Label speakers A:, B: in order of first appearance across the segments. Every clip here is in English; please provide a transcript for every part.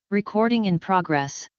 A: Recording in progress.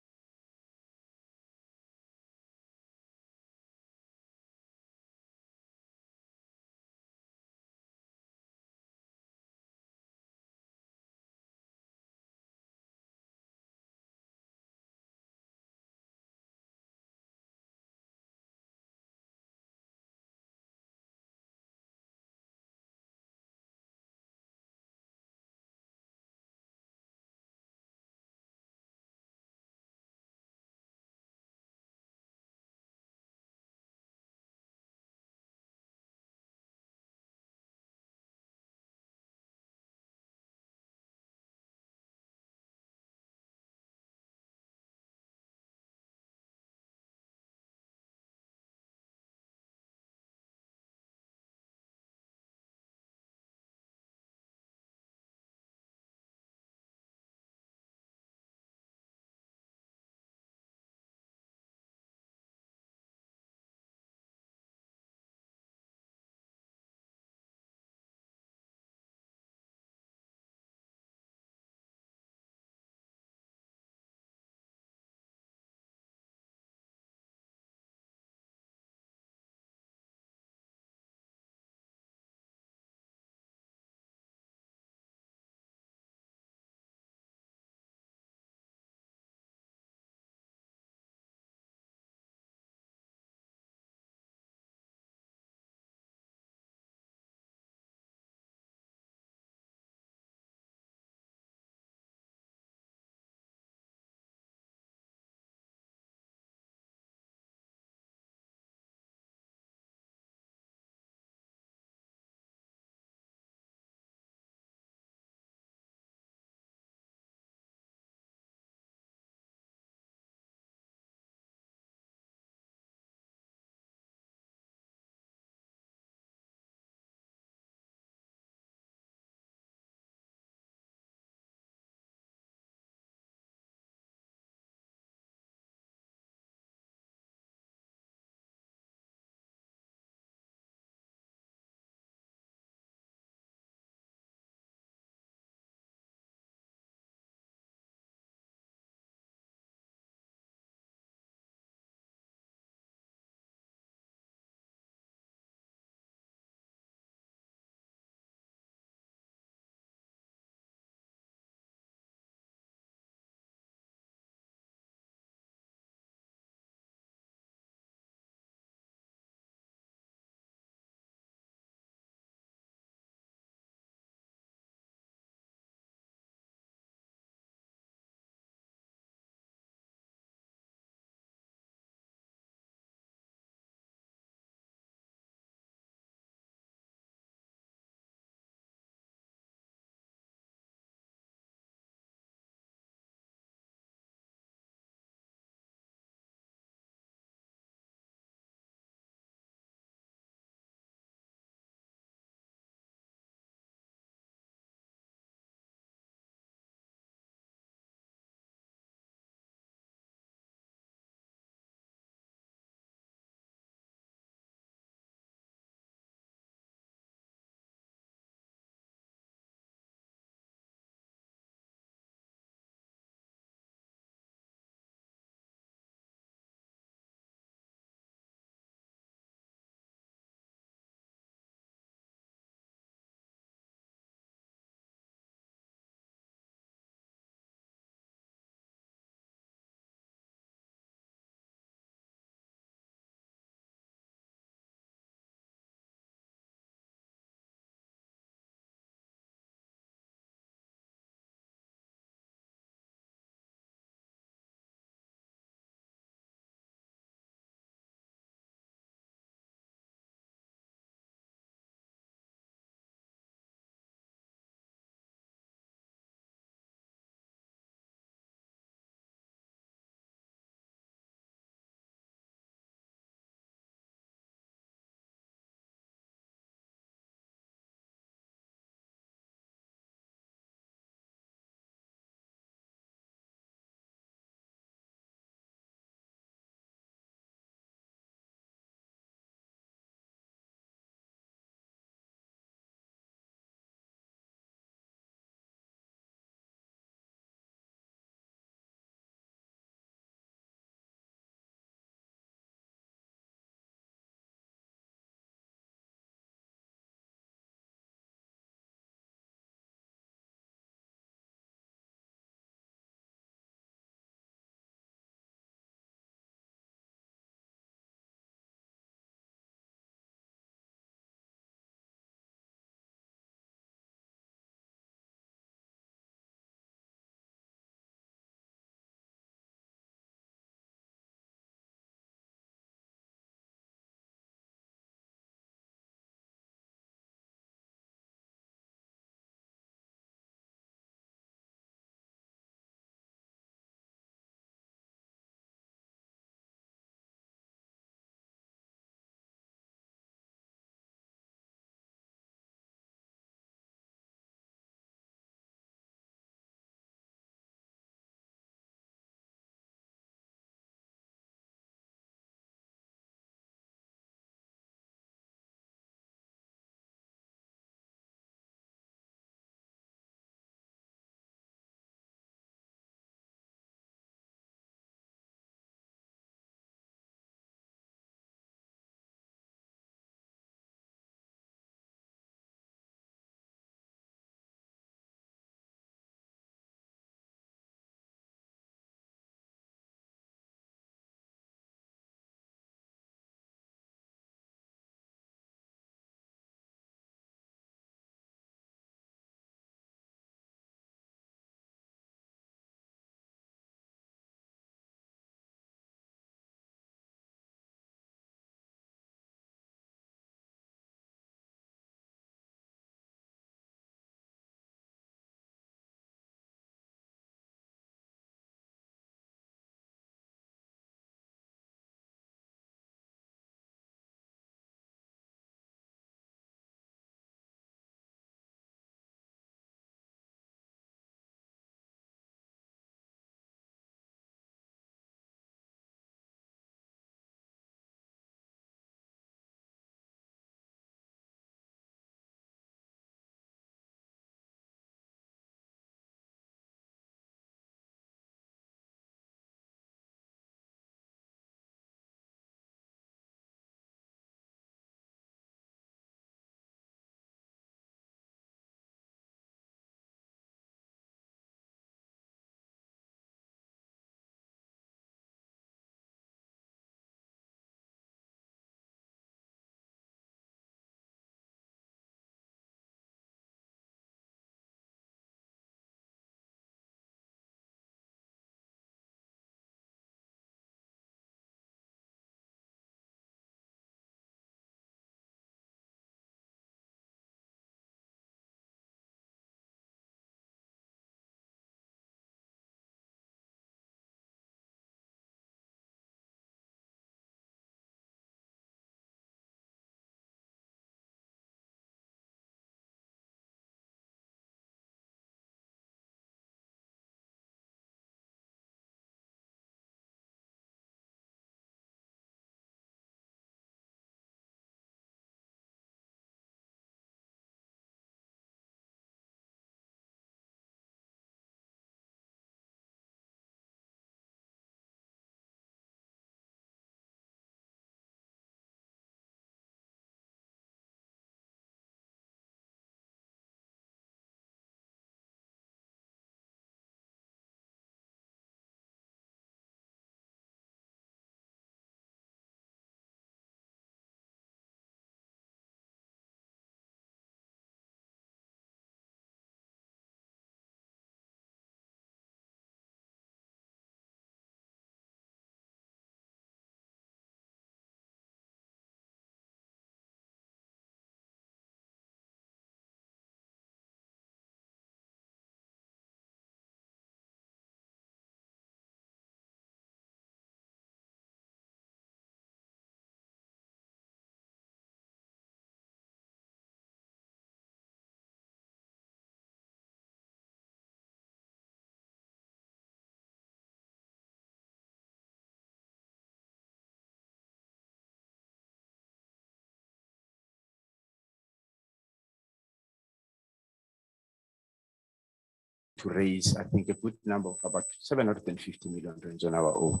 B: to raise, I think, a good number of about 750 million rands on our own.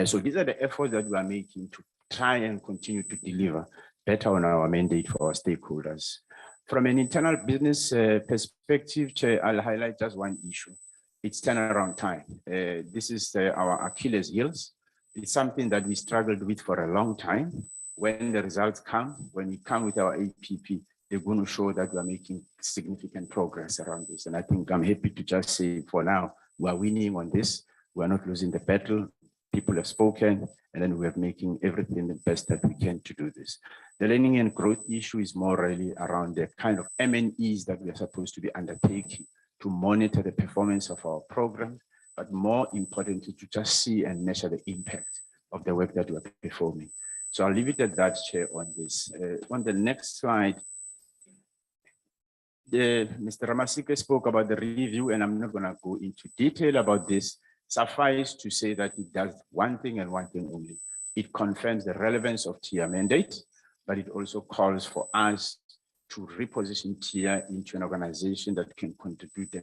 B: So these are the efforts that we are making to try and continue to deliver better on our mandate for our stakeholders. From an internal business perspective, Chair, I'll highlight just one issue. It's turnaround time. This is our Achilles heels. It's something that we struggled with for a long time. When the results come, when we come with our APP, they're going to show that we are making significant progress around this. And I think I'm happy to just say for now, we are winning on this. We are not losing the battle. People have spoken, and then we are making everything the best that we can to do this. The learning and growth issue is more really around the kind of M&Es that we are supposed to be undertaking to monitor the performance of our program, but more importantly, to just see and measure the impact of the work that we are performing. So I'll leave it at that, Chair, on this. On the next slide, Mr. Ramasike spoke about the review, and I'm not going to go into detail about this. Suffice to say that it does one thing and one thing only. It confirms the relevance of TIA mandate, but it also calls for us to reposition TIA into an organization that can contribute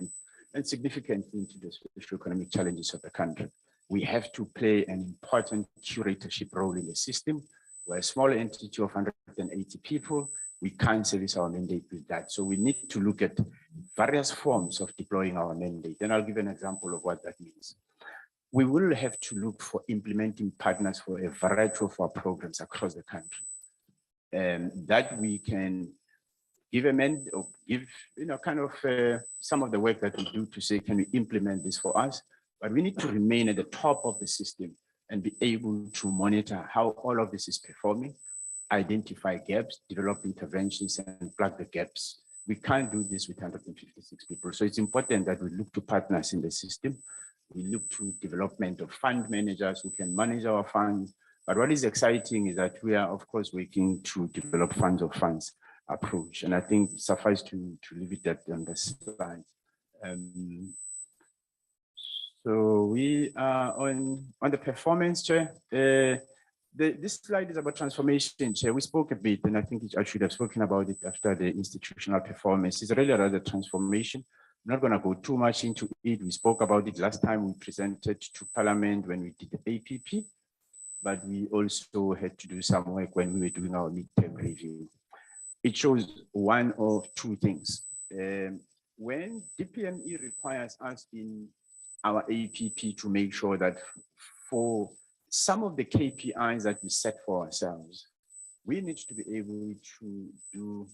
B: and significantly into the socio-economic challenges of the country. We have to play an important curatorship role in the system. We're a small entity of 180 people. We can't service our mandate with that. So we need to look at various forms of deploying our mandate. And I'll give an example of what that means. We will have to look for implementing partners for a variety of our programs across the country. That we can give some of the work that we do to say, can we implement this for us? But we need to remain at the top of the system and be able to monitor how all of this is performing, identify gaps, develop interventions, and plug the gaps. We can't do this with 156 people. So it's important that we look to partners in the system. We look to development of fund managers who can manage our funds. But what is exciting is that we are, of course, working to develop funds of funds approach. And I think suffice to leave it at on the slide. So we are on the performance, Chair. This slide is about transformation, Chair. We spoke a bit, and I think I should have spoken about it after the institutional performance. It's really rather transformation. I'm not going to go too much into it. We spoke about it last time we presented to Parliament when we did the APP, but we also had to do some work when we were doing our midterm review. It shows one of two things. When DPME requires us in our APP to make sure that for some of the KPIs that we set for ourselves, we need to be able to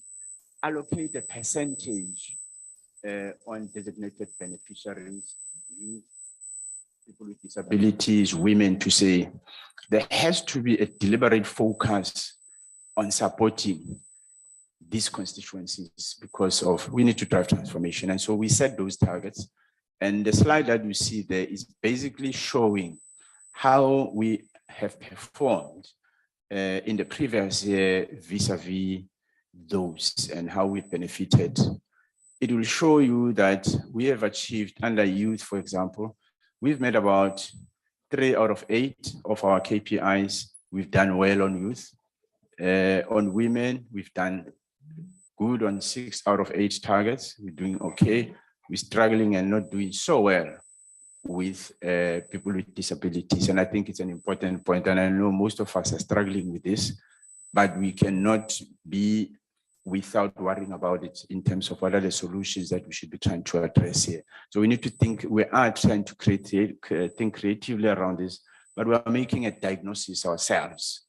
B: allocate a percentage on designated beneficiaries, people with disabilities, women, to say there has to be a deliberate focus on supporting these constituencies because we need to drive transformation. And so we set those targets. And the slide that you see there is basically showing how we have performed in the previous year vis-a-vis those and how we benefited. It will show you that we have achieved under youth, for example, we've made about 3 out of 8 of our KPIs. We've done well on youth. On women, we've done good on 6 out of 8 targets. We're doing okay. We're struggling and not doing so well with people with disabilities. And I think it's an important point. And I know most of us are struggling with this, but we cannot be without worrying about it in terms of what are the solutions that we should be trying to address here. So we need to think, we are trying to think creatively around this, but we are making a diagnosis ourselves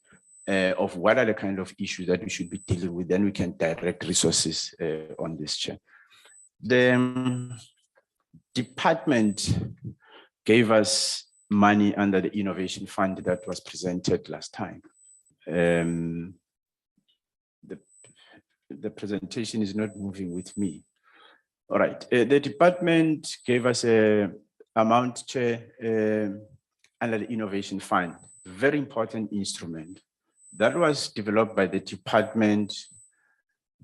B: of what are the kind of issues that we should be dealing with. Then we can direct resources on this, Chair. The department gave us money under the innovation fund that was presented last time. The presentation is not moving with me. All right, the department gave us a amount, Chair, under the innovation fund, very important instrument that was developed by the department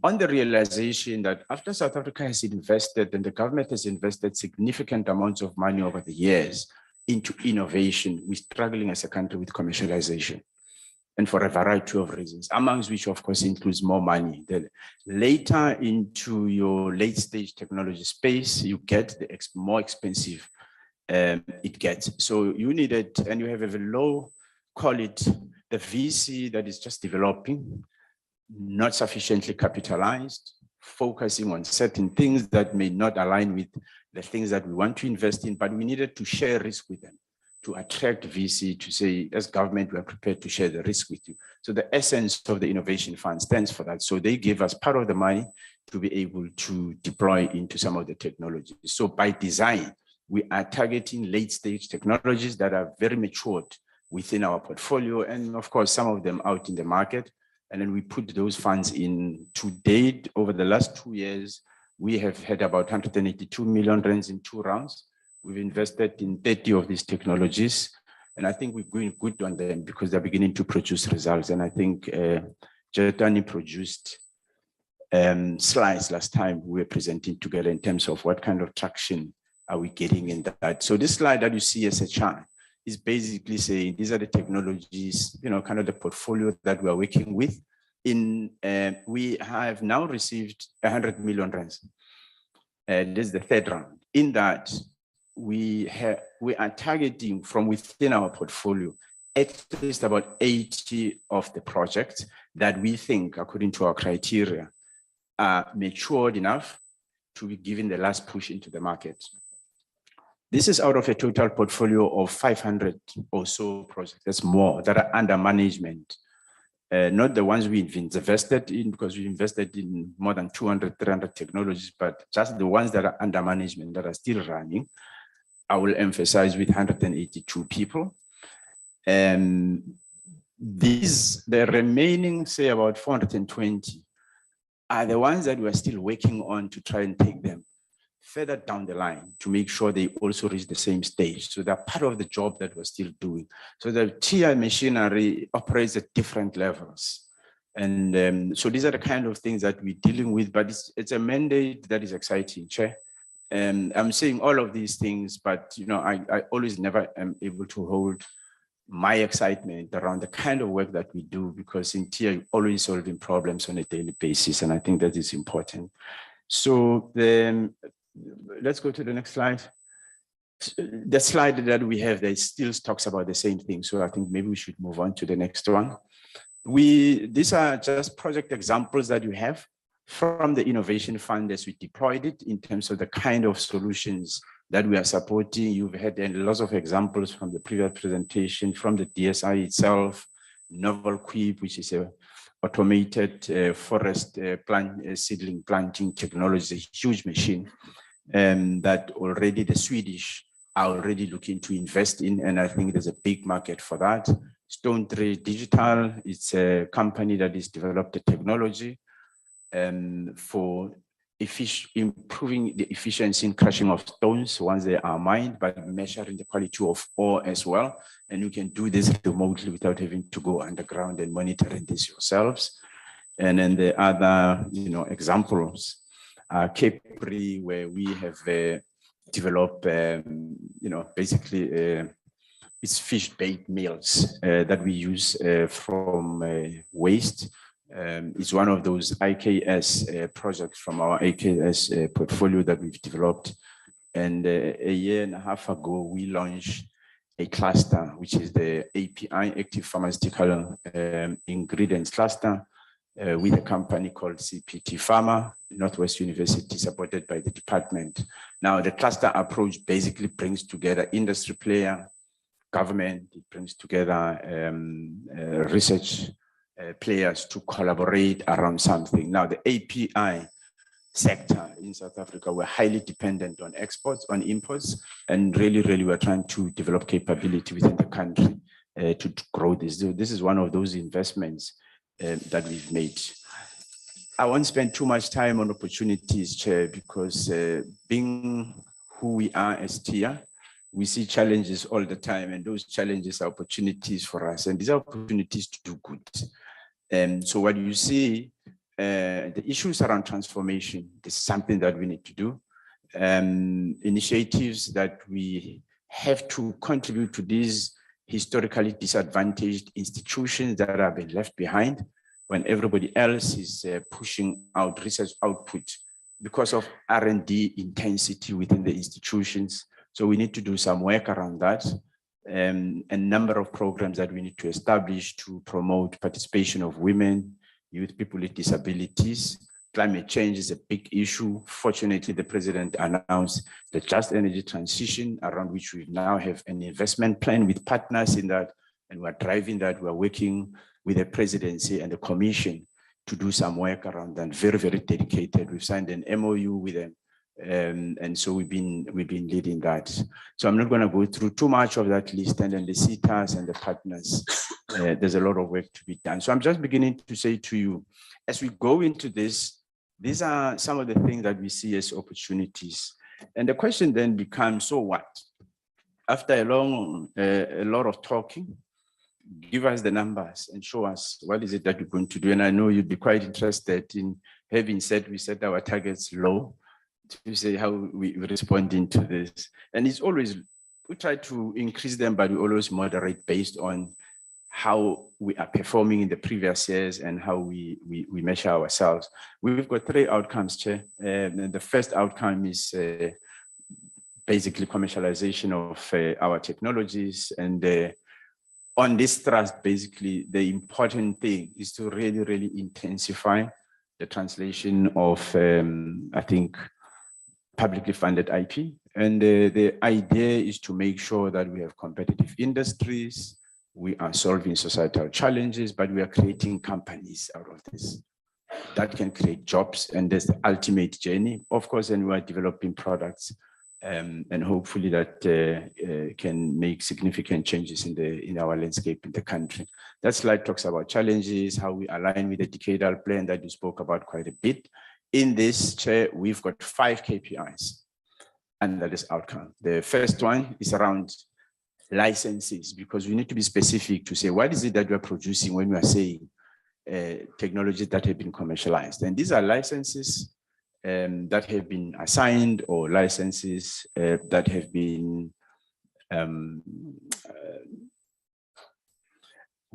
B: on the realization that after South Africa has invested and the government has invested significant amounts of money over the years into innovation, we're struggling as a country with commercialization. and for a variety of reasons, amongst which, of course, includes more money. The later into your late stage technology space, you get the more expensive it gets. So you need it, and you have a very low, call it the VC that is just developing, not sufficiently capitalized, focusing on certain things that may not align with the things that we want to invest in, but we needed to share risk with them, to attract VC, to say, as government, we are prepared to share the risk with you. So the essence of the Innovation Fund stands for that. So they give us part of the money to be able to deploy into some of the technologies. So by design, we are targeting late stage technologies that are very matured within our portfolio, and of course, some of them out in the market. And then we put those funds in. To date, over the last 2 years, we have had about 182 million rands in 2 rounds. We've invested in 30 of these technologies, and I think we're going good on them because they're beginning to produce results. And I think Jetani produced slides last time we were presenting together in terms of what kind of traction are we getting in that. So this slide that you see as a chart is basically saying these are the technologies, kind of the portfolio that we are working with. We have now received 100 million rands. This is the 3rd round. In that, we are targeting from within our portfolio at least about 80 of the projects that we think, according to our criteria, are matured enough to be given the last push into the market. This is out of a total portfolio of 500 or so projects. That's more that are under management. Not the ones we've invested in, because we invested in more than 200, 300 technologies, but just the ones that are under management that are still running. I will emphasize with 182 people. The remaining, say about 420, are the ones that we're still working on to try and take them further down the line to make sure they also reach the same stage. So they're part of the job that we're still doing. So the TI machinery operates at different levels. And so these are the kind of things that we're dealing with, but it's a mandate that is exciting, Chair. And I'm saying all of these things, but I always never am able to hold my excitement around the kind of work that we do, because in TI, you're always solving problems on a daily basis. And I think that is important. So then let's go to the next slide. The slide that we have there still talks about the same thing. So I think maybe we should move on to the next one. These are just project examples that you have from the Innovation Fund as we deployed it in terms of the kind of solutions that we are supporting. You've had lots of examples from the previous presentation, from the DSI itself, Novel Quip, which is a automated forest seedling planting technology, a huge machine that already the Swedish are already looking to invest in, and I think there's a big market for that. Stone Tree Digital, it's a company that has developed a technology for improving the efficiency in crushing of stones once they are mined, but measuring the quality of ore as well. And you can do this remotely without having to go underground and monitoring this yourselves. And then the other, examples are Capri, where we have developed, basically it's fish bait meals that we use from waste. It's one of those IKS projects from our IKS portfolio that we've developed. And a year and a half ago, we launched a cluster, which is the API, Active Pharmaceutical Ingredients Cluster, with a company called CPT Pharma, Northwest University, supported by the department. Now, the cluster approach basically brings together industry player, government, it brings together research players to collaborate around something. Now, the API sector in South Africa, we're highly dependent on exports, on imports, and really we're trying to develop capability within the country to grow this. This is one of those investments that we've made. I won't spend too much time on opportunities, Chair, because being who we are as TIA, we see challenges all the time, and those challenges are opportunities for us, and these are opportunities to do good. So what you see, the issues around transformation is something that we need to do. Initiatives that we have to contribute to these historically disadvantaged institutions that have been left behind when everybody else is pushing out research output because of R&D intensity within the institutions. So we need to do some work around that. A number of programs that we need to establish to promote participation of women, youth, people with disabilities. Climate change is a big issue. Fortunately, the president announced the just energy transition, around which we now have an investment plan with partners in that, and we're driving that. We're working with the presidency and the commission to do some work around that. Very, very dedicated. We've signed an MOU with them. And so we've been leading that. So I'm not going to go through too much of that list, and then the CETAs and the partners. There's a lot of work to be done. So I'm just beginning to say to you, as we go into this, these are some of the things that we see as opportunities. And the question then becomes, so what? After a lot of talking, give us the numbers and show us what is it that you're going to do. And I know you'd be quite interested in having said we set our targets low, to say how we respond into this. And it's always, we try to increase them, but we always moderate based on how we are performing in the previous years and how we measure ourselves. We've got 3 outcomes, Chair. The first outcome is basically commercialization of our technologies. And on this thrust, basically, the important thing is to really, really intensify the translation of, I think, publicly funded IP. And the idea is to make sure that we have competitive industries, we are solving societal challenges, but we are creating companies out of this that can create jobs. And there's the ultimate journey, of course, and we are developing products and hopefully that can make significant changes in our landscape in the country. That slide talks about challenges, how we align with the decadal plan that you spoke about quite a bit. In this, Chair, we've got 5 KPIs under this outcome. The first one is around licenses, because we need to be specific to say, what is it that we're producing when we are saying technologies that have been commercialized? And these are licenses that have been assigned, or licenses that have been,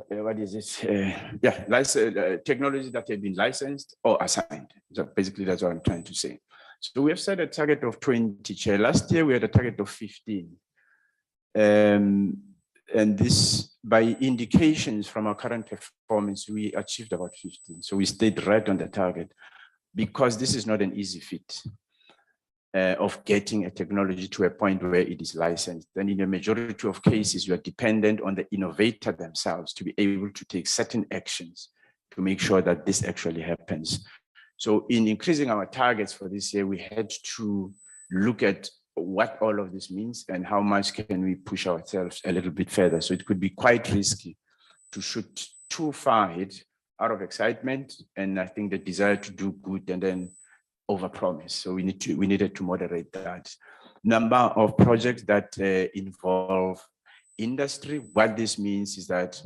B: what is it? Technologies that have been licensed or assigned. So basically, that's what I'm trying to say. So we have set a target of 20, Chair. Last year, we had a target of 15. And this, by indications from our current performance, we achieved about 15. So we stayed right on the target, because this is not an easy feat of getting a technology to a point where it is licensed. And in a majority of cases, you are dependent on the innovator themselves to be able to take certain actions to make sure that this actually happens. So in increasing our targets for this year, we had to look at what all of this means and how much can we push ourselves a little bit further. So it could be quite risky to shoot too far ahead out of excitement, and I think the desire to do good and then overpromise. So we needed to moderate that. Number of projects that involve industry. What this means is that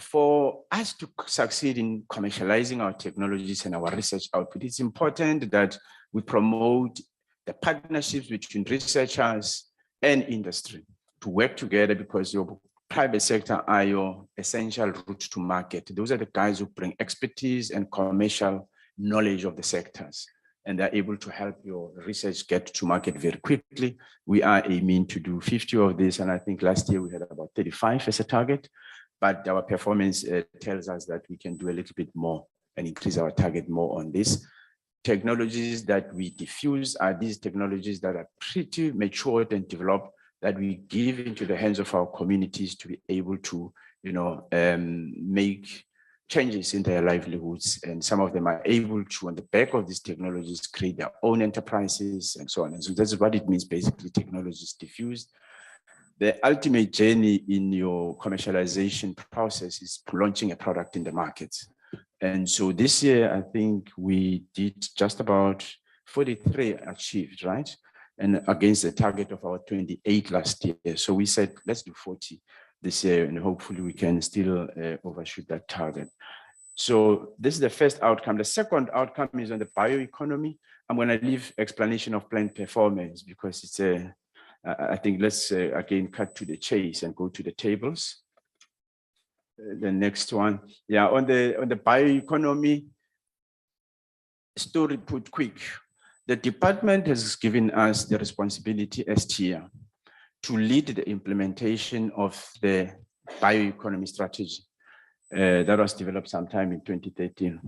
B: for us to succeed in commercializing our technologies and our research output, it's important that we promote the partnerships between researchers and industry to work together, because your private sector are your essential route to market. Those are the guys who bring expertise and commercial knowledge of the sectors, and they're able to help your research get to market very quickly. We are aiming to do 50 of this, and I think last year we had about 35 as a target, but our performance tells us that we can do a little bit more and increase our target more on this. Technologies that we diffuse are these technologies that are pretty matured and developed, that we give into the hands of our communities to be able to, make changes in their livelihoods. And some of them are able to, on the back of these technologies, create their own enterprises and so on. And so that's what it means, basically, technologies diffused. The ultimate journey in your commercialization process is launching a product in the market. And so this year, I think we did just about 43 achieved, right? And against the target of our 28 last year. So we said, let's do 40 this year, and hopefully we can still overshoot that target. So this is the first outcome. The second outcome is on the bioeconomy. I'm going to leave explanation of plant performance because it's I think let's again cut to the chase and go to the tables. The next one, yeah, on the bioeconomy, story put quick. The department has given us the responsibility as TIA to lead the implementation of the bioeconomy strategy that was developed sometime in 2013.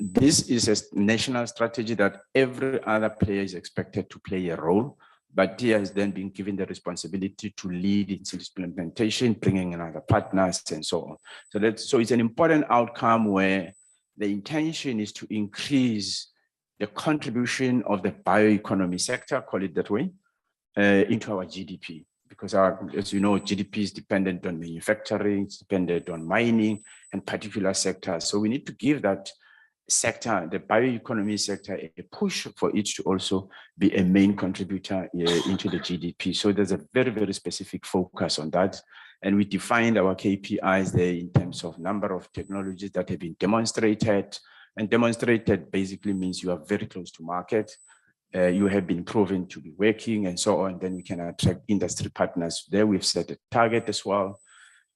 B: This is a national strategy that every other player is expected to play a role, but TIA has then been given the responsibility to lead its implementation, bringing in other partners and so on. So it's an important outcome where the intention is to increase the contribution of the bioeconomy sector, call it that way, into our GDP. Because as you know, GDP is dependent on manufacturing, it's dependent on mining and particular sectors. So we need to give that sector, the bioeconomy sector, a push for it to also be a main contributor into the GDP. So there's a very, very specific focus on that. And we defined our KPIs there in terms of number of technologies that have been demonstrated. And demonstrated basically means you are very close to market. You have been proven to be working and so on. Then we can attract industry partners. There we've set a target as well.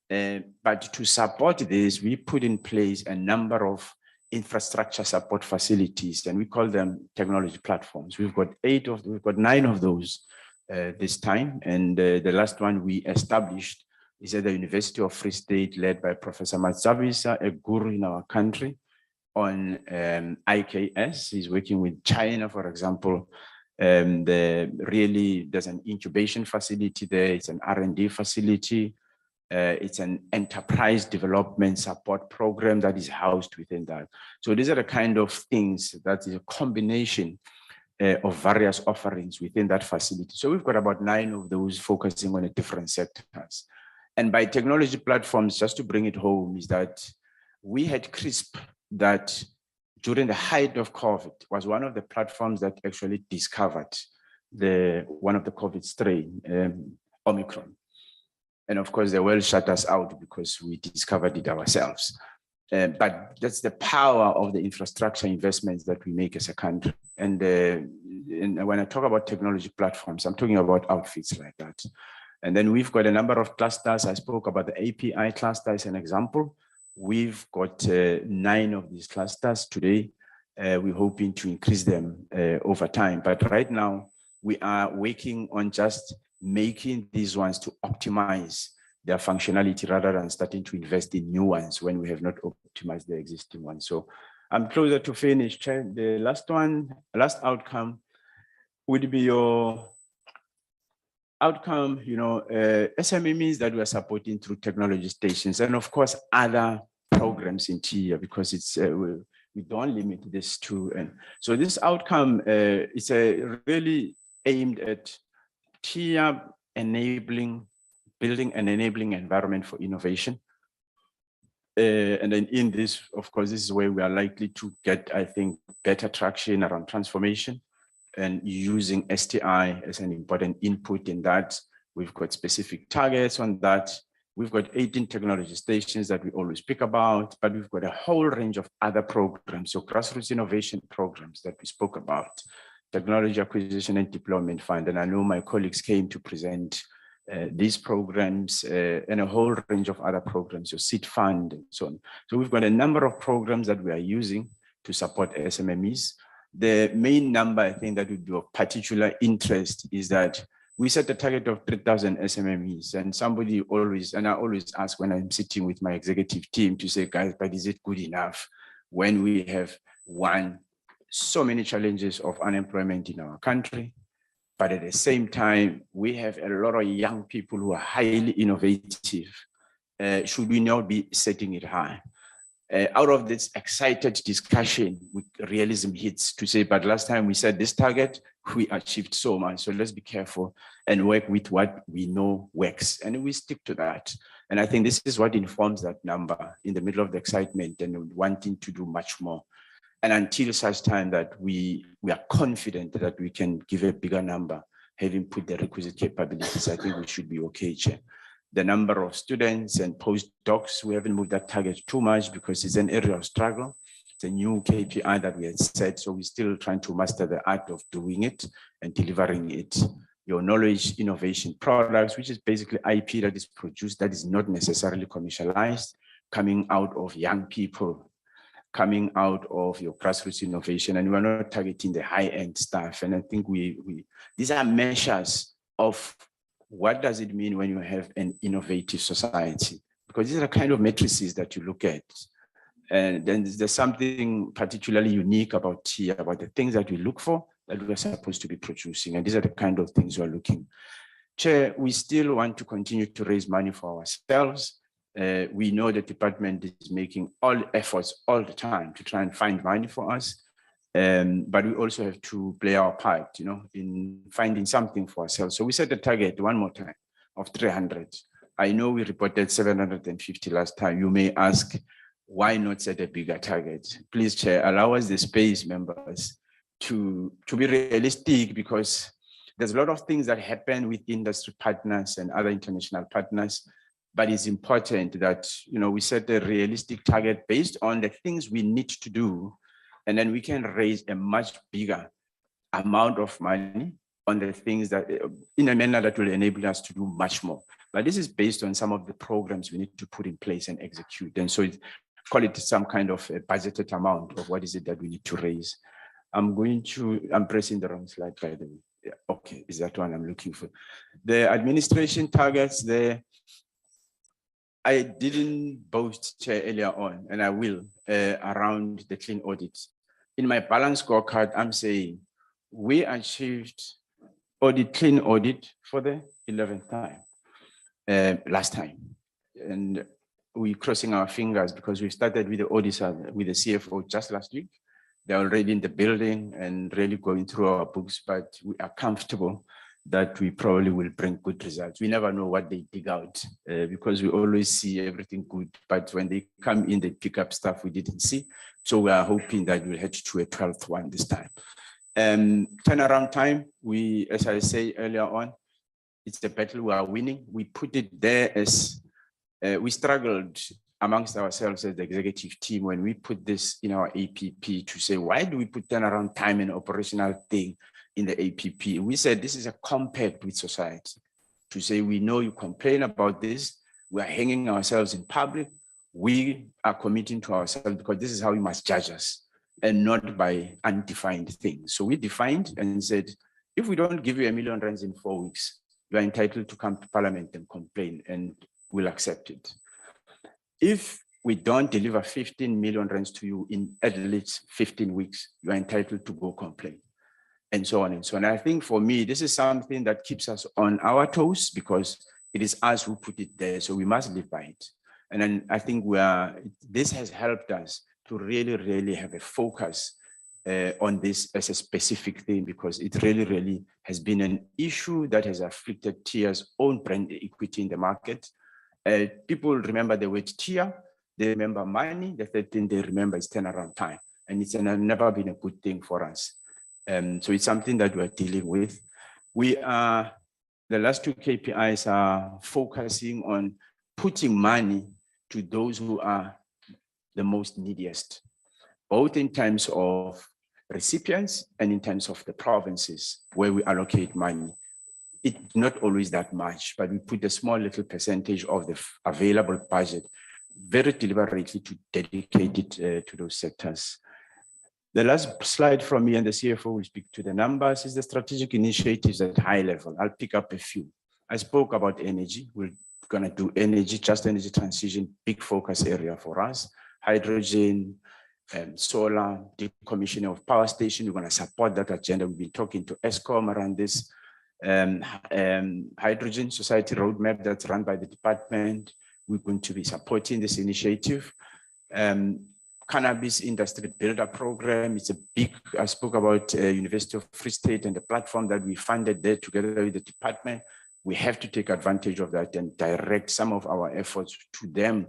B: But to support this, we put in place a number of infrastructure support facilities, and we call them technology platforms. We've got 9 of those this time. And the last one we established is at the University of Free State, led by Professor Matsavisa, a guru in our country, on IKS. He's working with China, for example. There's an incubation facility there. It's an R&D facility. It's an enterprise development support program that is housed within that. So these are the kind of things that is a combination of various offerings within that facility. So we've got about 9 of those focusing on the different sectors. And by technology platforms, just to bring it home, is that we had CRISP that during the height of COVID was one of the platforms that actually discovered one of the COVID strain, Omicron. And of course, the world shut us out because we discovered it ourselves. But that's the power of the infrastructure investments that we make as a country. And when I talk about technology platforms, I'm talking about outfits like that. And then we've got a number of clusters. I spoke about the API cluster as an example. We've got 9 of these clusters today. We're hoping to increase them over time. But right now, we are working on just making these ones to optimize their functionality rather than starting to invest in new ones when we have not optimized the existing ones. So I'm closer to finish, Chair. The last outcome would be your outcome, SMEs that we are supporting through technology stations, and of course, other programs in TIA, because it's we don't limit this to. And so this outcome is really aimed at TIA building an enabling environment for innovation. And then in this, of course, this is where we are likely to get, I think, better traction around transformation and using STI as an important input in that. We've got specific targets on that. We've got 18 technology stations that we always speak about, but we've got a whole range of other programs. So grassroots innovation programs that we spoke about, Technology Acquisition and Deployment Fund. And I know my colleagues came to present these programs and a whole range of other programs, your seed fund and so on. So we've got a number of programs that we are using to support SMMEs. The main number, I think, that would be of particular interest is that we set a target of 3,000 SMMEs, and I always ask when I'm sitting with my executive team to say, guys, but is it good enough when we have so many challenges of unemployment in our country, but at the same time, we have a lot of young people who are highly innovative. Should we not be setting it high? Out of this excited discussion, with realism hits to say, but last time we set this target, we achieved so much. So let's be careful and work with what we know works. And we stick to that. And I think this is what informs that number in the middle of the excitement and wanting to do much more. And until such time that we are confident that we can give a bigger number, having put the requisite capabilities, I think we should be okay, Chair. The number of students and postdocs, we haven't moved that target too much because it's an area of struggle. It's a new KPI that we had set, so we're still trying to master the art of doing it and delivering it. your knowledge, innovation products, which is basically IP that is produced that is not necessarily commercialized, coming out of young people, coming out of your grassroots innovation, and we're not targeting the high-end stuff. And I think these are measures of what does it mean when you have an innovative society, because these are the kind of matrices that you look at. And then there's something particularly unique about TIA, about the things that we look for that we're supposed to be producing. And these are the kind of things we're looking. Chair, we still want to continue to raise money for ourselves. We know the department is making all efforts all the time to try and find money for us. But we also have to play our part, in finding something for ourselves. So we set a target one more time of 300. I know we reported 750 last time. You may ask, why not set a bigger target? Please, Chair, allow us the space, members, to be realistic, because there's a lot of things that happen with industry partners and other international partners. But it's important that we set a realistic target based on the things we need to do, and then we can raise a much bigger amount of money on the things that, in a manner that will enable us to do much more. But this is based on some of the programs we need to put in place and execute. And so call it some kind of a budgeted amount of what is it that we need to raise. I'm pressing the wrong slide, by the way. Yeah, okay, is that one I'm looking for? The administration targets there, I didn't boast, Chair, earlier on, and I will, around the clean audit. In my balance scorecard, I'm saying we achieved clean audit for the 11th time, last time. And we're crossing our fingers because we started with the auditor, with the CFO just last week. They're already in the building and really going through our books, but we are comfortable that we probably will bring good results. We never know what they dig out because we always see everything good, but when they come in, they pick up stuff we didn't see. So we are hoping that we'll head to a 12th one this time. Turnaround time, as I say earlier on, it's the battle we are winning. We put it there as we struggled amongst ourselves as the executive team when we put this in our APP to say, why do we put turnaround time and operational thing in the APP? We said this is a compact with society to say, we know you complain about this, we are hanging ourselves in public, we are committing to ourselves because this is how you must judge us and not by undefined things. So we defined and said, if we don't give you R1 million in 4 weeks, you are entitled to come to Parliament and complain, and we'll accept it. If we don't deliver 15 million rands to you in at least 15 weeks, you are entitled to go complain, and so on and so on. I think for me, this is something that keeps us on our toes because it is us who put it there, so we must live by it. And then I think this has helped us to really, really have a focus on this as a specific thing, because it really, really has been an issue that has afflicted TIA's own brand equity in the market. People remember the word TIA, they remember money, the third thing they remember is turnaround time. And it's never been a good thing for us. So it's something that we're dealing with. The last two KPIs are focusing on putting money to those who are the most neediest, both in terms of recipients and in terms of the provinces where we allocate money. It's not always that much, but we put a small little percentage of the available budget very deliberately to dedicate it to those sectors. The last slide from me, and the CFO will speak to the numbers, is the strategic initiatives at high level. I'll pick up a few. I spoke about energy. We're going to do energy, just energy transition, big focus area for us. Hydrogen, solar, decommissioning of power station. We're going to support that agenda. We've been talking to ESCOM around this. Hydrogen Society roadmap that's run by the department. We're going to be supporting this initiative. Cannabis industry builder program. It's a big, I spoke about University of Free State and the platform that we funded there together with the department. We have to take advantage of that and direct some of our efforts to them.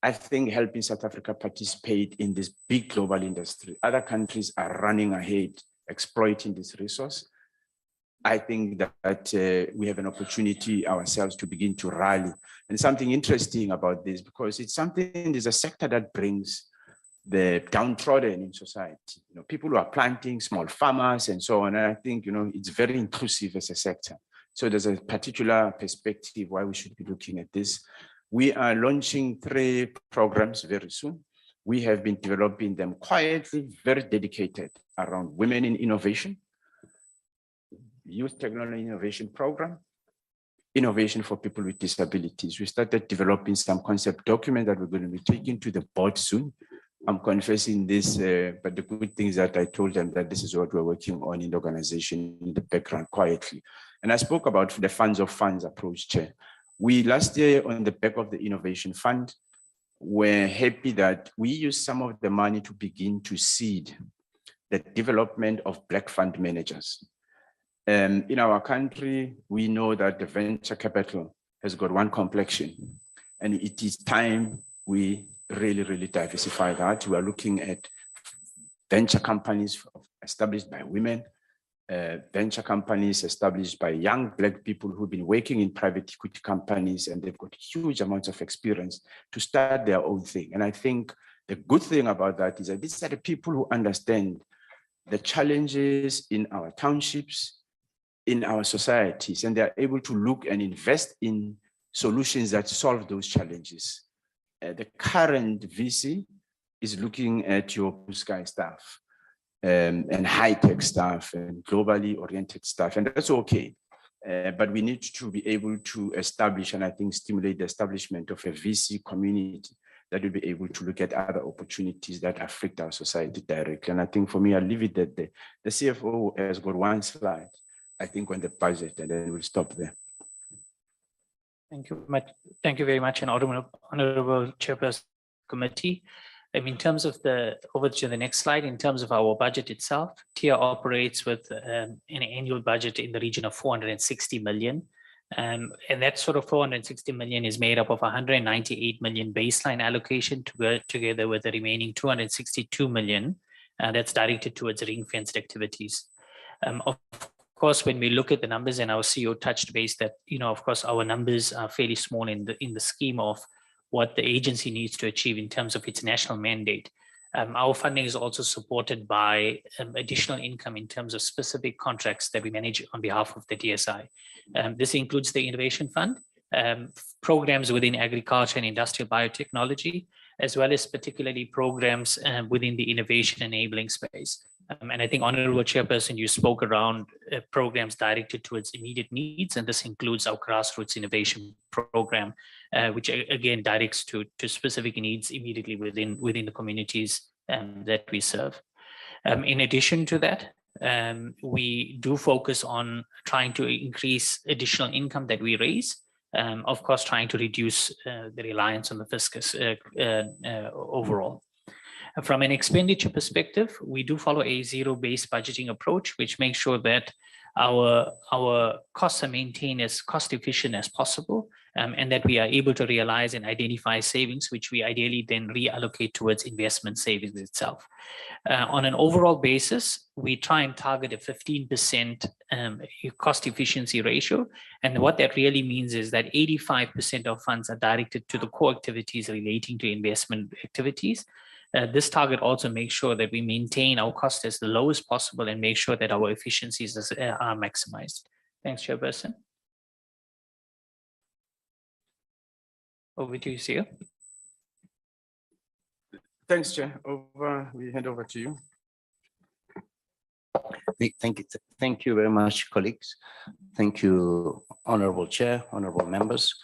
B: I think helping South Africa participate in this big global industry. Other countries are running ahead, exploiting this resource. I think that we have an opportunity ourselves to begin to rally. And something interesting about this, because it's something, there's a sector that brings the downtrodden in society, people who are planting, small farmers and so on. And I think, it's very inclusive as a sector. So there's a particular perspective why we should be looking at this. We are launching 3 programs very soon. We have been developing them quietly, very dedicated around women in innovation, youth technology innovation program, innovation for people with disabilities. We started developing some concept document that we're going to be taking to the board soon. I'm confessing this, but the good thing is that I told them that this is what we're working on in the organization in the background quietly. And I spoke about the funds of funds approach, Chair. We last year on the back of the innovation fund, we're happy that we used some of the money to begin to seed the development of Black fund managers. In our country, we know that the venture capital has got one complexion, and it is time we really diversify that. We are looking at venture companies established by women, venture companies established by young Black people who've been working in private equity companies, and they've got huge amounts of experience to start their own thing. And I think the good thing about that is that these are the people who understand the challenges in our townships, in our societies, and they're able to look and invest in solutions that solve those challenges. The current VC is looking at your blue sky stuff and high-tech stuff and globally oriented stuff, and that's okay. But we need to be able to establish, and I think stimulate the establishment of a VC community that will be able to look at other opportunities that affect our society directly. And I think for me, I'll leave it at the CFO has got one slide, I think, on the budget, and then we'll stop there.
C: Thank you much. Thank you very much, and honorable Chairperson Committee. In terms of over to the next slide, in terms of our budget itself, TIA operates with an annual budget in the region of 460 million. And that sort of 460 million is made up of 198 million baseline allocation together with the remaining 262 million that's directed towards ring-fenced activities. Of course, when we look at the numbers, and our CEO touched base that, of course, our numbers are fairly small in the scheme of what the agency needs to achieve in terms of its national mandate. Our funding is also supported by additional income in terms of specific contracts that we manage on behalf of the DSI. This includes the Innovation Fund, programs within agriculture and industrial biotechnology, as well as particularly programs within the innovation enabling space. And I think, Honorable Chairperson, you spoke around programs directed towards immediate needs, and this includes our grassroots innovation program, which again directs to specific needs immediately within the communities that we serve. In addition to that, we do focus on trying to increase additional income that we raise, of course, trying to reduce the reliance on the fiscus overall. From an expenditure perspective, we do follow a zero-based budgeting approach, which makes sure that our costs are maintained as cost efficient as possible, and that we are able to realize and identify savings, which we ideally then reallocate towards investment savings itself. On an overall basis, we try and target a 15% cost efficiency ratio. And what that really means is that 85% of funds are directed to the core activities relating to investment activities. This target also makes sure that we maintain our cost as the lowest possible and make sure that our efficiencies are maximized. Thanks, Chairperson. Over to you, CEO.
B: Thanks, Chair. We hand over to you.
D: Thank you very much, colleagues. Thank you, Honorable Chair, honorable members.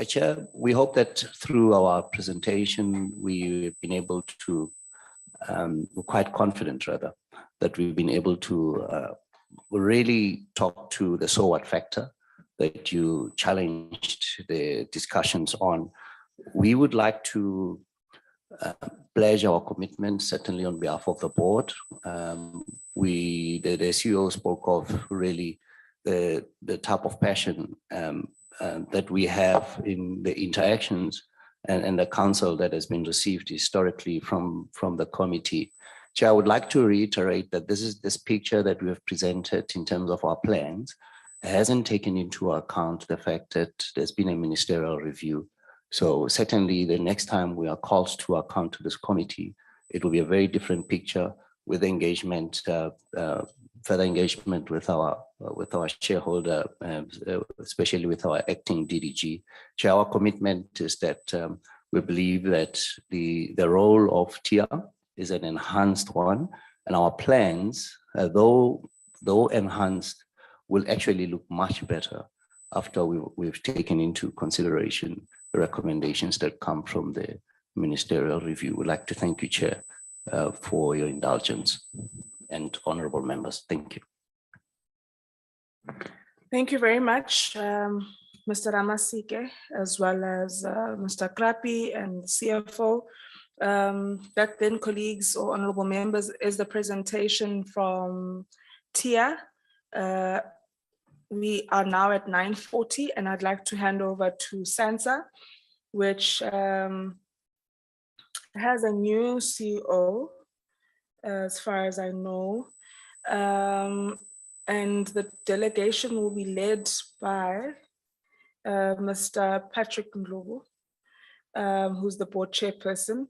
D: Chair, we hope that through our presentation, we've been able to, we're quite confident rather, that we've been able to really talk to the so what factor that you challenged the discussions on. We would like to pledge our commitment, certainly on behalf of the board. The CEO spoke of really the type of passion that we have in the interactions and the counsel that has been received historically from the committee. Chair, I would like to reiterate that this picture that we have presented in terms of our plans hasn't taken into account the fact that there's been a ministerial review. So certainly the next time we are called to account to this committee, it will be a very different picture with engagement, further engagement with our shareholder, especially with our acting DDG. So our commitment is that we believe that the role of TIA is an enhanced one, and our plans, though enhanced, will actually look much better after we've taken into consideration the recommendations that come from the ministerial review. We'd like to thank you, Chair, for your indulgence, and honorable members. Thank you.
E: Thank you very much, Mr. Ramasike, as well as Mr. Krapi and CFO. That then, colleagues or honorable members, is the presentation from TIA. We are now at 9:40, and I'd like to hand over to Sansa, which has a new CEO, as far as I know. And the delegation will be led by Mr. Patrick Ndlovu, who's the board chairperson.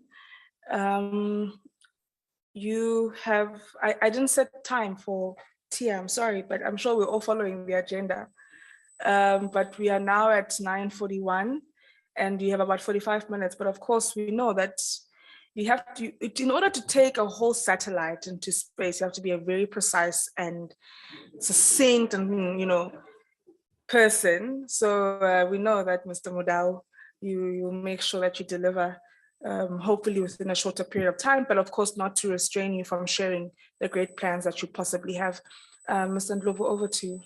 E: You have, I didn't set time for TIA, I'm sorry, but I'm sure we're all following the agenda. But we are now at 9:41, and you have about 45 minutes. But of course, we know that you have to, in order to take a whole satellite into space, you have to be a very precise and succinct and, you know, person. So we know that, Mr. Mudau, you make sure that you deliver, hopefully within a shorter period of time, but of course not to restrain you from sharing the great plans that you possibly have. Mr. Ndlovu, over to you.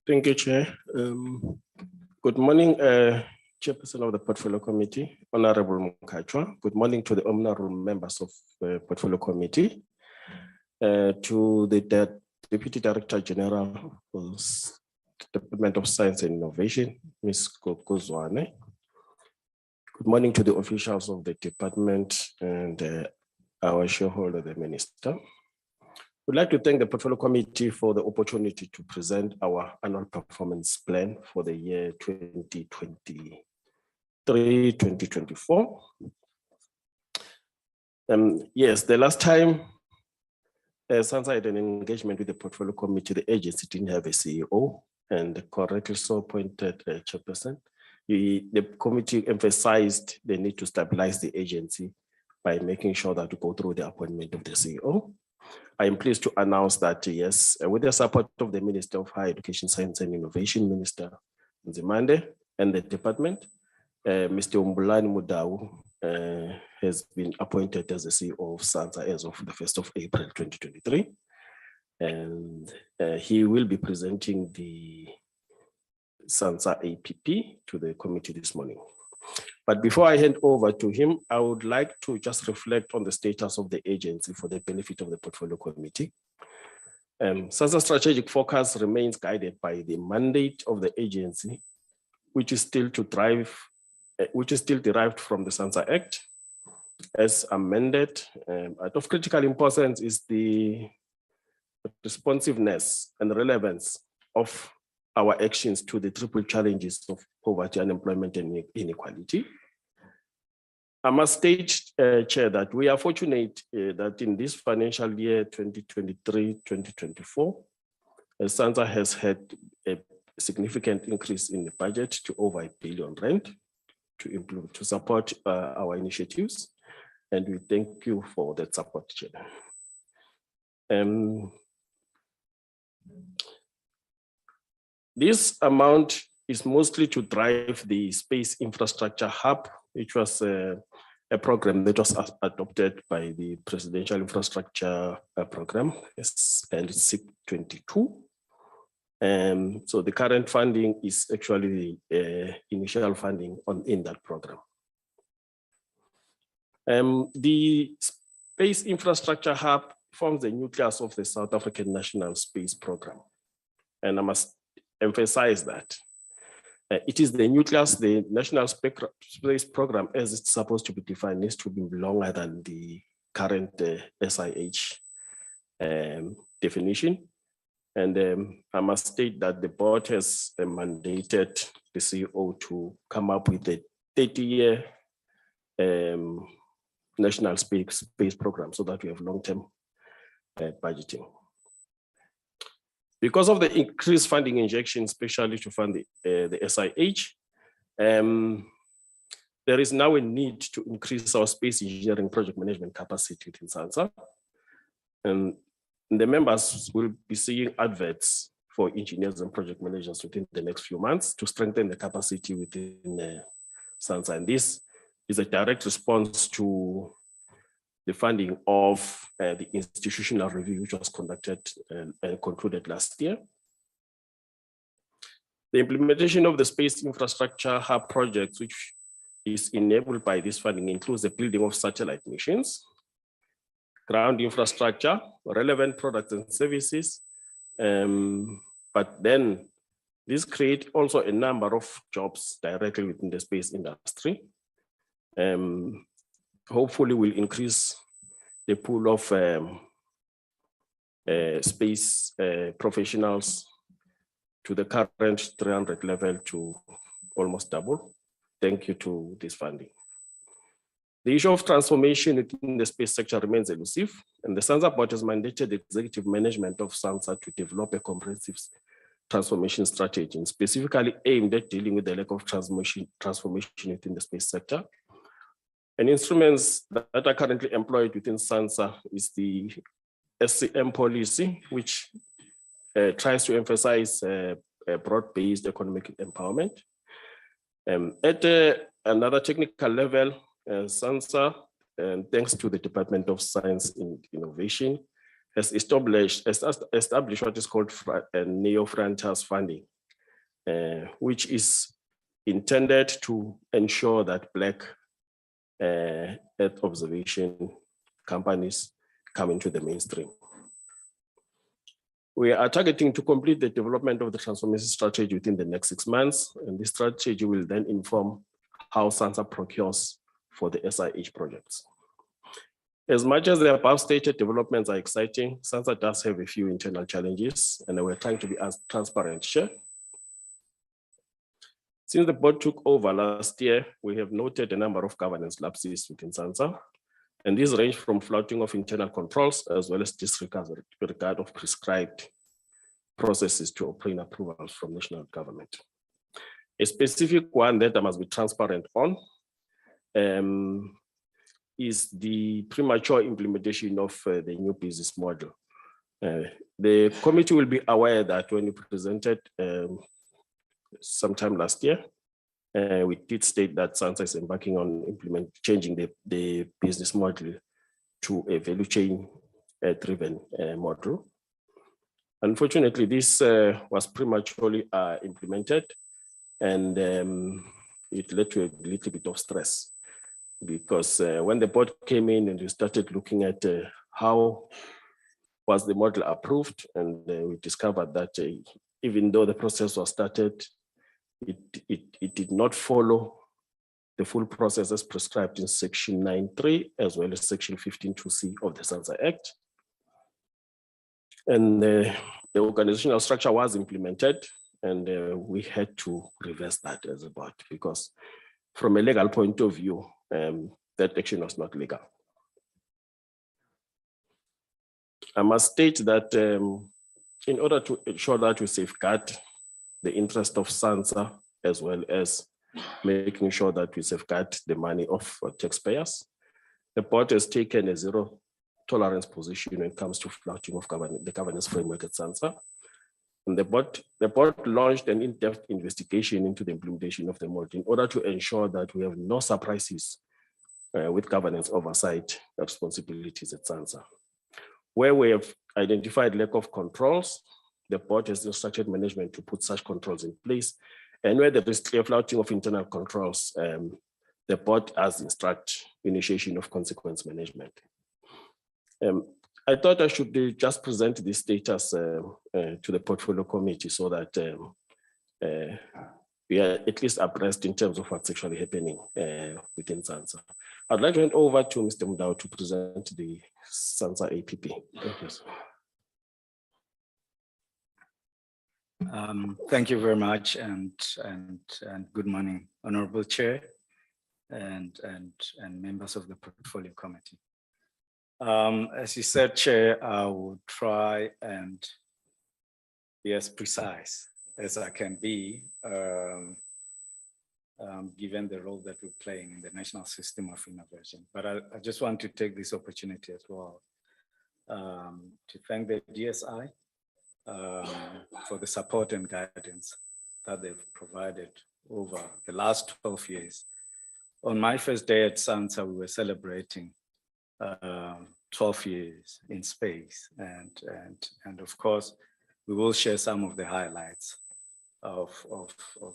F: Thank you, Chair. Good morning, Chairperson of the Portfolio Committee, Honorable Mukachwa. Good morning to the honorable members of the Portfolio Committee, to the Deputy Director General of the Department of Science and Innovation, Ms. Kokozwane. Good morning to the officials of the department and our shareholder, the Minister. We'd like to thank the Portfolio Committee for the opportunity to present our annual performance plan for the year 2023-2024. Yes, the last time Sansa had an engagement with the Portfolio Committee, the agency didn't have a CEO, and correctly so appointed a chairperson. The committee emphasized the need to stabilize the agency by making sure that we go through the appointment of the CEO. I am pleased to announce that, yes, with the support of the Minister of Higher Education, Science and Innovation, Minister Nzimande, and the department, Mr. Umbulani Mudau has been appointed as the CEO of Sansa as of the 1st of April, 2023. And he will be presenting the Sansa APP to the committee this morning. But before I hand over to him, I would like to just reflect on the status of the agency for the benefit of the Portfolio Committee. Sansa's strategic focus remains guided by the mandate of the agency, which is still derived from the Sansa Act, as amended. Of critical importance is the responsiveness and relevance of our actions to the triple challenges of poverty, unemployment, and inequality. I must state, Chair, that we are fortunate that in this financial year 2023-2024, Sansa has had a significant increase in the budget to over R1 billion to support our initiatives, and we thank you for that support, Chair. This amount is mostly to drive the Space Infrastructure Hub, which was a program that was adopted by the Presidential Infrastructure Program, and SIP 22. So the current funding is actually the initial funding in that program. The Space Infrastructure Hub forms the nucleus of the South African National Space Program. And I must emphasize that it is the nucleus. The National Space Program, as it's supposed to be defined, needs to be longer than the current SIH definition. And I must state that the board has mandated the CEO to come up with the 30-year national space program so that we have long-term budgeting. Because of the increased funding injection, especially to fund the SIH, there is now a need to increase our space engineering project management capacity within Sansa. And the members will be seeing adverts for engineers and project managers within the next few months to strengthen the capacity within Sansa. And this is a direct response to the funding of the institutional review, which was conducted and concluded last year. The implementation of the space infrastructure hub projects, which is enabled by this funding, includes the building of satellite missions, ground infrastructure, relevant products and services. But then this creates also a number of jobs directly within the space industry. Hopefully will increase the pool of space professionals to the current 300 level to almost double. Thank you to this funding. The issue of transformation within the space sector remains elusive, and the Sansa board has mandated the executive management of Sansa to develop a comprehensive transformation strategy, and specifically aimed at dealing with the lack of transformation within the space sector. And instruments that are currently employed within Sansa is the SCM policy, which tries to emphasize a broad-based economic empowerment. At another technical level, Sansa, thanks to the Department of Science and Innovation, has established what is called neo-frontiers funding, which is intended to ensure that Black Earth observation companies come into the mainstream. We are targeting to complete the development of the transformation strategy within the next 6 months, and this strategy will then inform how Sansa procures for the SIH projects. As much as the above stated developments are exciting, Sansa does have a few internal challenges, and we're trying to be as transparent. Sure. Since the board took over last year, we have noted a number of governance lapses within Sansa, and these range from flouting of internal controls as well as disregard of prescribed processes to obtain approvals from national government. A specific one that I must be transparent on is the premature implementation of the new business model. The committee will be aware that when we presented sometime last year, we did state that Sansa is embarking on changing the business model to a value chain driven model. Unfortunately, this was prematurely implemented, and it led to a little bit of stress, because when the board came in and we started looking at how was the model approved, and we discovered that even though the process was started, it did not follow the full process as prescribed in Section 9.3 as well as Section 15.2C of the Sansa Act. And the organizational structure was implemented, and we had to reverse that as a board, because from a legal point of view, that action was not legal. I must state that in order to ensure that we safeguard the interest of Sansa, as well as making sure that we safeguard the money of taxpayers, the board has taken a zero tolerance position when it comes to flouting of the governance framework at Sansa. And the board launched an in-depth investigation into the implementation of the model in order to ensure that we have no surprises with governance oversight responsibilities at Sansa. Where we have identified lack of controls, the board has instructed management to put such controls in place. And where there is clear flouting of internal controls, the board has instructed initiation of consequence management. I thought I should just present this status to the portfolio committee so that we are at least abreast in terms of what's actually happening within Sansa. I'd like to hand over to Mr. Mudau to present the Sansa APP. Thank you, sir.
G: Thank you very much, and good morning, Honorable Chair, and members of the portfolio committee. As you said, Chair, I will try and be as precise as I can be, given the role that we're playing in the national system of innovation. But I just want to take this opportunity as well to thank the DSI for the support and guidance that they've provided over the last 12 years. On my first day at Sansa, we were celebrating 12 years in space, and of course, we will share some of the highlights of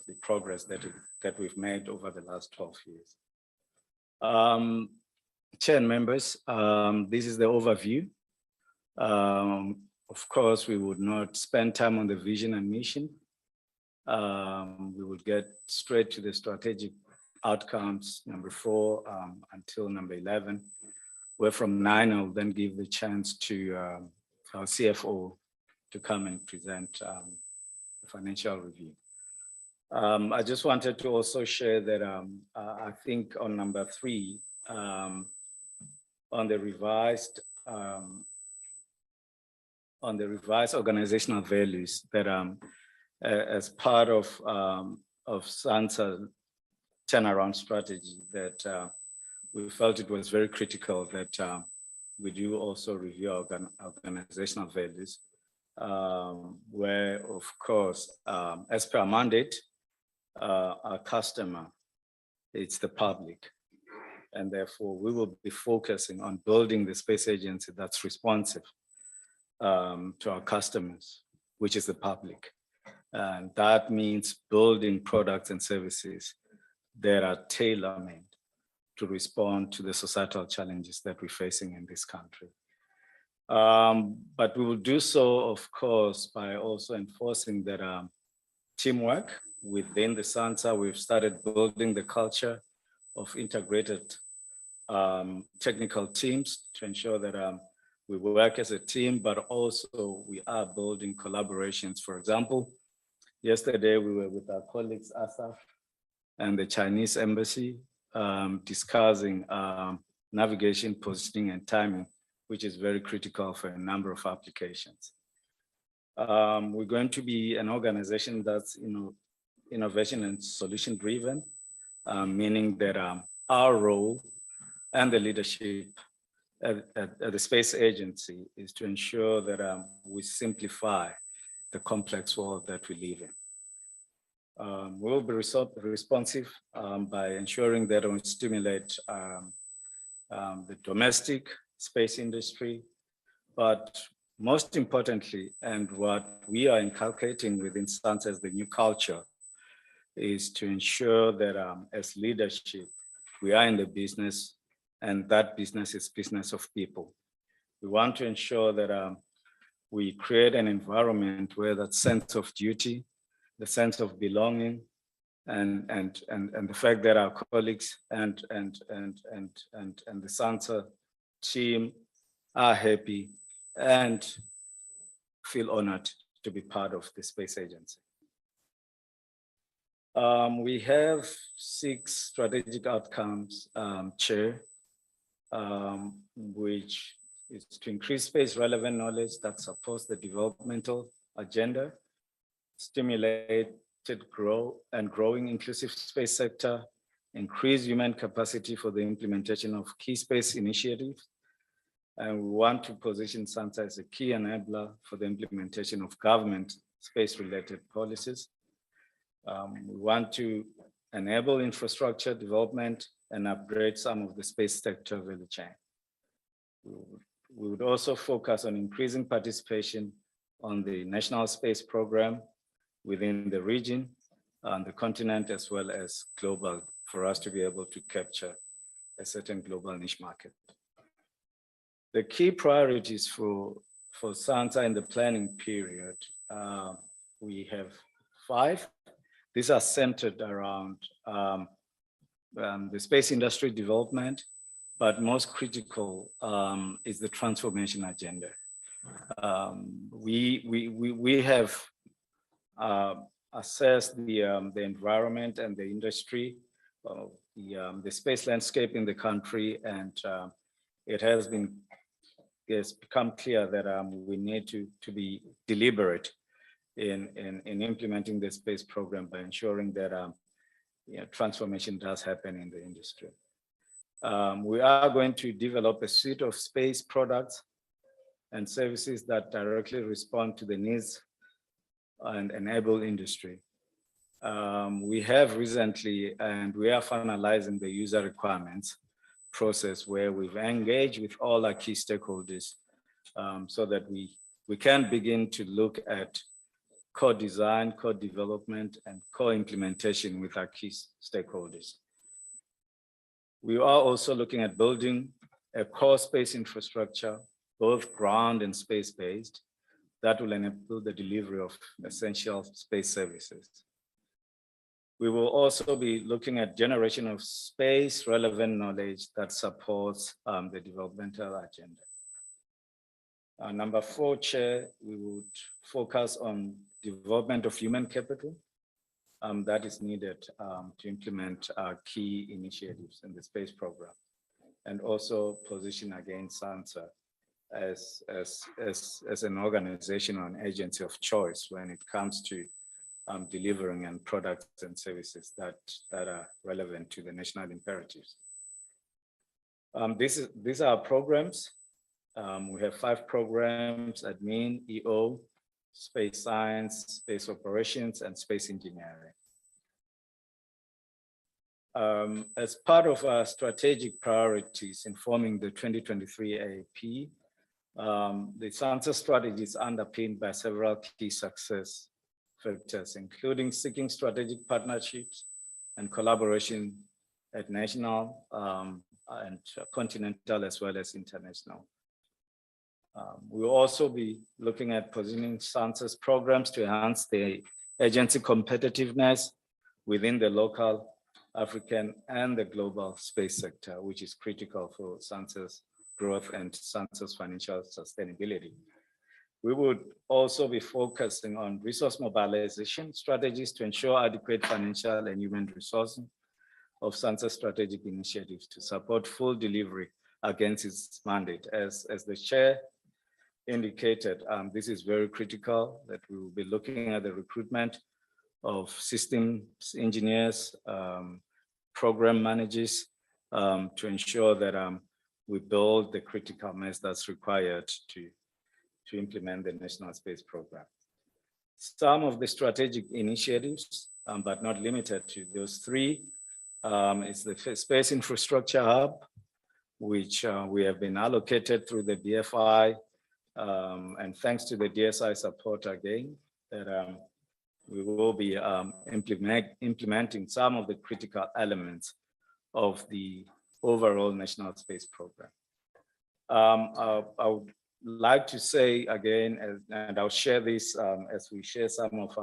G: the progress that we've made over the last 12 years. Chair and members, this is the overview. Of course, we would not spend time on the vision and mission. We would get straight to the strategic outcomes, number 4 until number 11, where from 9, I'll then give the chance to our CFO to come and present the financial review. I just wanted to also share that I think on number 3, on the revised organizational values that as part of Sansa turnaround strategy, that we felt it was very critical that we do also review our organizational values, where of course, as per our mandate, our customer, it's the public. And therefore we will be focusing on building the space agency that's responsive to our customers, which is the public. And that means building products and services that are tailor-made to respond to the societal challenges that we're facing in this country. But we will do so, of course, by also enforcing that teamwork within the Sansa. We've started building the culture of integrated technical teams to ensure that we work as a team, but also we are building collaborations. For example, yesterday we were with our colleagues ASSAf and the Chinese embassy discussing navigation, positioning, and timing, which is very critical for a number of applications. We're going to be an organization that's innovation and solution driven, meaning that our role and the leadership at the space agency is to ensure that we simplify the complex world that we live in. We'll be responsive by ensuring that we stimulate the domestic space industry, but most importantly, and what we are inculcating within Sansa as the new culture, is to ensure that as leadership, we are in the business, and that business is business of people. We want to ensure that we create an environment where that sense of duty, the sense of belonging, and the fact that our colleagues and the Sansa team are happy and feel honored to be part of the space agency. We have 6 strategic outcomes, Chair, which is to increase space relevant knowledge that supports the developmental agenda, stimulated growing inclusive space sector, increase human capacity for the implementation of key space initiatives. And we want to position Sansa as a key enabler for the implementation of government space-related policies. We want to enable infrastructure development and upgrade some of the space sector value chain. We would also focus on increasing participation on the national space program within the region, on the continent, as well as global, for us to be able to capture a certain global niche market. The key priorities for Sansa in the planning period, we have 5. These are centered around the space industry development, but most critical is the transformation agenda. We have assessed the environment and the industry the space landscape in the country, and it's become clear that we need to be deliberate in implementing the space program by ensuring that transformation does happen in the industry. We are going to develop a suite of space products and services that directly respond to the needs and enable industry. We have recently, and we are finalizing the user requirements process where we've engaged with all our key stakeholders so that we can begin to look at co-design, co-development, and co-implementation with our key stakeholders. We are also looking at building a core space infrastructure, both ground and space-based, that will enable the delivery of essential space services. We will also be looking at generation of space-relevant knowledge that supports the developmental agenda. Number 4, Chair, we would focus on development of human capital that is needed to implement our key initiatives in the space program, and also position again Sansa as an organization or an agency of choice when it comes to delivering and products and services that are relevant to the national imperatives. These are our programs. We have 5 programs: admin, EO, space science, space operations, and space engineering. As part of our strategic priorities informing the 2023 AAP, the Sansa strategy is underpinned by several key success factors, including seeking strategic partnerships and collaboration at national and continental as well as international. We'll also be looking at positioning Sansa's programs to enhance the agency competitiveness within the local, African, and the global space sector, which is critical for Sansa's growth and Sansa's financial sustainability. We would also be focusing on resource mobilization strategies to ensure adequate financial and human resourcing of Sansa's strategic initiatives to support full delivery against its mandate. As the chair indicated, this is very critical, that we will be looking at the recruitment of systems engineers, program managers, to ensure that we build the critical mass that's required to implement the National Space Program. Some of the strategic initiatives, but not limited to those 3, is the Space Infrastructure Hub, which we have been allocated through the BFI, and thanks to the DSI support again, that we will be implementing some of the critical elements of the overall National Space Program. I would like to say again, and I'll share this as we share some of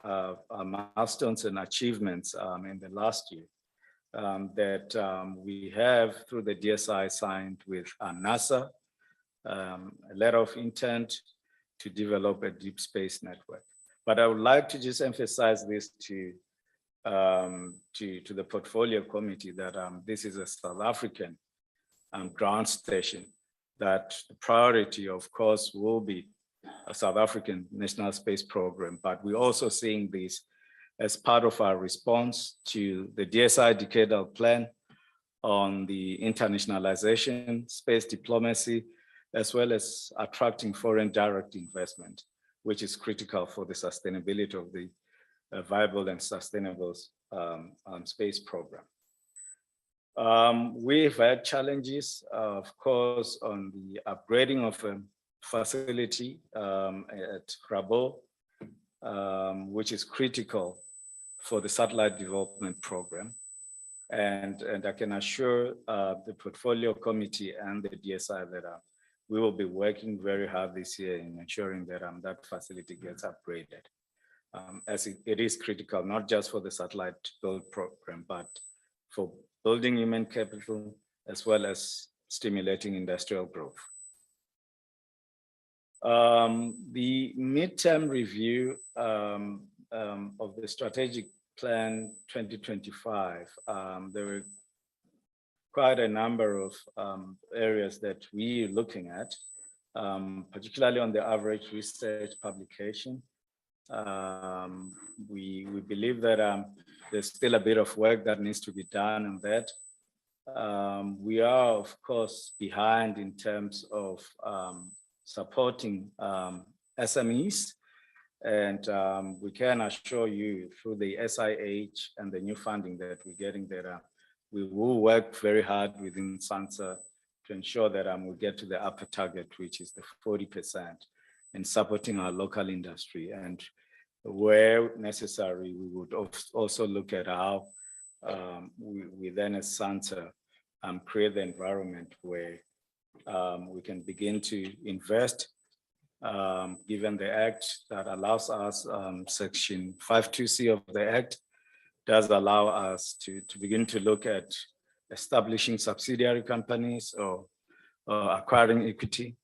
G: our milestones and achievements in the last year, that we have, through the DSI, signed with NASA a letter of intent to develop a deep space network. But I would like to just emphasize this to the portfolio committee, that this is a South African ground station, that the priority, of course, will be a South African National Space Program, but we're also seeing this as part of our response to the DSI decadal plan on the internationalization, space diplomacy, as well as attracting foreign direct investment, which is critical for the sustainability of the viable and sustainable space program. We've had challenges, of course, on the upgrading of a facility at Rabo, which is critical for the satellite development program. And I can assure the portfolio committee and the DSI that we will be working very hard this year in ensuring that that facility gets upgraded, as it is critical, not just for the satellite build program, but for building human capital, as well as stimulating industrial growth. The midterm review of the strategic Plan 2025, there were quite a number of areas that we're looking at, particularly on the average research publication. We believe that there's still a bit of work that needs to be done on that. We are, of course, behind in terms of supporting SMEs. And we can assure you through the SIH and the new funding that we're getting there, we will work very hard within Sansa to ensure that we get to the upper target, which is the 40%, in supporting our local industry. And where necessary, we would also look at how we then as Sansa create the environment where we can begin to invest. Given the act that allows us, section 52C of the act does allow us to begin to look at establishing subsidiary companies or acquiring equity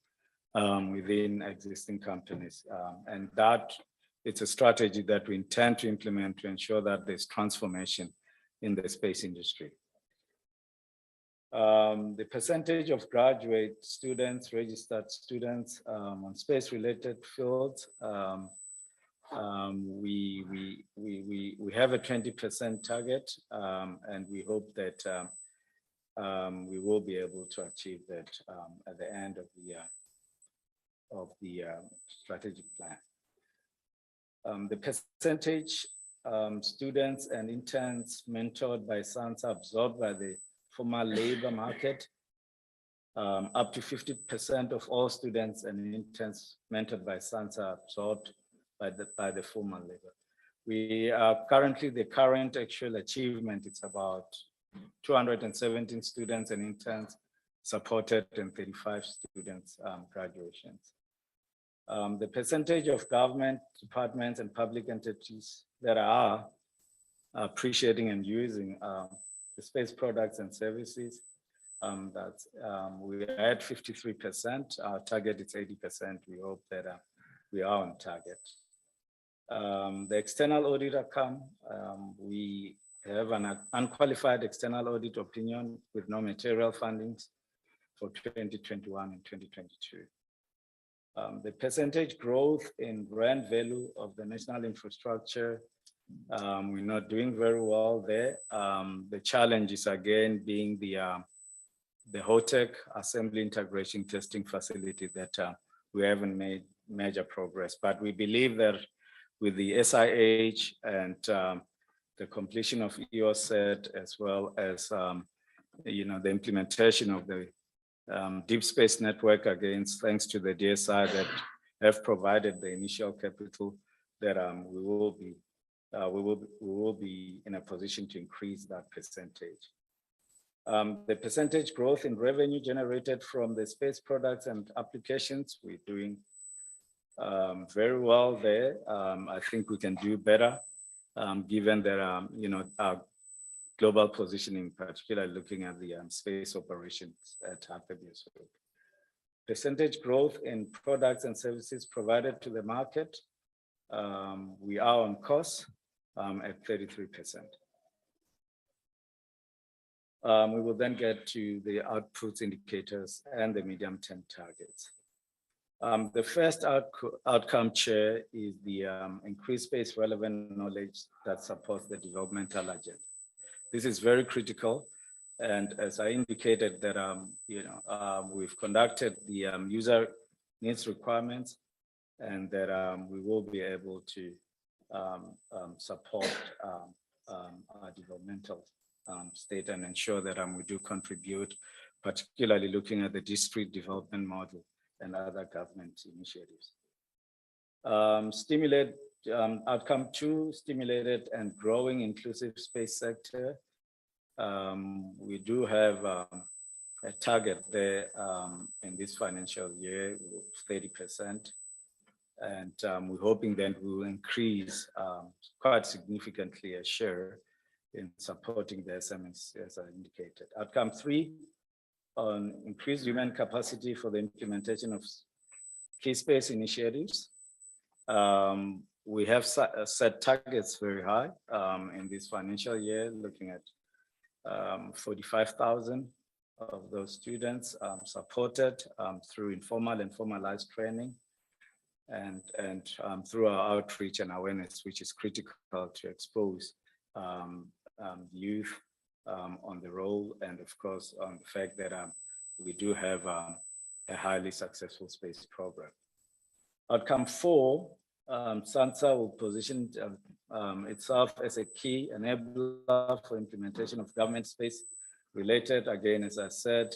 G: within existing companies. And that it's a strategy that we intend to implement to ensure that there's transformation in the space industry. The percentage of graduate students, registered students on space-related fields, we have a 20% target, and we hope that we will be able to achieve that at the end of the strategic plan. The percentage students and interns mentored by Sansa absorbed by the formal labor market, up to 50% of all students and interns mentored by Sansa absorbed by the formal labor. We are currently, the current actual achievement, it's about 217 students and interns supported and 35 students graduations. The percentage of government departments and public entities that are appreciating and using the space products and services, we are at 53%. Our target is 80%. We hope that we are on target. The external audit outcome, we have an unqualified external audit opinion with no material findings for 2021 and 2022. The percentage growth in brand value of the national infrastructure, we're not doing very well there. The challenge is again being the HOTEC assembly integration testing facility that we haven't made major progress. But we believe that with the SIH and the completion of EOSET, as well as the implementation of the deep space network, again, thanks to the DSI that have provided the initial capital, that we will be in a position to increase that percentage. The percentage growth in revenue generated from the space products and applications, we're doing very well there. I think we can do better, given that our global positioning, particularly looking at the space operations at ASSAf. Percentage growth in products and services provided to the market, we are on course at 33%. We will then get to the outputs indicators and the medium-term targets. The first outcome, Chair, is the increased space relevant knowledge that supports the developmental agenda. This is very critical. And as I indicated that, we've conducted the user needs requirements, and that we will be able to support our developmental state and ensure that we do contribute, particularly looking at the district development model and other government initiatives. Outcome 2, stimulated and growing inclusive space sector. We do have a target there in this financial year of 30%. And we're hoping that we will increase quite significantly a share in supporting the SMEs, as I indicated. Outcome 3, on increased human capacity for the implementation of key space initiatives. We have set targets very high in this financial year, looking at 45,000 of those students supported through informal and formalized training and through our outreach and awareness, which is critical to expose youth on the role and of course on the fact that we do have a highly successful space program. Outcome 4, Sansa will position itself as a key enabler for implementation of government space related. Again, as I said,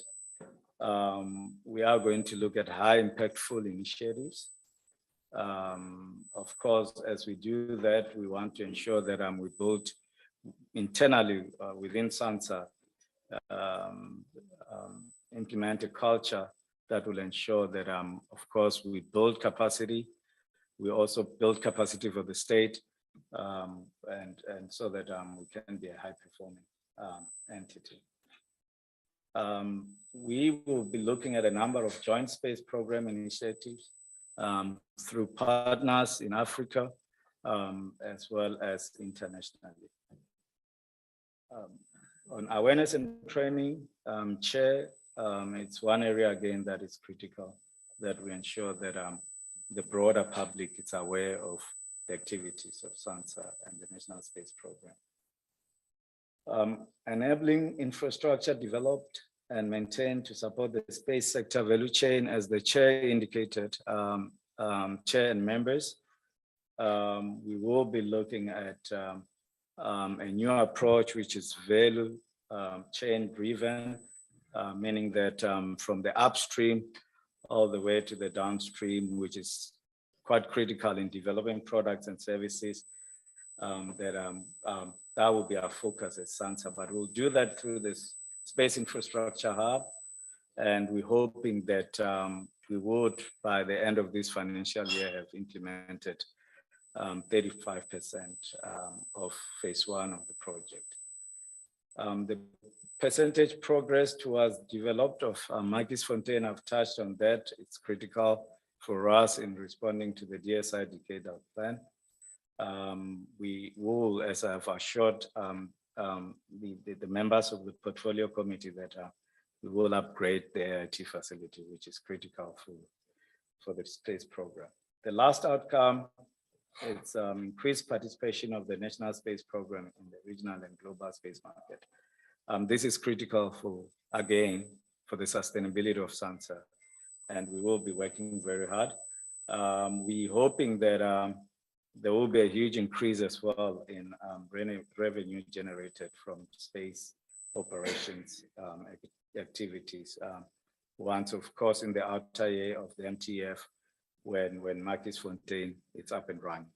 G: we are going to look at high impactful initiatives. Of course, as we do that, we want to ensure that we build internally within Sansa, implement a culture that will ensure that, of course, we build capacity. We also build capacity for the state, and so that we can be a high-performing entity. We will be looking at a number of joint space program initiatives through partners in Africa, as well as internationally. On awareness and training, Chair, it's one area again that is critical, that we ensure that the broader public is aware of the activities of Sansa and the National Space Program. Enabling infrastructure developed and maintained to support the space sector value chain, as the Chair indicated, Chair and members, we will be looking at a new approach, which is value chain driven, meaning that from the upstream all the way to the downstream, which is quite critical in developing products and services, that will be our focus at Sansa. But we'll do that through this Space Infrastructure Hub, and we're hoping that we would, by the end of this financial year, have implemented 35% of phase 1 of the project. The percentage progress towards developed of Markiesfontein, I've touched on that. It's critical for us in responding to the DSI decadal plan. We will, as I've assured the members of the portfolio committee, that we will upgrade the AIT facility, which is critical for the space program. The last outcome, it's increased participation of the National Space Program in the regional and global space market. This is critical for the sustainability of Sansa, and we will be working very hard. We're hoping that there will be a huge increase as well in revenue generated from space operations activities. Once, of course, in the outer year of the MTF, when Markiesfontein is up and running.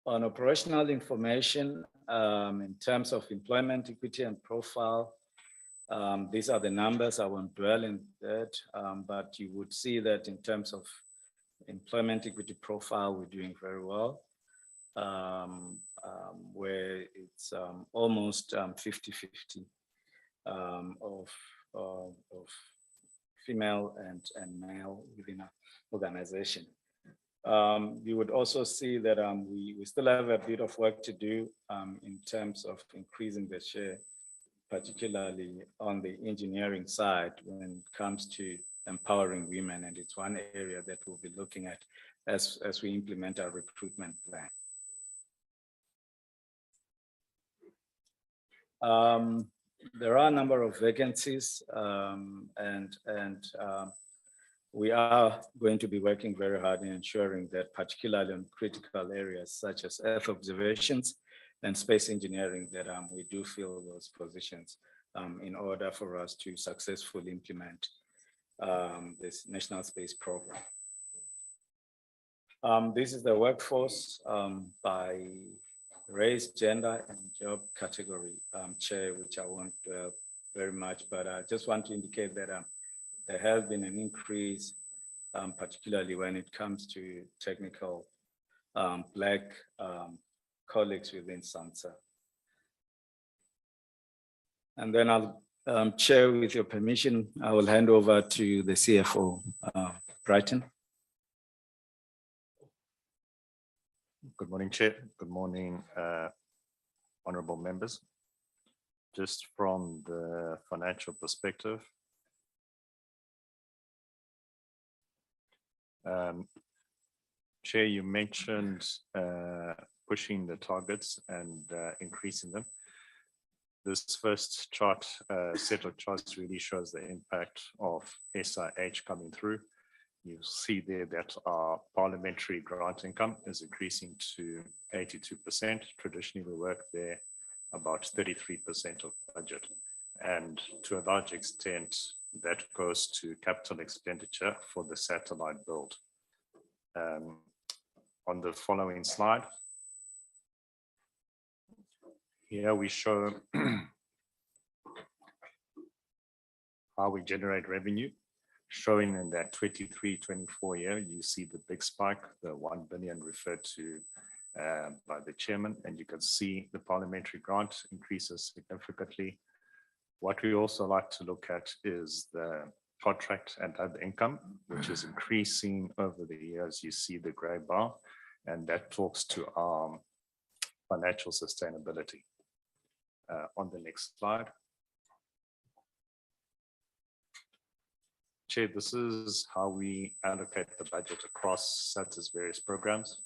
G: On operational information, in terms of employment equity and profile, these are the numbers. I won't dwell in that, but you would see that in terms of employment equity profile, we're doing very well, where it's almost 50-50 of female and male within our organization. You would also see that we still have a bit of work to do in terms of increasing the share, particularly on the engineering side when it comes to empowering women, and it's one area that we'll be looking at as we implement our recruitment plan. There are a number of vacancies, and we are going to be working very hard in ensuring that, particularly in critical areas such as Earth observations and space engineering, that we do fill those positions in order for us to successfully implement this National Space Program. This is the workforce by race, gender, and job category, Chair, which I won't dwell very much, but I just want to indicate that there has been an increase, particularly when it comes to technical Black colleagues within Sansa. And then I'll, Chair, with your permission, I will hand over to the CFO, Brighton.
H: Good morning, Chair. Good morning, honorable members. Just from the financial perspective, Chair, you mentioned pushing the targets and increasing them. This first chart, set of charts really shows the impact of SIH coming through. You see there that our parliamentary grant income is increasing to 82%. Traditionally, we work there about 33% of budget. And to a large extent, that goes to capital expenditure for the satellite build. On the following slide, here we show how we generate revenue. Showing in that 23-24 year, you see the big spike, the 1 billion referred to by the chairman, and you can see the parliamentary grant increases significantly. What we also like to look at is the contract and other income, which is increasing over the years. You see the gray bar, and that talks to our financial sustainability. On the next slide. Chair, this is how we allocate the budget across SATA's various programs.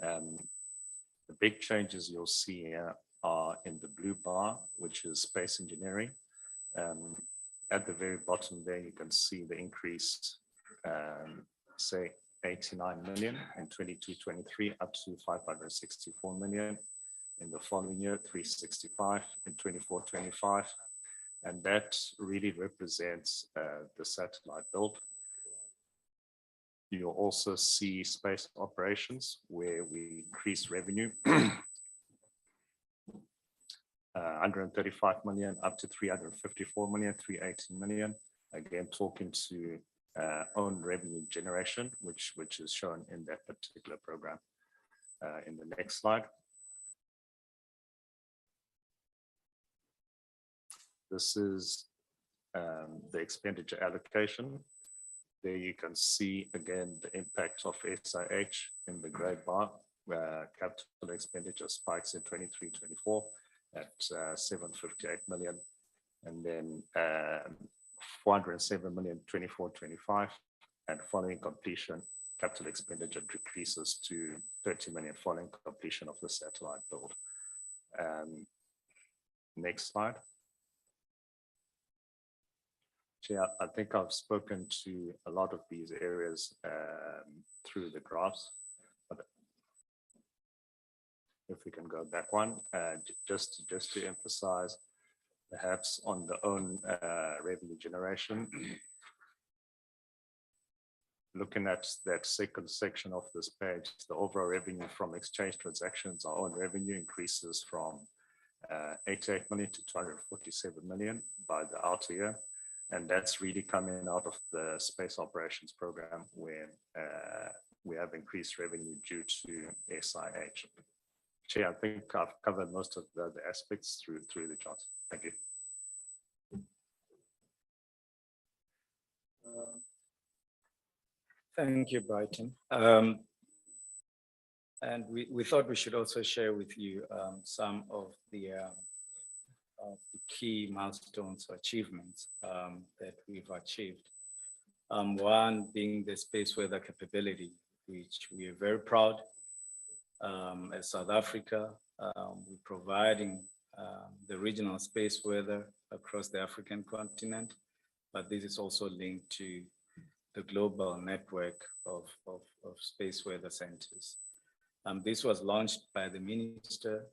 H: The big changes you'll see here are in the blue bar, which is space engineering. At the very bottom there, you can see the increase, say 89 million in 22-23 up to 564 million. In the following year, 365 in 24-25. And that really represents the satellite build. You'll also see space operations where we increase revenue 135 million up to 354 million, 318 million. Again, talking to own revenue generation, which is shown in that particular program. In the next slide. This is the expenditure allocation. There you can see again the impact of SIH in the gray bar, where capital expenditure spikes in 23-24 at 758 million, and then 407 million 24-25, and following completion, capital expenditure decreases to 30 million following completion of the satellite build. Next slide. Chair, I think I've spoken to a lot of these areas through the graphs. But if we can go back one, just to emphasize, perhaps on the own revenue generation. Looking at that second section of this page, the overall revenue from exchange transactions, our own revenue increases from 88 million to 247 million by the outer year. And that's really coming out of the space operations program where we have increased revenue due to SIH. Chair, I think I've covered most of the aspects through the charts. Thank you.
G: Thank you, Brighton. And we thought we should also share with you some of the key milestones or achievements that we've achieved. One being the space weather capability, which we are very proud. As South Africa, we're providing the regional space weather across the African continent, but this is also linked to the global network of space weather centers. This was launched by the Minister,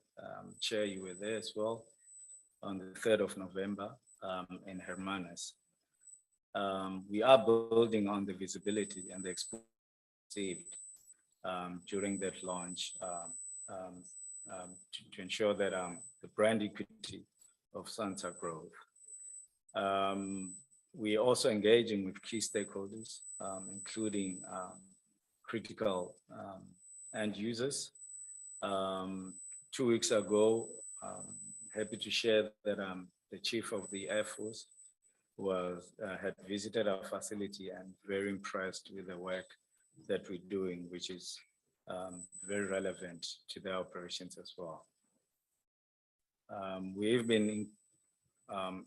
G: Chair, you were there as well, on the 3rd of November in Hermanus. We are building on the visibility and the exposure received during that launch to ensure that the brand equity of Sansa growth. We are also engaging with key stakeholders, including critical end users. 2 weeks ago, happy to share that the Chief of the Air Force had visited our facility and very impressed with the work that we're doing, which is very relevant to their operations as well. We've been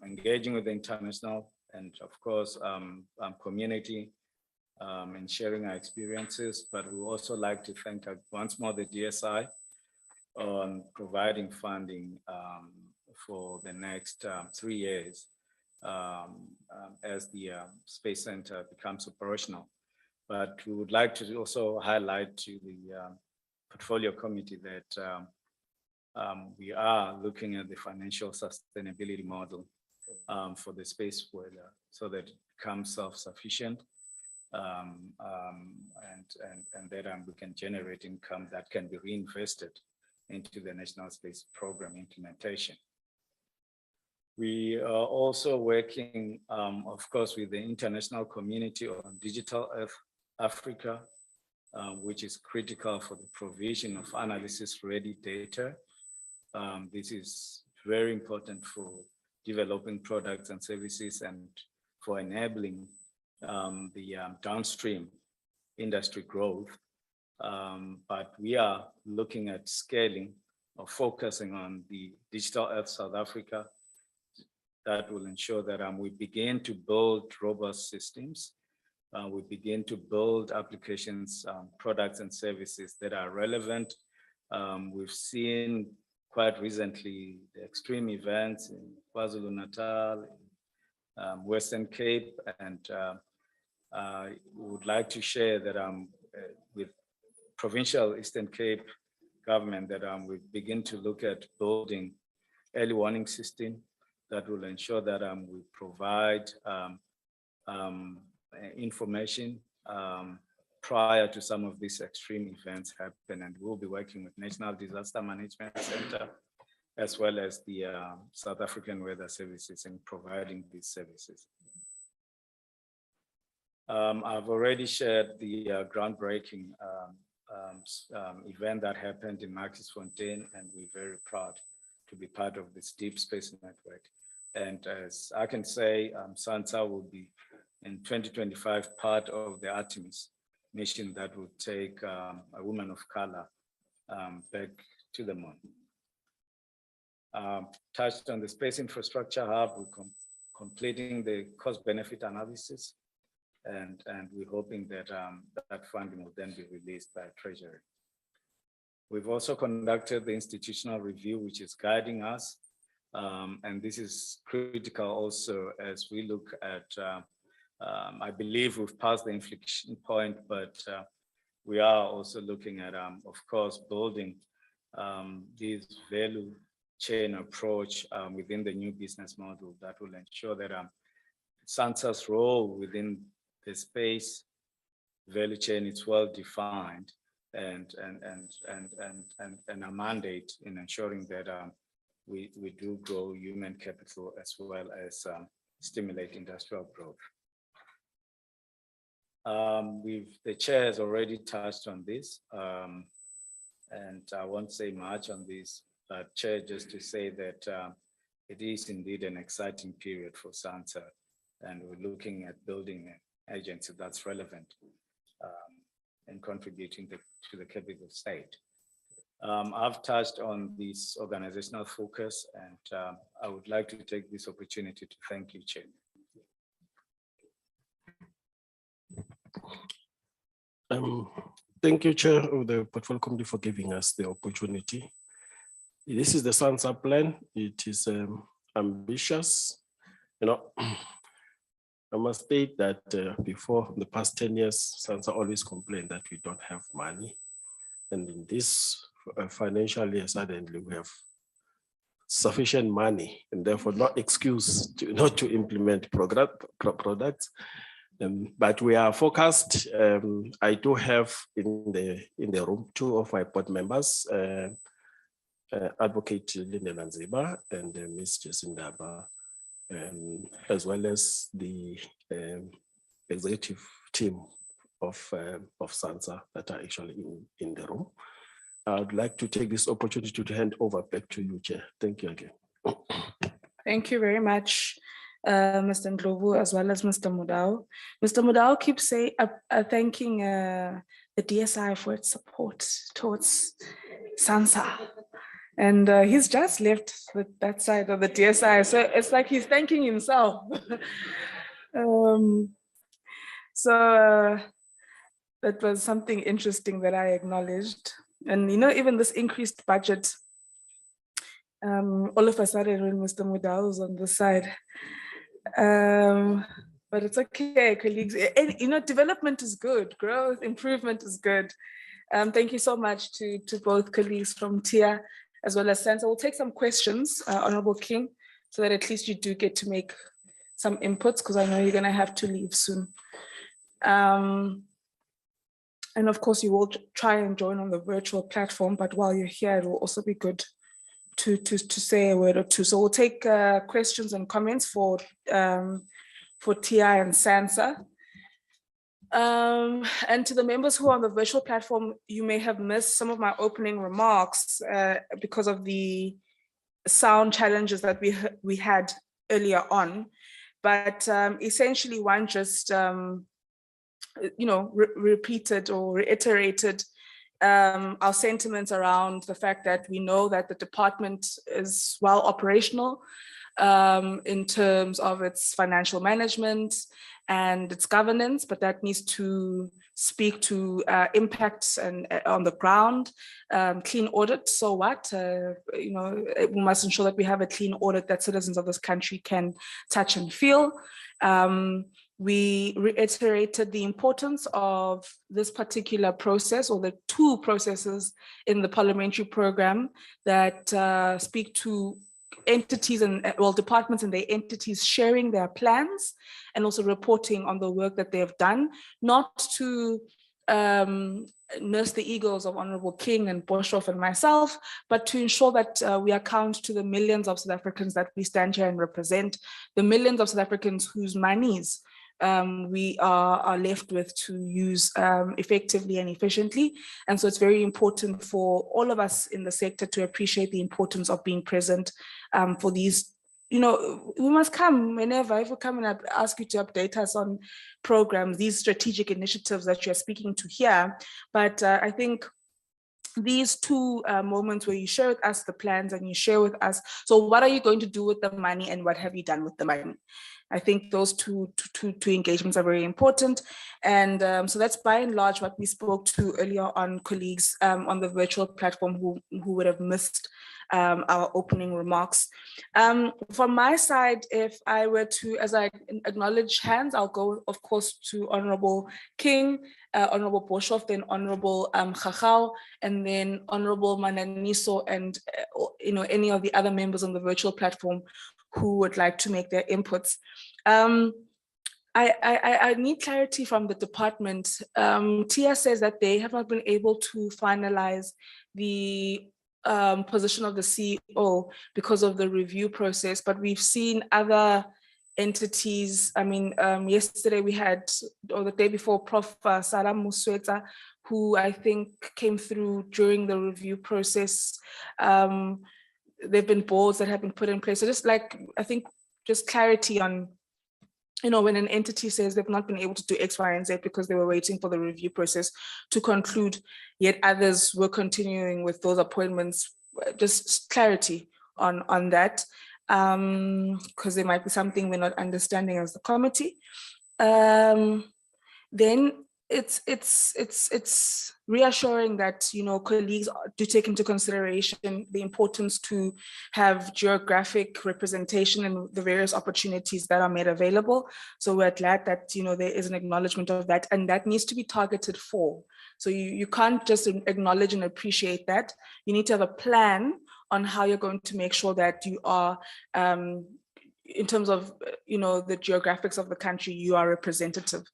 G: engaging with the international and of course community and sharing our experiences, but we also like to thank once more the DSI on providing funding for the next 3 years as the Space Center becomes operational. But we would like to also highlight to the portfolio committee that we are looking at the financial sustainability model for the space weather so that it becomes self-sufficient and that we can generate income that can be reinvested into the National Space Program implementation. We are also working, of course, with the international community on Digital Earth Africa, which is critical for the provision of analysis-ready data. This is very important for developing products and services and for enabling the downstream industry growth. But we are looking at scaling or focusing on the Digital Earth South Africa that will ensure that we begin to build robust systems. We begin to build applications, products and services that are relevant. We've seen quite recently the extreme events in KwaZulu-Natal, Western Cape, and we would like to share that with provincial Eastern Cape government that we begin to look at building early warning system that will ensure that we provide information prior to some of these extreme events happen, and we'll be working with National Disaster Management Center as well as the South African Weather Services in providing these services. I've already shared the groundbreaking event that happened in Markiesfontein, and we're very proud to be part of this deep space network. And as I can say, Sansa will be in 2025 part of the Artemis mission that will take a woman of color back to the moon. Touched on the Space Infrastructure Hub, we're completing the cost-benefit analysis, and we're hoping that that funding will then be released by Treasury. We've also conducted the institutional review, which is guiding us, and this is critical also as we look at I believe we've passed the inflection point, but we are also looking at, of course, building this value chain approach within the new business model that will ensure that Sansa's role within the space value chain is well defined and a mandate in ensuring that we do grow human capital as well as stimulate industrial growth. The chair has already touched on this, and I won't say much on this, but chair, just to say that it is indeed an exciting period for Sansa, and we're looking at building an agency that's relevant and contributing to the capital state. I've touched on this organizational focus, and I would like to take this opportunity to thank you, Chair.
F: Thank you, Chair of the Portfolio Committee, for giving us the opportunity. This is the Sansa plan. It is ambitious. I must state that before the past 10 years, Sansa always complained that we don't have money. And in this financial year, suddenly we have sufficient money and therefore not excuse not to implement products. But we are focused. I do have in the room 2 of my board members, Advocate Linda Lanziba and Ms. Jesindaba, as well as the executive team of Sansa that are actually in the room. I'd like to take this opportunity to hand over back to you, Chair. Thank you again.
E: Thank you very much, Mr. Ndlovu, as well as Mr. Mudau. Mr. Mudau keeps thanking the the DSI for its support towards Sansa. And he's just left that side of the DSI. So it's like he's thanking himself. So that was something interesting that I acknowledged. And, even this increased budget, all of a sudden when Mr. Mudau was on the side. But it's okay, colleagues. And, development is good. Growth, improvement is good. Thank you so much to both colleagues from TIA as well as Sansa. We'll take some questions, Honorable King, so that at least you do get to make some inputs, because I know you're going to have to leave soon. And of course, you will try and join on the virtual platform, but while you're here, it will also be good to say a word or two. So we'll take questions and comments for TI and Sansa. And to the members who are on the virtual platform, you may have missed some of my opening remarks because of the sound challenges that we had earlier on. But essentially, one just repeated or reiterated our sentiments around the fact that we know that the department is well operational in terms of its financial management and its governance, but that needs to speak to impacts and on the ground, clean audit. So what? We must ensure that we have a clean audit that citizens of this country can touch and feel. We reiterated the importance of this particular process, or the two processes in the parliamentary program that speak to entities and departments and their entities sharing their plans and also reporting on the work that they have done, not to nurse the egos of Honorable King and Boshoff and myself, but to ensure that we account to the millions of South Africans that we stand here and represent, the millions of South Africans whose monies we are left with to use effectively and efficiently. And so it's very important for all of us in the sector to appreciate the importance of being present for these. We must come whenever, if we come and ask you to update us on programs, these strategic initiatives that you're speaking to here. But I think these two moments where you share with us the plans and you share with us, so what are you going to do with the money and what have you done with the money? I think those two engagements are very important. And so that's by and large what we spoke to earlier on, colleagues on the virtual platform who would have missed our opening remarks. From my side, if I were to, as I acknowledge hands, I'll go, of course, to Honorable King, Honorable Boshoff, then Honorable Chachao, and then Honorable Mananiso, and any of the other members on the virtual platform who would like to make their inputs. I need clarity from the department. Tia says that they have not been able to finalize the position of the CEO because of the review process, but we've seen other entities. I mean, yesterday we had, or the day before, Prof. Salam Musweta, who I think came through during the review process. There've been boards that have been put in place. So just I think just clarity on, when an entity says they've not been able to do X, Y, and Z because they were waiting for the review process to conclude, yet others were continuing with those appointments, just clarity on that, because there might be something we're not understanding as the committee. Then it's reassuring that colleagues do take into consideration the importance to have geographic representation and the various opportunities that are made available. So we're glad that there is an acknowledgement of that, and that needs to be targeted for. So you can't just acknowledge and appreciate that. You need to have a plan on how you're going to make sure that you are, in terms of the geographics of the country, you are representative.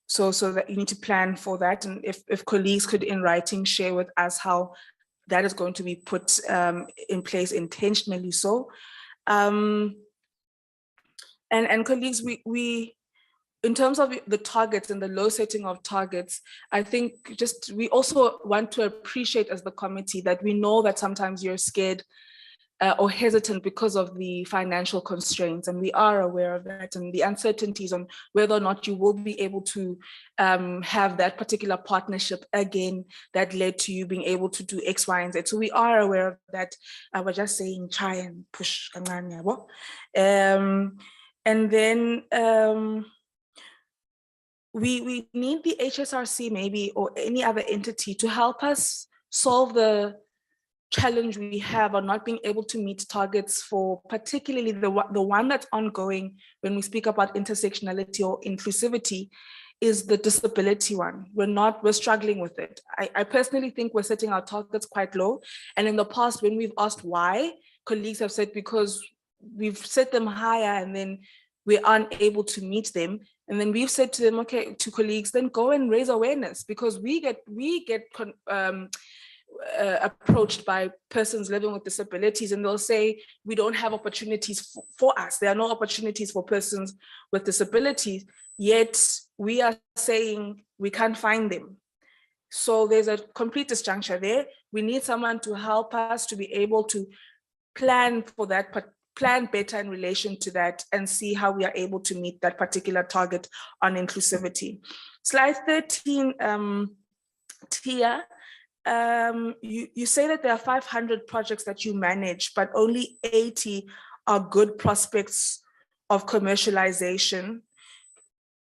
E: So that you need to plan for that. And if colleagues could in writing share with us how that is going to be put in place intentionally so. And colleagues, we in terms of the targets and the low setting of targets, I think we also want to appreciate as the committee that we know that sometimes you're scared or hesitant because of the financial constraints, and we are aware of that, and the uncertainties on whether or not you will be able to have that particular partnership again that led to you being able to do X, Y, and Z. So we are aware of that. We're just saying try and push. And then we need the HSRC maybe, or any other entity, to help us solve the challenge we have on not being able to meet targets for particularly the one that's ongoing when we speak about intersectionality or inclusivity, is the disability one. We're struggling with it. I personally think we're setting our targets quite low. And in the past, when we've asked why, colleagues have said because we've set them higher and then we aren't able to meet them. And then we've said to them, okay, to colleagues, then go and raise awareness, because we get approached by persons living with disabilities, and they'll say we don't have opportunities for us. There are no opportunities for persons with disabilities, yet we are saying we can't find them. So there's a complete disjuncture there. We need someone to help us to be able to plan for that, plan better in relation to that, and see how we are able to meet that particular target on inclusivity. Slide 13, Tia. You say that there are 500 projects that you manage, but only 80 are good prospects of commercialization.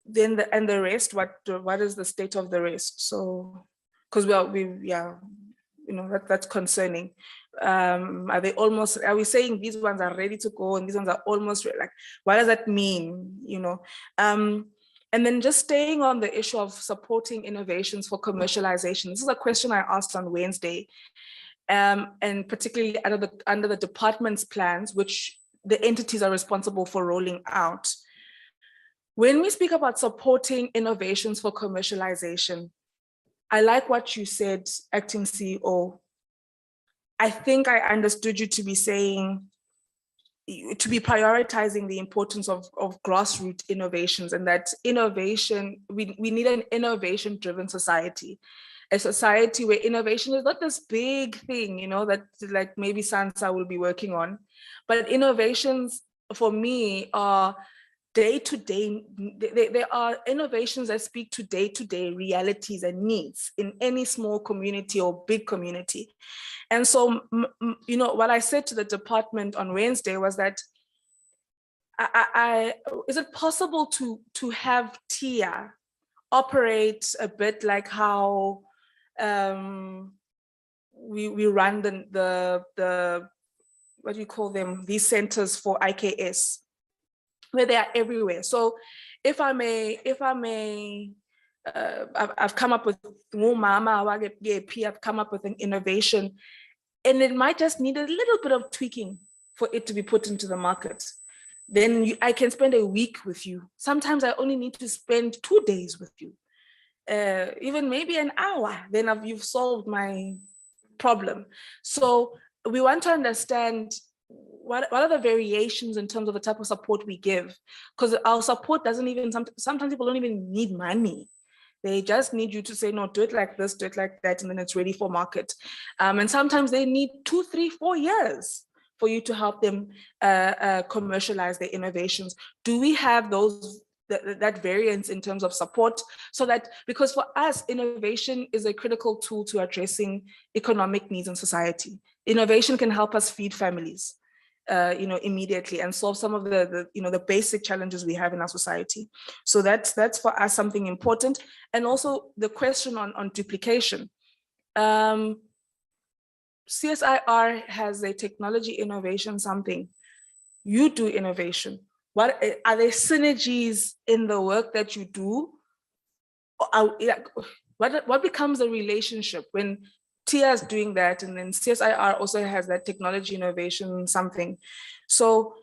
E: Then the rest, what is the state of the rest? So, because that's concerning. Are we saying these ones are ready to go and these ones are almost ready? Like, what does that mean? And then just staying on the issue of supporting innovations for commercialization. This is a question I asked on Wednesday, and particularly under the department's plans, which the entities are responsible for rolling out. When we speak about supporting innovations for commercialization, I like what you said, Acting CEO. I think I understood you to be saying, to be prioritizing the importance of grassroots innovations, and that innovation, we need an innovation-driven society, a society where innovation is not this big thing, that like maybe Sansa will be working on, but innovations for me are day-to-day. There are innovations that speak to day-to-day realities and needs in any small community or big community. And so, what I said to the department on Wednesday was that is it possible to have TIA operate a bit like how we run the what do you call them, these centers for IKS, where they are everywhere. So if I may, I've come up with I've come up with an innovation, and it might just need a little bit of tweaking for it to be put into the market. Then I can spend a week with you. Sometimes I only need to spend 2 days with you, even maybe an hour. Then you've solved my problem. So we want to understand what are the variations in terms of the type of support we give, because our support doesn't even, sometimes people don't even need money. They just need you to say, no, do it like this, do it like that, and then it's ready for market. And sometimes they need 2, 3, 4 years for you to help them commercialize their innovations. Do we have that variance in terms of support? So that, because for us, innovation is a critical tool to addressing economic needs in society. Innovation can help us feed families, immediately, and solve some of the basic challenges we have in our society. So that's for us something important. And also the question on duplication. CSIR has a technology innovation something. You do innovation. What are there synergies in the work that you do? What becomes the relationship when TIA is doing that, and then CSIR also has that technology innovation something? So,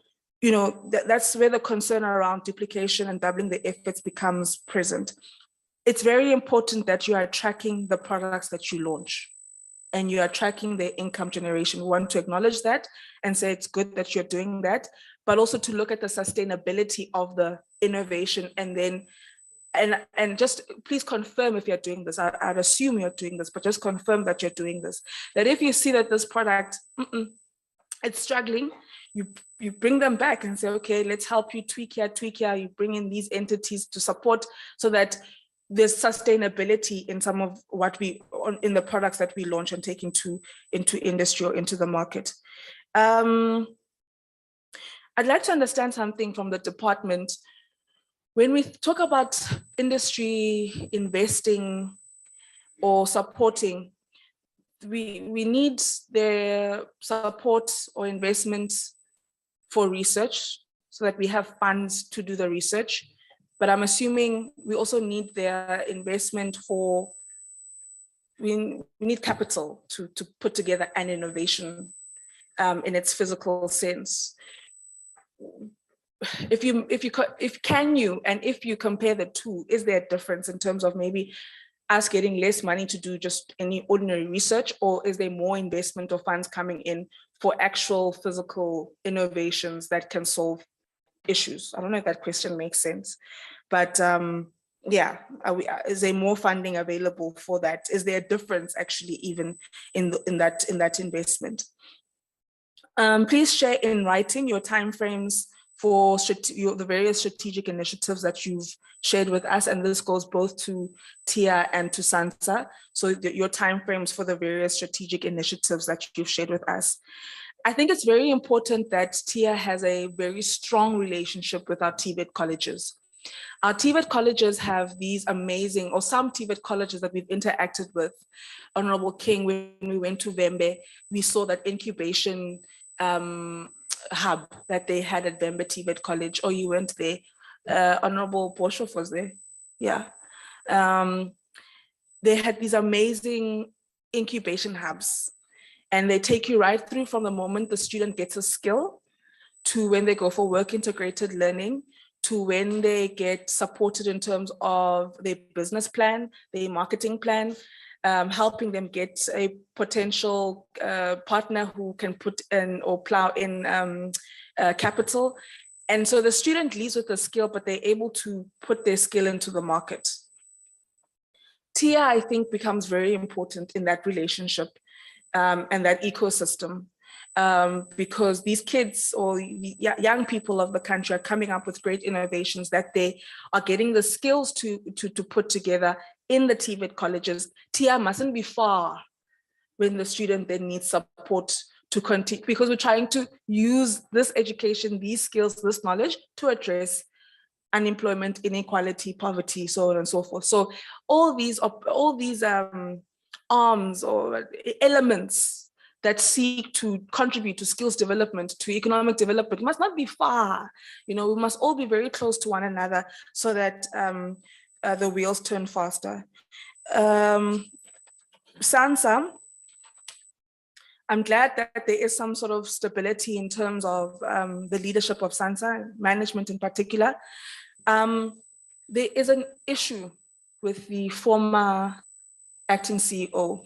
E: that's where the concern around duplication and doubling the efforts becomes present. It's very important that you are tracking the products that you launch, and you are tracking their income generation. We want to acknowledge that and say it's good that you're doing that, but also to look at the sustainability of the innovation, and then and just please confirm if you're doing this. I'd assume you're doing this, but just confirm that you're doing this. That if you see that this product it's struggling, you bring them back and say, okay, let's help you tweak here, you bring in these entities to support so that there's sustainability in some of what in the products that we launch and take into industry or into the market. I'd like to understand something from the department. When we talk about industry investing or supporting, we need their support or investment for research so that we have funds to do the research. But I'm assuming we also need their investment for, we need capital to put together an innovation in its physical sense. If you compare the two, is there a difference in terms of maybe us getting less money to do just any ordinary research, or is there more investment or funds coming in for actual physical innovations that can solve issues? I don't know if that question makes sense, but yeah, is there more funding available for that? Is there a difference actually even in that investment? Please share in writing your timeframes for the various strategic initiatives that you've shared with us, and this goes both to Tia and to Sansa. So your timeframes for the various strategic initiatives that you've shared with us. I think it's very important that Tia has a very strong relationship with our TVET colleges. Our TVET colleges have these amazing, or some TVET colleges that we've interacted with. Honorable King, when we went to Vembe, we saw that incubation hub that they had at Vembe TVET College. Oh, you went there. Honorable Boshoff was there. Yeah. They had these amazing incubation hubs, and they take you right through from the moment the student gets a skill to when they go for work integrated learning, to when they get supported in terms of their business plan, their marketing plan, helping them get a potential partner who can put in or plow in capital. And so the student leaves with a skill, but they're able to put their skill into the market. TIA, I think, becomes very important in that relationship and that ecosystem, because these kids or young people of the country are coming up with great innovations that they are getting the skills to put together in the TVET colleges. TIA mustn't be far when the student then needs support to continue, because we're trying to use this education, these skills, this knowledge to address unemployment, inequality, poverty, so on and so forth. So all these arms or elements that seek to contribute to skills development, to economic development, must not be far. You know, we must all be very close to one another so that the wheels turn faster. Sansa, I'm glad that there is some sort of stability in terms of the leadership of Sansa, management in particular. There is an issue with the former acting CEO.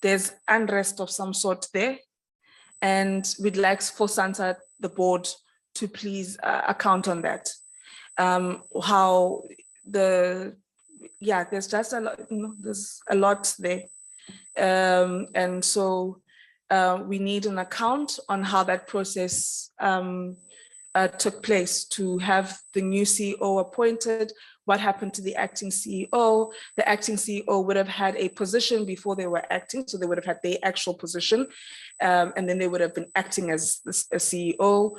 E: There's unrest of some sort there, and we'd like for Sansa, the board, to please account on that. There's just a lot, there's a lot there. And so we need an account on how that process took place, to have the new CEO appointed, what happened to the acting CEO. The acting CEO would have had a position before they were acting, so they would have had their actual position, and then they would have been acting as a CEO.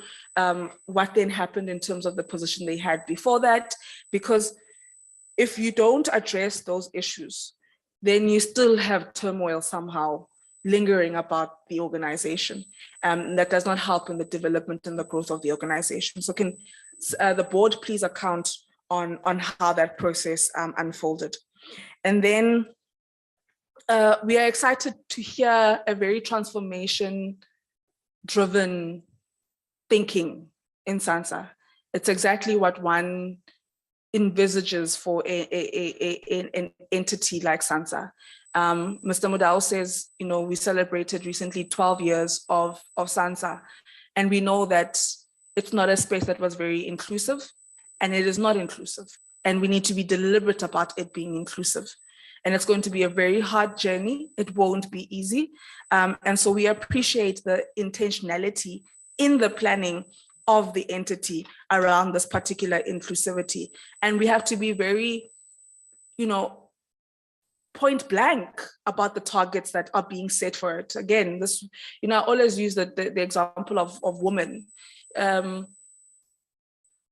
E: What then happened in terms of the position they had before that? Because if you don't address those issues, then you still have turmoil somehow lingering about the organization. That does not help in the development and the growth of the organization. So can the board please account on how that process unfolded? And then we are excited to hear a very transformation-driven thinking in Sansa. It's exactly what one envisages for an entity like Sansa. Mr. Mudau says, we celebrated recently 12 years of Sansa, and we know that it's not a space that was very inclusive, and it is not inclusive, and we need to be deliberate about it being inclusive. and it's going to be a very hard journey. It won't be easy. And so we appreciate the intentionality in the planning of the entity around this particular inclusivity. And we have to be very, point blank about the targets that are being set for it. Again, this, I always use the example of women.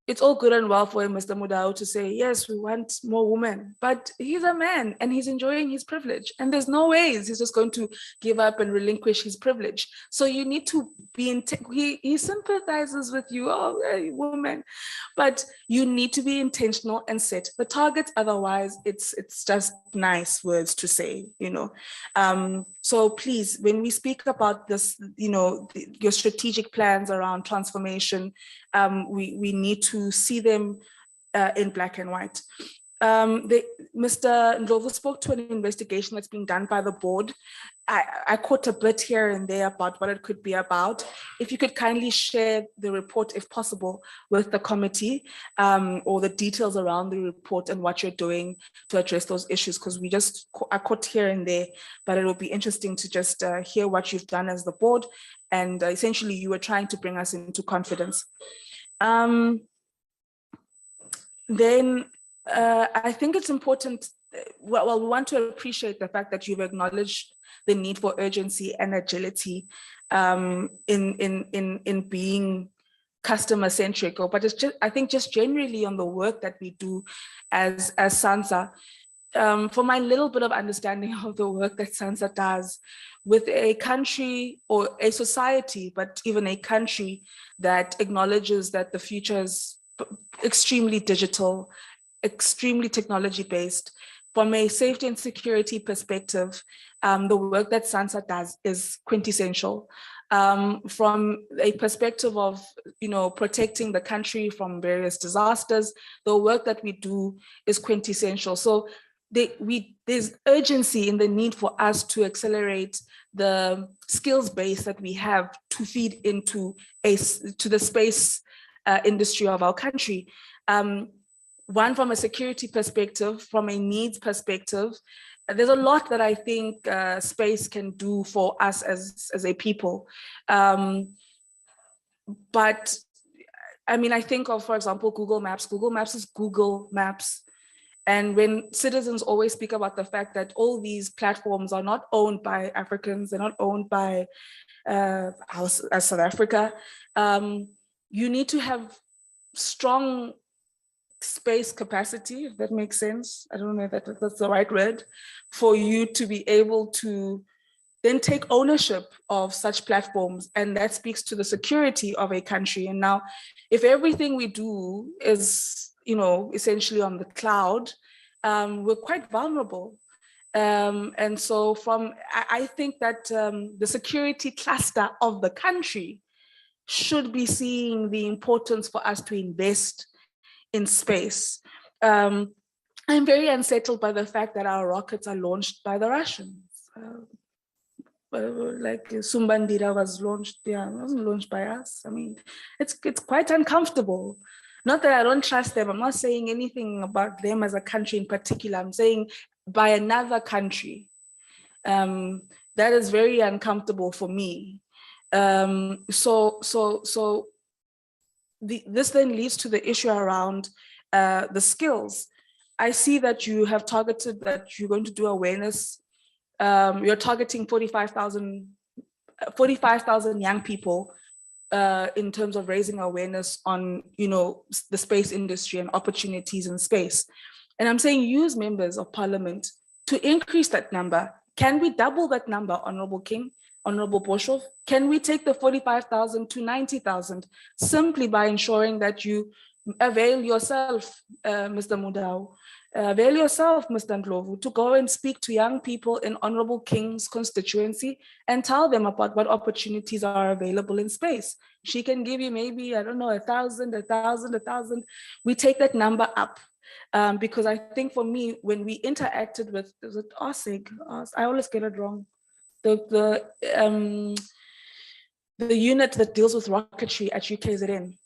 E: It's all good and well for Mr. Mudau to say, yes, we want more women, but he's a man and he's enjoying his privilege. And there's no ways he's just going to give up and relinquish his privilege. So you need to be, he sympathizes with you, oh, hey, woman, but you need to be intentional and set the targets. Otherwise, it's just nice words to say, So please, when we speak about this, your strategic plans around transformation, we need to see them in black and white. Mr. Ndlovu spoke to an investigation that's being done by the board. I caught a bit here and there about what it could be about. If you could kindly share the report, if possible, with the committee, or the details around the report and what you're doing to address those issues, because I caught here and there, but it will be interesting to just hear what you've done as the board. And essentially, you were trying to bring us into confidence. Then I think it's important, we want to appreciate the fact that you've acknowledged the need for urgency and agility in being customer centric, but it's just, I think just generally on the work that we do as Sansa. For my little bit of understanding of the work that Sansa does with a country or a society, but even a country that acknowledges that the future is extremely digital, extremely technology-based. From a safety and security perspective, the work that Sansa does is quintessential. From a perspective of, protecting the country from various disasters, the work that we do is quintessential. So there's urgency in the need for us to accelerate the skills base that we have to feed into the space industry of our country. One, from a security perspective, from a needs perspective, there's a lot that I think space can do for us as a people. But I mean, I think of, for example, Google Maps. Google Maps is Google Maps. And when citizens always speak about the fact that all these platforms are not owned by Africans, they're not owned by us as South Africa, you need to have strong space capacity, if that makes sense. I don't know if that's the right word, for you to be able to then take ownership of such platforms. And that speaks to the security of a country. And now, if everything we do is, essentially on the cloud, we're quite vulnerable. And so I think that the security cluster of the country should be seeing the importance for us to invest in space. I'm very unsettled by the fact that our rockets are launched by the Russians. Like Sumbandira was launched, it wasn't launched by us. I mean, it's quite uncomfortable. Not that I don't trust them. I'm not saying anything about them as a country in particular. I'm saying by another country. That is very uncomfortable for me. This then leads to the issue around the skills. I see that you have targeted that you're going to do awareness. You're targeting 45,000 young people in terms of raising awareness on, the space industry and opportunities in space. And I'm saying use members of parliament to increase that number. Can we double that number, Honorable King, Honorable Boshoff? Can we take the 45,000 to 90,000 simply by ensuring that you avail yourself, Mr. Mudau, avail yourself, Mr. Ndlovu, to go and speak to young people in Honorable King's constituency and tell them about what opportunities are available in space. She can give you maybe, I don't know, 1,000. We take that number up. Because I think for me, when we interacted with, is it ASSAf? I always get it wrong. The unit that deals with rocketry at UKZN.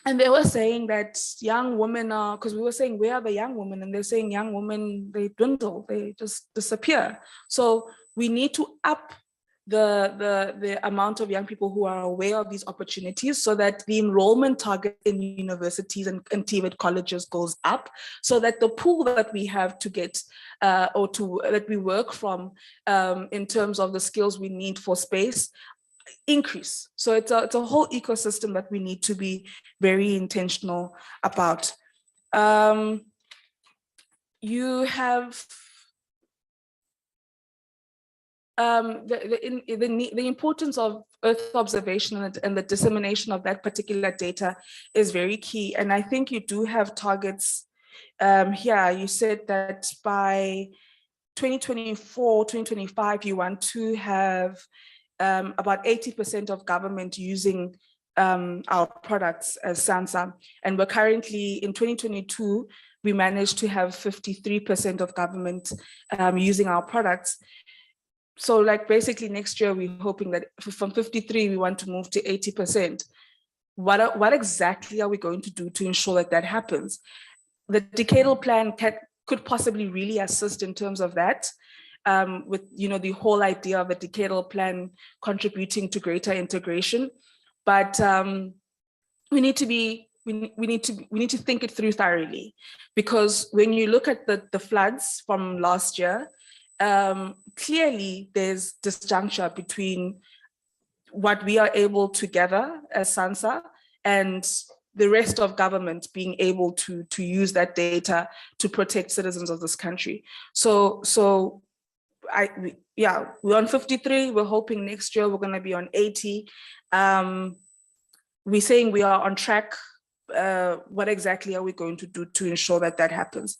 E: And they were saying that young women are, because we were saying, where are the young women? And they're saying young women, they dwindle, they just disappear. So we need to up the amount of young people who are aware of these opportunities so that the enrollment target in universities and TVET colleges goes up, so that the pool that we have to get that we work from in terms of the skills we need for space increase. So it's a whole ecosystem that we need to be very intentional about. You have the importance of Earth observation and the dissemination of that particular data is very key. And I think you do have targets here. You said that by 2024, 2025, you want to have about 80% of government using our products as Sansa. And we're currently in 2022, we managed to have 53% of government using our products. So like basically next year, we're hoping that from 53, we want to move to 80%. What exactly are we going to do to ensure that that happens? The decadal plan could possibly really assist in terms of that. With the whole idea of a decadal plan contributing to greater integration, but we need to think it through thoroughly, because when you look at the floods from last year, clearly there's disjuncture between what we are able to gather as Sansa and the rest of government being able to use that data to protect citizens of this country. So we're on 53. We're hoping next year we're going to be on 80. We're saying we are on track. What exactly are we going to do to ensure that that happens?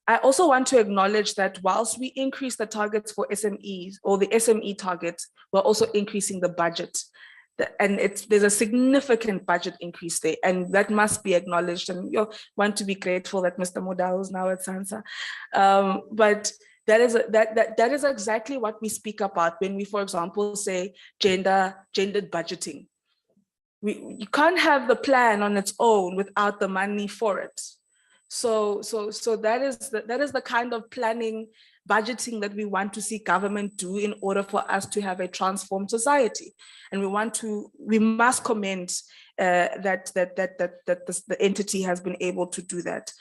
E: I also want to acknowledge that whilst we increase the targets for SMEs, or the SME targets, we're also increasing the budget. And there's a significant budget increase there, and that must be acknowledged. And you want to be grateful that Mr. Modao is now at Sansa. But that is exactly what we speak about when we, for example, say gendered budgeting. You can't have the plan on its own without the money for it. So that is the kind of planning, budgeting that we want to see government do in order for us to have a transformed society. And we must commend that the entity has been able to do that.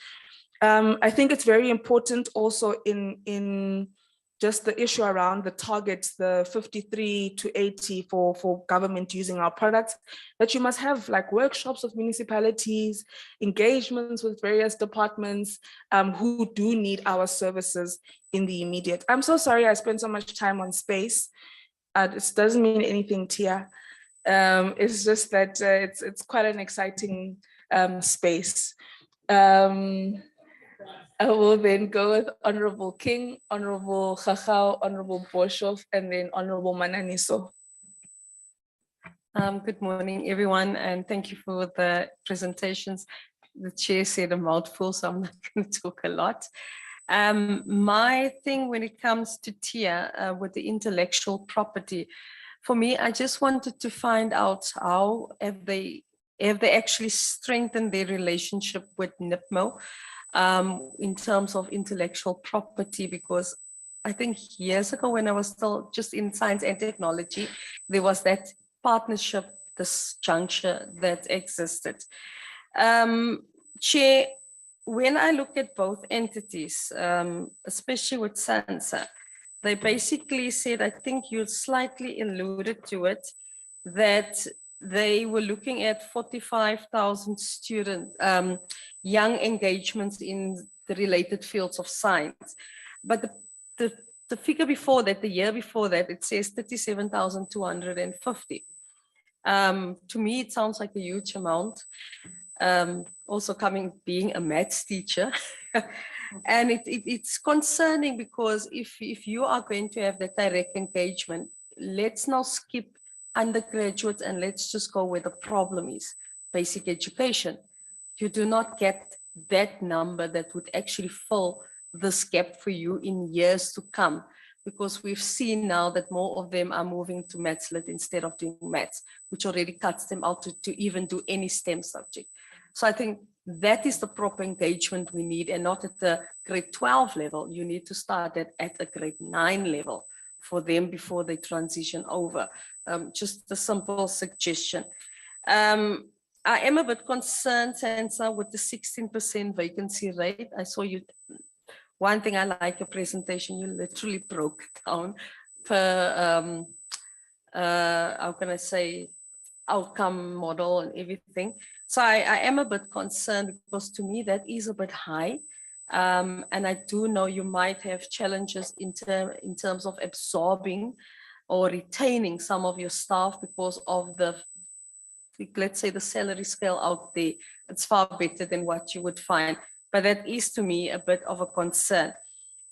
E: I think it's very important also in just the issue around the targets, the 53 to 80 for government using our products, that you must have like workshops with municipalities, engagements with various departments who do need our services in the immediate. I'm so sorry I spent so much time on space. This doesn't mean anything, Tia. It's just that it's quite an exciting space. I will then go with Honorable King, Honorable Chachao, Honorable Boshoff, and then Honorable Mananiso.
I: Good morning, everyone, and thank you for the presentations. The chair said a mouthful, so I'm not going to talk a lot. My thing when it comes to TIA with the intellectual property, for me, I just wanted to find out how have they actually strengthened their relationship with NIPMO in terms of intellectual property, because I think years ago when I was still just in science and technology, there was that partnership, this juncture that existed. Chair, when I look at both entities, especially with Sansa, they basically said, I think you slightly alluded to it, that they were looking at 45,000 student young engagements in the related fields of science. But the figure before that, the year before that, it says 37,250. To me, it sounds like a huge amount. Also being a maths teacher. And it's concerning because if you are going to have that direct engagement, let's now skip undergraduates and let's just go where the problem is, basic education. You do not get that number that would actually fill this gap for you in years to come. because we've seen now that more of them are moving to maths lit instead of doing maths, which already cuts them out to even do any STEM subject. So I think that is the proper engagement we need, and not at the grade 12 level. You need to start at a grade 9 level for them before they transition over. Just a simple suggestion. I am a bit concerned, Sansa, with the 16% vacancy rate. I saw you, one thing I like your presentation, you literally broke down per, how can I say, outcome model and everything. So I am a bit concerned, because to me that is a bit high. And I do know you might have challenges in terms of absorbing or retaining some of your staff because of the, let's say, the salary scale out there. It's far better than what you would find. But that is to me a bit of a concern.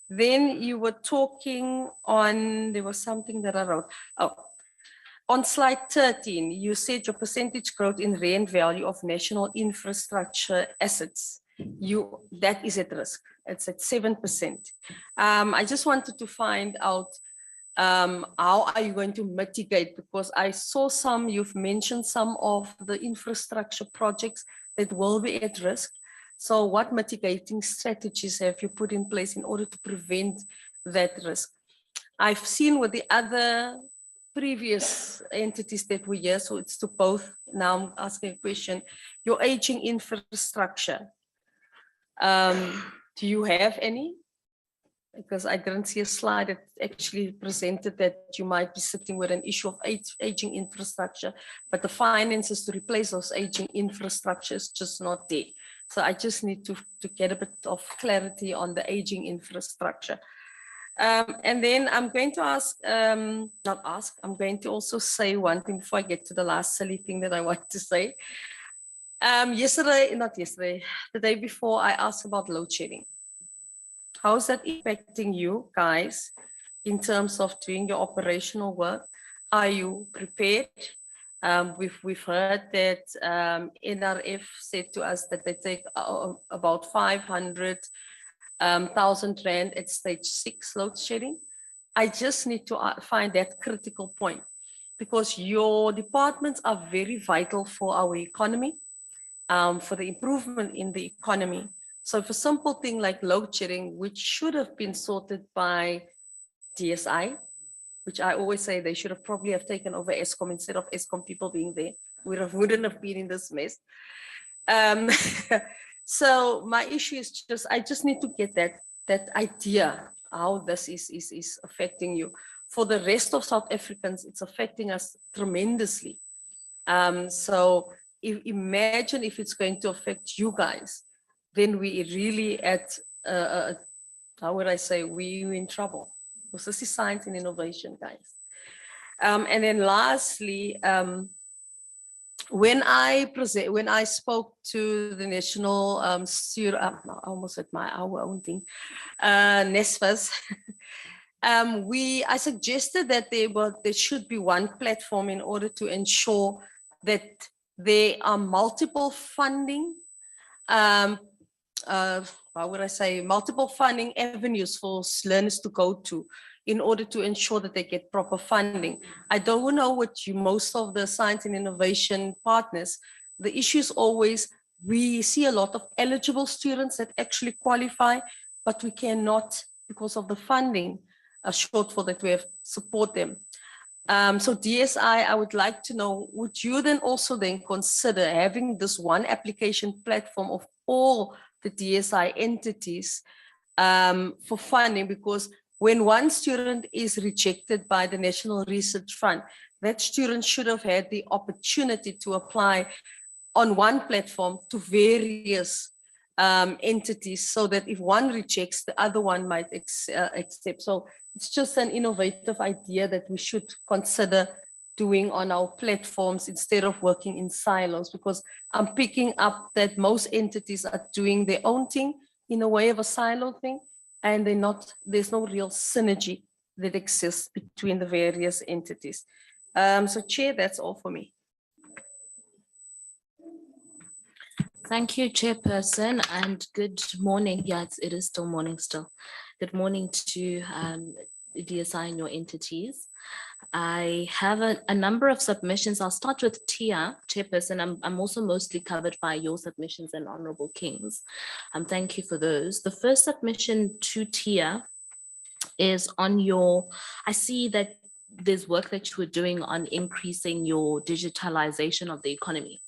I: Then you were talking on, there was something that I wrote. Oh, on slide 13, you said your percentage growth in rand value of national infrastructure assets, that is at risk. It's at 7%. I just wanted to find out how are you going to mitigate, because I saw you've mentioned some of the infrastructure projects that will be at risk. So what mitigating strategies have you put in place in order to prevent that risk? I've seen with the other previous entities that were here, so it's to both. Now I'm asking a question. Your aging infrastructure, do you have any? Because I didn't see a slide that actually presented that you might be sitting with an issue of aging infrastructure, but the finances to replace those aging infrastructure is just not there. So I just need to get a bit of clarity on the aging infrastructure. And then I'm going to I'm going to also say one thing before I get to the last silly thing that I want to say. The day before, I asked about load shedding. How is that impacting you guys in terms of doing your operational work? Are you prepared? We've heard that NRF said to us that they take about 500,000 rand at stage 6 load shedding. I just need to find that critical point, because your departments are very vital for our economy, for the improvement in the economy. So for simple thing like load shedding, which should have been sorted by DSI, which I always say they should have probably have taken over Eskom instead of Eskom people being there, wouldn't have been in this mess. So my issue is just, I just need to get that idea how this is affecting you. For the rest of South Africans, it's affecting us tremendously. So imagine if it's going to affect you guys, then we really how would I say, we're in trouble. Because this is science and innovation, guys. And then lastly, when I spoke to the national almost at our own thing, NSFAS, I suggested that there should be one platform in order to ensure that there are multiple funding, how would I say, multiple funding avenues for learners to go to in order to ensure that they get proper funding. I don't know what most of the science and innovation partners, the issue is always, we see a lot of eligible students that actually qualify, but we cannot, because of the funding shortfall that we have, support them. So DSI, I would like to know, would you then also then consider having this one application platform of all the DSI entities for funding? Because when one student is rejected by the National Research Fund, that student should have had the opportunity to apply on one platform to various entities, so that if one rejects, the other one might accept. So it's just an innovative idea that we should consider doing on our platforms instead of working in silos, because I'm picking up that most entities are doing their own thing in a way of a silo thing, and there's no real synergy that exists between the various entities. So Chair, that's all for me.
J: Thank you, Chairperson, and good morning. Yeah, it is still morning still. Good morning to DSI in your entities. I have a number of submissions. I'll start with Tia, Chairperson. I'm also mostly covered by your submissions and Honorable Kings. Thank you for those. The first submission to Tia is on your, I see that there's work that you were doing on increasing your digitalization of the economy,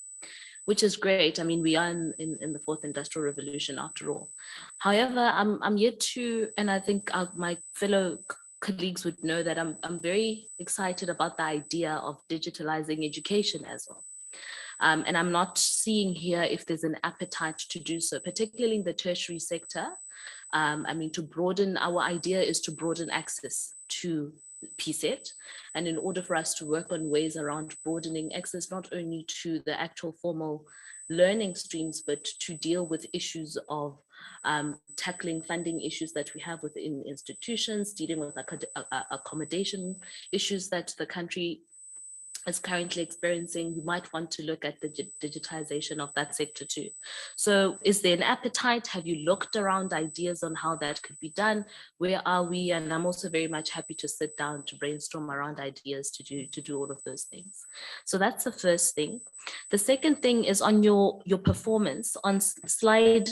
J: which is great. I mean, we are in the fourth industrial revolution after all. However, I'm yet to, and I think my fellow colleagues would know that I'm very excited about the idea of digitalizing education as well. And I'm not seeing here if there's an appetite to do so, particularly in the tertiary sector. I mean, to broaden, our idea is to broaden access to PSET. And in order for us to work on ways around broadening access, not only to the actual formal learning streams, but to deal with issues of tackling funding issues that we have within institutions, dealing with accommodation issues that the country is currently experiencing, we might want to look at the digitization of that sector too. So is there an appetite? Have you looked around ideas on how that could be done? Where are we? And I'm also very much happy to sit down to brainstorm around ideas to do all of those things. So that's the first thing. The second thing is on your performance. On slide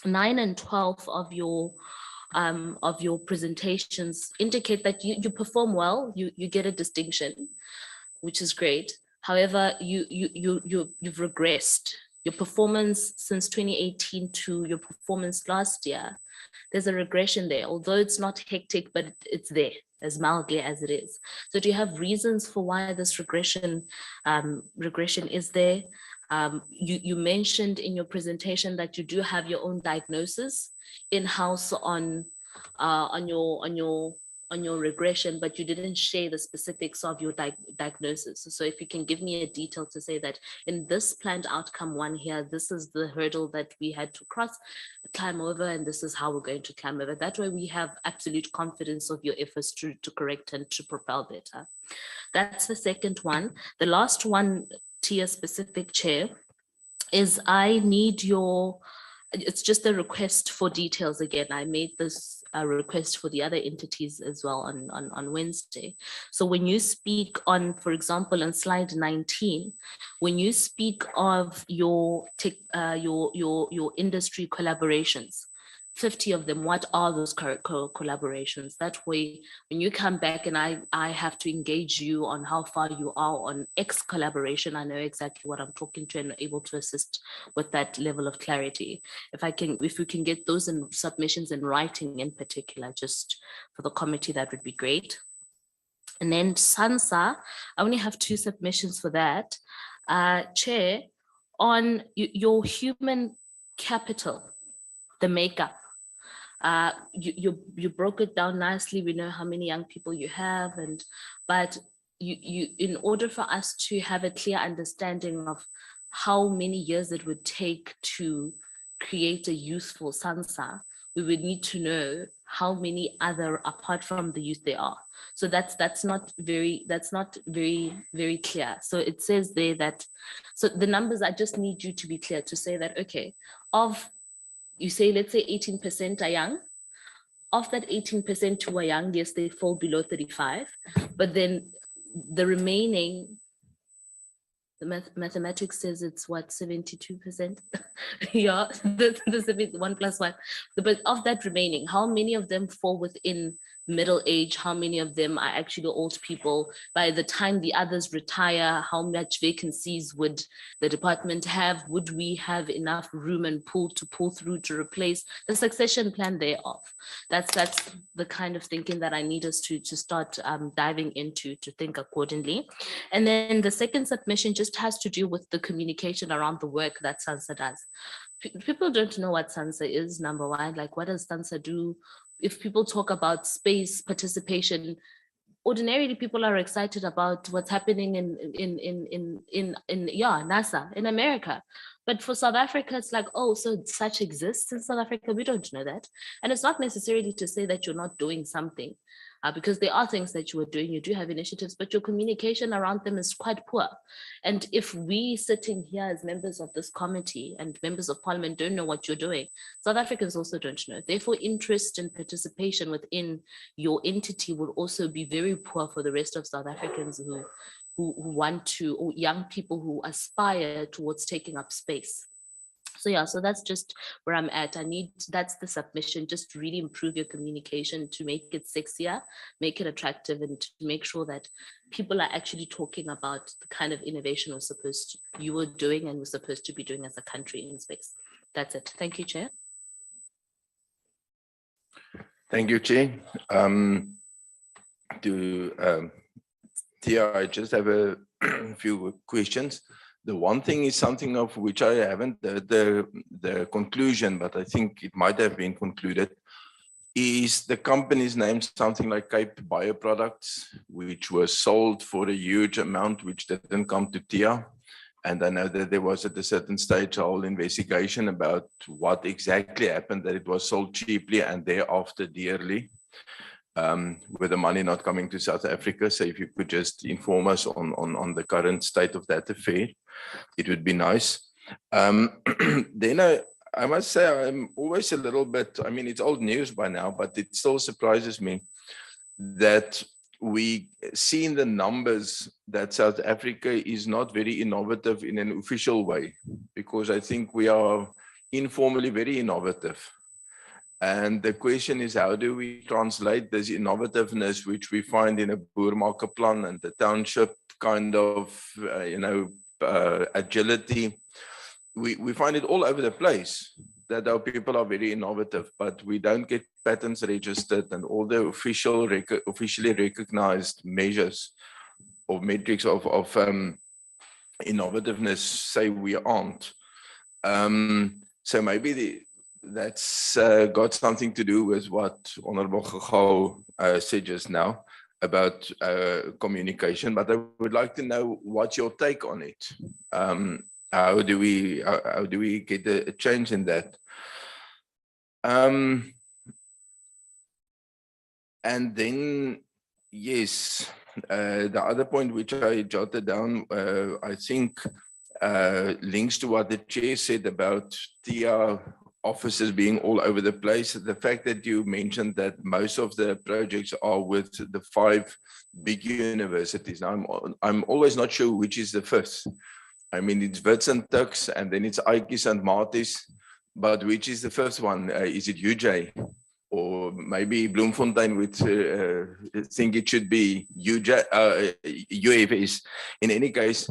J: 9 and 12 of your presentations indicate that you perform well, you get a distinction, which is great. However, you've regressed. Your performance since 2018 to your performance last year, there's a regression there, although it's not hectic, but it's there, as mildly as it is. So do you have reasons for why this regression is there? You mentioned in your presentation that you do have your own diagnosis in-house on your regression, but you didn't share the specifics of your diagnosis. So if you can give me a detail to say that in this planned outcome 1 here, this is the hurdle that we had to climb over, and this is how we're going to climb over. That way we have absolute confidence of your efforts to correct and to propel better. That's the second one. The last one, Tia specific, Chair, is I need your, it's just a request for details again. I made this a request for the other entities as well on Wednesday. So when you speak on, for example, on slide 19, when you speak of your industry collaborations, 50 of them, what are those collaborations? That way, when you come back and I have to engage you on how far you are on X collaboration, I know exactly what I'm talking to and able to assist with that level of clarity. If we can get those in submissions in writing in particular, just for the committee, that would be great. And then Sansa, I only have 2 submissions for that. Chair, on your human capital, the makeup, you broke it down nicely. We know how many young people you have, but you in order for us to have a clear understanding of how many years it would take to create a youthful Sansa, we would need to know how many other, apart from the youth, there are. So that's not very clear. So it says there that, so the numbers, I just need you to be clear to say that, okay, you say, let's say 18% are young. Of that 18% who are young, yes, they fall below 35, but then the remaining, the mathematics says it's what, 72%? Yeah, the 1 plus 1. But of that remaining, how many of them fall within middle age? How many of them are actually old people? By the time the others retire, how much vacancies would the department have? Would we have enough room and pool to pull through to replace the succession plan thereof? That's the kind of thinking that I need us to start diving into, to think accordingly. And then the second submission just has to do with the communication around the work that Sansa does. People don't know what Sansa is, number one. Like, what does Sansa do? If people talk about space participation, ordinarily people are excited about what's happening in NASA in America. But for South Africa, it's like, oh, so such exists in South Africa. We don't know that. And it's not necessarily to say that you're not doing something. because there are things that you are doing, you do have initiatives, but your communication around them is quite poor. And if we sitting here as members of this committee and members of parliament don't know what you're doing, South Africans also don't know. Therefore, interest and participation within your entity will also be very poor for the rest of South Africans who want to, or young people who aspire towards taking up space. So yeah, so that's just where I'm at. That's the submission, just really improve your communication to make it sexier, make it attractive, and to make sure that people are actually talking about the kind of innovation you were doing and we're supposed to be doing as a country in space. That's it. Thank you, Chair.
K: Thank you, Chair. Tia, I just have a few questions. The one thing is something of which I haven't heard the conclusion, but I think it might have been concluded, is the company's name something like Cape Bioproducts, which was sold for a huge amount, which didn't come to TIA. And I know that there was at a certain stage a whole investigation about what exactly happened, that it was sold cheaply and thereafter dearly, with the money not coming to South Africa. So if you could just inform us on the current state of that affair, it would be nice. Then I must say I'm always a little bit, I mean, it's old news by now, but it still surprises me that we see in the numbers that South Africa is not very innovative in an official way, because I think we are informally very innovative. And the question is, how do we translate this innovativeness, which we find in a Boermakeplan and the township kind of, agility? We find it all over the place, that our people are very innovative, but we don't get patents registered and all the officially recognized measures or metrics of innovativeness say we aren't. So maybe that's got something to do with what Honorable Gagau said just now about communication, but I would like to know what's your take on it. How do we get a change in that? And then, yes, the other point which I jotted down, I think links to what the chair said about TIA offices being all over the place. The fact that you mentioned that most of the projects are with the 5 big universities. Now, I'm always not sure which is the fifth. I mean, it's Wits and Tuks, and then it's Aitjies and Maties, but which is the first one? Is it UJ? Or maybe Bloemfontein would think it should be UFS. In any case,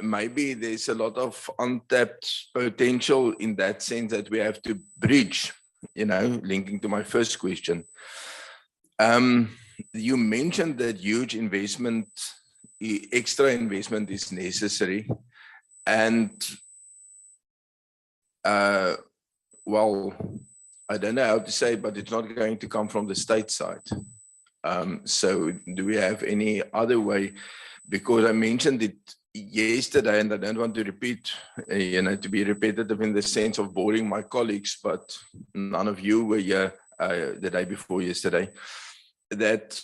K: maybe there's a lot of untapped potential in that sense that we have to bridge, linking to my first question. You mentioned that huge investment, extra investment is necessary. And well, I don't know how to say, but it's not going to come from the state side. So do we have any other way? Because I mentioned it yesterday, and I don't want to repeat, to be repetitive in the sense of boring my colleagues, but none of you were here the day before yesterday, that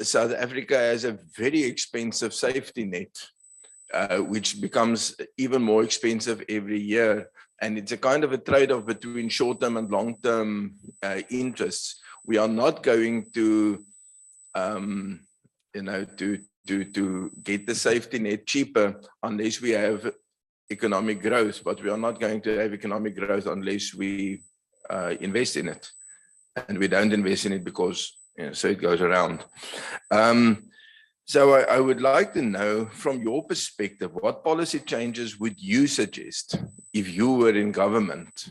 K: South Africa has a very expensive safety net, which becomes even more expensive every year. And it's a kind of a trade-off between short-term and long-term interests. We are not going to, to get the safety net cheaper unless we have economic growth, but we are not going to have economic growth unless we invest in it. And we don't invest in it because, so it goes around. So I would like to know from your perspective, what policy changes would you suggest if you were in government?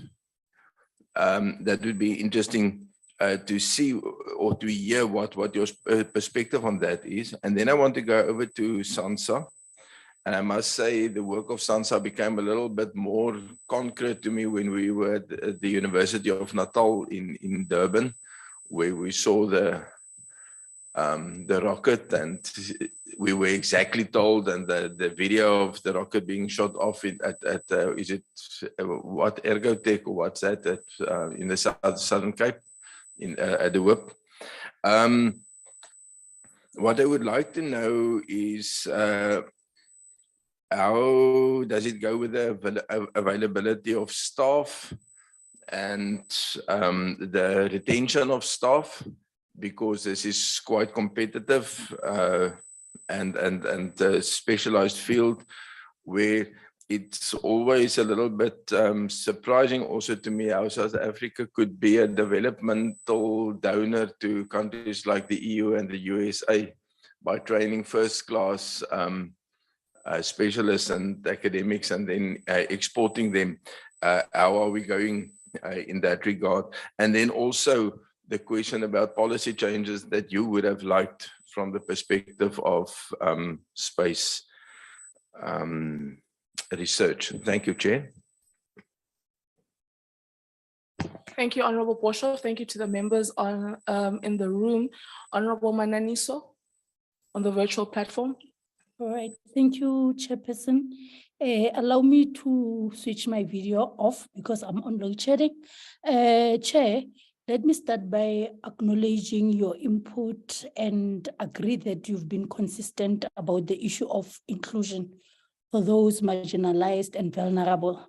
K: That would be interesting to see or to hear what your perspective on that is. And then I want to go over to Sansa. And I must say the work of Sansa became a little bit more concrete to me when we were at the University of Natal in Durban, where we saw the rocket, and we were exactly told, and the video of the rocket being shot off at is it what Ergotech or what's that in the Southern Cape? at the whip. What I would like to know is how does it go with the availability of staff and the retention of staff, because this is quite competitive and a specialized field where it's always a little bit surprising also to me how South Africa could be a developmental donor to countries like the EU and the USA by training first-class specialists and academics and then exporting them. How are we going in that regard? And then also the question about policy changes that you would have liked from the perspective of space research. Thank you, Chair.
E: Thank you, Honorable Boshoff. Thank you to the members on in the room. Honorable Mananiso on the virtual platform.
L: All right, thank you, Chairperson. Allow me to switch my video off because I'm on load shedding. Chair, let me start by acknowledging your input and agree that you've been consistent about the issue of inclusion for those marginalized and vulnerable.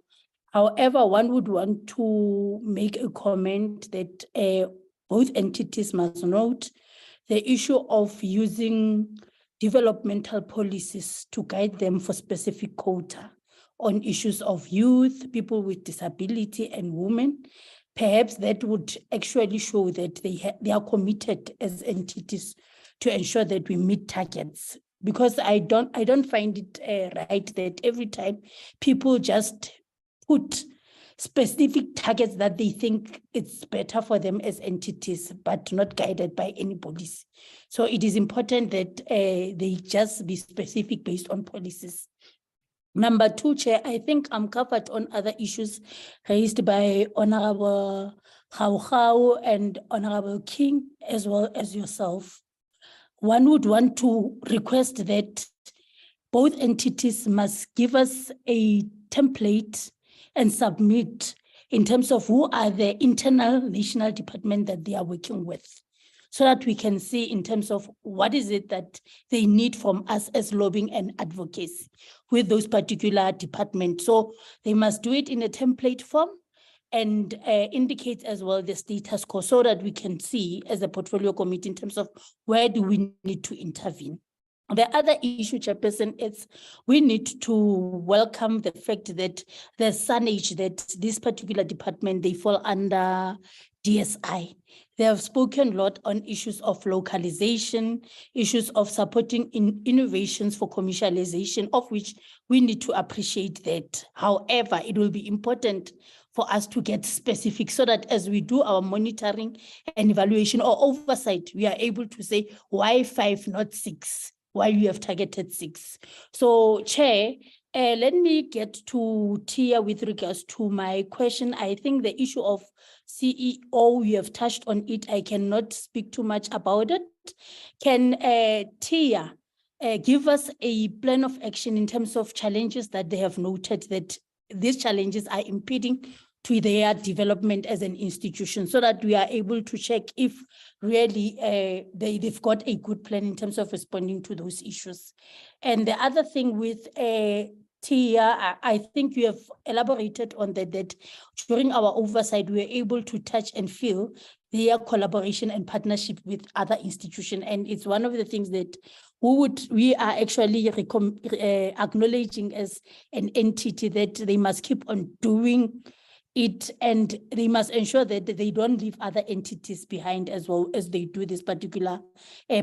L: However, one would want to make a comment that both entities must note the issue of using developmental policies to guide them for specific quota on issues of youth, people with disability, and women. Perhaps that would actually show that they are committed as entities to ensure that we meet targets. Because I don't find it right that every time people just put specific targets that they think it's better for them as entities, but not guided by any policy. So it is important that they just be specific based on policies. Number two, Chair, I think I'm covered on other issues raised by Honorable Khao and Honorable King, as well as yourself. One would want to request that both entities must give us a template and submit in terms of who are the internal national department that they are working with, so that we can see in terms of what is it that they need from us as lobbying and advocacy with those particular departments. So they must do it in a template form and indicate as well the status quo so that we can see as a portfolio committee in terms of where do we need to intervene. The other issue, Chairperson, is we need to welcome the fact that the SANAGE, that this particular department, they fall under DSI. They have spoken a lot on issues of localization, issues of supporting innovations for commercialization, of which we need to appreciate that. However, it will be important for us to get specific so that as we do our monitoring and evaluation or oversight, we are able to say, why 5, not 6, while you have targeted 6. So, Chair, let me get to Tia with regards to my question. I think the issue of CEO, you have touched on it. I cannot speak too much about it. Can Tia give us a plan of action in terms of challenges that they have noted that these challenges are impeding to their development as an institution, so that we are able to check if really they've got a good plan in terms of responding to those issues. And the other thing with Tia, I think you have elaborated on that during our oversight, we were able to touch and feel their collaboration and partnership with other institutions. And it's one of the things that we are actually acknowledging as an entity that they must keep on doing it, and they must ensure that they don't leave other entities behind as well as they do this particular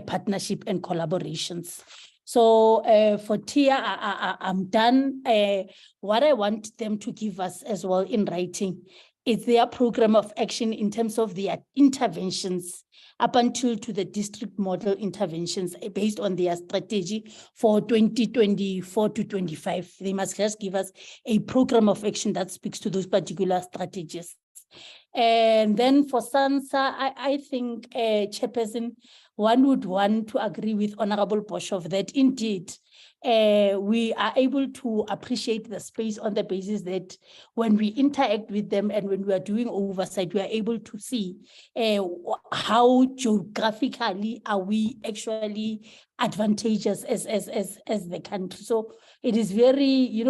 L: partnership and collaborations. So for Tia, I'm done. What I want them to give us as well in writing is their program of action in terms of their interventions up until to the district model interventions based on their strategy for 2024 to 25. They must just give us a program of action that speaks to those particular strategies. And then for Sansa, I think, Chairperson, one would want to agree with Honorable Boshoff that indeed we are able to appreciate the space on the basis that when we interact with them and when we are doing oversight, we are able to see how geographically are we actually advantageous as the country. So it is very,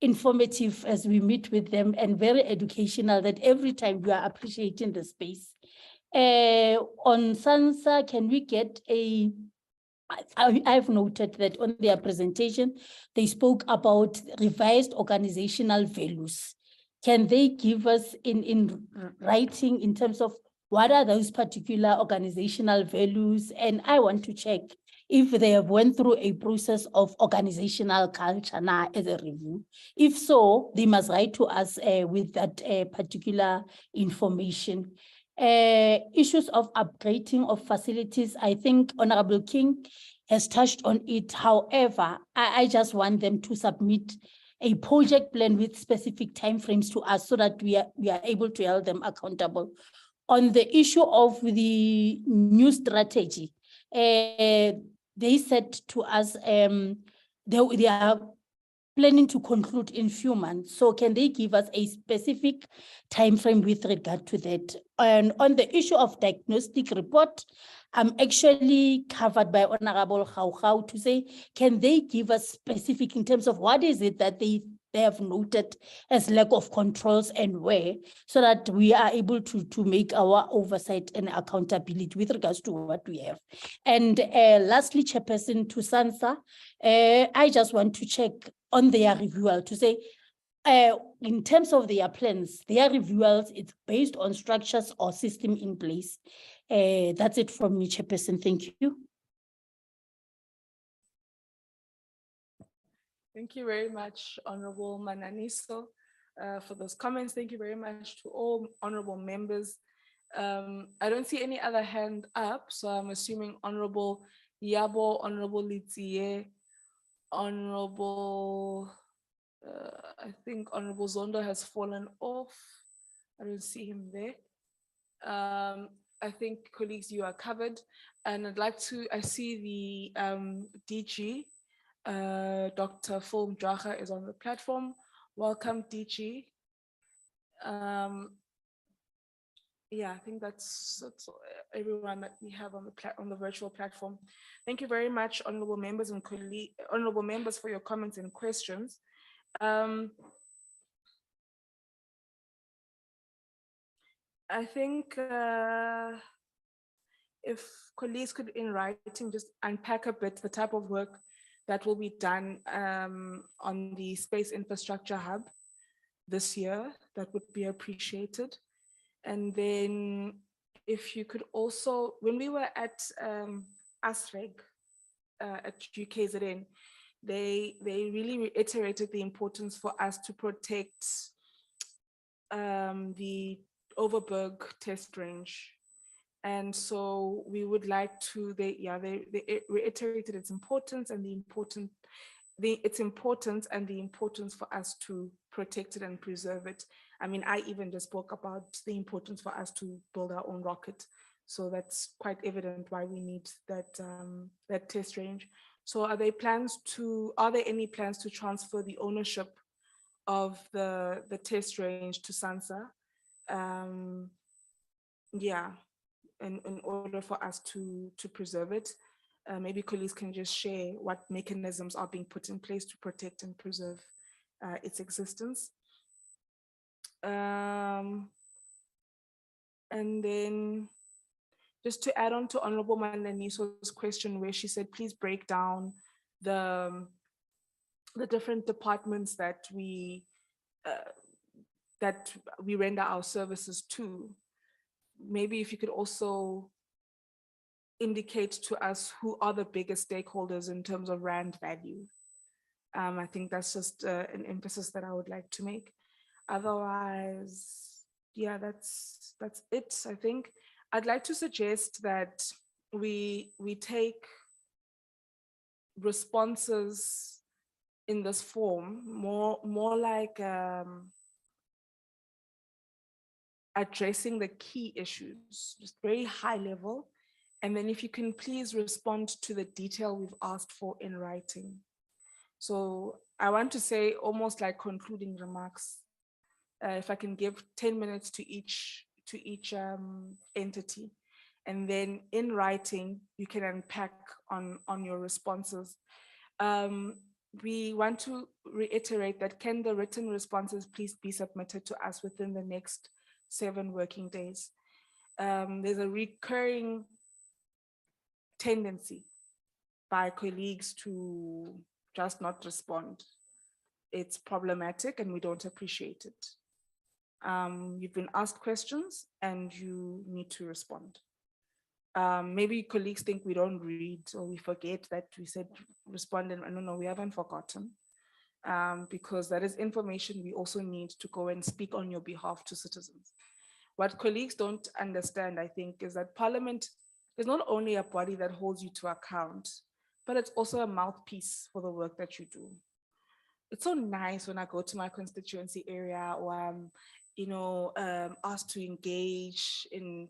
L: informative as we meet with them and very educational that every time we are appreciating the space. On Sansa, can we get I've noted that on their presentation, they spoke about revised organizational values. Can they give us in writing in terms of what are those particular organizational values? And I want to check if they have went through a process of organizational culture now as a review. If so, they must write to us with that particular information. Issues of upgrading of facilities, I think Honorable King has touched on it. However, I just want them to submit a project plan with specific timeframes to us so that we are able to hold them accountable. On the issue of the new strategy, they said to us they are planning to conclude in few months. So can they give us a specific time frame with regard to that? And on the issue of diagnostic report, I'm actually covered by Honorable How to say, can they give us specific in terms of what is it that they have noted as lack of controls and where, so that we are able to make our oversight and accountability with regards to what we have. And lastly, Chairperson, to Sansa, I just want to check on their review to say, in terms of their plans, their reviews, it's based on structures or system in place. That's it from me, Chairperson. Thank you.
E: Thank you very much, Honorable Mananiso, for those comments. Thank you very much to all honorable members. I don't see any other hand up, so I'm assuming Honorable Yabo, Honorable Litsie, Honorable, I think Honorable Zondo has fallen off. I don't see him there. I think, colleagues, you are covered. And I'd like to, I see the DG, Dr. Phil Mdracha is on the platform. Welcome, DG. Yeah, I think that's everyone that we have on the virtual platform. Thank you very much, honorable members and honorable members, for your comments and questions. I think if colleagues could, in writing, just unpack a bit the type of work that will be done on the Space Infrastructure Hub this year, that would be appreciated. And then if you could also, when we were at ASSAf at UKZN, they really reiterated the importance for us to protect the Overberg test range. And so we would like to, they reiterated its importance and the importance for us to protect it and preserve it. I mean, I even just spoke about the importance for us to build our own rocket. So that's quite evident why we need that that test range. So are there any plans to transfer the ownership of the test range to Sansa? Yeah, in order for us to preserve it. Maybe colleagues can just share what mechanisms are being put in place to protect and preserve its existence. And then just to add on to Honorable Mananiso's question, where she said, please break down the different departments that we render our services to. Maybe if you could also indicate to us who are the biggest stakeholders in terms of Rand value. I think that's just an emphasis that I would like to make. Otherwise, yeah, that's it, I think. I'd like to suggest that we take responses in this form more like addressing the key issues, just very high level. And then if you can please respond to the detail we've asked for in writing. So I want to say almost like concluding remarks. If I can give 10 minutes to each entity, and then in writing, you can unpack on your responses. We want to reiterate that can the written responses please be submitted to us within the next 7 working days. There's a recurring tendency by colleagues to just not respond. It's problematic and we don't appreciate it. You've been asked questions and you need to respond. Maybe colleagues think we don't read or we forget that we said respond, and no, we haven't forgotten, because that is information we also need to go and speak on your behalf to citizens. What colleagues don't understand, I think, is that Parliament is not only a body that holds you to account, but it's also a mouthpiece for the work that you do. It's so nice when I go to my constituency area or I'm, asked to engage in,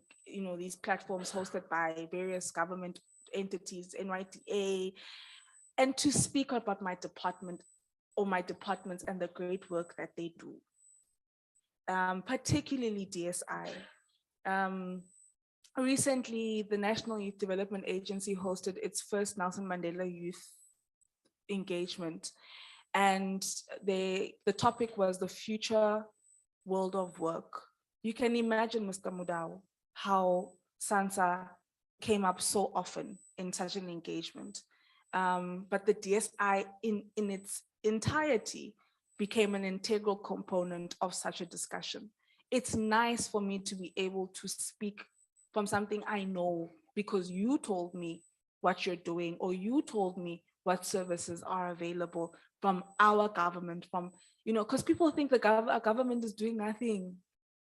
E: these platforms hosted by various government entities, NYTA, and to speak about my department or my departments and the great work that they do, particularly DSI. Recently, the National Youth Development Agency hosted its first Nelson Mandela Youth engagement. And the topic was the future world of work. You can imagine, Mr. Mudau, how Sansa came up so often in such an engagement. But the DSI in its entirety became an integral component of such a discussion. It's nice for me to be able to speak from something I know because you told me what you're doing, or you told me what services are available from our government, from, because people think our government is doing nothing.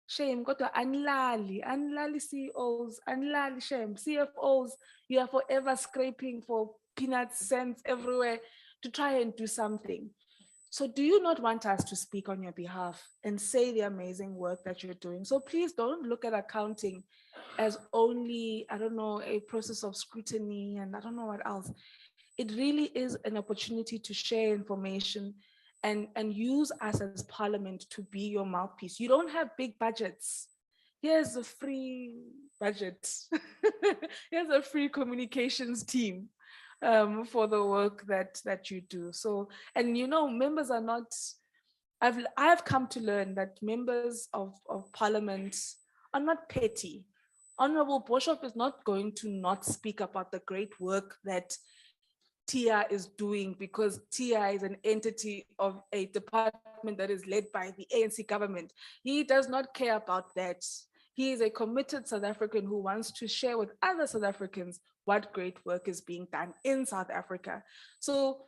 E: Shame, go to anlali CEOs, anlali shame, CFOs, you are forever scraping for peanut cents everywhere to try and do something. So do you not want us to speak on your behalf and say the amazing work that you're doing? So please don't look at accounting as only, a process of scrutiny and I don't know what else. It really is an opportunity to share information and use us as Parliament to be your mouthpiece. You don't have big budgets. Here's a free budget. Here's a free communications team for the work that you do. So, and members are not, I've come to learn that members of Parliament are not petty. Honorable Bishop is not going to not speak about the great work that TIA is doing because TIA is an entity of a department that is led by the ANC government. He does not care about that. He is a committed South African who wants to share with other South Africans what great work is being done in South Africa. So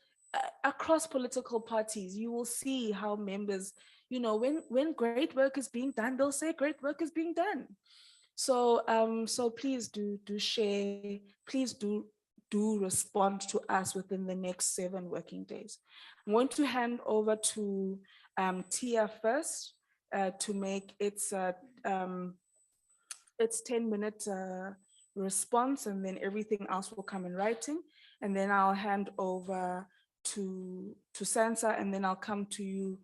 E: across political parties, you will see how members, when great work is being done, they'll say great work is being done. So so please do share, please do respond to us within the next 7 working days. I'm going to hand over to Tia first to make its 10-minute response, and then everything else will come in writing. And then I'll hand over to Sansa, and then I'll come to you,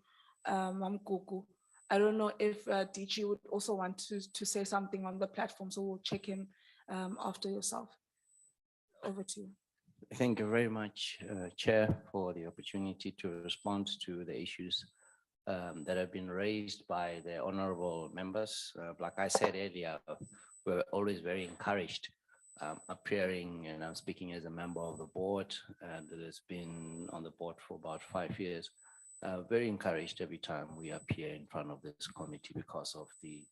E: Mamkuku. I don't know if DG would also want to say something on the platform, so we'll check in after yourself. Over to you.
D: Thank you very much, Chair, for the opportunity to respond to the issues that have been raised by the honorable members. Like I said earlier, we're always very encouraged appearing, and I'm speaking as a member of the board that has been on the board for about 5 years. Very encouraged every time we appear in front of this committee because of the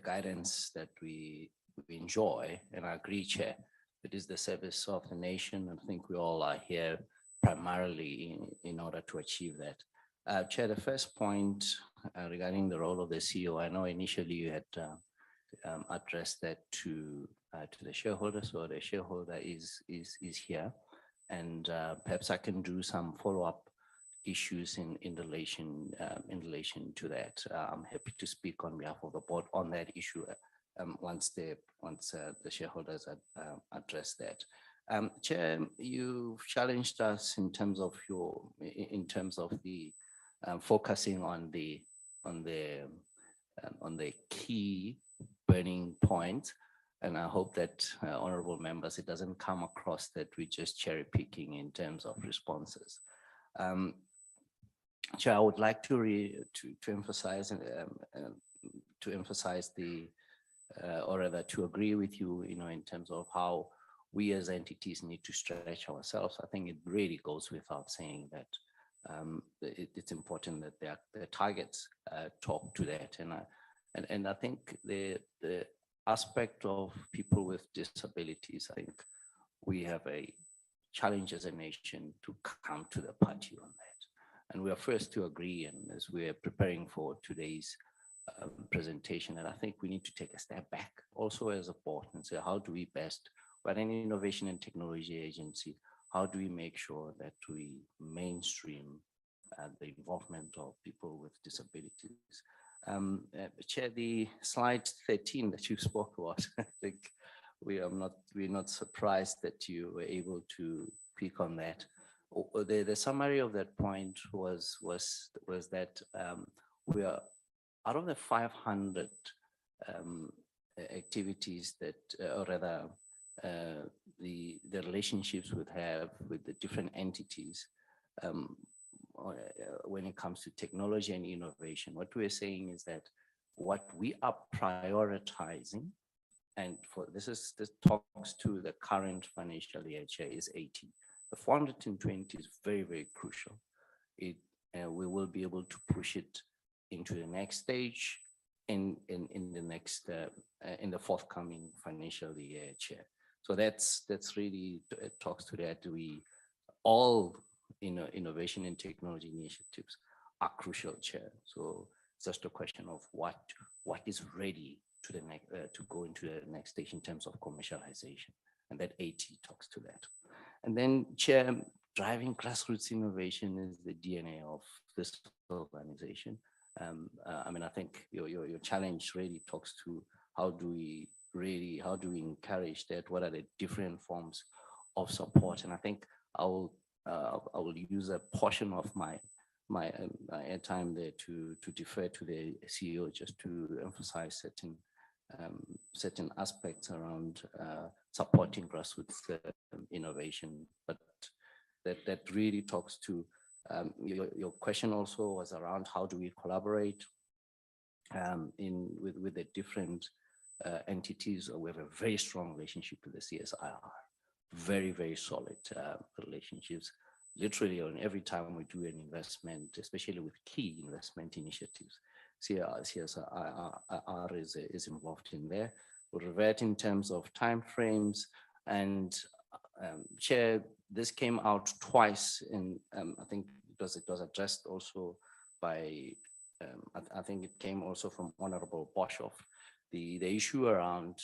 D: guidance that we enjoy. And I agree, Chair, it is the service of the nation. I think we all are here primarily in order to achieve that. Chair, the first point regarding the role of the CEO, I know initially you had addressed that to the shareholder, so the shareholder is here, and perhaps I can do some follow-up issues in relation to that. I'm happy to speak on behalf of the board on that issue once the shareholders address that. Chair, you challenged us in terms of the focusing on the key burning points. And I hope that honorable members, it doesn't come across that we're just cherry picking in terms of responses. Chair, I would like to emphasize or rather to agree with you, in terms of how we as entities need to stretch ourselves. I think it really goes without saying that it's important that the targets talk to that. And I think the aspect of people with disabilities, I think we have a challenge as a nation to come to the party on that. And we are first to agree, and as we are preparing for today's presentation, and I think we need to take a step back also as a board and say, how do we best, we're an innovation and technology agency, how do we make sure that we mainstream the involvement of people with disabilities? Chair, the slide 13 that you spoke about, I think we're not surprised that you were able to pick on that. The summary of that point was that we are out of the 500 activities that, or rather, the relationships we have with the different entities when it comes to technology and innovation. What we're saying is that what we are prioritizing, and this talks to the current financial year, Chair, is 80. The 420 is very, very crucial. We will be able to push it into the next stage in the forthcoming financial year, Chair. So that's really, it talks to that. All innovation and technology initiatives are crucial, Chair. So it's just a question of what is ready to the next to go into the next stage in terms of commercialization, and that 80 talks to that. And then, Chair, driving grassroots innovation is the DNA of this organization. I mean, I think your challenge really talks to how do we encourage that? What are the different forms of support? And I think I will use a portion of my time there to defer to the CEO just to emphasize certain aspects around supporting grassroots with but that really talks to your question also was around how do we collaborate with the different entities. We have a very strong relationship with the CSIR, very, very solid relationships. Literally on every time we do an investment, especially with key investment initiatives, CSIR is involved in there. We'll revert in terms of timeframes, and Chair, this came out twice in, I think it was addressed also by, I think it came also from Honorable Boshoff, the issue around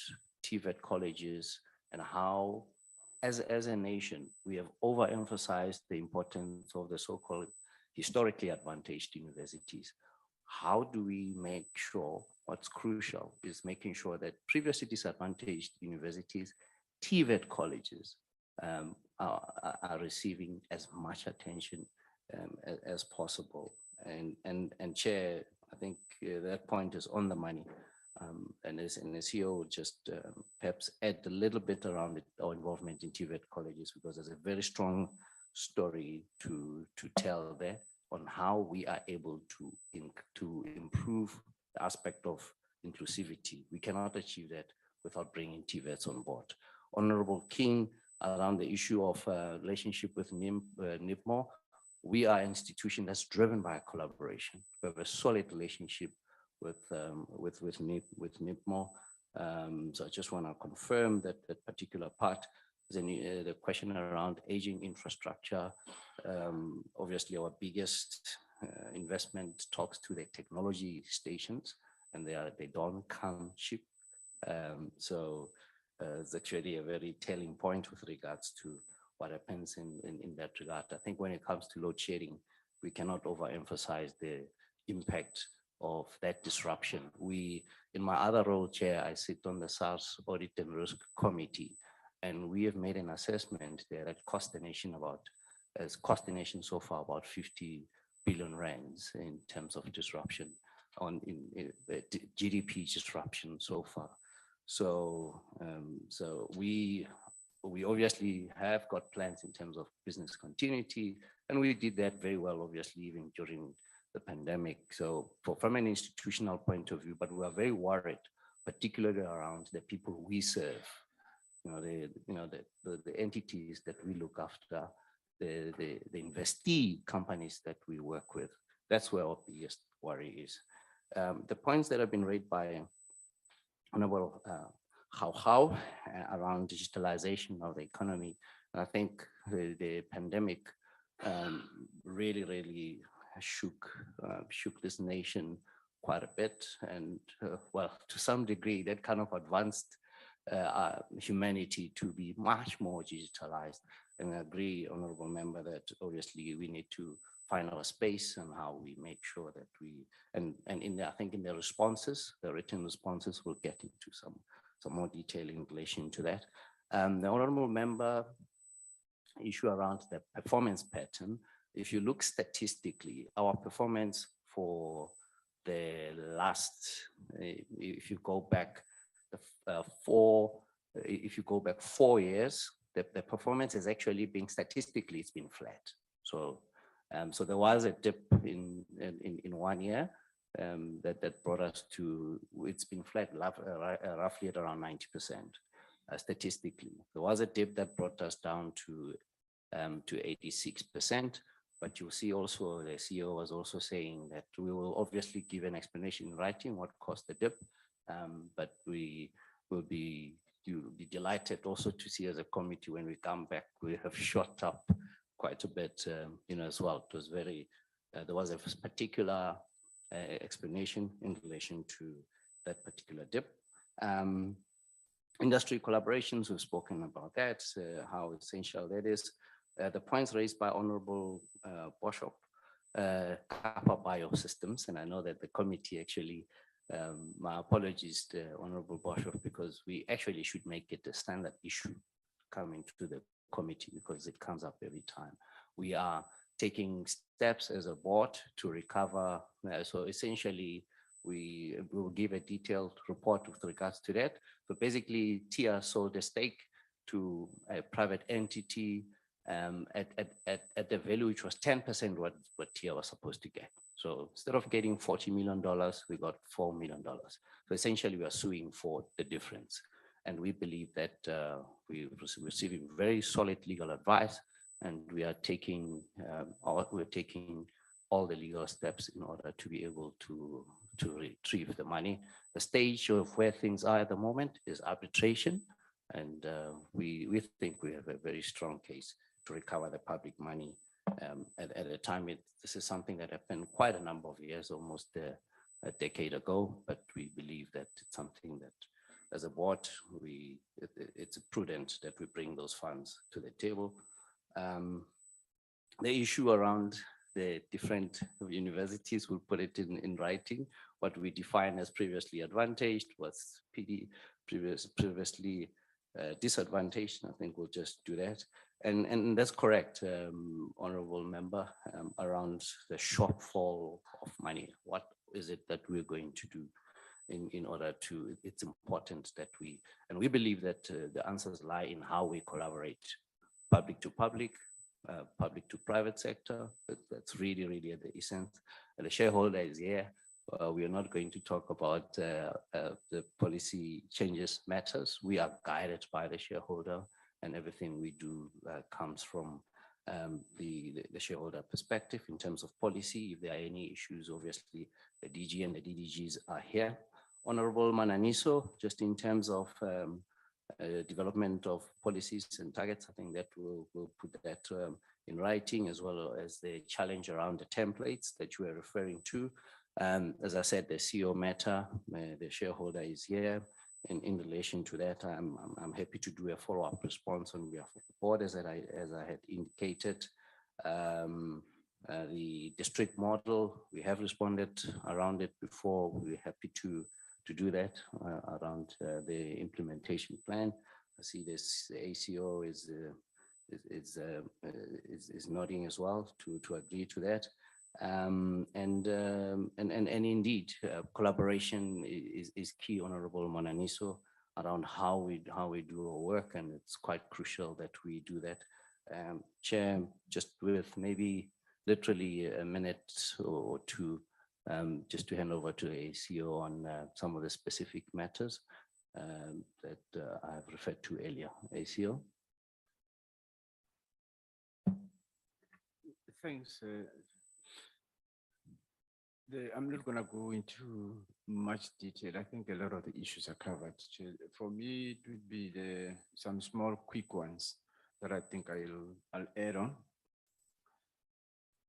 D: TVET colleges and how, as a nation, we have overemphasized the importance of the so-called historically advantaged universities. How do we make sure, what's crucial is making sure that previously disadvantaged universities, TVET colleges, are receiving as much attention as possible. And Chair, I think that point is on the money. And the CEO would just perhaps add a little bit around our involvement in TVET colleges, because there's a very strong story to tell there on how we are able to improve the aspect of inclusivity. We cannot achieve that without bringing TVETs on board. Honorable King, around the issue of relationship with NIPMO, we are an institution that's driven by collaboration. We have a solid relationship with NIPMO. So I just want to confirm that particular part. The question around aging infrastructure, obviously our biggest investment talks to the technology stations, and they don't come cheap. So it's actually a very telling point with regards to what happens in that regard. I think when it comes to load shedding, we cannot overemphasize the impact of that disruption. In my other role, Chair, I sit on the SARS Audit and Risk Committee, And we have made an assessment there that cost the nation so far about 50 billion rands in terms of disruption in GDP disruption so far. So we obviously have got plans in terms of business continuity, and we did that very well, obviously, even during the pandemic. So from an institutional point of view, but we are very worried, particularly around the people we serve, the entities that we look after, the investee companies that we work with. That's where our biggest worry is. The points that have been raised by Honorable how around digitalization of the economy, I think the pandemic really shook this nation quite a bit, and well, to some degree, that kind of advanced humanity to be much more digitalized. And I agree, Honorable Member, that obviously we need to find our space and how we make sure that we, and I think in the responses, the written responses, will get into some more detail in relation to that. The Honorable Member issue around the performance pattern. If you look statistically, our performance for the last, if you go back 4 years, the performance is actually being statistically, it's been flat. So there was a dip in 1 year that brought us to, it's been flat roughly at around 90% statistically. There was a dip that brought us down to 86%. But you'll see also the CEO was also saying that we will obviously give an explanation in writing what caused the dip, but you'll be delighted also to see as a committee when we come back, we have shot up quite a bit, as well. It was very, there was a particular explanation in relation to that particular dip. Industry collaborations, we've spoken about that, how essential that is. The points raised by Honorable Bishop, Kappa Biosystems, and I know that the committee actually, my apologies to Honorable Bishop, because we actually should make it a standard issue coming to the committee because it comes up every time. We are taking steps as a board to recover. So essentially, we will give a detailed report with regards to that. So basically, TIA sold a stake to a private entity at the value which was 10% what TIA was supposed to get. So instead of getting $40 million, we got $4 million. So essentially, we are suing for the difference. And we believe that we're receiving very solid legal advice, and we are taking all the legal steps in order to be able to retrieve the money. The stage of where things are at the moment is arbitration, and we think we have a very strong case to recover the public money. At a time, this is something that happened quite a number of years, almost a decade ago, but we believe that it's something that as a board, it's prudent that we bring those funds to the table. The issue around the different universities, we'll put it in writing. What we define as previously advantaged was previously disadvantaged. I think we'll just do that. And that's correct, Honorable Member, around the shortfall of money. What is it that we're going to do in order to, it's important that we believe that the answers lie in how we collaborate, public to public, public to private sector. That's really at the essence. And the shareholder is here. We are not going to talk about the policy changes matters. We are guided by the shareholder, and everything we do comes from the shareholder perspective in terms of policy. If there are any issues, obviously the DG and the DDGs are here. Honorable Mananiso, just in terms of development of policies and targets, I think that we'll put that in writing, as well as the challenge around the templates that you are referring to. As I said, the CEO matter, the shareholder is here. In relation to that, I'm happy to do a follow-up response on behalf of the board, as I had indicated. The district model, we have responded around it before. We're happy to do that around the implementation plan. I see this ACO is nodding as well to agree to that. And indeed, collaboration is key, Honorable Mananiso, around how we do our work, and it's quite crucial that we do that. Chair, just with maybe literally a minute or two, just to hand over to ACO on some of the specific matters that I have referred to earlier. ACO.
B: Thanks. I'm not going to go into much detail. I think a lot of the issues are covered. For me, it would be some small quick ones that I think I'll add on.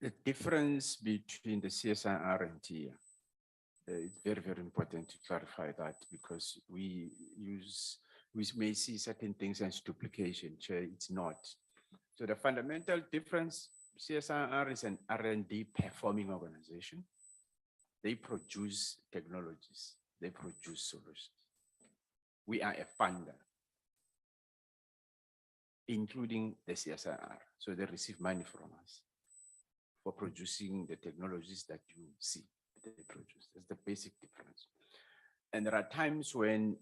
B: The difference between the CSIR and TIA. It's very, very important to clarify that, because we may see certain things as duplication. It's not. So the fundamental difference, CSIR is an R&D performing organization. They produce technologies, they produce solutions. We are a funder, including the CSIR. So they receive money from us for producing the technologies that you see they produce. That's the basic difference. And there are times when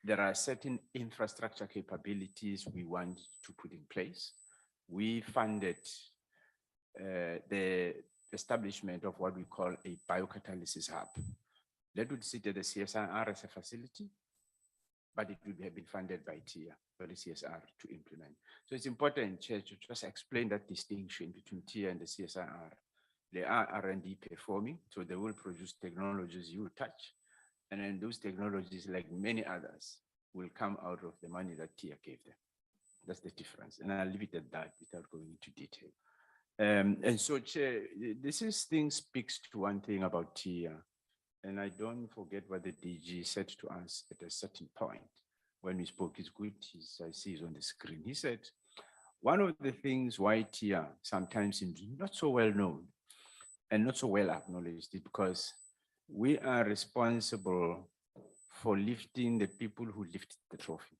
B: there are certain infrastructure capabilities we want to put in place. We funded the establishment of what we call a biocatalysis hub. That would sit at the CSIR as a facility, but it would have been funded by TIA or the CSR to implement. So it's important, Chair, to just explain that distinction between TIA and the CSIR. They are R&D performing, so they will produce technologies you will touch. And then those technologies, like many others, will come out of the money that TIA gave them. That's the difference. And I'll leave it at that without going into detail. And so, Chair, this thing speaks to one thing about TIA. And I don't forget what the DG said to us at a certain point when we spoke. It's good, I see it on the screen. He said, one of the things why TIA sometimes is not so well known and not so well acknowledged is because we are responsible for lifting the people who lift the trophy.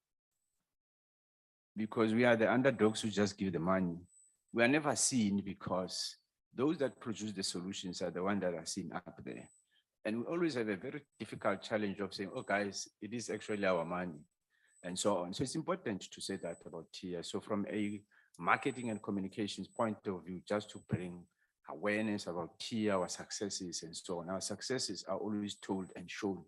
B: Because we are the underdogs who just give the money. We are never seen because those that produce the solutions are the ones that are seen up there. And we always have a very difficult challenge of saying, oh guys, it is actually our money and so on. So it's important to say that about TIA. So from a marketing and communications point of view, just to bring awareness about TIA, our successes and so on. Our successes are always told and shown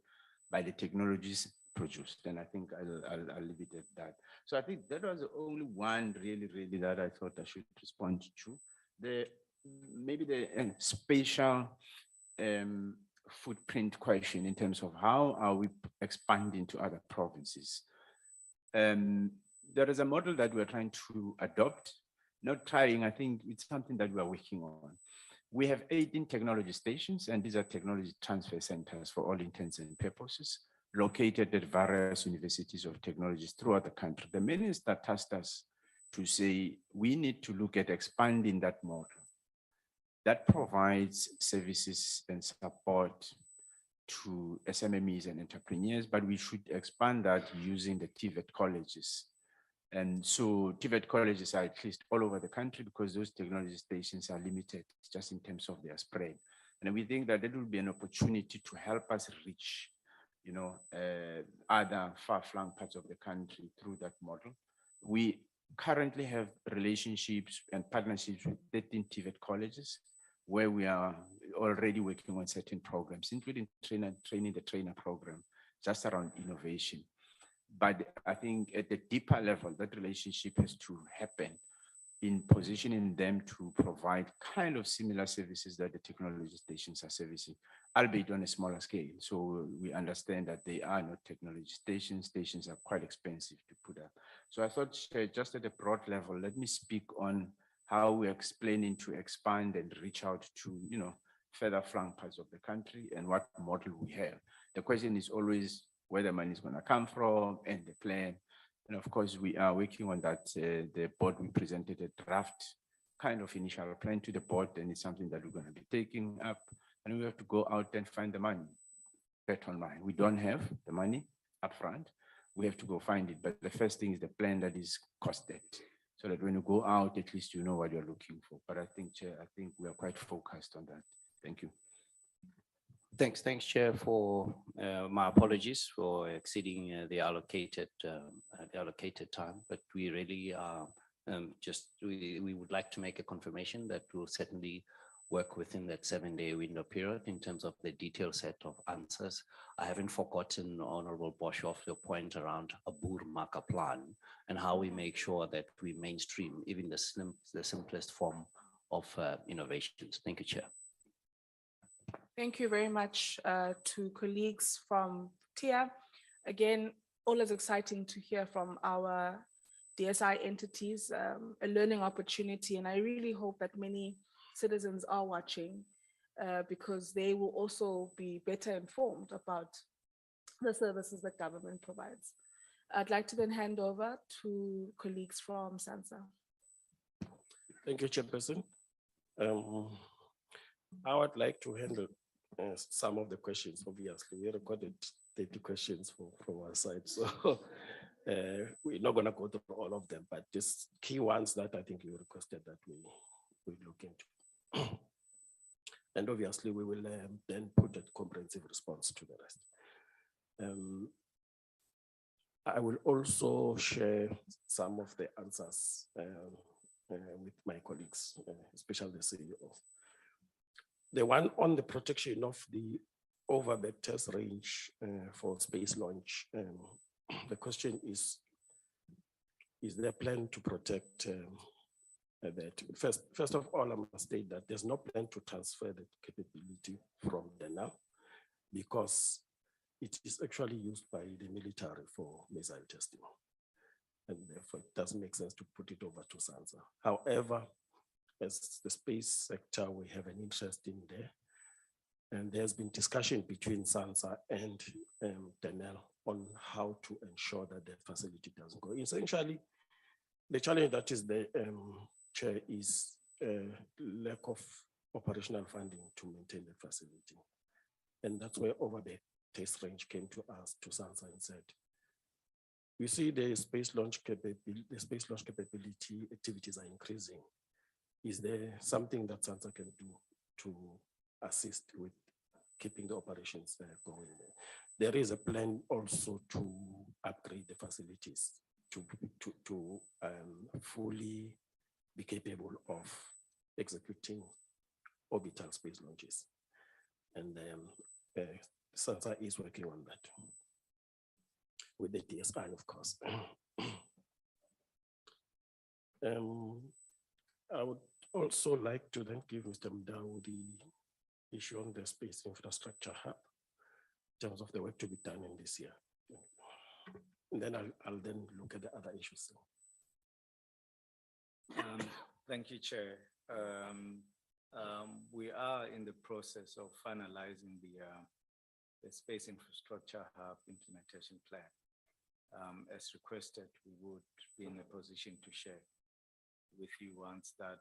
B: by the technologies produced. And I think I'll leave it at that. So I think that was the only one really that I thought I should respond to. Maybe the spatial footprint question in terms of how are we expanding to other provinces. There is a model that we're trying to adopt, not trying, I think it's something that we're working on. We have 18 technology stations, and these are technology transfer centers for all intents and purposes, located at various universities of technologies throughout the country. The minister tasked us to say, we need to look at expanding that model that provides services and support to SMMEs and entrepreneurs, but we should expand that using the TVET colleges. And so TVET colleges are at least all over the country because those technology stations are limited just in terms of their spread. And we think that it will be an opportunity to help us reach, other far-flung parts of the country through that model. We currently have relationships and partnerships with 13 TVET colleges, where we are already working on certain programs, including training the trainer program, just around innovation. But I think at the deeper level, that relationship has to happen in positioning them to provide kind of similar services that the technology stations are servicing, albeit on a smaller scale. So we understand that they are not technology stations. Stations are quite expensive to put up. So I thought just at a broad level, let me speak on how we're explaining to expand and reach out to, further flung parts of the country and what model we have. The question is always where the money is going to come from and the plan. And of course, we are working on that. The board, we presented a draft kind of initial plan to the board, and it's something that we're going to be taking up. And we have to go out and find the money. Bet on mine. We don't have the money up front. we have to go find it. But the first thing is the plan that is costed, so that when you go out, at least you know what you're looking for. But I think, Chair, I think we are quite focused on that. Thank you.
D: Thanks, Chair, for my apologies for exceeding the allocated time, but we really are we would like to make a confirmation that we'll certainly work within that 7-day window period in terms of the detailed set of answers. I haven't forgotten, Honorable Boshoff, your point around a Boer marker plan and how we make sure that we mainstream even the simplest form of innovations. Thank you, Chair.
E: Thank you very much to colleagues from TIA. Again, always exciting to hear from our DSI entities, a learning opportunity. And I really hope that many citizens are watching because they will also be better informed about the services that government provides. I'd like to then hand over to colleagues from Sansa.
F: Thank you, Chairperson. I would like to handle some of the questions. Obviously, we recorded 30 questions from our side, so we're not going to go through all of them, but just key ones that I think you requested that we look into. And obviously, we will then put a comprehensive response to the rest. I will also share some of the answers with my colleagues, especially the CEO. The one on the protection of the overbed test range for space launch. The question is there a plan to protect that? First of all, I must state that there's no plan to transfer the capability from DENA because it is actually used by the military for missile testing. And therefore, it doesn't make sense to put it over to Sansa. However, as the space sector, we have an interest in there. And there's been discussion between Sansa and DENEL on how to ensure that the facility doesn't go. Essentially, the challenge that is the Chair is lack of operational funding to maintain the facility. And that's where over the test range came to us, to Sansa, and said, we see the space launch capability activities are increasing. Is there something that Sansa can do to assist with keeping the operations going there? There is a plan also to upgrade the facilities to fully be capable of executing orbital space launches. And Sansa is working on that with the DSI, of course. I would also like to then give Mr. Mdau the issue on the space infrastructure hub in terms of the work to be done in this year. And then I'll then look at the other issues.
G: Thank you, Chair. We are in the process of finalizing the space infrastructure hub implementation plan. As requested, we would be in a position to share with you once that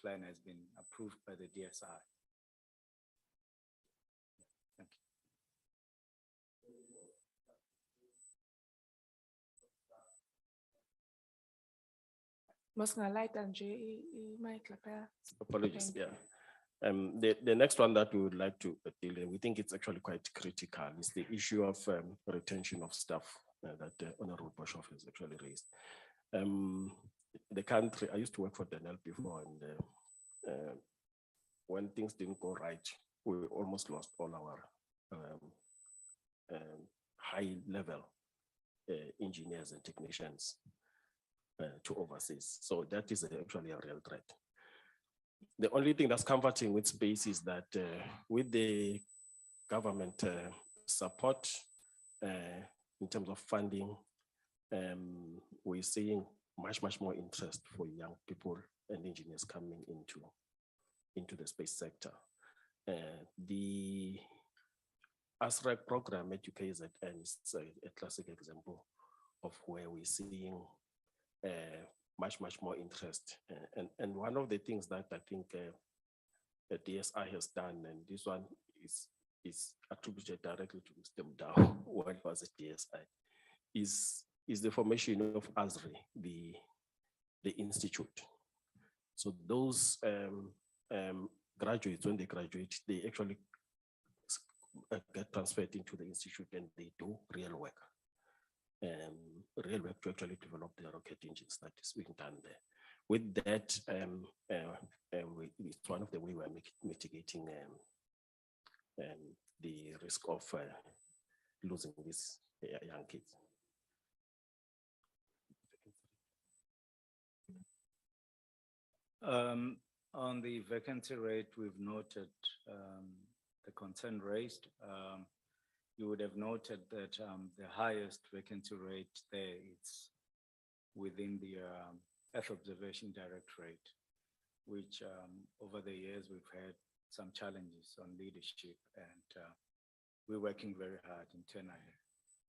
G: plan has been approved by the DSI. Thank
E: you.
F: Apologies, yeah. The next one that we would like to deal in, we think it's actually quite critical, is the issue of retention of staff that Honorable Boshoff has actually raised. The country, I used to work for DENEL before, and when things didn't go right, we almost lost all our high-level engineers and technicians to overseas. So that is actually a real threat. The only thing that's comforting with space is that with the government support in terms of funding, we're seeing much more interest for young people and engineers coming into the space sector. The ASSAf program at UKZN is a classic example of where we're seeing much more interest. And one of the things that I think the DSI has done, and this one is attributed directly to Mr. Mdau, when was at DSI, is the formation of ASRI, the institute. So those graduates, when they graduate, they actually get transferred into the institute and they do real work. Real work to actually develop the rocket engines that is being done there. With that, it's one of the ways we're mitigating the risk of losing these young kids.
G: On the vacancy rate, we've noted the concern raised. You would have noted that the highest vacancy rate there is within the Earth Observation Directorate, which over the years we've had some challenges on leadership, and we're working very hard internally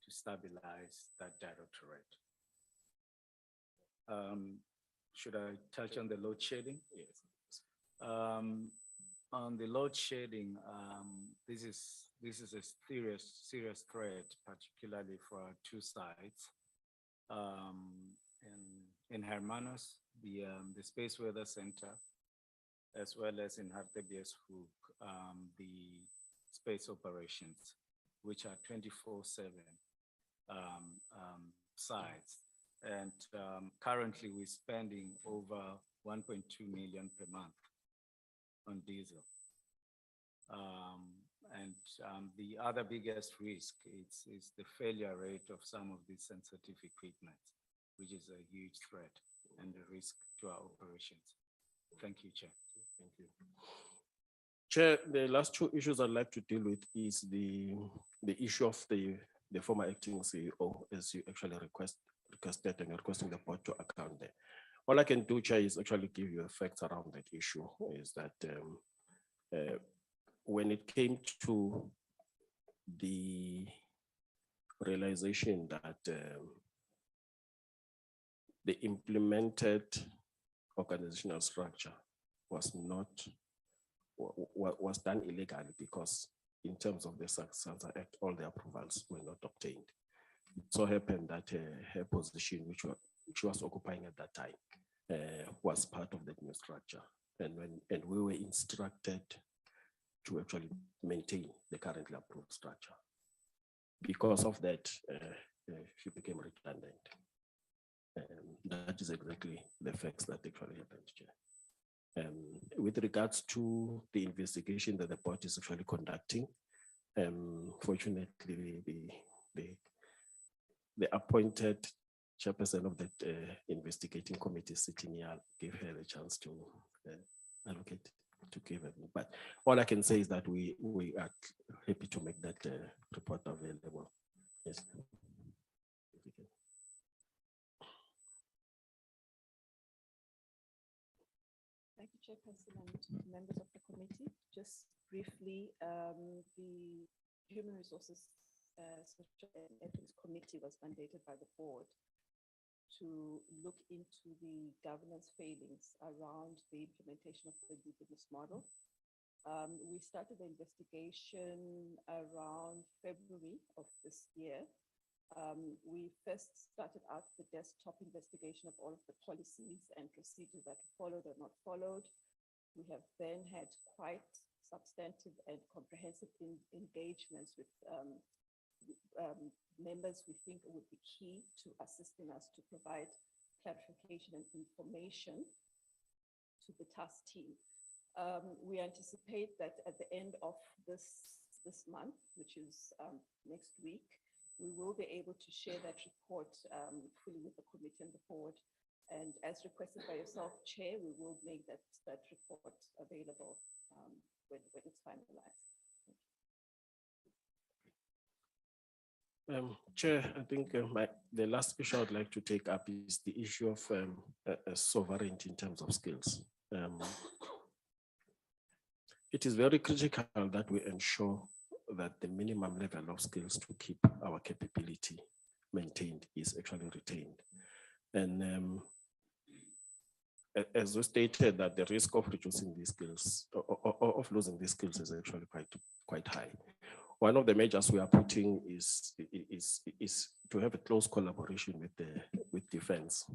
G: to stabilize that directorate. Should I touch on the load shedding? Yes. On the load shedding, this is a serious threat, particularly for our two sites. In Hermanus, the Space Weather Center, as well as in Hartebeespoort, the space operations, which are 24/7 sites. And currently we're spending over 1.2 million per month on diesel. The other biggest risk is the failure rate of some of these sensitive equipment, which is a huge threat and a risk to our operations. Thank you, Chair.
F: Thank you. Chair, the last two issues I'd like to deal with is the issue of the former acting CEO, as you actually requested and requesting the board to account there. All I can do, Chair, is actually give you facts around that issue, is that when it came to the realization that the implemented organizational structure was done illegally, because in terms of the Sansa Act, all the approvals were not obtained. It so happened that her position, which she was occupying at that time, was part of that new structure. And we were instructed to actually maintain the currently approved structure. Because of that, she became redundant. That is exactly the facts that actually happened, Chair. With regards to the investigation that the board is actually conducting, fortunately, the appointed chairperson of that investigating committee sitting here gave her the chance to allocate to give it. But all I can say is that we are happy to make that report available. Yes.
M: Thank you, Chairperson and members of the committee. Just briefly, the Human Resources Social and Ethics Committee was mandated by the board to look into the governance failings around the implementation of the new business model. We started the investigation around February of this year. We first started out the desktop investigation of all of the policies and procedures that were followed or not followed. We have then had quite substantive and comprehensive engagements with members we think would be key to assisting us to provide clarification and information to the task team. We anticipate that at the end of this month, which is next week, we will be able to share that report fully with the committee and the board. And as requested by yourself, Chair, we will make that report available when it's finalized.
F: Chair, I think the last issue I'd like to take up is the issue of sovereignty in terms of skills. It is very critical that we ensure that the minimum level of skills to keep our capability maintained is actually retained. And as we stated, that the risk of reducing these skills or of losing these skills is actually quite high. One of the measures we are putting is to to have a close collaboration with defense.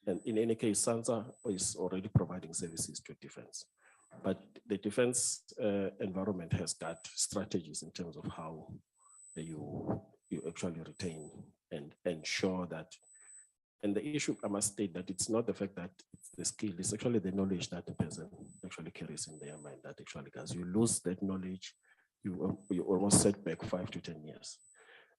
F: And in any case, Sansa is already providing services to defense. But the defense environment has got strategies in terms of how you actually retain and ensure that. And the issue, I must state that it's not the fact that it's the skill, it's actually the knowledge that the person actually carries in their mind that actually, as you lose that knowledge, you almost set back 5 to 10 years.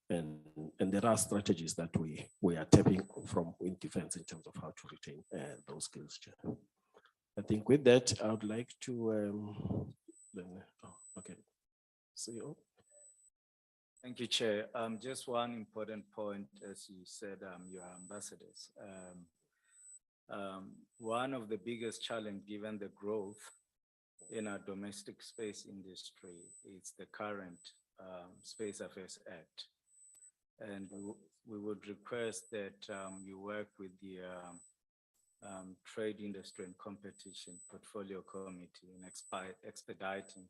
F: And there are strategies that we are tapping from in defense in terms of how to retain those skills, Chair. I think with that, I would like to, okay, CEO.
G: Thank you, Chair. Just one important point, as you said, your ambassadors. One of the biggest challenge given the growth in our domestic space industry is the current Space Affairs Act. And we would request that you work with the Trade Industry and Competition Portfolio Committee in expediting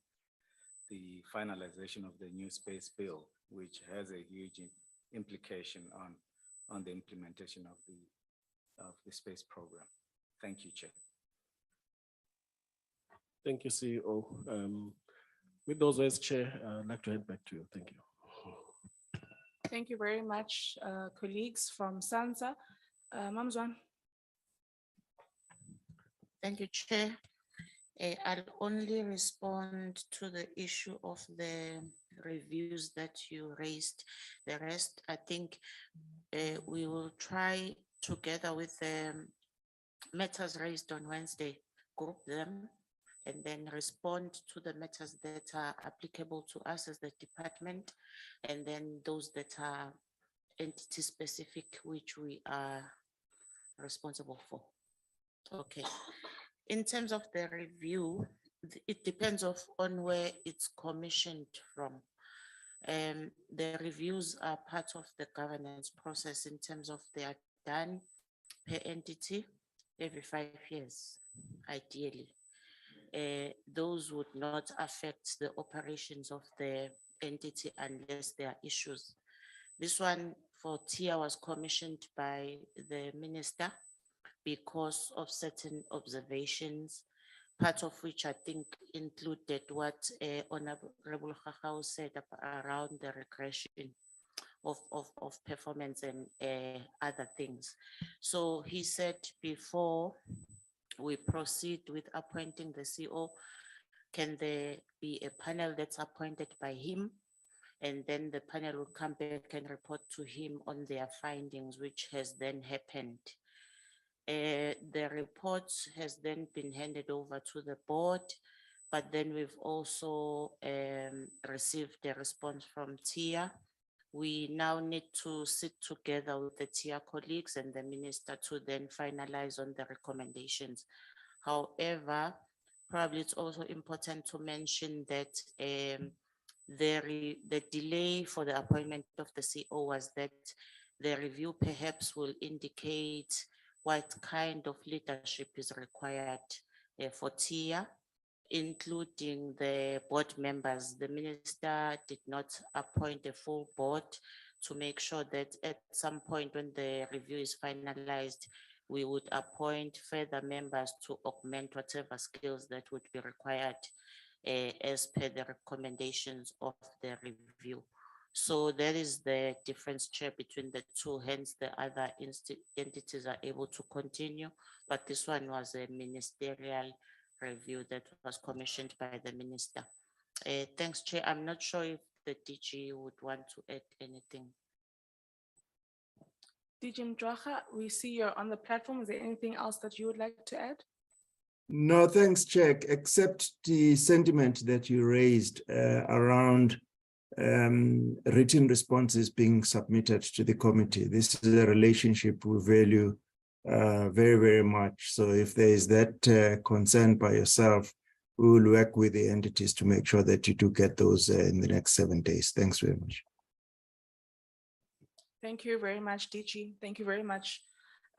G: the finalization of the new space bill, which has a huge implication on the implementation of the space program. Thank you, Chair.
F: Thank you, CEO. With those words, Chair, I'd like to hand back to you. Thank you.
E: Thank you very much, colleagues from Sansa. Mamzwan.
N: Thank you, Chair. I'll only respond to the issue of the reviews that you raised. The rest, I think we will try together with the matters raised on Wednesday, group them, and then respond to the matters that are applicable to us as the department, and then those that are entity specific, which we are responsible for. Okay. In terms of the review, it depends on where it's commissioned from. The reviews are part of the governance process in terms of they are done per entity every 5 years, ideally. Those would not affect the operations of the entity unless there are issues. This one for TIA was commissioned by the minister because of certain observations, part of which I think included what Honorable Khakao said around the regression of performance and other things. So he said before we proceed with appointing the CEO, can there be a panel that's appointed by him? And then the panel will come back and report to him on their findings, which has then happened. The report has then been handed over to the board, but then we've also received a response from TIA. We now need to sit together with the TIA colleagues and the minister to then finalize on the recommendations. However, probably it's also important to mention that the delay for the appointment of the CEO was that the review perhaps will indicate what kind of leadership is required for TIA, including the board members. The minister did not appoint a full board to make sure that at some point when the review is finalized, we would appoint further members to augment whatever skills that would be required as per the recommendations of the review. So that is the difference, Chair, between the two. Hence, the other entities are able to continue, but this one was a ministerial review that was commissioned by the minister. Thanks, Chair. I'm not sure if the DG would want to add anything.
E: DG Mdwaga, we see you're on the platform. Is there anything else that you would like to add?
O: No, thanks, Chair, except the sentiment that you raised around written responses being submitted to the committee. This is a relationship we value very, very much. So if there is that concern by yourself, we will work with the entities to make sure that you do get those in the next 7 days. Thanks very much.
E: Thank you very much, DG. Thank you very much,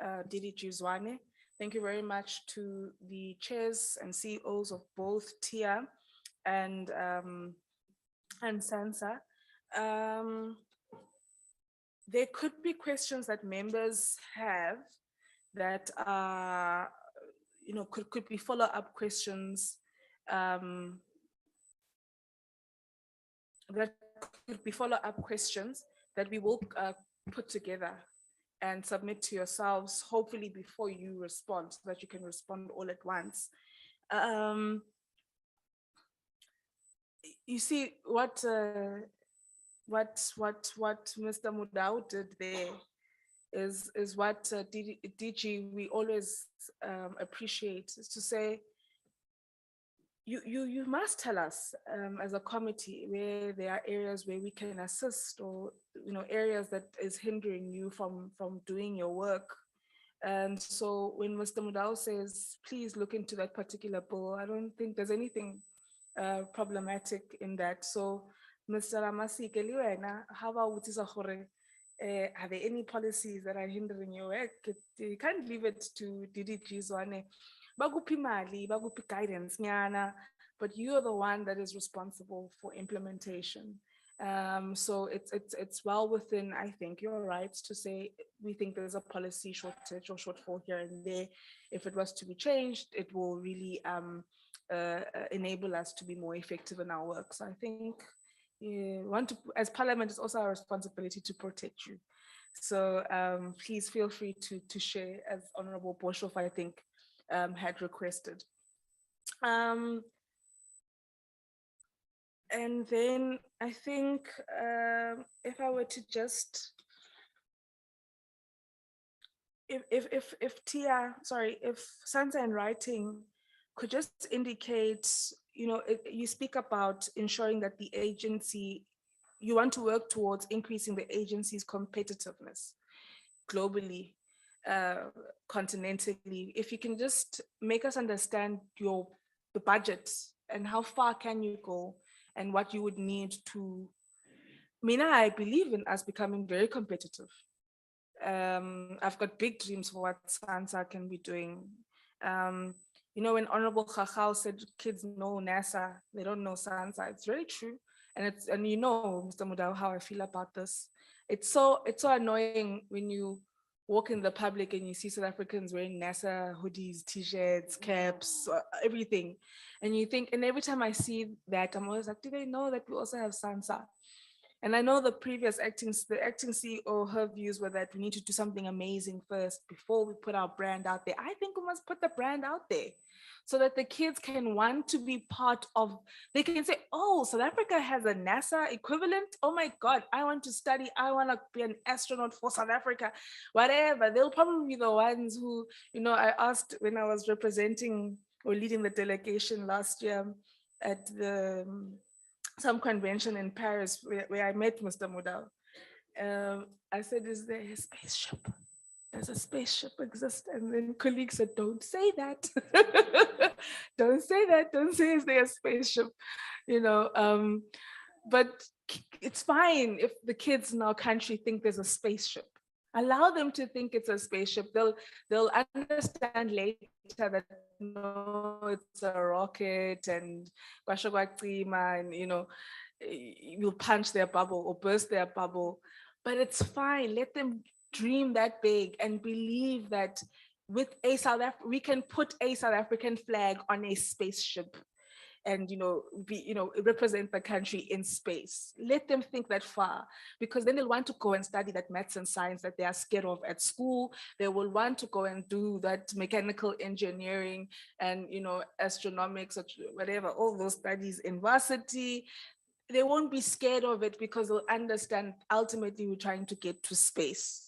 E: DDG Zwane. Thank you very much to the chairs and CEOs of both TIA and Sansa. there could be questions that members have that are, could be follow-up questions that could be follow-up questions that we will put together and submit to yourselves, hopefully before you respond, so that you can respond all at once. You see what Mr. Mudau did there is what DG we always appreciate, is to say, you must tell us as a committee where there are areas where we can assist, or areas that is hindering you from doing your work. And so when Mr. Mudau says, please look into that particular bill, I don't think there's anything problematic in that. So Mr. Ramasi, how about are there any policies that are hindering your work? You can't leave it to DDG's one. Bagupi mali, bagupi guidance, but you're the one that is responsible for implementation. So it's well within, I think, your rights to say, we think there's a policy shortage or shortfall here and there. If it was to be changed, it will really enable us to be more effective in our work. So I think as Parliament, it's also our responsibility to protect you. So please feel free to share, as Honorable Boshoff, I think, had requested. And then I think if I were to just, if Sansa in writing could just indicate, you speak about ensuring that the agency, you want to work towards increasing the agency's competitiveness globally, continentally. If you can just make us understand the budget and how far can you go and what you would need to, I believe in us becoming very competitive. I've got big dreams for what Sansa can be doing. When Honorable Khachau said kids know NASA, they don't know Sansa, it's very true. And Mr. Mudau, how I feel about this. It's so annoying when you walk in the public and you see South Africans wearing NASA hoodies, t-shirts, caps, everything. And you think, and every time I see that, I'm always like, do they know that we also have Sansa? And I know the acting CEO, her views were that we need to do something amazing first before we put our brand out there. I think we must put the brand out there so that the kids can want to be part of, they can say, oh, South Africa has a NASA equivalent. Oh my God, I want to study. I want to be an astronaut for South Africa, whatever. They'll probably be the ones who, I asked when I was representing or leading the delegation last year at some convention in Paris where I met Mr. Mudau. I said, is there a spaceship? Does a spaceship exist? And then colleagues said, don't say that. Don't say that. Don't say, is there a spaceship? But it's fine if the kids in our country think there's a spaceship. Allow them to think it's a spaceship. They'll understand later that no, it's a rocket and you'll punch their bubble or burst their bubble. But it's fine. Let them dream that big and believe that with we can put a South African flag on a spaceship and represent the country in space. Let them think that far, because then they'll want to go and study that maths and science that they are scared of at school. They will want to go and do that mechanical engineering and astronomics or whatever, all those studies in varsity. They won't be scared of it because they'll understand ultimately we're trying to get to space.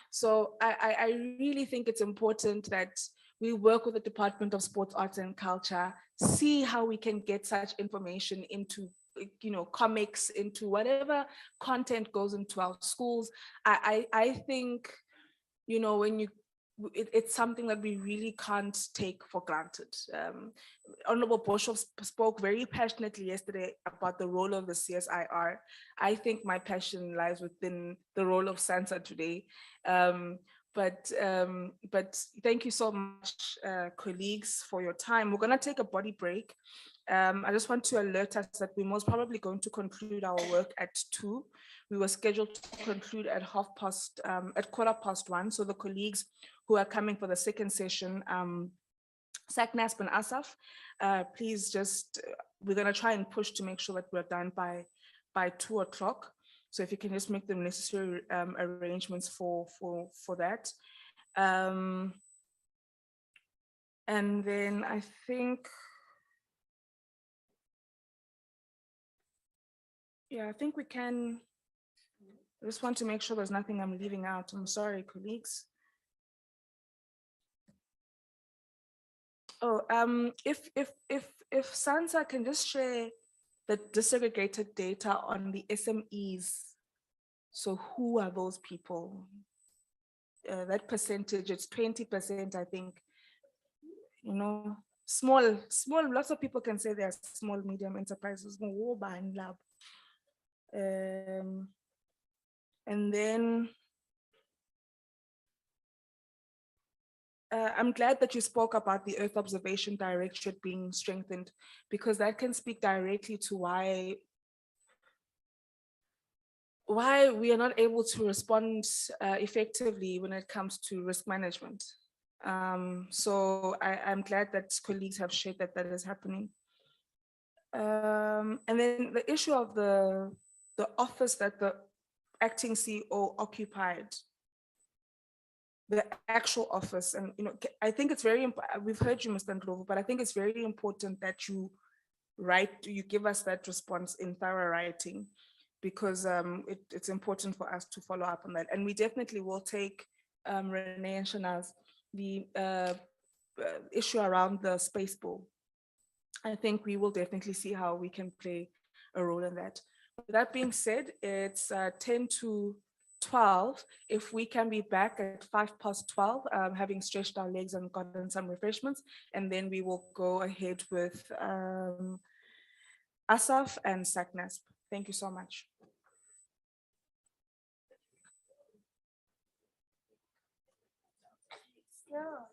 E: So I really think it's important that we work with the Department of Sports, Arts and Culture, see how we can get such information into, comics, into whatever content goes into our schools. I think, it's something that we really can't take for granted. Honorable Boshoff spoke very passionately yesterday about the role of the CSIR. I think my passion lies within the role of Sansa today. But thank you so much, colleagues, for your time. We're going to take a body break. I just want to alert us that we're most probably going to conclude our work at 2. We were scheduled to conclude at at 1:15. So the colleagues who are coming for the second session, Sacnasp and ASSAf, please just, we're going to try and push to make sure that we're done by 2 o'clock. So if you can just make the necessary arrangements for that. And then I think, yeah, I think we can, I just want to make sure there's nothing I'm leaving out. I'm sorry, colleagues. Oh, if Sansa can just share the disaggregated data on the SMEs. So who are those people? That percentage, it's 20%, I think. You know, small, lots of people can say they're small, medium enterprises. And then I'm glad that you spoke about the Earth Observation Directorate being strengthened, because that can speak directly to why we are not able to respond effectively when it comes to risk management. So I'm glad that colleagues have shared that that is happening. And then the issue of the office that the acting CEO occupied, the actual office, and I think it's very important. We've heard you, Mr. Ndlovu, but I think it's very important that you give us that response in thorough writing, because it's important for us to follow up on that. And we definitely will take Renee and Shanaz, the issue around the space bill. I think we will definitely see how we can play a role in that. With that being said, it's 10 to 12. If we can be back at 12:05, having stretched our legs and gotten some refreshments, and then we will go ahead with ASSAf and Sacnasp. Thank you so much. Yeah.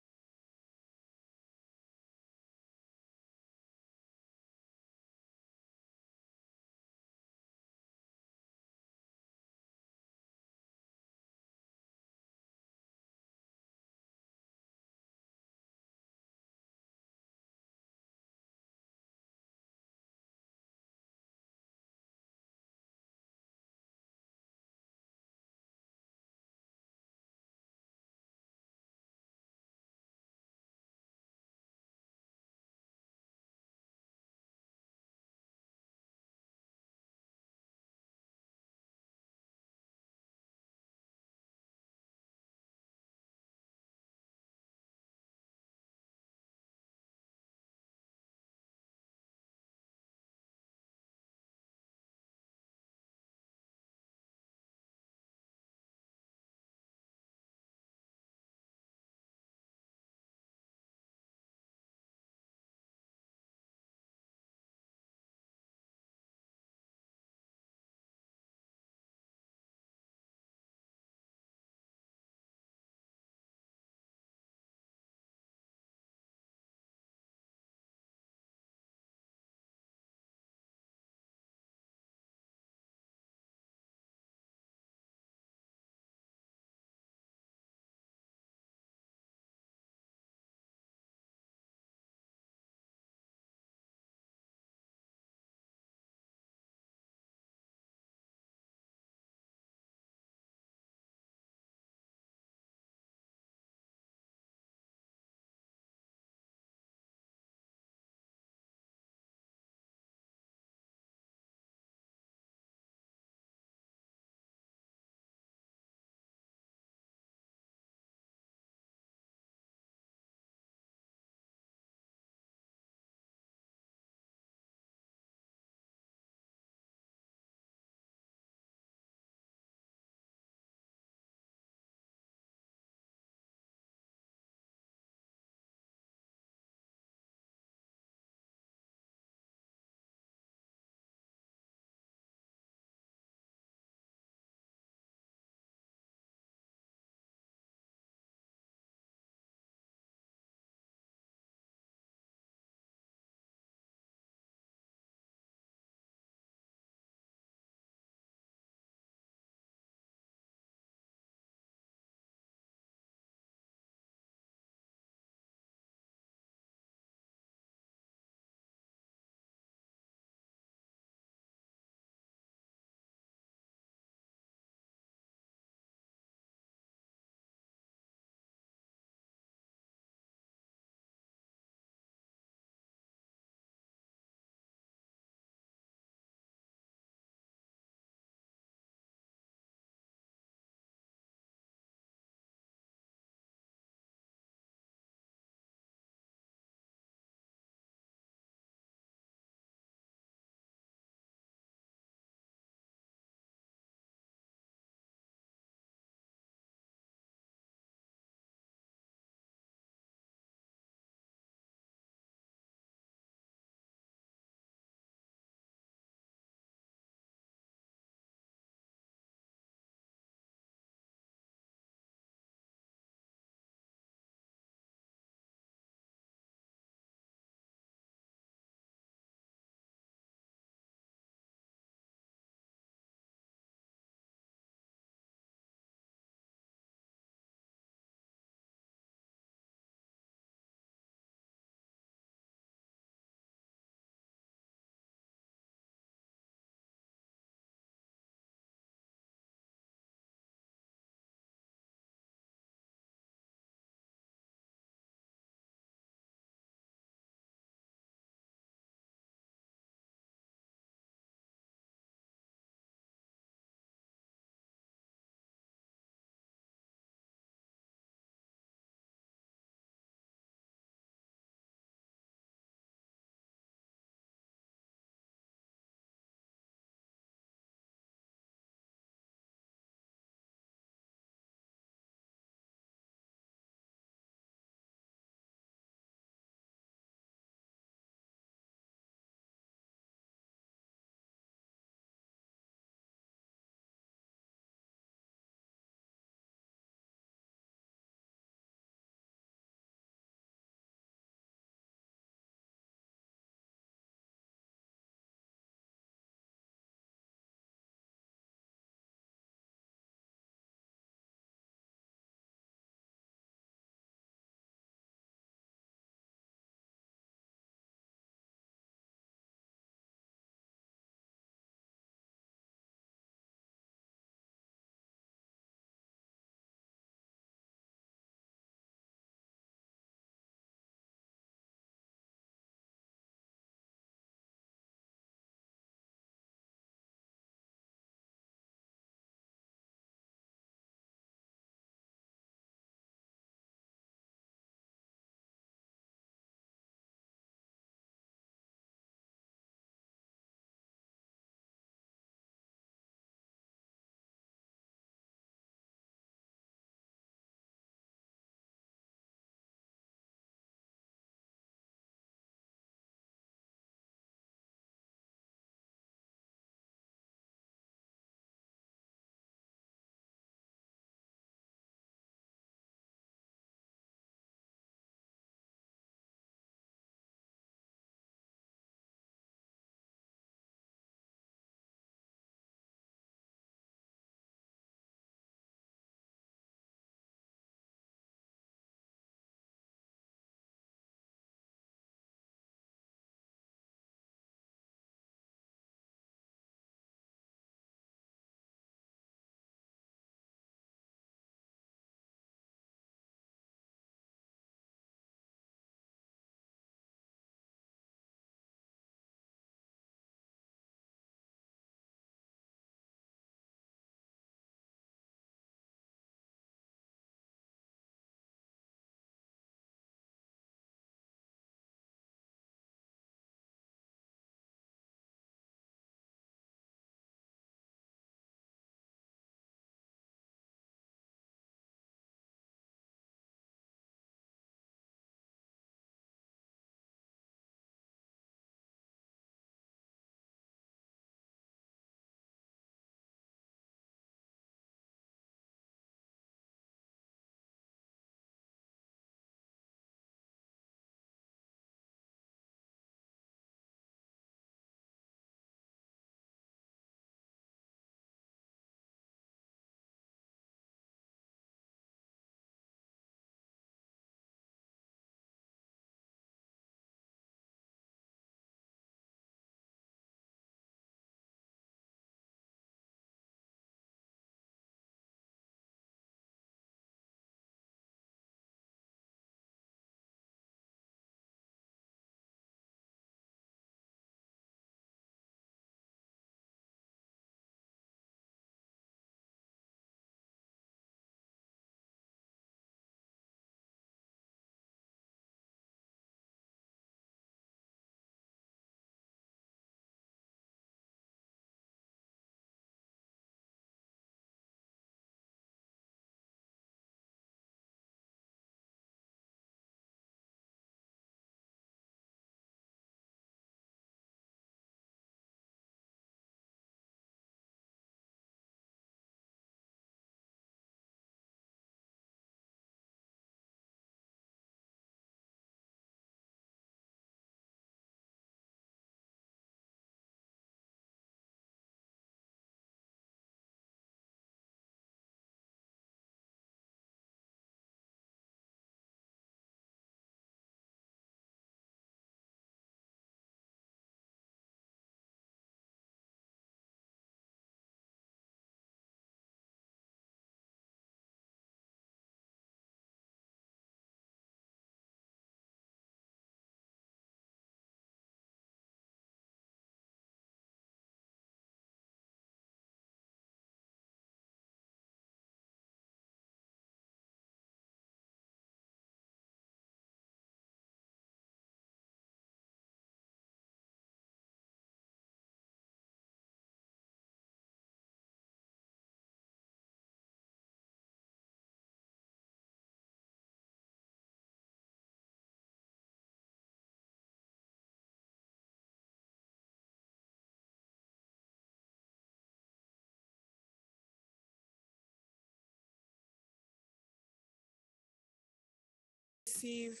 E: receive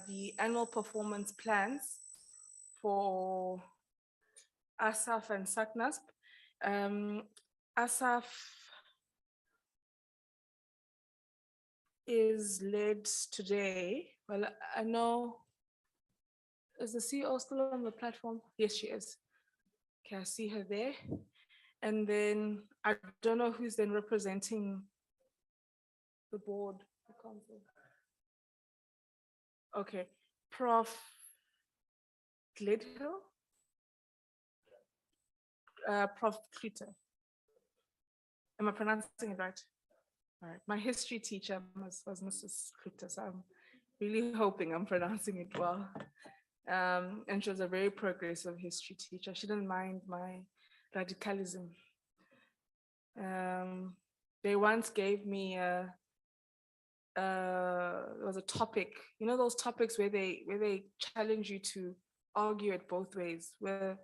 E: the annual performance plans for ASSAf and Sacnasp. ASSAf is led today. Well, I know, is the CEO still on the platform? Yes, she is. Okay, I see her there. And then I don't know who's then representing the board, the council. Okay, Prof. Gledhill? Prof. Klute. Am I pronouncing it right? All right, my history teacher was Mrs. Klute, so I'm really hoping I'm pronouncing it well. And she was a very progressive history teacher. She didn't mind my radicalism. They once gave me it was a topic, you know, those topics where they challenge you to argue it both ways. Were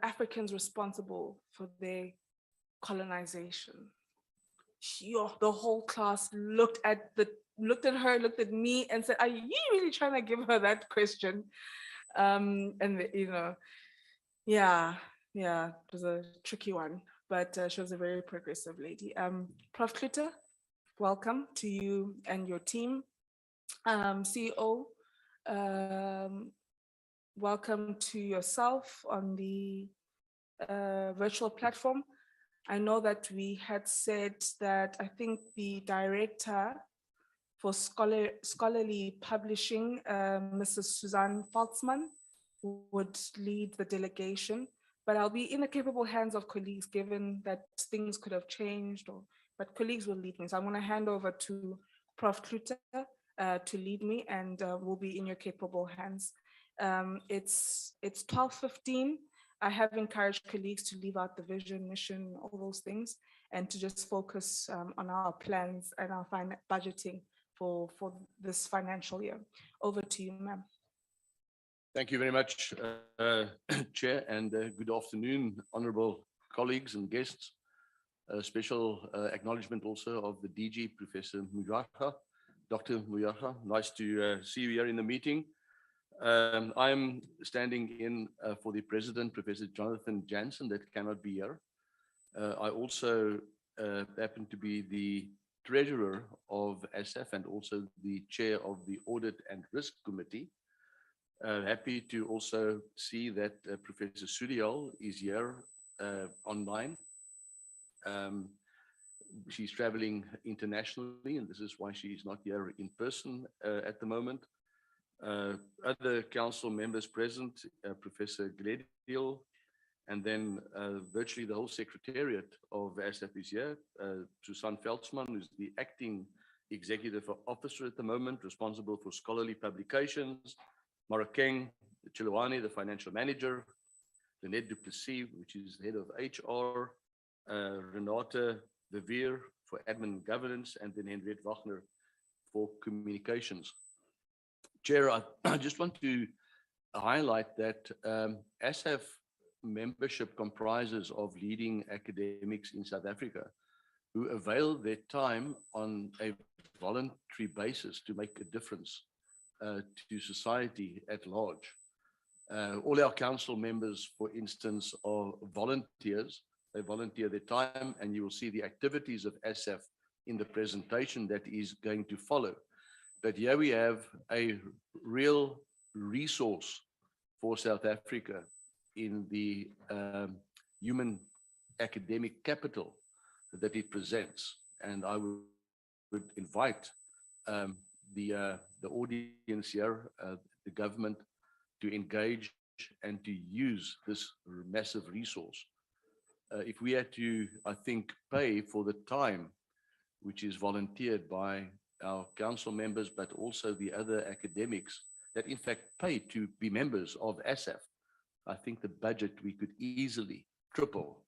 E: Africans responsible for their colonization? The whole class looked at her, looked at me, and said, "Are you really trying to give her that question?" Yeah, it was a tricky one, but she was a very progressive lady. Prof. Klute, welcome to you and your team. CEO, welcome to yourself on the virtual platform. I know that we had said that I think the director for scholarly publishing, Mrs. Suzanne Faltzman, would lead the delegation, but I'll be in the capable hands of colleagues given that things could have changed, but colleagues will lead me. So I'm going to hand over to Prof. Klute to lead me, and we'll be in your capable hands. It's 12:15. I have encouraged colleagues to leave out the vision, mission, all those things, and to just focus on our plans and our budgeting for this financial year. Over to you, ma'am.
P: Thank you very much, Chair, and good afternoon, honorable colleagues and guests. A special acknowledgement also of the DG, Professor Muyaga, Dr. Muyaga. Nice to see you here in the meeting. I'm standing in for the President, Professor Jonathan Jansen, that cannot be here. I also happen to be the Treasurer of ASSAf and also the Chair of the Audit and Risk Committee. Happy to also see that Professor Sudial is here online. She's traveling internationally, and this is why she's not here in person at the moment. Other council members present, Professor Gledhill, and then virtually the whole secretariat of ASSAf is here. Suzanne Veldsman, who's the acting executive officer at the moment, responsible for scholarly publications. Marakeng Chiluani, the financial manager. Lynette Duplessis, which is the head of HR. Renata Vivier for admin and governance, and then Henriette Wagner for communications. Chair, I just want to highlight that ASSAf membership comprises of leading academics in South Africa who avail their time on a voluntary basis to make a difference to society at large. All our council members, for instance, are volunteers. They volunteer their time, and you will see the activities of ASSAf in the presentation that is going to follow. But here we have a real resource for South Africa in the human academic capital that it presents. And I would invite the audience here, the government, to engage and to use this massive resource. If we had to, I think, pay for the time which is volunteered by our council members, but also the other academics that in fact pay to be members of ASSAf, I think the budget we could easily triple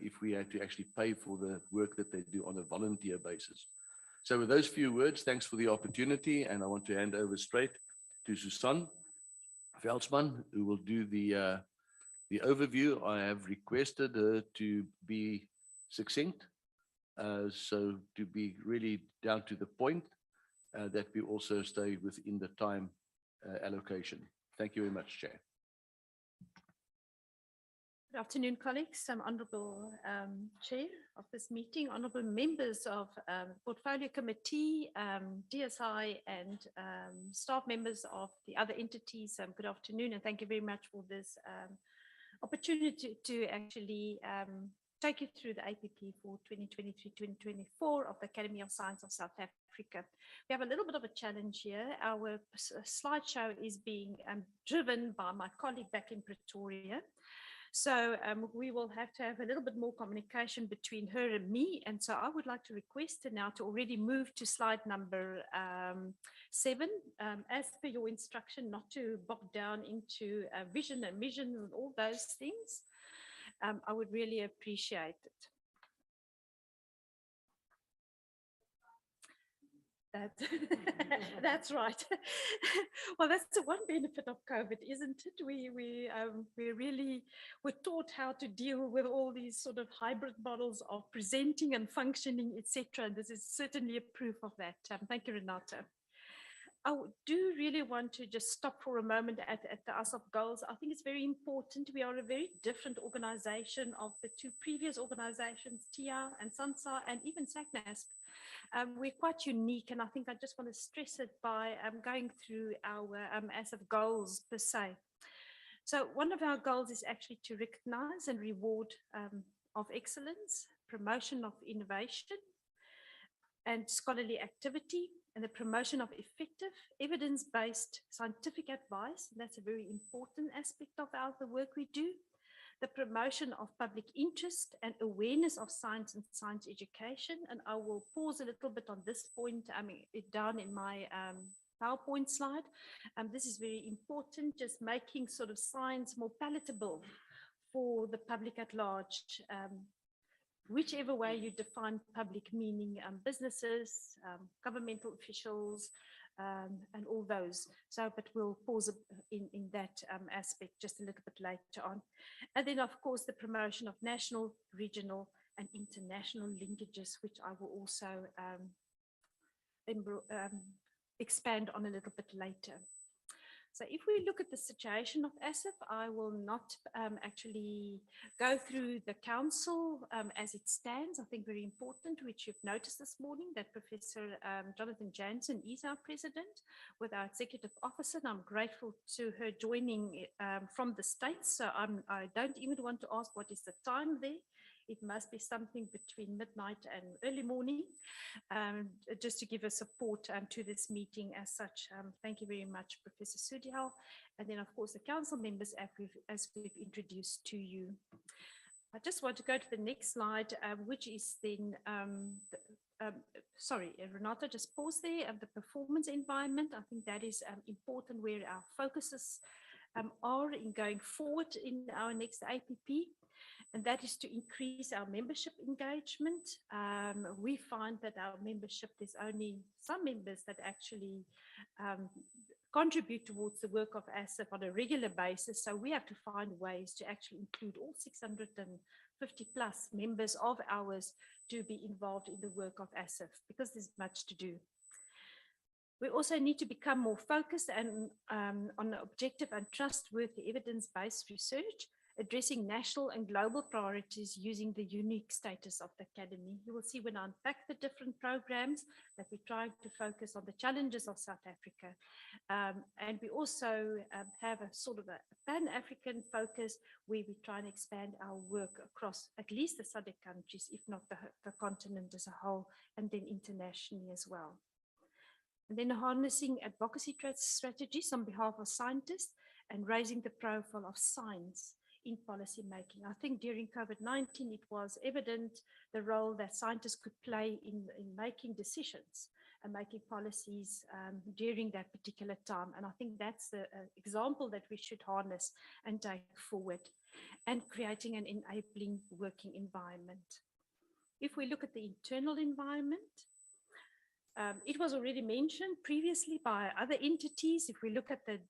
P: if we had to actually pay for the work that they do on a volunteer basis. So with those few words, thanks for the opportunity, and I want to hand over straight to Suzanne Veldsman, who will do the overview. I have requested her to be succinct So to be really down to the point, that we also stay within the time allocation. Thank you very much, Chair.
Q: Good afternoon, colleagues. I'm Honourable Chair of this meeting, honourable members of Portfolio Committee, DSI, and staff members of the other entities. Good afternoon, and thank you very much for this opportunity to actually take you through the APP for 2023-2024 of the Academy of Science of South Africa. We have a little bit of a challenge here. Our slideshow is being driven by my colleague back in Pretoria. So we will have to have a little bit more communication between her and me. And so I would like to request her now to already move to slide number 7, as per your instruction, not to bog down into vision and mission and all those things. I would really appreciate it. That's right. Well, that's the one benefit of COVID, isn't it? We really were taught how to deal with all these sort of hybrid models of presenting and functioning, etc. And this is certainly a proof of that. Thank you, Renata. I do really want to just stop for a moment at the ASSAf goals. I think it's very important. We are a very different organization of the two previous organizations, TIA and Sansa, and even Sacnasp. We're quite unique, and I think I just want to stress it by going through our ASSAf goals per se. So one of our goals is actually to recognize and reward of excellence, promotion of innovation and scholarly activity, and the promotion of effective evidence-based scientific advice. And that's a very important aspect of the work we do. The promotion of public interest and awareness of science and science education. And I will pause a little bit on this point, down in my PowerPoint slide. This is very important, just making sort of science more palatable for the public at large. Whichever way you define public, meaning businesses, governmental officials, and all those. So, but we'll pause in that aspect just a little bit later on. And then, of course, the promotion of national, regional, and international linkages, which I will also expand on a little bit later. So if we look at the situation of ASSAf, I will not actually go through the council as it stands. I think very important, which you've noticed this morning, that Professor Jonathan Jansen is our president with our executive officer. And I'm grateful to her joining from the States. So I don't even want to ask what is the time there. It must be something between midnight and early morning, just to give us support to this meeting as such. Thank you very much, Professor Sudial. And then, of course, the council members as we've introduced to you. I just want to go to the next slide, which is then, sorry, Renata, just pause there, the performance environment. I think that is important where our focuses are in going forward in our next APP. And that is to increase our membership engagement. We find that our membership, there's only some members that actually contribute towards the work of ASSAf on a regular basis. So we have to find ways to actually include all 650 plus members of ours to be involved in the work of ASSAf, because there's much to do. We also need to become more focused and on objective and trustworthy evidence-based research, addressing national and global priorities using the unique status of the Academy. You will see when I unpack the different programs that we're trying to focus on the challenges of South Africa. And we also have a sort of a Pan-African focus where we try and expand our work across at least the SADC countries, if not the continent as a whole, and then internationally as well. And then harnessing advocacy strategies on behalf of scientists and raising the profile of science in policy making. I think during COVID-19, it was evident the role that scientists could play in making decisions and making policies during that particular time. And I think that's the example that we should harness and take forward, and creating an enabling working environment. If we look at the internal environment, it was already mentioned previously by other entities. If we look at the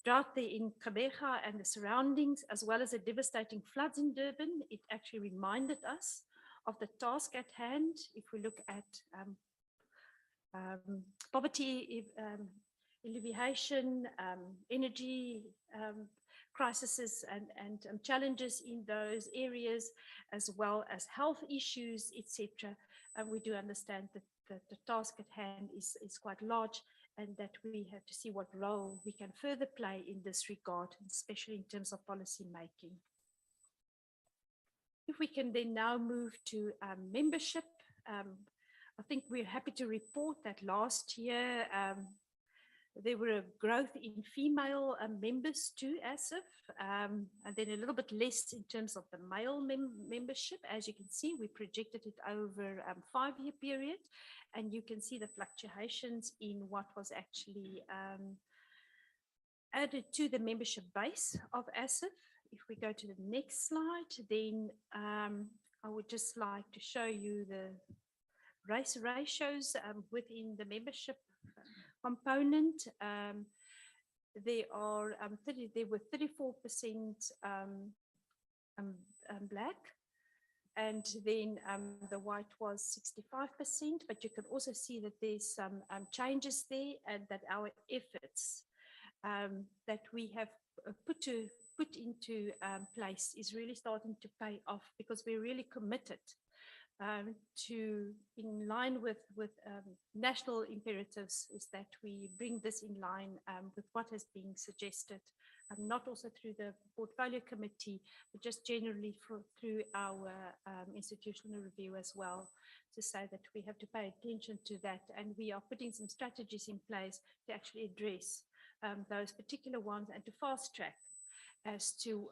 Q: drought there in Gqeberha and the surroundings, as well as the devastating floods in Durban, it actually reminded us of the task at hand. If we look at poverty alleviation, energy crises and challenges in those areas, as well as health issues, etc. And we do understand that the task at hand is quite large, and that we have to see what role we can further play in this regard, especially in terms of policy making. If we can then now move to membership, I think we're happy to report that last year there were a growth in female members to ASSAf, and then a little bit less in terms of the male membership. As you can see, we projected it over a 5-year period, and you can see the fluctuations in what was actually added to the membership base of ASSAf. If we go to the next slide, then I would just like to show you the race ratios within the membership component. There were 34% black, and then the white was 65%, but you can also see that there's some changes there, and that our efforts that we have put into place is really starting to pay off, because we're really committed to, in line with national imperatives, is that we bring this in line with what has been suggested, not also through the portfolio committee, but just generally through our institutional review as well, to say that we have to pay attention to that, and we are putting some strategies in place to actually address those particular ones, and to fast track as to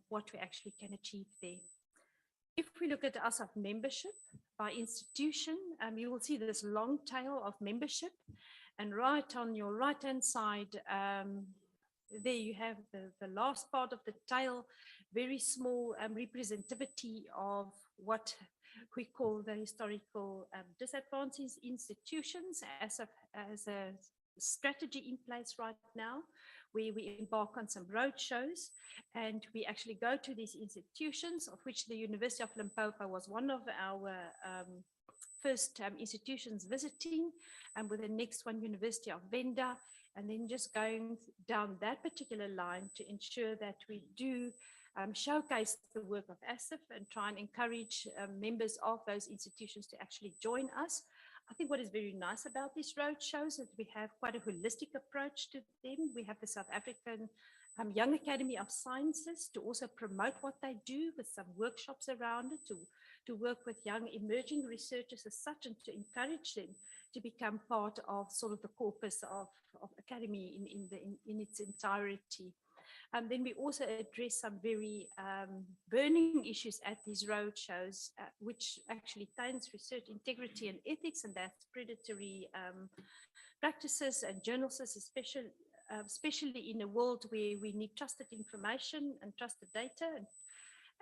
Q: what we actually can achieve there. If we look at ASSAf membership by institution, you will see this long tail of membership, and right on your right-hand side, there you have the last part of the tail, very small representativity of what we call the historical disadvantaged institutions. ASSAf has a strategy in place right now, where we embark on some road shows, and we actually go to these institutions, of which the University of Limpopo was one of our first institutions visiting, and with the next one, University of Venda, and then just going down that particular line to ensure that we do showcase the work of ASSAf and try and encourage members of those institutions to actually join us. I think what is very nice about these road shows is that we have quite a holistic approach to them. We have the South African Young Academy of Sciences to also promote what they do, with some workshops around it, to work with young emerging researchers as such, and to encourage them to become part of sort of the corpus of academy in its entirety. Then we also address some very burning issues at these road shows, which actually tains research integrity and ethics, and that's predatory practices and journalists, especially in a world where we need trusted information and trusted data,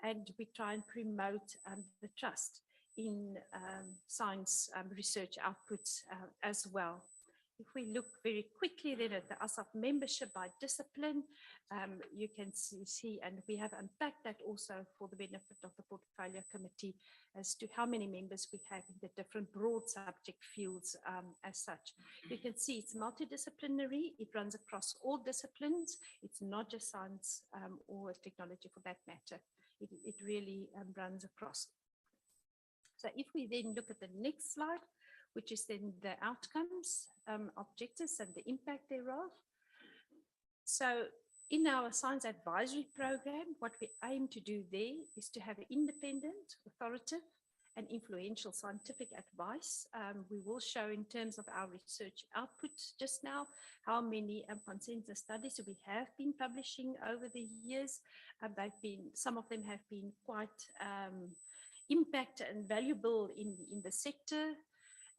Q: and we try and promote the trust in science research outputs as well. If we look very quickly then at the ASSAf membership by discipline, you can see, and we have unpacked that also for the benefit of the portfolio committee, as to how many members we have in the different broad subject fields as such. You can see it's multidisciplinary, it runs across all disciplines, it's not just science or technology for that matter, it really runs across. So if we then look at the next slide, which is then the outcomes, objectives, and the impact thereof. So in our science advisory program, what we aim to do there is to have an independent, authoritative, and influential scientific advice. We will show in terms of our research output just now how many consensus studies we have been publishing over the years. Some of them have been quite impact and valuable in the sector.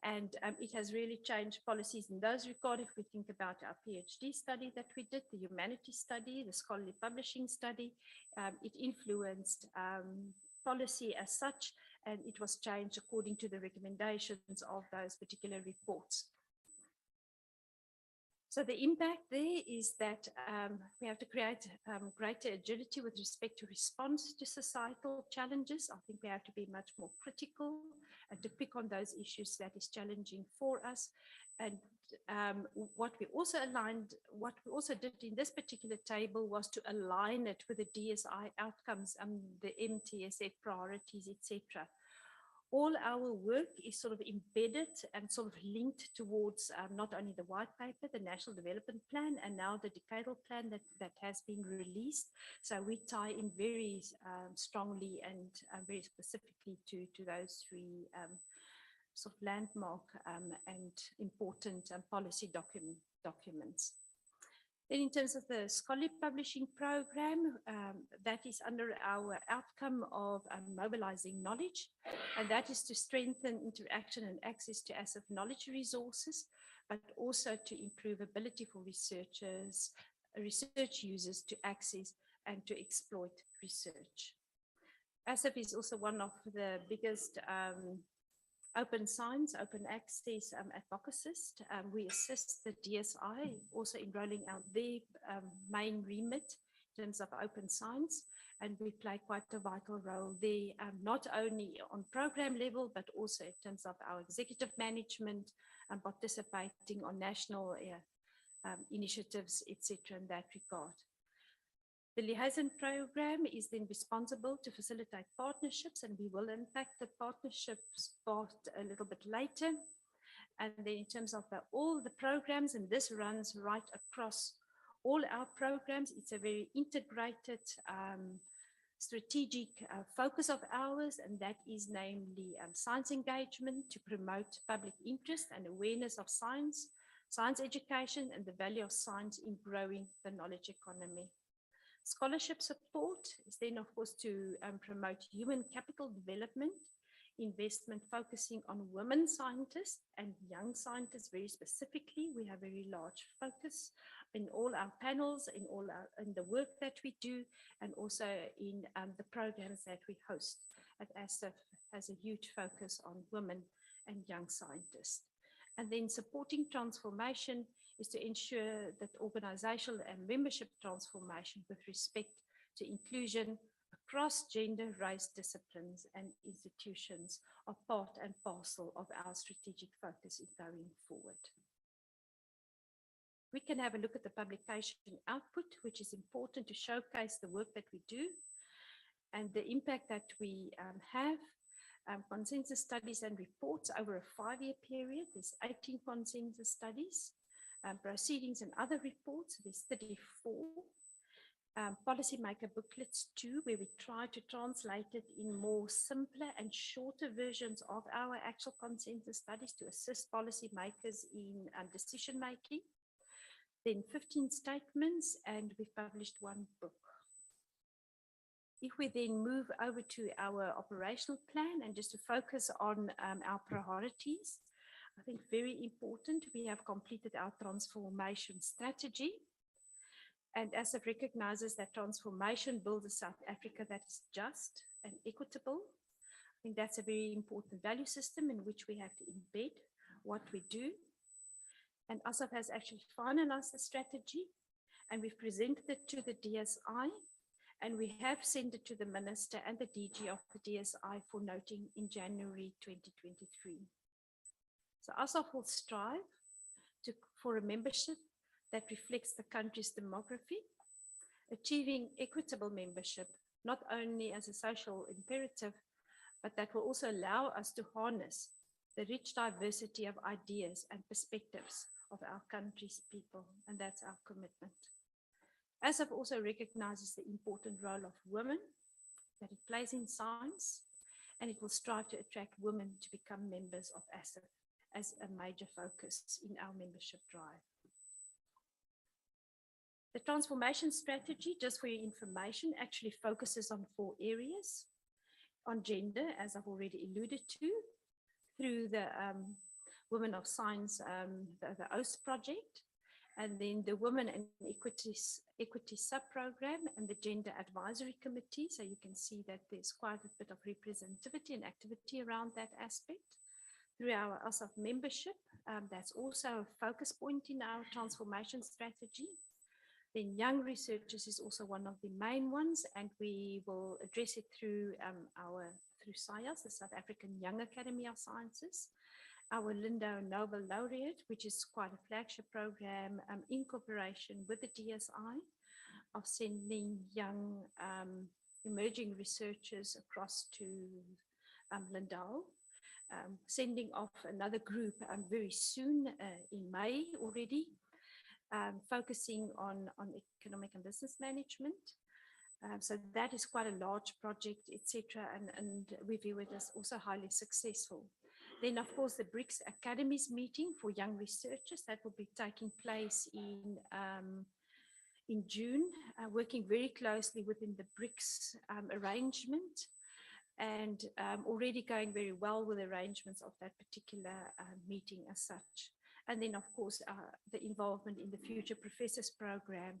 Q: And it has really changed policies in those regard. If we think about our PhD study that we did, the humanities study, the scholarly publishing study, it influenced policy as such, and it was changed according to the recommendations of those particular reports. So the impact there is that we have to create greater agility with respect to response to societal challenges. I think we have to be much more critical and to pick on those issues that is challenging for us. And what we also did in this particular table was to align it with the DSI outcomes and the MTSF priorities, etc. All our work is sort of embedded and sort of linked towards not only the white paper, the National Development Plan, and now the decadal plan that has been released. So we tie in very strongly and very specifically to those three sort of landmark and important policy documents. Then in terms of the scholarly publishing program, that is under our outcome of mobilizing knowledge, and that is to strengthen interaction and access to ASSAf knowledge resources, but also to improve ability for researchers, research users to access and to exploit research. ASSAf is also one of the biggest open science, open access advocacists. We assist the DSI also in rolling out their main remit in terms of open science, and we play quite a vital role there, not only on program level, but also in terms of our executive management and participating on national initiatives, etc. in that regard. The liaison program is then responsible to facilitate partnerships, and we will unpack the partnerships part a little bit later. And then in terms of all the programs, and this runs right across all our programs, it's a very integrated strategic focus of ours, and that is namely science engagement to promote public interest and awareness of science, science education, and the value of science in growing the knowledge economy. Scholarship support is then, of course, to promote human capital development, investment focusing on women scientists and young scientists very specifically. We have a very large focus in all our panels, in the work that we do, and also in the programs that we host. At ASSAf has a huge focus on women and young scientists. And then supporting transformation is to ensure that organizational and membership transformation with respect to inclusion across gender, race, disciplines, and institutions are part and parcel of our strategic focus in going forward. We can have a look at the publication output, which is important to showcase the work that we do and the impact that we have. Consensus studies and reports over a 5-year period. There's 18 consensus studies. Proceedings and other reports, there's 34. Policymaker booklets too, where we try to translate it in more simpler and shorter versions of our actual consensus studies to assist policymakers in decision making. Then 15 statements, and we've published 1 book. If we then move over to our operational plan and just to focus on our priorities, I think very important, we have completed our transformation strategy. And ASSAf recognizes that transformation builds a South Africa that is just and equitable. I think that's a very important value system in which we have to embed what we do. And ASSAf has actually finalized the strategy, and we've presented it to the DSI, and we have sent it to the Minister and the DG of the DSI for noting in January 2023. So ASSAf will strive for a membership that reflects the country's demography, achieving equitable membership, not only as a social imperative, but that will also allow us to harness the rich diversity of ideas and perspectives of our country's people, and that's our commitment. ASSAf also recognizes the important role of women that it plays in science, and it will strive to attract women to become members of ASSAf as a major focus in our membership drive. The transformation strategy, just for your information, actually focuses on 4 areas. On gender, as I've already alluded to, through the Women of Science, the OAS project, and then the Women and Equity Sub-Program and the Gender Advisory Committee. So you can see that there's quite a bit of representativity and activity around that aspect. through our ASSAf membership. That's also a focus point in our transformation strategy. Then young researchers is also one of the main ones, and we will address it through through SAIAS, the South African Young Academy of Sciences, our Lindo Nobel Laureate, which is quite a flagship program in cooperation with the DSI of sending young emerging researchers across to Lindau. Sending off another group very soon in May already, focusing on economic and business management. So that is quite a large project, etc., and we view it as also highly successful. Then, of course, the BRICS Academies meeting for young researchers that will be taking place in June, working very closely within the BRICS arrangement, and already going very well with arrangements of that particular meeting as such. And then, of course, the involvement in the Future Professors Program,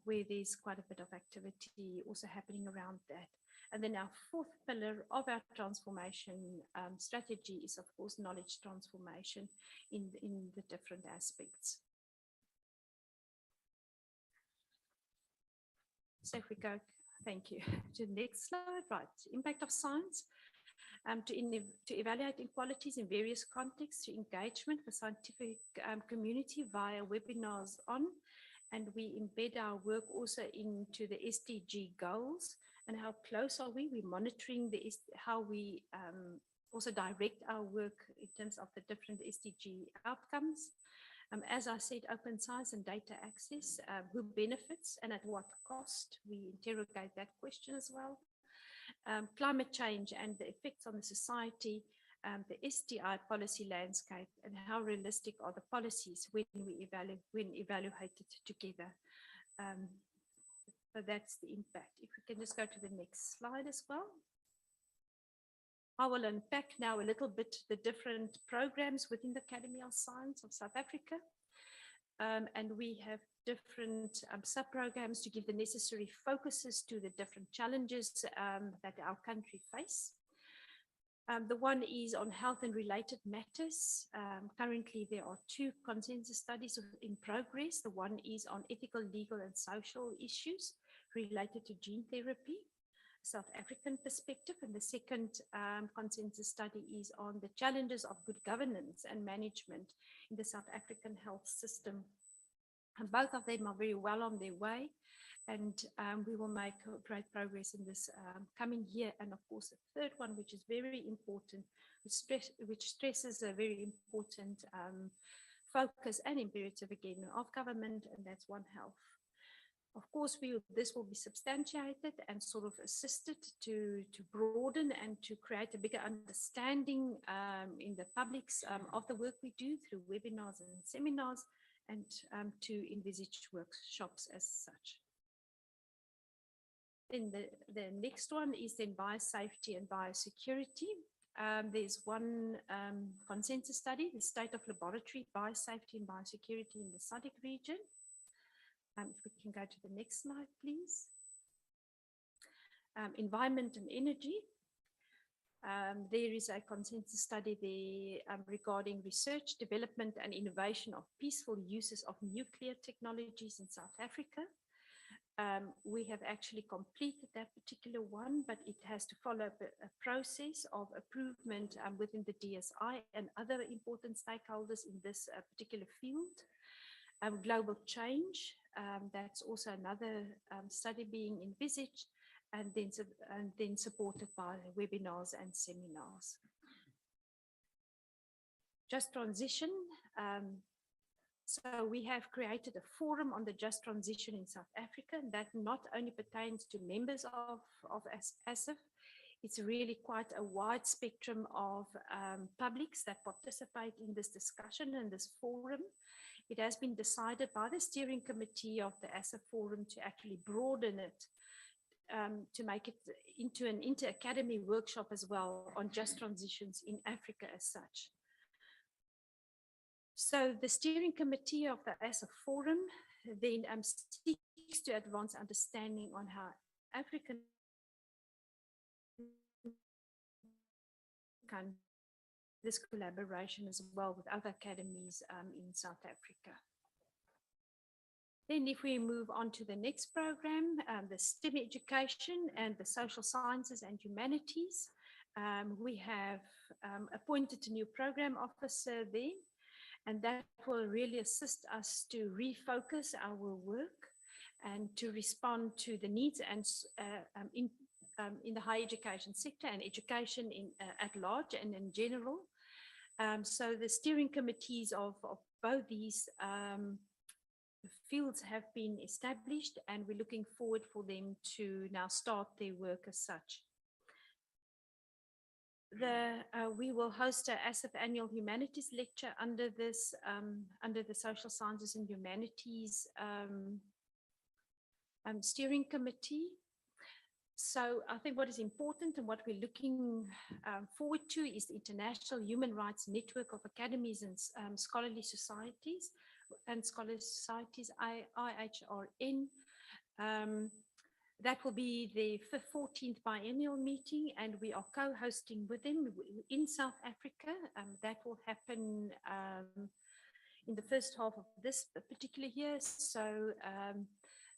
Q: where there's quite a bit of activity also happening around that. And then our fourth pillar of our transformation strategy is, of course, knowledge transformation in the different aspects. So if we go, thank you, to the next slide, right, impact of science. To evaluate inequalities in various contexts through engagement with scientific community via webinars on, and we embed our work also into the SDG goals. And how close are we? We're monitoring how we also direct our work in terms of the different SDG outcomes. As I said, open science and data access, who benefits and at what cost? We interrogate that question as well. Climate change and the effects on the society, the SDI policy landscape, and how realistic are the policies when evaluated together. So that's the impact. If we can just go to the next slide as well. I will unpack now a little bit the different programs within the Academy of Science of South Africa. And we have different sub-programs to give the necessary focuses to the different challenges that our country face. The one is on health and related matters. Currently, there are 2 consensus studies in progress. The one is on ethical, legal, and social issues related to gene therapy, South African perspective, and the second consensus study is on the challenges of good governance and management in the South African health system. And both of them are very well on their way, and we will make great progress in this coming year. And of course, the third one, which is very important, which stresses a very important focus and imperative again of government, and that's One Health. Of course, this will be substantiated and sort of assisted to broaden and to create a bigger understanding in the publics of the work we do through webinars and seminars, and to envisage workshops as such. Then the next one is then biosafety and biosecurity. There's one consensus study, the state of laboratory biosafety and biosecurity in the SADC region. If we can go to the next slide, please. Environment and energy. There is a consensus study there regarding research, development, and innovation of peaceful uses of nuclear technologies in South Africa. We have actually completed that particular one, but it has to follow a process of approval within the DSI and other important stakeholders in this particular field. Global change, that's also another study being envisaged, and then supported by webinars and seminars. Just transition. So we have created a forum on the just transition in South Africa, and that not only pertains to members of ASSAf, it's really quite a wide spectrum of publics that participate in this discussion and this forum. It has been decided by the steering committee of the ASSAf forum to actually broaden it, to make it into an inter-academy workshop as well on just transitions in Africa as such. So the steering committee of the ASSAf forum then seeks to advance understanding on how African this collaboration as well with other academies in South Africa. Then if we move on to the next program, the STEM education and the social sciences and humanities, we have appointed a new program officer there, and that will really assist us to refocus our work and to respond to the needs and in the higher education sector and education at large and in general. So the steering committees of both these fields have been established, and we're looking forward for them to now start their work as such. We will host a ASSAf annual humanities lecture under this, under the social sciences and humanities steering committee. So I think what is important and what we're looking forward to is the International Human Rights Network of Academies and Scholarly Societies IHRN. That will be the 14th biennial meeting, and we are co-hosting with them in South Africa. That will happen in the first half of this particular year. So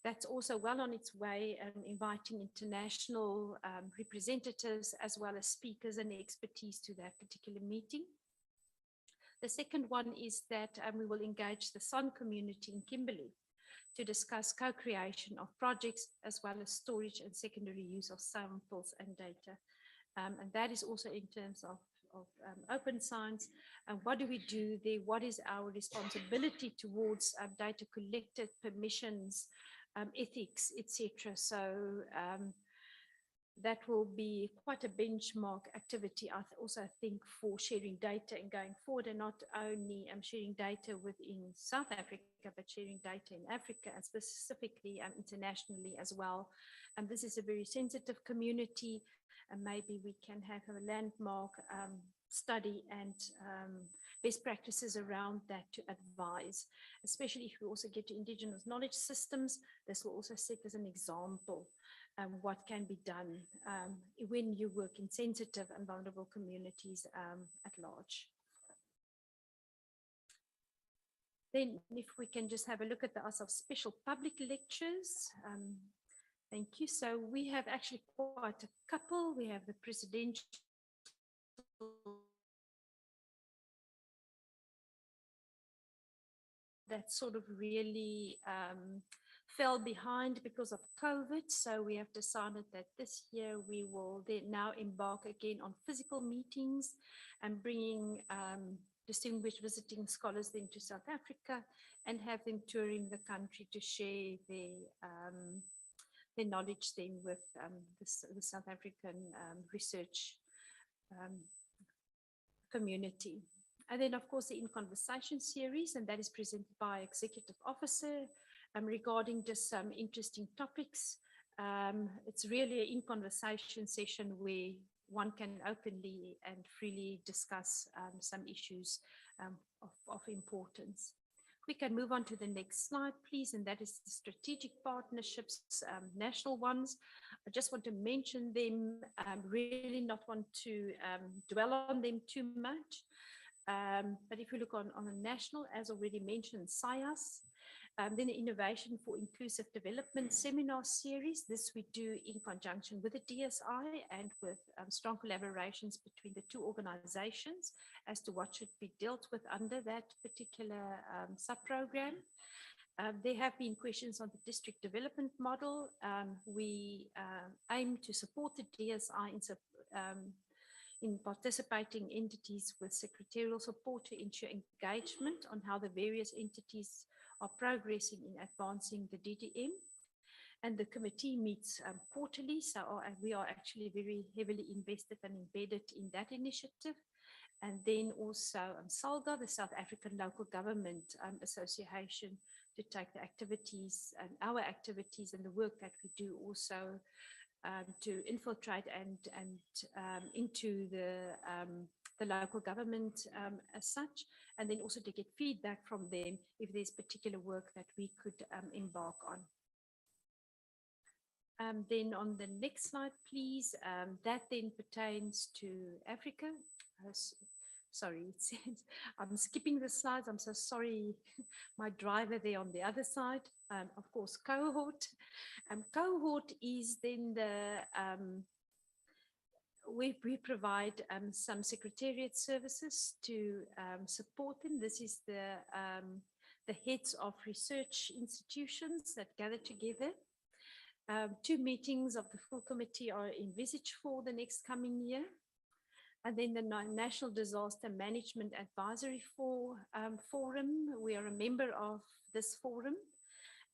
Q: that's also well on its way, inviting international representatives as well as speakers and expertise to that particular meeting. The second one is that we will engage the SON community in Kimberley to discuss co-creation of projects as well as storage and secondary use of samples and data. And that is also in terms of open science. And what do we do there? What is our responsibility towards data collected, permissions, ethics, etc. So that will be quite a benchmark activity, I also think, for sharing data and going forward, and not only sharing data within South Africa, but sharing data in Africa and specifically internationally as well. And this is a very sensitive community, and maybe we can have a landmark study and best practices around that to advise, especially if we also get to indigenous knowledge systems. This will also set as an example what can be done when you work in sensitive and vulnerable communities at large. Then if we can just have a look at the ASSAf special public lectures. Thank you. So we have actually quite a couple. We have the presidential that sort of really fell behind because of COVID. So we have decided that this year we will now embark again on physical meetings and bringing distinguished visiting scholars into South Africa and have them touring the country to share their knowledge then with the South African research community. And then, of course, the In Conversation series, and that is presented by Executive Officer regarding just some interesting topics. It's really an In Conversation session where one can openly and freely discuss some issues of importance. We can move on to the next slide, please, and that is the strategic partnerships, national ones. I just want to mention them, really not want to dwell on them too much. But if you look on a national, as already mentioned, SIAS, then the Innovation for Inclusive Development seminar series. This we do in conjunction with the DSI and with strong collaborations between the two organizations as to what should be dealt with under that particular sub-program. There have been questions on the district development model. We aim to support the DSI in participating entities with secretarial support to ensure engagement on how the various entities are progressing in advancing the DDM. And the committee meets quarterly, so we are actually very heavily invested and embedded in that initiative. And then also SALGA, the South African Local Government Association, to take the activities and our activities and the work that we do also to infiltrate and into the local government as such, and then also to get feedback from them if there's particular work that we could embark on. Then on the next slide, please, that then pertains to Africa. sorry, it says, I'm skipping the slides. I'm so sorry. My driver there on the other side. Of course, cohort. Cohort is then the, we provide some secretariat services to support them. This is the heads of research institutions that gather together. 2 meetings of the full committee are envisaged for the next coming year. And then the National Disaster Management Advisory Forum. We are a member of this forum,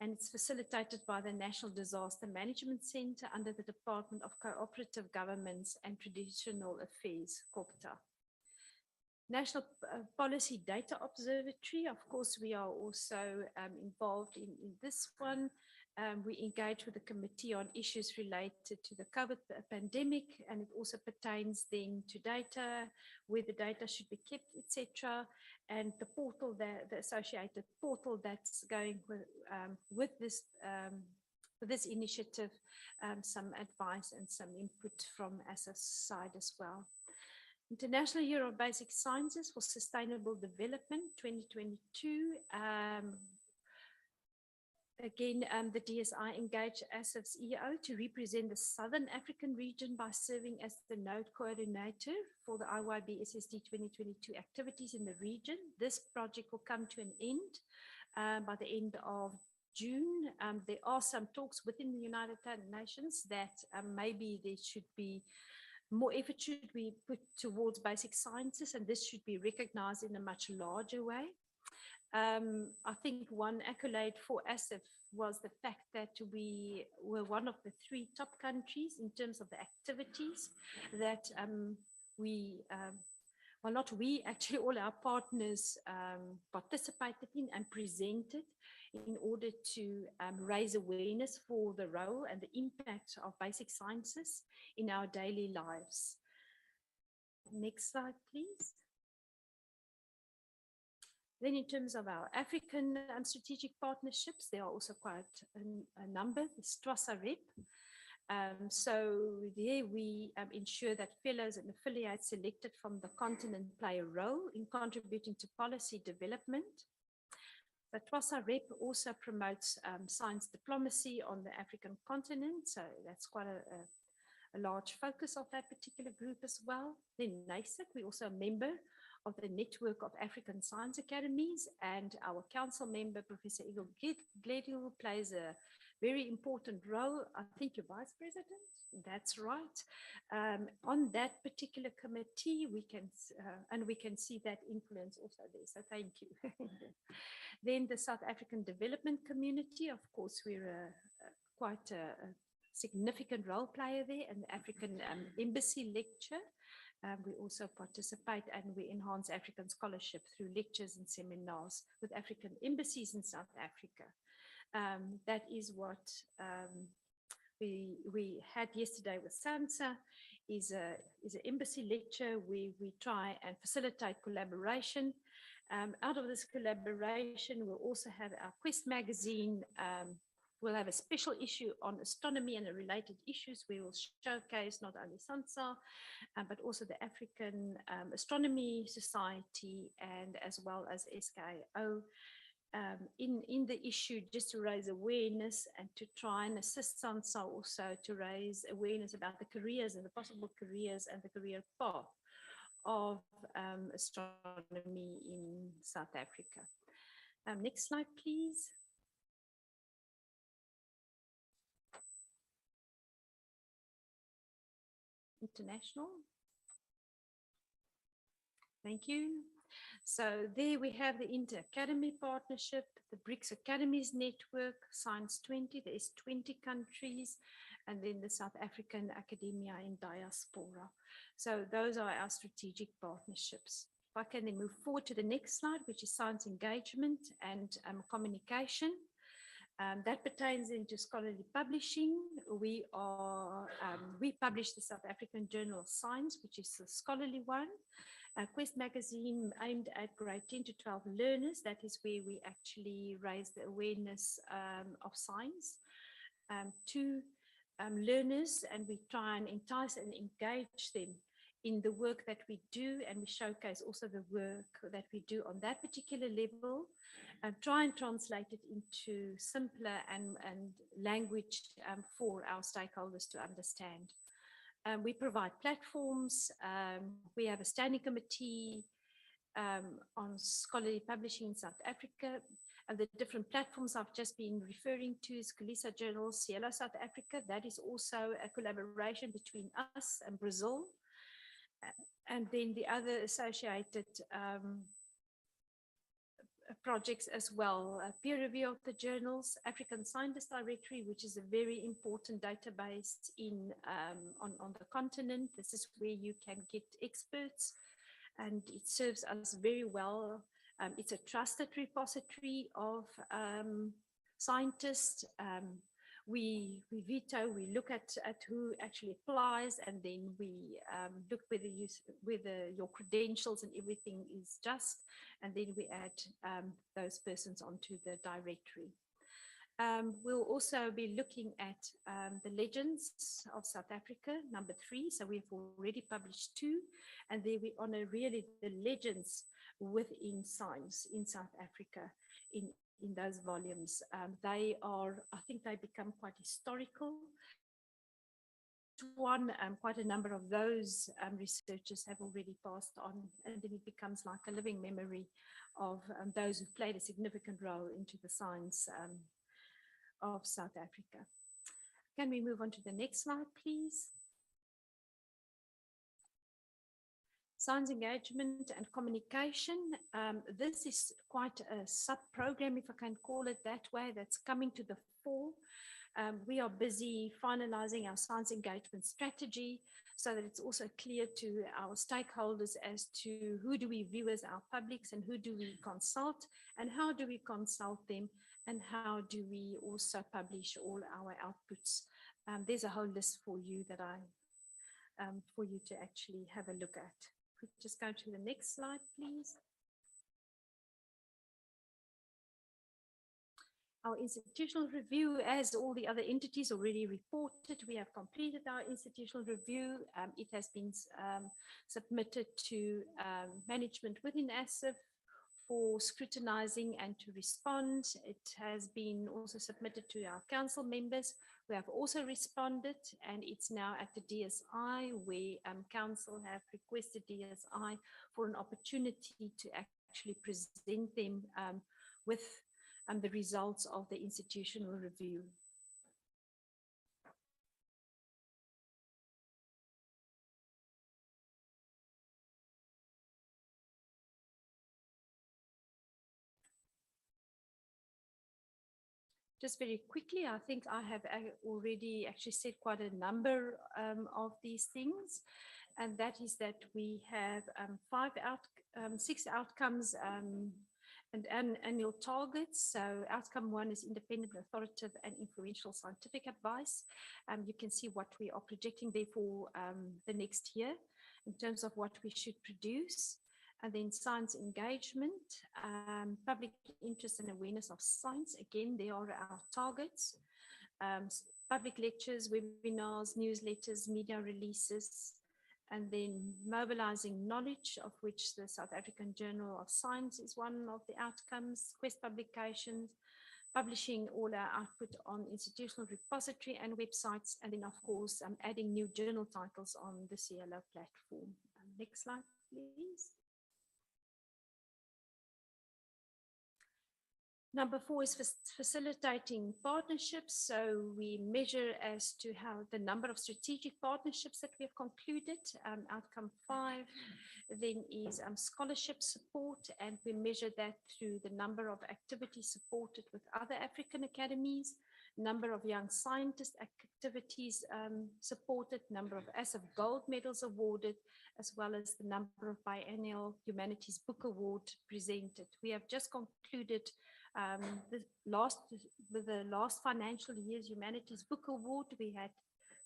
Q: and it's facilitated by the National Disaster Management Center under the Department of Cooperative Governments and Traditional Affairs, COGTA. National Policy Data Observatory, of course, we are also involved in this one. We engage with the committee on issues related to the COVID pandemic, and it also pertains then to data, where the data should be kept, etc. And the portal, the associated portal that's going with this initiative, some advice and some input from ASSAF's side as well. International Year of Basic Sciences for Sustainable Development 2022. Again, the DSI engaged ASSAF's EO to represent the Southern African region by serving as the node coordinator for the IYB SSD 2022 activities in the region. This project will come to an end by the end of June. There are some talks within the United Nations that maybe there should be more effort should be put towards basic sciences, and this should be recognized in a much larger way. I think one accolade for ASSAF was the fact that we were one of the 3 top countries in terms of the activities that well, not we, actually all our partners participated in and presented in order to raise awareness for the role and the impact of basic sciences in our daily lives. Next slide, please. Then in terms of our African strategic partnerships, there are also quite a number. The ASSAf. So there we ensure that fellows and affiliates selected from the continent play a role in contributing to policy development. The ASSAf also promotes science diplomacy on the African continent. So that's quite a large focus of that particular group as well. Then NASIC, we're also a member of the Network of African Science Academies, and our council member, Professor Igor Glediel, plays a very important role. I think you're vice president, that's right. On that particular committee, we can see that influence also there, so thank you. Then the South African Development Community, of course, we're quite a significant role player there, and the African Embassy Lecture. We also participate and we enhance African scholarship through lectures and seminars with African embassies in South Africa. That is what we had yesterday with Sansa, is an embassy lecture where we try and facilitate collaboration. Out of this collaboration, we'll also have our Quest magazine. We'll have a special issue on astronomy and the related issues. We will showcase not only Sansa, but also the African Astronomy Society, and as well as SKO in the issue, just to raise awareness and to try and assist Sansa also to raise awareness about the careers and the possible careers and the career path of astronomy in South Africa. Next slide, please. International. Thank you. So there we have the Inter-Academy Partnership, the BRICS Academies Network, Science 20, there's 20 countries, and then the South African Academia in Diaspora. So those are our strategic partnerships. If I can then move forward to the next slide, which is science engagement and communication. That pertains into scholarly publishing. We publish the South African Journal of Science, which is a scholarly one. Quest magazine aimed at grade 10 to 12 learners. That is where we actually raise the awareness of science to learners, and we try and entice and engage them in the work that we do, and we showcase also the work that we do on that particular level, and try and translate it into simpler and language for our stakeholders to understand. We provide platforms. We have a standing committee on scholarly publishing in South Africa. And the different platforms I've just been referring to is Kulisa Journal, Cielo South Africa. That is also a collaboration between us and Brazil. And then the other associated projects as well, peer review of the journals, African Scientist Directory, which is a very important database on the continent. This is where you can get experts, and it serves us very well. It's a trusted repository of scientists. We veto, we look at who actually applies, and then we look whether your credentials and everything is just, and then we add those persons onto the directory. We'll also be looking at the Legends of South Africa, number 3. So we've already published 2, and there we honor really the legends within science in South Africa in those volumes. They are, I think they become quite historical. Quite a number of those researchers have already passed on, and then it becomes like a living memory of those who played a significant role into the science of South Africa. Can we move on to the next slide, please? Science engagement and communication. This is quite a sub-program, if I can call it that way, that's coming to the fore. We are busy finalizing our science engagement strategy so that it's also clear to our stakeholders as to who do we view as our publics and who do we consult and how do we consult them and how do we also publish all our outputs. There's a whole list for you that for you to actually have a look at. Could you just go to the next slide, please? Our institutional review, as all the other entities already reported, we have completed our institutional review. It has been submitted to management within ASSAf for scrutinizing and to respond. It has been also submitted to our council members who have also responded, and it's now at the DSI where council have requested DSI for an opportunity to actually present them with the results of the institutional review. Just very quickly, I think I have already actually said quite a number of these things, and that is that we have 6 outcomes and annual targets. So outcome 1 is independent, authoritative and influential scientific advice. You can see what we are projecting there for the next year in terms of what we should produce. And then science engagement, public interest and awareness of science. Again, they are our targets. Public lectures, webinars, newsletters, media releases, and then mobilizing knowledge, of which the South African Journal of Science is one of the outcomes, Quest publications, publishing all our output on institutional repository and websites, and then of course, adding new journal titles on the CLO platform. Next slide, please. Number 4 is facilitating partnerships. So we measure as to how the number of strategic partnerships that we have concluded. Outcome 5 then is scholarship support, and we measure that through the number of activities supported with other African academies, number of young scientist activities supported, number of ASSAf Gold medals awarded, as well as the number of biennial Humanities Book Award presented. We have just concluded with the last financial year's Humanities Book Award. We had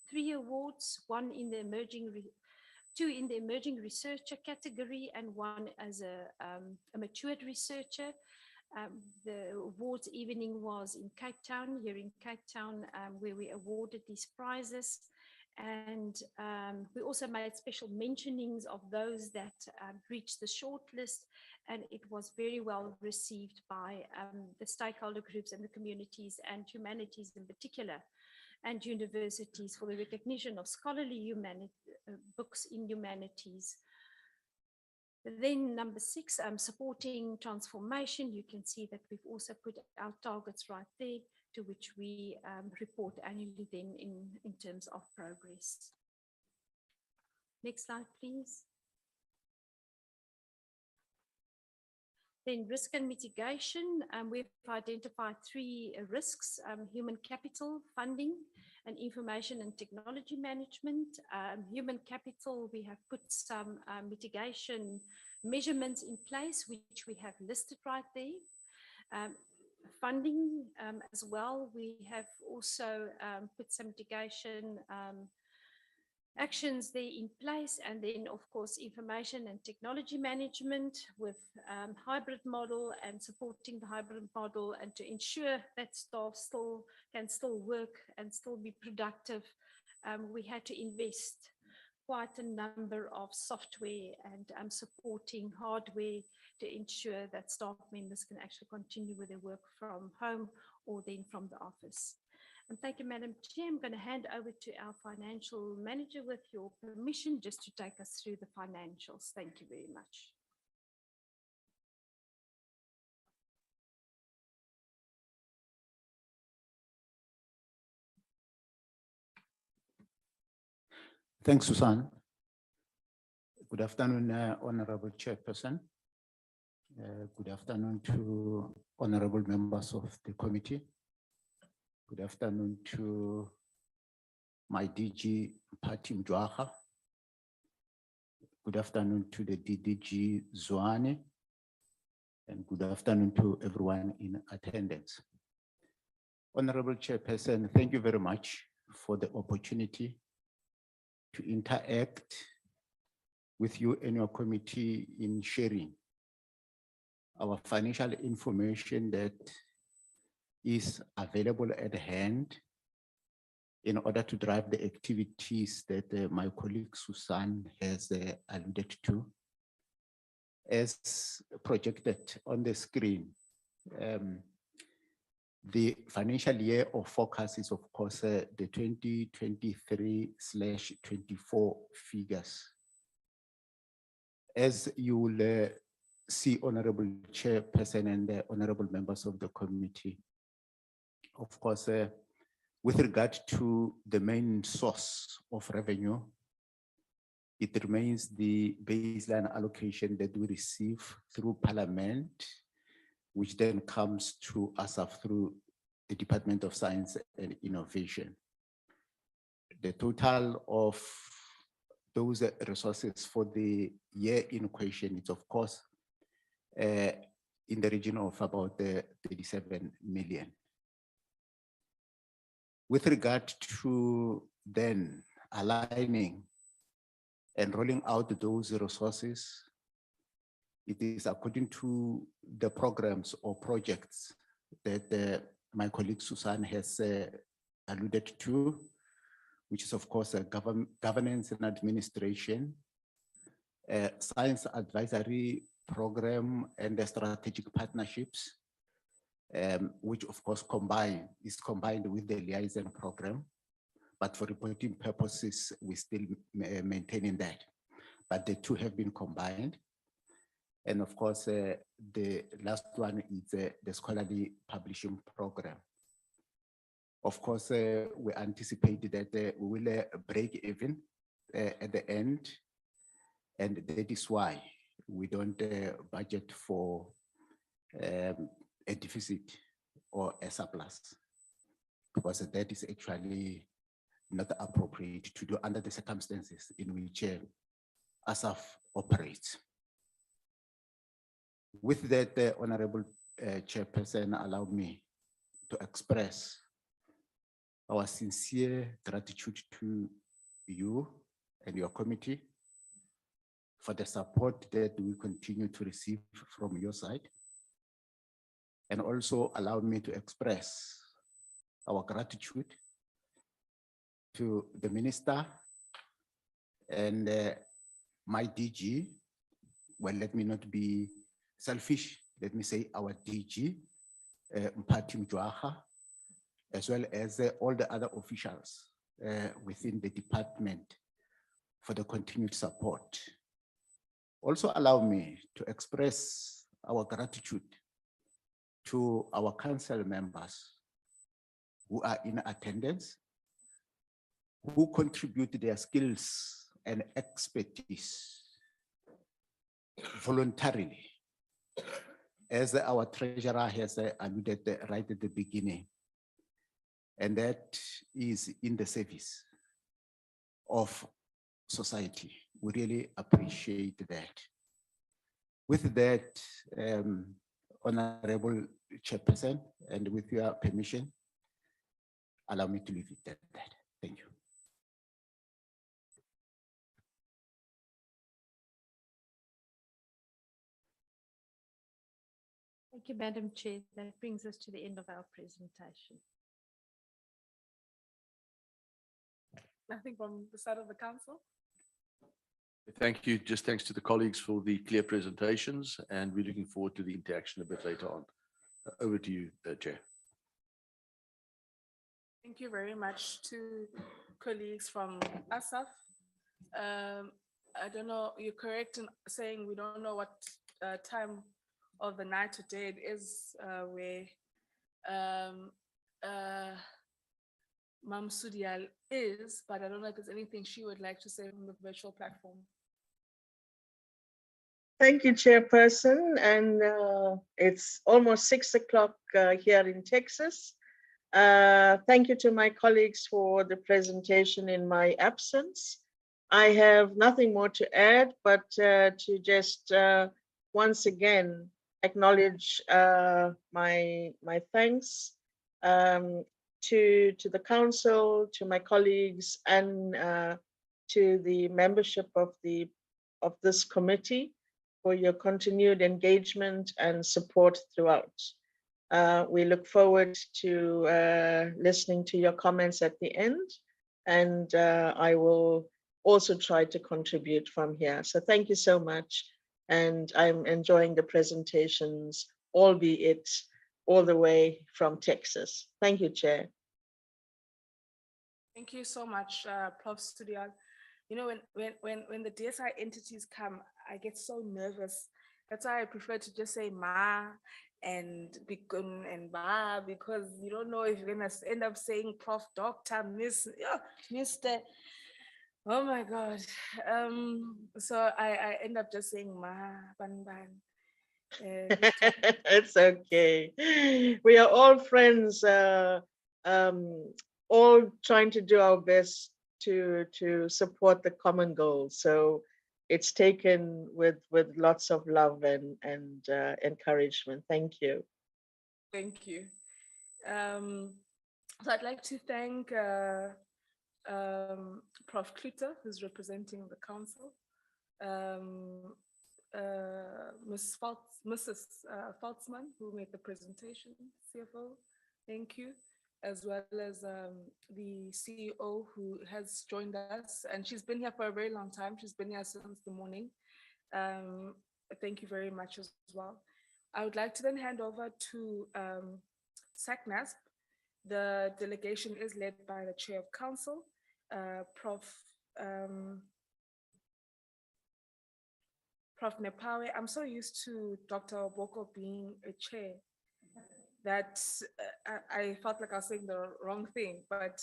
Q: 3 awards, 2 in the emerging researcher category and 1 as a matured researcher. The awards evening was in Cape Town, here in Cape Town, where we awarded these prizes. And we also made special mentionings of those that reached the shortlist, and it was very well received by the stakeholder groups and the communities and humanities in particular, and universities for the recognition of scholarly books in humanities. Then number 6, supporting transformation. You can see that we've also put our targets right there, to which we report annually then in terms of progress. Next slide, please. Then risk and mitigation. We've identified 3 risks: human capital, funding, and information and technology management. Human capital, we have put some mitigation measurements in place, which we have listed right there. Funding as well, we have also put some mitigation actions there in place, and then of course information and technology management with hybrid model and supporting the hybrid model, and to ensure that staff can still work and still be productive. We had to invest quite a number of software and supporting hardware to ensure that staff members can actually continue with their work from home or then from the office. And thank you, Madam Chair. I'm going to hand over to our financial manager with your permission, just to take us through the financials. Thank you very much.
R: Thanks, Susan. Good afternoon, Honorable Chairperson. Good afternoon to honorable members of the committee. Good afternoon to my DG, Pati Mjwaha. Good afternoon to the DDG, Zwane. And good afternoon to everyone in attendance. Honorable Chairperson, thank you very much for the opportunity to interact with you and your committee in sharing our financial information that is available at hand in order to drive the activities that my colleague Susan has alluded to. As projected on the screen, the financial year of focus is, of course, the 2023/24 figures. As you will see, Honorable Chairperson and the honorable members of the committee, of course, with regard to the main source of revenue, it remains the baseline allocation that we receive through Parliament, which then comes to ASSAf through the Department of Science and Innovation. The total of those resources for the year in question is, of course, in the region of about 37 million. With regard to then aligning and rolling out those resources, it is according to the programs or projects that my colleague Susan has alluded to, which is, of course, governance and administration, science advisory program, and the strategic partnerships, which of course is combined with the liaison program, but for reporting purposes, we still maintaining that. But the two have been combined. And of course, the last one is the scholarly publishing program. Of course, we anticipate that we will break even at the end, and that is why we don't budget for a deficit or a surplus, because that is actually not appropriate to do under the circumstances in which ASSAf operates. With that, Honorable Chairperson, allow me to express our sincere gratitude to you and your committee for the support that we continue to receive from your side. And also allow me to express our gratitude to the minister and my DG. Well, let me not be selfish. Let me say our DG, Mpati Mjwaha, as well as all the other officials within the department for the continued support. Also allow me to express our gratitude to our council members who are in attendance, who contribute their skills and expertise voluntarily, as our treasurer has alluded right at the beginning, and that is in the service of society. We really appreciate that. With that, Honorable Chairperson, and with your permission, allow me to leave it at that. Thank you.
Q: Thank you, Madam Chair. That brings us to the end of our presentation.
E: Nothing from the side of the council?
P: Thank you. Just thanks to the colleagues for the clear presentations, and we're looking forward to the interaction a bit later on. Over to you, Chair.
E: Thank you very much to colleagues from ASSAf. I don't know, you're correct in saying we don't know what time of the night today it is, where Mam Sudial is, but I don't know if there's anything she would like to say from the virtual platform.
S: Thank you, Chairperson. And it's almost 6 o'clock here in Texas. Thank you to my colleagues for the presentation in my absence. I have nothing more to add, but to just once again acknowledge my thanks to the council, to my colleagues, and to the membership of this committee for your continued engagement and support throughout. We look forward to listening to your comments at the end, and I will also try to contribute from here. So thank you so much, and I'm enjoying the presentations, albeit all the way from Texas. Thank you, Chair.
E: Thank you so much, Prof. Studial. You know, when the DSI entities come, I get so nervous. That's why I prefer to just say Ma and Bikun and Ba, because you don't know if you're gonna end up saying Prof, Doctor, Miss, Mr. Oh my God. So I end up just saying Ma, Ban Ban.
S: It's okay. We are all friends, all trying to do our best to support the common goal. So it's taken with lots of love and encouragement. Thank you.
E: Thank you. So I'd like to thank Prof. Kluter, who's representing the council, Mrs. Faltzman, who made the presentation, CFO, thank you, as well as the CEO who has joined us, and she's been here for a very long time. She's been here since the morning. Thank you very much as well. I would like to then hand over to Sacnasp. The delegation is led by the Chair of Council, Prof. Nepawe. I'm so used to Dr. Oboko being a chair that I felt like I was saying the wrong thing, but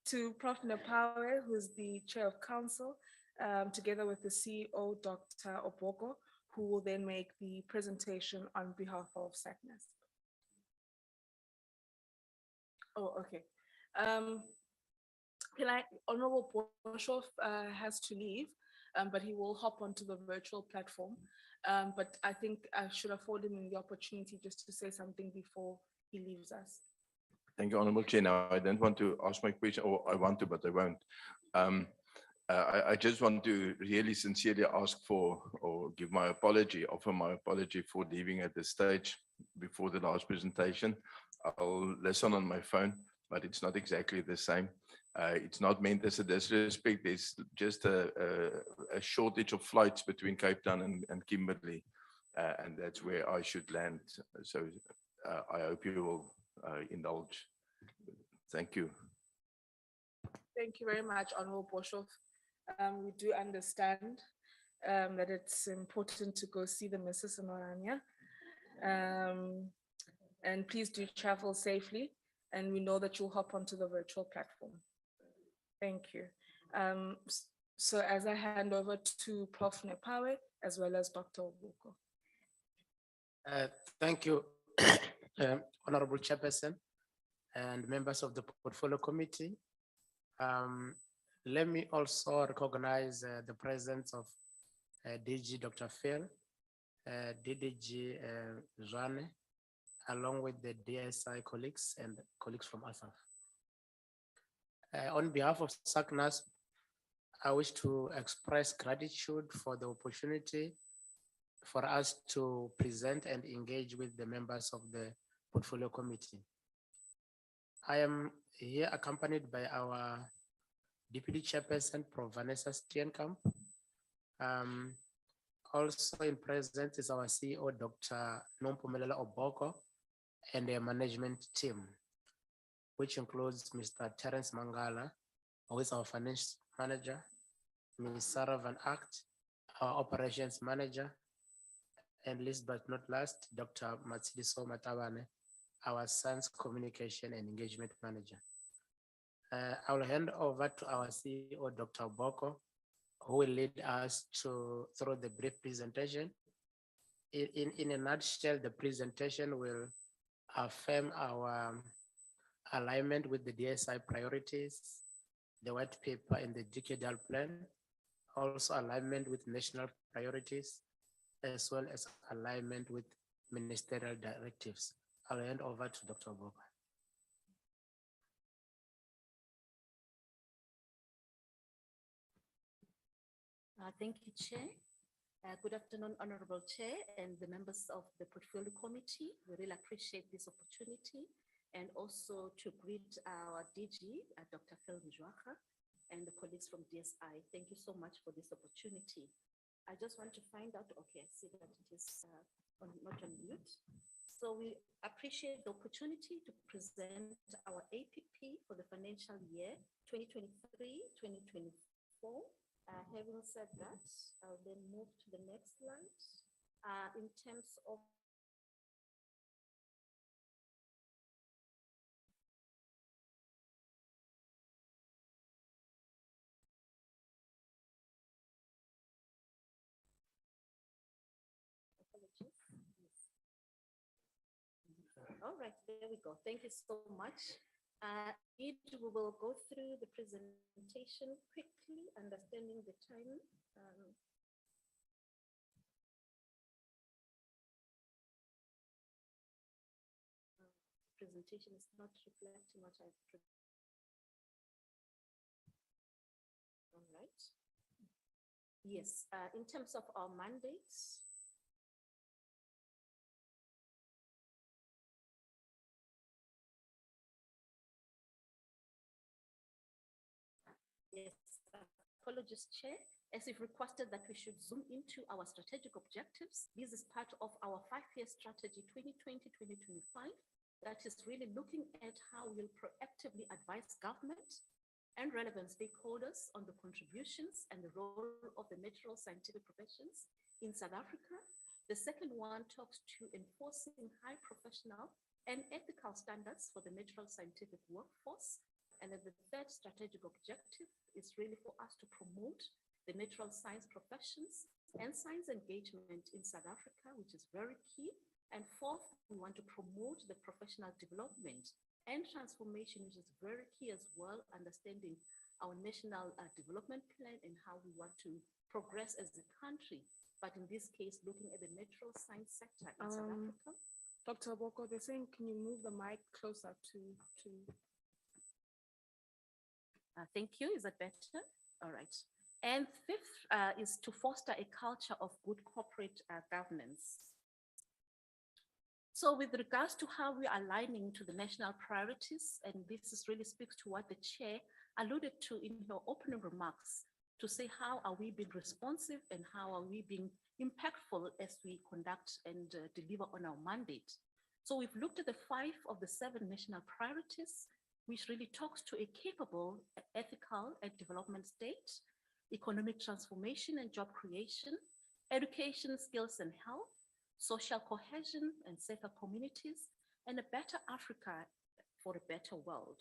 E: to Prof. Nepawe, who's the Chair of Council, together with the CEO, Dr. Oboko, who will then make the presentation on behalf of Sacnasp. Oh, okay. Honorable Boshoff has to leave, but he will hop onto the virtual platform. But I think I should afford him the opportunity just to say something before he leaves us.
K: Thank you, Honorable Chair. Now, I don't want to ask my question, or I want to, but I won't. I just want to really sincerely ask for, or give my apology, offer my apology for leaving at this stage before the last presentation. I'll listen on my phone, but it's not exactly the same. It's not meant as a disrespect. There's just a shortage of flights between Cape Town and Kimberley, and that's where I should land. So I hope you will indulge. Thank you.
E: Thank you very much, Honorable Boshoff. We do understand that it's important to go see the Mrs. Amaranya. And please do travel safely. And we know that you'll hop onto the virtual platform. Thank you. So as I hand over to Prof. Nepawe, as well as Dr. Obuko.
T: Thank you, Honorable Chairperson and members of the Portfolio Committee. Let me also recognize the presence of DG Dr. Phil, DDG Zwane, along with the DSI colleagues and colleagues from ASSAf. On behalf of Sacnasp, I wish to express gratitude for the opportunity for us to present and engage with the members of the Portfolio Committee. I am here accompanied by our Deputy Chairperson, Prof. Vanessa Steenkamp. Also in presence is our CEO, Dr. Nompumelelo Oboko, and their management team, which includes Mr. Terence Mangala, who is our finance manager, Ms. Sarah Van Act, our operations manager, and last but not last, Dr. Matsiliso Matabane, our science communication and engagement manager. I will hand over to our CEO, Dr. Oboko, who will lead us through the brief presentation. In a nutshell, the presentation will affirm our alignment with the DSI priorities, the white paper and the decadal plan, also alignment with national priorities, as well as alignment with ministerial directives. I'll hand over to Dr. Oboko.
J: Thank you, Chair. Good afternoon, Honorable Chair and the members of the Portfolio Committee. We really appreciate this opportunity, and also to greet our DG, Dr. Phil Mjwaka, and the colleagues from DSI. Thank you so much for this opportunity. I just want to find out, okay, I see that it is not on mute. So we appreciate the opportunity to present our APP for the financial year 2023-2024. Having said that, I'll then move to the next slide. In terms of apologies. All right, there we go. Thank you so much. We will go through the presentation quickly, understanding the time. Presentation is not reflecting what I've presented. All right. Yes, in terms of our mandates, yes, apologies, Chair. As you've requested that we should zoom into our strategic objectives, this is part of our 5-year strategy 2020-2025 that is really looking at how we'll proactively advise government and relevant stakeholders on the contributions and the role of the natural scientific professions in South Africa. The second one talks to enforcing high professional and ethical standards for the natural scientific workforce. And then the third strategic objective is really for us to promote the natural science professions and science engagement in South Africa, which is very key. And fourth, we want to promote the professional development and transformation, which is very key as well, understanding our national development plan and how we want to progress as a country. But in this case, looking at the natural science sector in South Africa.
E: Dr. Oboko, they're saying, can you move the mic closer to
J: thank you. Is that better? All right. And fifth is to foster a culture of good corporate governance. So with regards to how we are aligning to the national priorities, and this is really speaks to what the chair
M: alluded to in her opening remarks to say how are we being responsive and how are we being impactful as we conduct and deliver on our mandate. So we've looked at the 5 of the 7 national priorities, which really talks to a capable, ethical and development state, economic transformation and job creation, education, skills and health, social cohesion and safer communities, and a better Africa for a better world.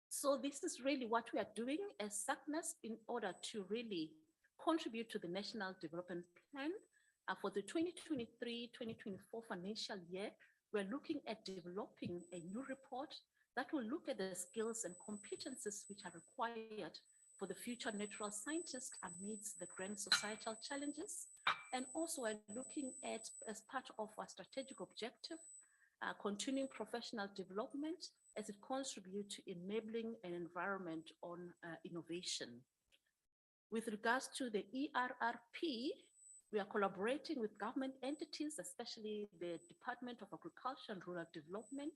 M: So this is really what we are doing as Sacnasp in order to really contribute to the National Development Plan for the 2023-2024 financial year. We're looking at developing a new report that will look at the skills and competencies which are required for the future natural scientist amidst the grand societal challenges. And also we're looking at, as part of our strategic objective, continuing professional development as it contributes to enabling an environment on innovation. With regards to the ERRP, we are collaborating with government entities, especially the Department of Agriculture and Rural Development,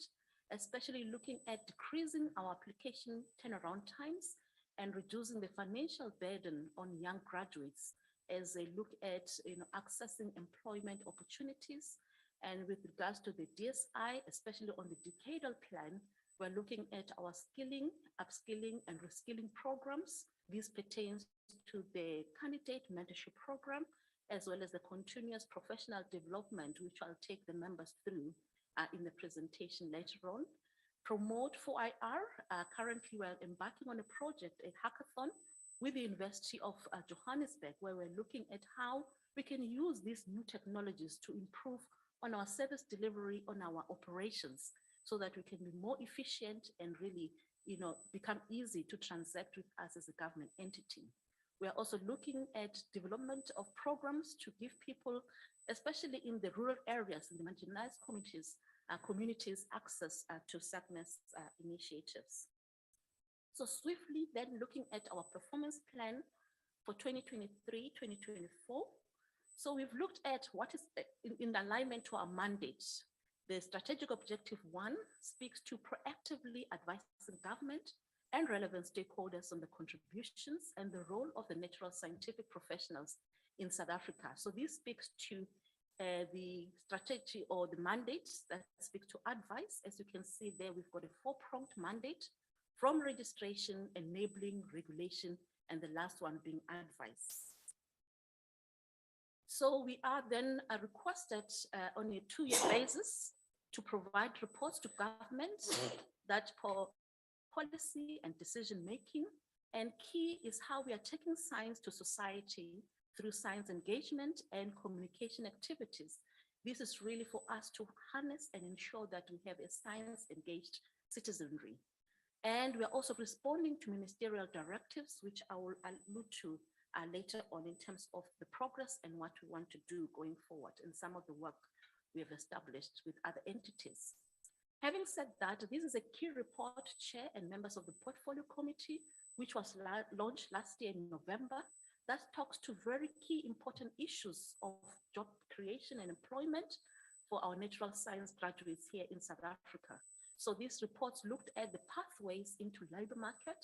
M: especially looking at decreasing our application turnaround times and reducing the financial burden on young graduates as they look at accessing employment opportunities. And with regards to the DSI, especially on the decadal plan, we're looking at our skilling, upskilling, and reskilling programs. This pertains to the candidate mentorship program, as well as the continuous professional development, which I'll take the members through in the presentation later on. Promote 4IR. Currently, we're embarking on a project, a hackathon, with the University of Johannesburg, where we're looking at how we can use these new technologies to improve on our service delivery, on our operations, so that we can be more efficient and really, become easy to transact with us as a government entity. We are also looking at development of programs to give people, especially in the rural areas, in the marginalized communities, access to Sacnasp initiatives. So swiftly then looking at our performance plan for 2023-2024. So we've looked at what is in alignment to our mandate. The strategic objective 1 speaks to proactively advising government and relevant stakeholders on the contributions and the role of the natural scientific professionals in South Africa. So this speaks to the strategy or the mandates that speak to advice. As you can see there, we've got a 4-pronged mandate from registration, enabling, regulation, and the last one being advice. So we are then requested on a 2-year basis to provide reports to government that for policy and decision making. And key is how we are taking science to society through science engagement and communication activities. This is really for us to harness and ensure that we have a science engaged citizenry. And we are also responding to ministerial directives, which I will allude to later on in terms of the progress and what we want to do going forward and some of the work we have established with other entities. Having said that, this is a key report, Chair and members of the Portfolio Committee, which was launched last year in November, that talks to very key important issues of job creation and employment for our natural science graduates here in South Africa. So these reports looked at the pathways into labor market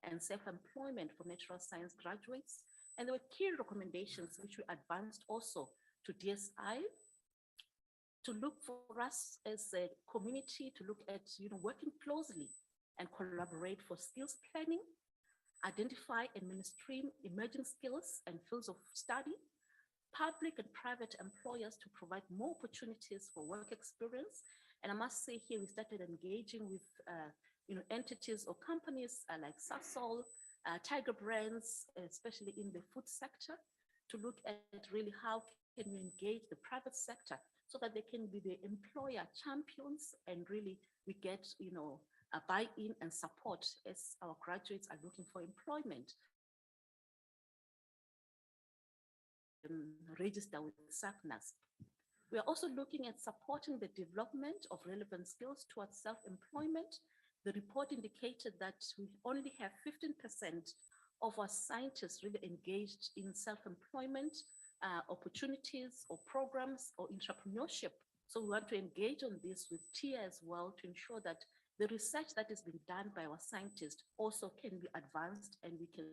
M: and self-employment for natural science graduates. And there were key recommendations which we advanced also to DSI to look for us as a community to look at working closely and collaborate for skills planning, identify and mainstream emerging skills and fields of study, public and private employers to provide more opportunities for work experience. And I must say here, we started engaging with entities or companies like Sasol, Tiger Brands, especially in the food sector, to look at really how can we engage the private sector so that they can be the employer champions and really we get a buy-in and support as our graduates are looking for employment. Register with Sacnasp. We are also looking at supporting the development of relevant skills towards self-employment. The report indicated that we only have 15% of our scientists really engaged in self-employment opportunities or programs or entrepreneurship. So we want to engage on this with TIA as well to ensure that
J: the research that is being done by our scientists also can be advanced and we can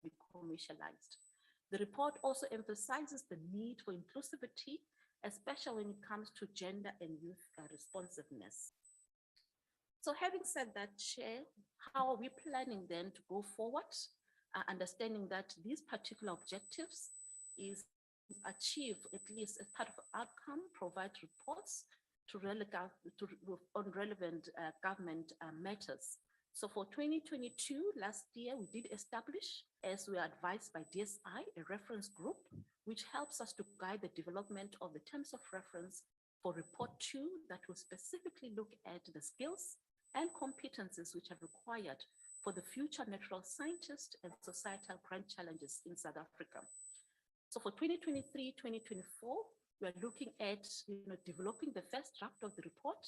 J: be commercialized. The report also emphasizes the need for inclusivity, especially when it comes to gender and youth responsiveness. So having said that, Chair, how are we planning then to go forward? Understanding that these particular objectives is achieve at least as part of outcome, provide reports on relevant government matters. So for 2022, last year, we did establish, as we are advised by DSI, a reference group, which helps us to guide the development of the terms of reference for report 2 that will specifically look at the skills and competencies which are required for the future natural scientist and societal grand challenges in South Africa. So for 2023-2024, we are looking at developing the first draft of the report.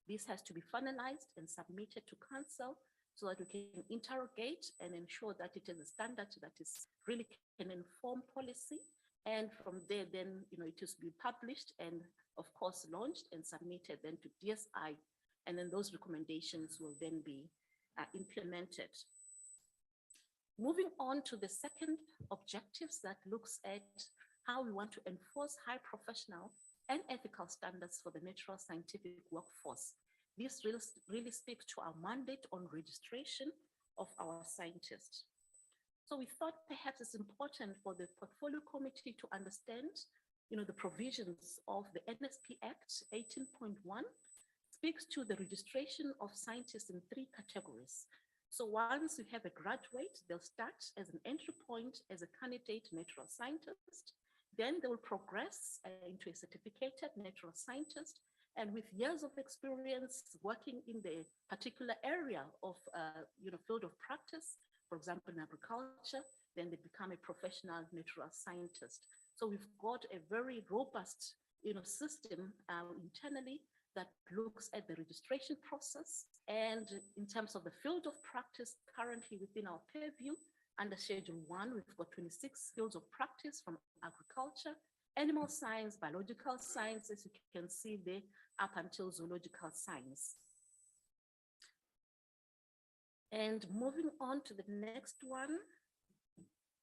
J: This has to be finalized and submitted to council so that we can interrogate and ensure that it is a standard that is really can inform policy. And from there, then it is to be published and of course launched and submitted then to DSI. And then those recommendations will then be implemented. Moving on to the second objectives that looks at how we want to enforce high professional and ethical standards for the natural scientific workforce. This really speaks to our mandate on registration of our scientists. So we thought perhaps it's important for the portfolio committee to understand, the provisions of the NSP Act 18.1 speaks to the registration of scientists in 3 categories. So once you have a graduate, they'll start as an entry point as a candidate natural scientist. Then they will progress into a certificated natural scientist. And with years of experience working in the particular area of field of practice, for example, in agriculture, then they become a professional natural scientist. So we've got a very robust system internally that looks at the registration process. And in terms of the field of practice currently within our purview, under Schedule 1, we've got 26 fields of practice from agriculture, animal science, biological science, as you can see there, up until zoological science. And moving on to the next one,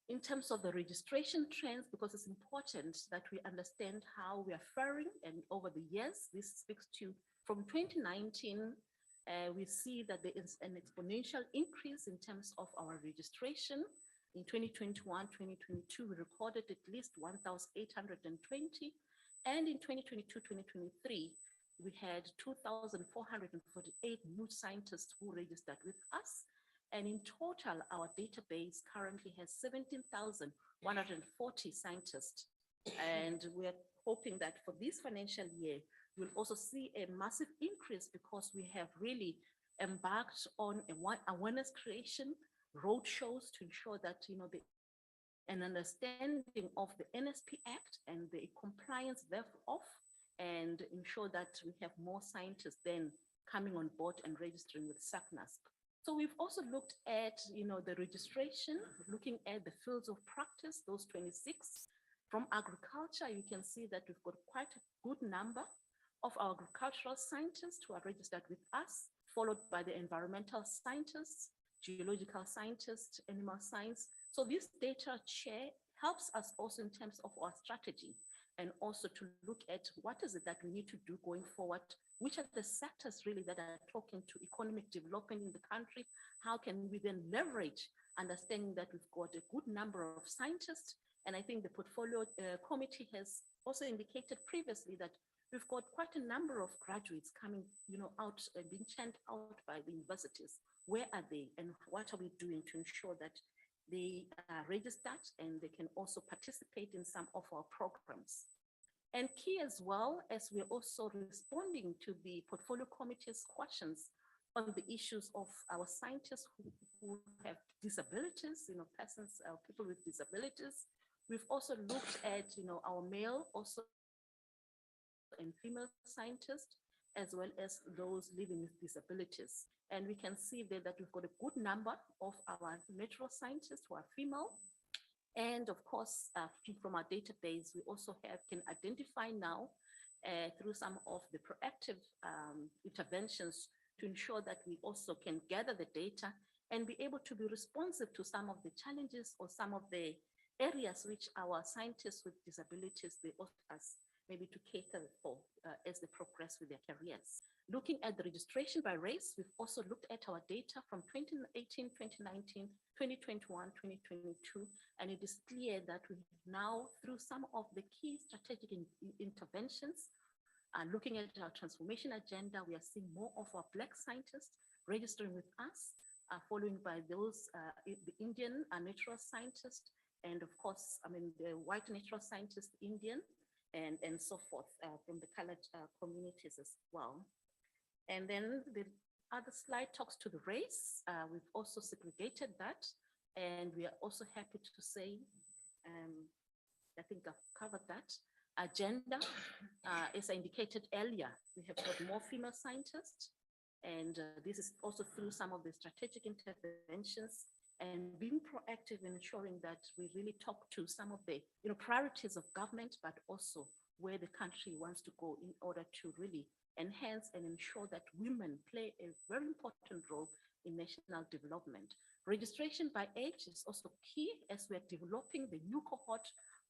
J: in terms of the registration trends, because it's important that we understand how we are faring, and over the years, this speaks to, from 2019, we see that there is an exponential increase in terms of our registration. In 2021, 2022, we recorded at least 1,820. And in 2022, 2023, we had 2,448 new scientists who registered with us. And in total, our database currently has 17,140 scientists. And we're hoping that for this financial year, we'll also see a massive increase because we have really embarked on awareness creation, roadshows to ensure that an understanding of the NSP Act and the compliance thereof, and ensure that we have more scientists then coming on board and registering with Sacnasp. So we've also looked at the registration, looking at the fields of practice, those 26. From agriculture, you can see that we've got quite a good number of our agricultural scientists who are registered with us, followed by the environmental scientists, geological scientists, animal science. So this data share helps us also in terms of our strategy, and also to look at what is it that we need to do going forward, which are the sectors really that are talking to economic development in the country, how can we then leverage understanding that we've got a good number of scientists. And I think the portfolio committee has also indicated previously that we've got quite a number of graduates coming out and being churned out by the universities. Where are they and what are we doing to ensure that they are registered and they can also participate in some of our programs? And key as well, as we're also responding to the portfolio committee's questions on the issues of our scientists who have disabilities, persons, people with disabilities. We've also looked at, our male also and female scientists, as well as those living with disabilities. And we can see there that we've got a good number of our natural scientists who are female. And of course, from our database, we also can identify now through some of the proactive interventions to ensure that we also can gather the data and be able to be responsive to some of the challenges or some of the areas which our scientists with disabilities, they offer us maybe to cater for as they progress with their careers. Looking at the registration by race, we've also looked at our data from 2018, 2019, 2021, 2022, and it is clear that we now, through some of the key strategic interventions, looking at our transformation agenda, we are seeing more of our Black scientists registering with us, following by those, the Indian natural scientists, and of course, I mean, the white natural scientists, Indian, and so forth from the colored communities as well. And then the other slide talks to the race. We've also segregated that, and we are also happy to say, I think I've covered that. Agenda, as I indicated earlier, we have got more female scientists, and this is also through some of the strategic interventions and being proactive in ensuring that we really talk to some of the priorities of government, but also where the country wants to go in order to really enhance and ensure that women play a very important role in national development. Registration by age is also key as we are developing the new cohort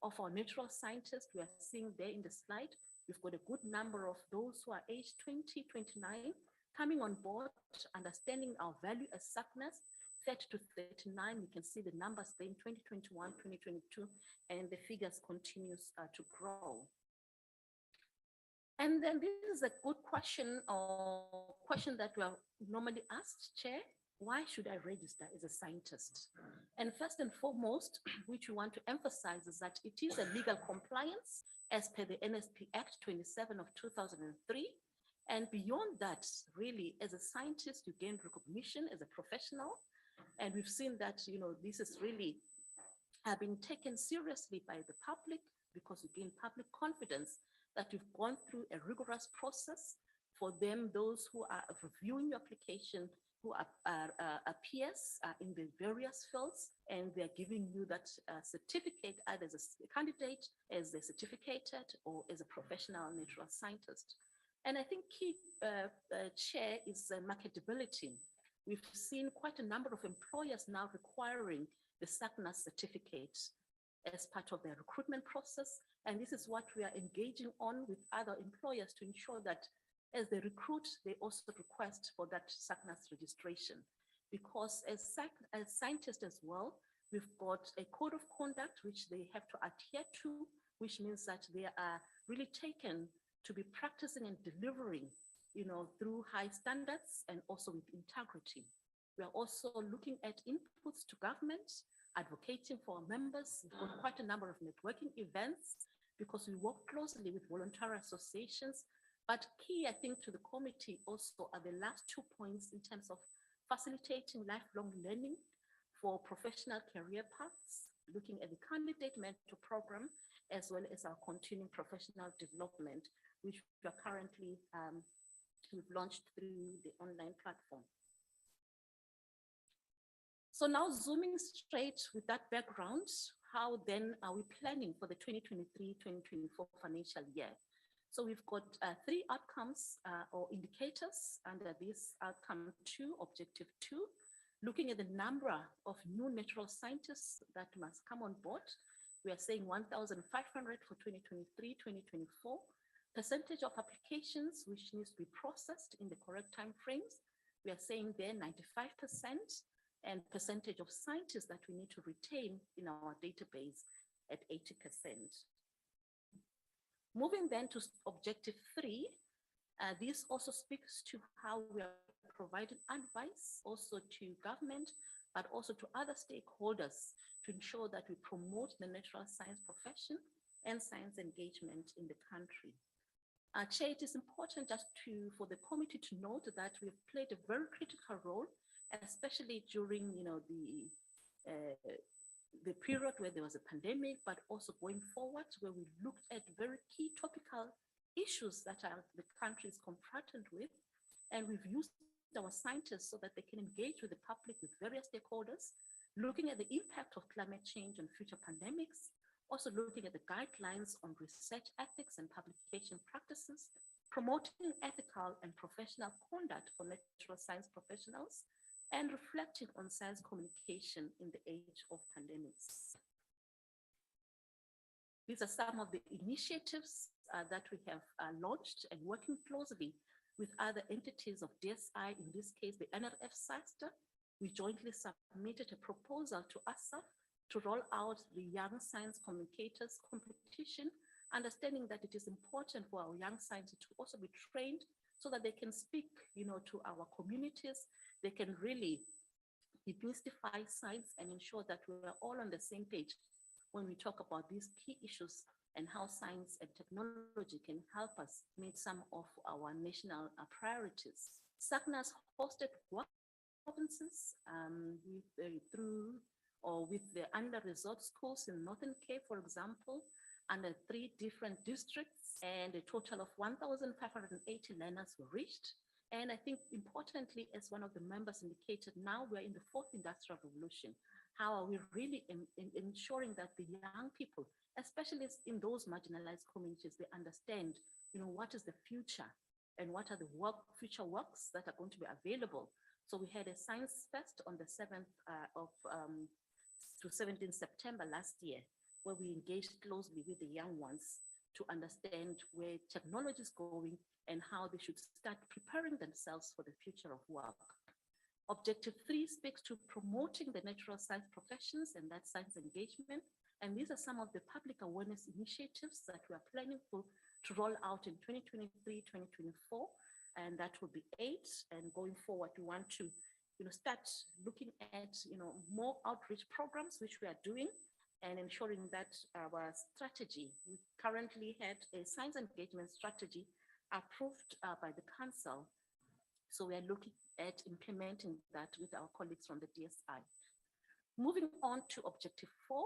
J: of our natural scientists. We are seeing there in the slide, we've got a good number of those who are aged 20, 29, coming on board, understanding our value as Sacnasp. 30 to 39, we can see the numbers there in 2021, 2022, and the figures continues to grow. And then this is a good question, or question that we are normally asked, Chair, why should I register as a scientist? And first and foremost, which we want to emphasize is that it is a legal compliance as per the NSP Act 27 of 2003. And beyond that, really, as a scientist, you gain recognition as a professional. And we've seen that, this is really been taken seriously by the public because you gain public confidence that you've gone through a rigorous process. For them, those who are reviewing your application, who are peers in the various fields, and they're giving you that certificate either as a candidate, as a certificated, or as a professional natural scientist. And I think key, Chair, is marketability. We've seen quite a number of employers now requiring the Sacnasp certificate as part of their recruitment process. And this is what we are engaging on with other employers to ensure that as they recruit, they also request for that Sacnasp registration. Because as scientists as well, we've got a code of conduct which they have to adhere to, which means that they are really taken to be practicing and delivering through high standards and also with integrity. We are also looking at inputs to government, advocating for our members. We've got quite a number of networking events because we work closely with voluntary associations. But key, I think, to the committee also are the last 2 points in terms of facilitating lifelong learning for professional career paths, looking at the candidate mentor program, as well as our continuing professional development, which we are currently we've launched through the online platform. So now zooming straight with that background, how then are we planning for the 2023-2024 financial year? So we've got 3 outcomes or indicators under this outcome 2, objective 2, looking at the number of new natural scientists that must come on board. We are saying 1,500 for 2023-2024. Percentage of applications which needs to be processed in the correct time frames. We are saying there 95%, and percentage of scientists that we need to retain in our database at 80%. Moving then to objective 3, this also speaks to how we are providing advice also to government, but also to other stakeholders to ensure that we promote the natural science profession and science engagement in the country. Chair, it is important just for the committee to note that we've played a very critical role, especially during the period where there was a pandemic, but also going forward, where we looked at very key topical issues that the country is confronted with, and we've used our scientists so that they can engage with the public, with various stakeholders, looking at the impact of climate change on future pandemics, also looking at the guidelines on research ethics and publication practices, promoting ethical and professional conduct for natural science professionals, and reflecting on science communication in the age of pandemics. These are some of the initiatives that we have launched, and working closely with other entities of DSI, in this case, the NRF SASTA. We jointly submitted a proposal to ASSAf to roll out the Young Science Communicators competition, understanding that it is important for our young scientists to also be trained so that they can speak, to our communities. They can really demystify science and ensure that we are all on the same page when we talk about these key issues and how science and technology can help us meet some of our national priorities. Sacnasp hosted provinces with the under-resourced schools in Northern Cape, for example, under 3 different districts, and a total of 1,580 learners were reached. And I think importantly, as one of the members indicated, now we're in the 4th industrial revolution. How are we really ensuring that the young people, especially in those marginalized communities, they understand, what is the future and what are the future works that are going to be available. So we had a science fest on the 7th to 17th September last year, where we engaged closely with the young ones to understand where technology is going and how they should start preparing themselves for the future of work. Objective 3 speaks to promoting the natural science professions and that science engagement. And these are some of the public awareness initiatives that we are planning to roll out in 2023-2024. And that will be 8. And going forward, we want to start looking at more outreach programs, which we are doing, and ensuring that our strategy, we currently had a science engagement strategy approved by the council. So we are looking at implementing that with our colleagues from the DSI. Moving on to objective 4,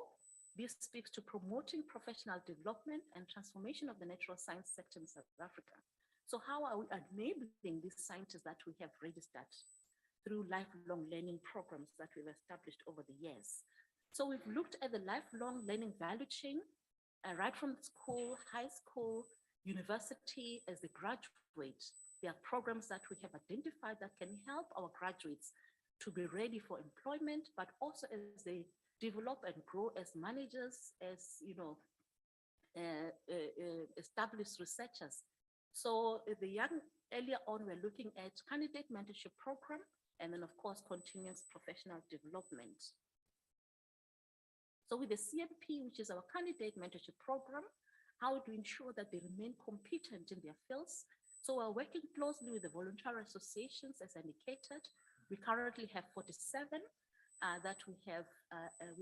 J: this speaks to promoting professional development and transformation of the natural science sector in South Africa. So how are we enabling these scientists that we have registered through lifelong learning programs that we've established over the years? So we've looked at the lifelong learning value chain, right from school, high school, university, as they graduate. There are programs that we have identified that can help our graduates to be ready for employment, but also as they develop and grow as managers, as established researchers. So the young, earlier on, we're looking at candidate mentorship program, and then of course, continuous professional development. So with the CMP, which is our candidate mentorship program, how do we ensure that they remain competent in their fields? So we're working closely with the voluntary associations, as indicated. We currently have 47 that we are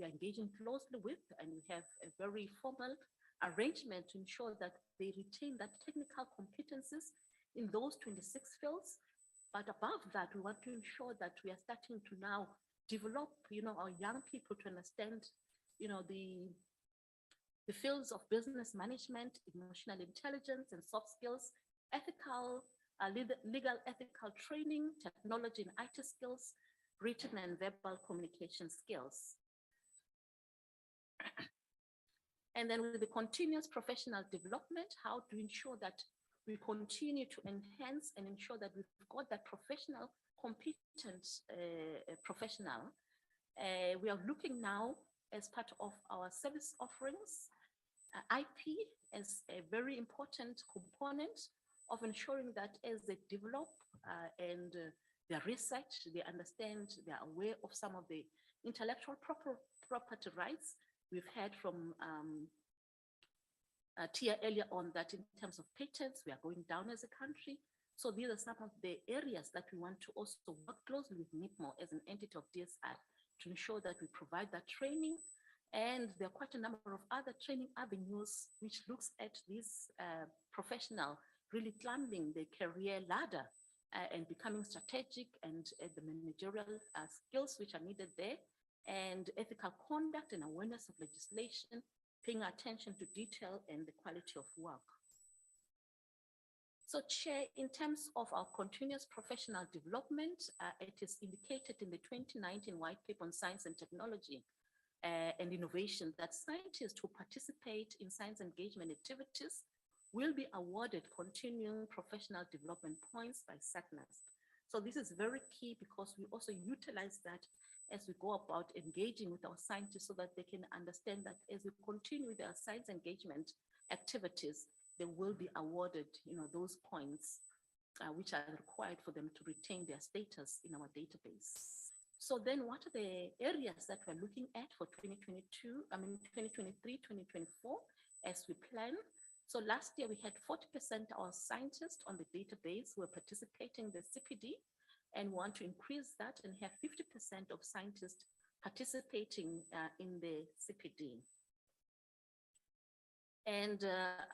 J: engaging closely with, and we have a very formal arrangement to ensure that they retain that technical competencies in those 26 fields. But above that, we want to ensure that we are starting to now develop, our young people to understand, the fields of business management, emotional intelligence and soft skills, ethical, legal ethical training, technology and IT skills, written and verbal communication skills. And then with the continuous professional development, how to ensure that we continue to enhance and ensure that we've got that professional, competent professional. We are looking now as part of our service offerings, IP as a very important component of ensuring that as they develop and their research, they understand, they're aware of some of the intellectual property rights. We've heard from Tia earlier on that in terms of patents, we are going down as a country. So these are some of the areas that we want to also work closely with NIPMO as an entity of DSI to ensure that we provide that training. And there are quite a number of other training avenues which looks at this professional really climbing the career ladder and becoming strategic and the managerial skills which are needed there, and ethical conduct and awareness of legislation, paying attention to detail and the quality of work. So Chair, in terms of our continuous professional development, it is indicated in the 2019 White Paper on Science and Technology and Innovation that scientists who participate in science engagement activities will be awarded continuing professional development points by Sacnasp. So this is very key because we also utilize that as we go about engaging with our scientists so that they can understand that as we continue with our science engagement activities, they will be awarded, those points which are required for them to retain their status in our database. So then what are the areas that we're looking at for 2023, 2024 as we plan? So last year we had 40% of our scientists on the database who were participating in the CPD, and want to increase that and have 50% of scientists participating in the CPD. And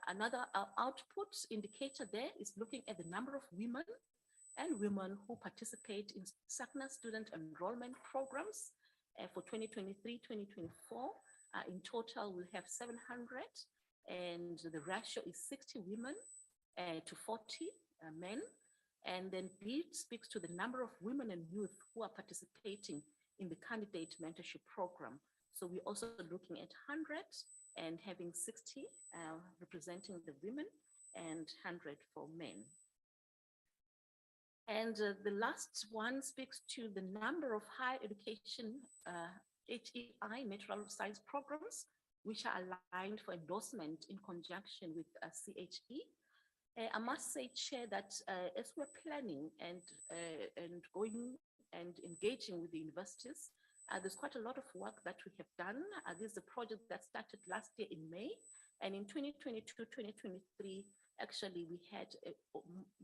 J: another output indicator there is looking at the number of women who participate in Sacnasp student enrollment programs for 2023-2024. In total, we'll have 700, and the ratio is 60 women to 40 men. And then B speaks to the number of women and youth who are participating in the candidate mentorship program. So we're also looking at 100 and having 60 representing the women and 100 for men. And the last one speaks to the number of higher education HEI natural science programs, which are aligned for endorsement in conjunction with CHE. I must say, Chair, that as we're planning and going and engaging with the universities, there's quite a lot of work that we have done. This is a project that started last year in May, and in 2022-2023, actually we had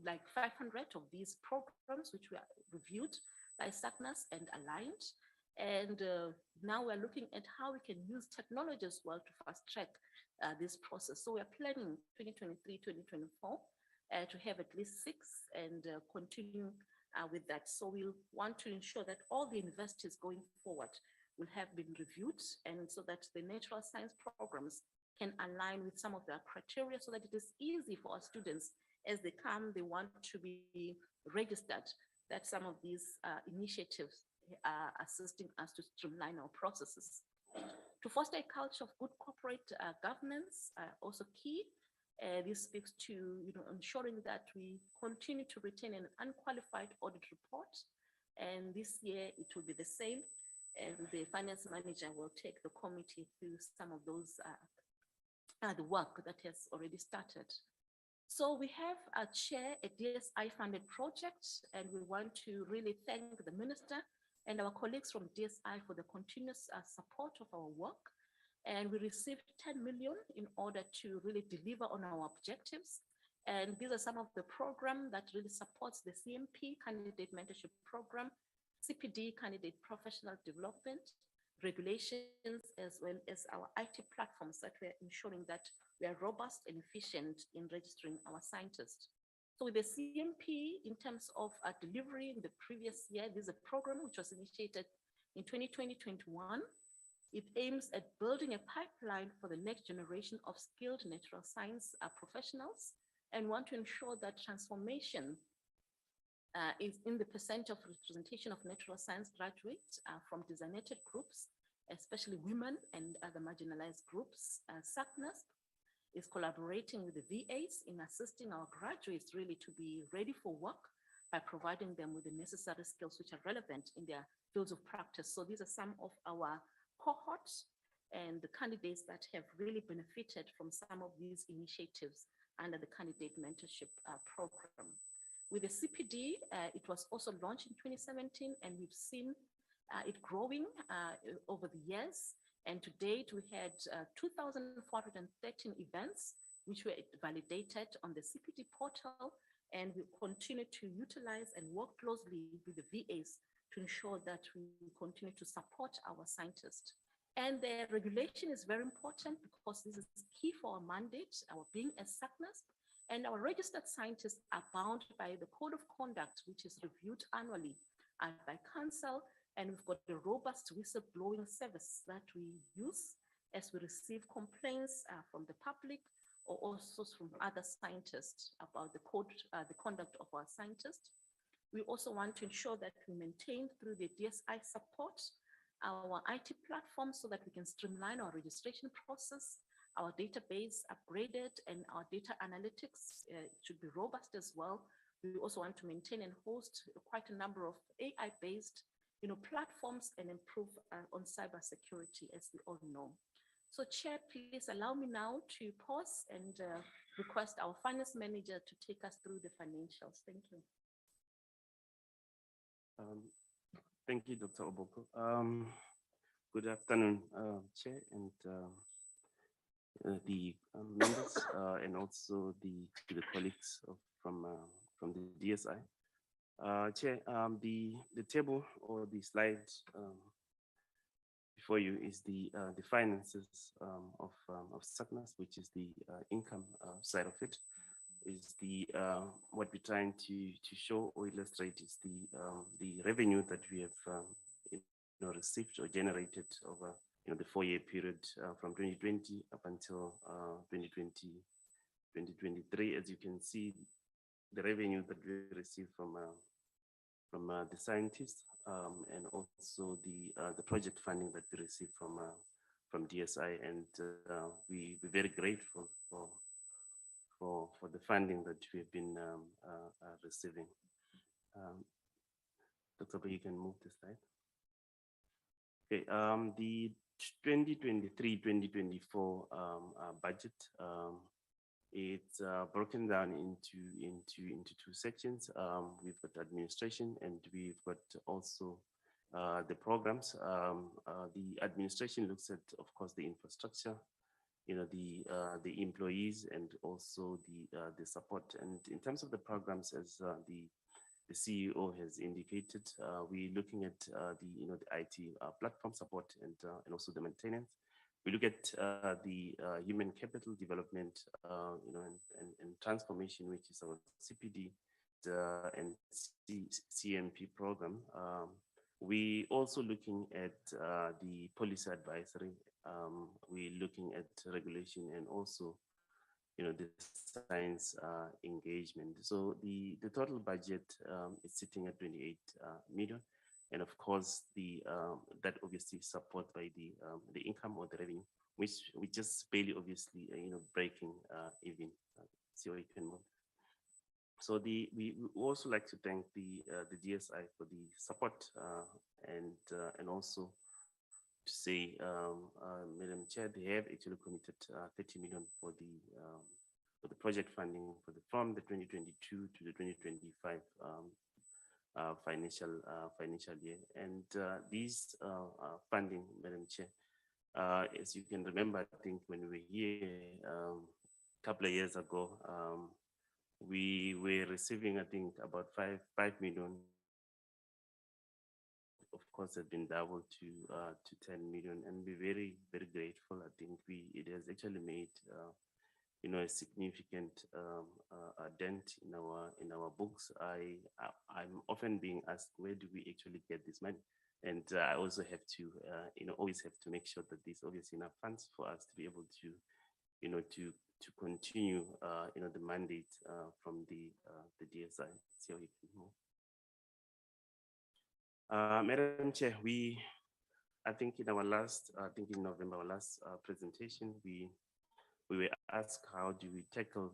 J: like 500 of these programs which were reviewed by Sacnasp and aligned. And now we're looking at how we can use technology as well to fast track this process. So we're planning 2023-2024 to have at least 6 and continue with that. So we'll want to ensure that all the universities going forward will have been reviewed, and so that the natural science programs can align with some of their criteria so that it is easy for our students as they come, they want to be registered, that some of these initiatives are assisting us to streamline our processes. To foster a culture of good corporate governance, also key. This speaks to ensuring that we continue to retain an unqualified audit report. And this year it will be the same. And the finance manager will take the committee through some of those, the work that has already started. So we have a chair, a DSI funded project, and we want to really thank the minister and our colleagues from DSI for the continuous support of our work. And we received 10 million in order to really deliver on our objectives. And these are some of the programs that really supports the CMP candidate mentorship program, CPD candidate professional development, regulations, as well as our IT platforms that we're ensuring that we are robust and efficient in registering our scientists. So with the CMP, in terms of delivery in the previous year, this is a program which was initiated in 2020-21. It aims at building a pipeline for the next generation of skilled natural science professionals, and want to ensure that transformation is in the percent of representation of natural science graduates from designated groups, especially women and other marginalized groups. Sacnasp is collaborating with the VAs in assisting our graduates really to be ready for work by providing them with the necessary skills which are relevant in their fields of practice. So these are some of our cohorts and the candidates that have really benefited from some of these initiatives under the candidate mentorship program. With the CPD, it was also launched in 2017, and we've seen it growing over the years. And to date, we had 2,413 events which were validated on the CPD portal, and we continue to utilize and work closely with the VAs to ensure that we continue to support our scientists. And the regulation is very important because this is key for our mandate, our being as Sacnasp, and our registered scientists are bound by the code of conduct, which is reviewed annually by council. And we've got a robust whistleblowing service that we use as we receive complaints from the public or also from other scientists about the code, the conduct of our scientists. We also want to ensure that we maintain through the DSI support our IT platform so that we can streamline our registration process, our database upgraded, and our data analytics should be robust as well. We also want to maintain and host quite a number of AI-based, platforms and improve on cybersecurity, as we all know. So Chair, please allow me now to pause and request our finance manager to take us through the financials. Thank you.
S: Thank you, Dr. Oboko. Good afternoon, Chair, and the members, and also the colleagues from the DSI. Chair, the table or the slide before you is the finances of Sacnasp, which is the income side of it. Is the what we're trying to show or illustrate is the revenue that we have received or generated over the 4-year period from 2020 up until 2023. As you can see, the revenue that we received from the scientists and also the project funding that we received from DSI, and we're very grateful for the funding that we've been receiving. Dr. Bo, you can move the slide. Okay, the 2023-2024 budget, it's broken down into two sections. We've got administration and we've got also the programs. The administration looks at, of course, the infrastructure, the employees, and also the support. And in terms of the programs, as the CEO has indicated, we're looking at the IT platform support and also the maintenance. We look at the human capital development, and transformation, which is our CPD and CMP program. We also looking at the policy advisory. We're looking at regulation and also, the science engagement. So the total budget is sitting at 28 million. And of course, that obviously support by the income or the revenue, which we just barely obviously breaking even. So we can move. So we also like to thank the DSI for the support and also to say, Madam Chair, they have actually committed 30 million for the project funding from the 2022 to the 2025 financial year. And these funding, Madam Chair, as you can remember, I think when we were here a couple of years ago, we were receiving, I think, about 5 million. Of course, have been doubled to 10 million, and we're very, very grateful. I think it has actually made a significant dent in our books. I'm often being asked, where do we actually get this money? And I also have to always have to make sure that there's obviously enough funds for us to be able to to continue the mandate from the DSI. So you can move. Madam Chair, I think in our last, in November, our last presentation, we were asked how do we tackle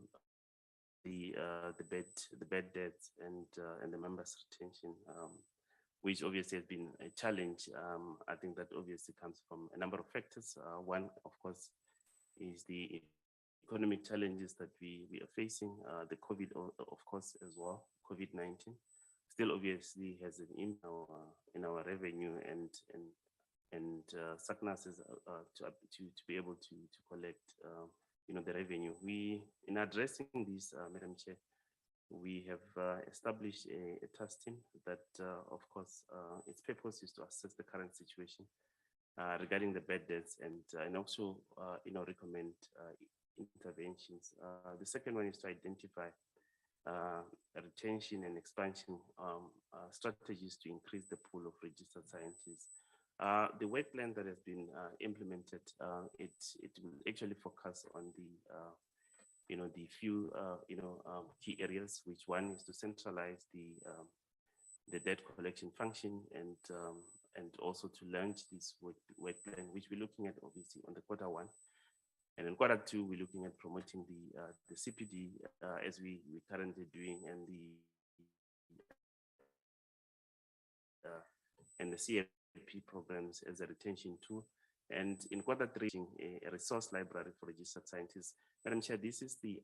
S: the bad debts and the members' retention, which obviously has been a challenge. I think that obviously comes from a number of factors. One, of course, is the economic challenges that we are facing, the COVID, of course, as well, COVID-19. Still obviously has an impact in our revenue and Sacnasp is to be able to collect the revenue. In addressing this, Madam Chair, we have established a task team that of course its purpose is to assess the current situation regarding the bad debts and also recommend interventions. The second one is to identify retention and expansion strategies to increase the pool of registered scientists. The work plan that has been implemented, it will actually focus on the few key areas, which one is to centralize the debt collection function and also to launch this work plan, which we're looking at obviously on the Q1.
U: And in Q2, we're looking at promoting the CPD as we're currently doing, and the CFP programs as a retention tool. And in Q3, a resource library for registered scientists. Madam Chair, this is the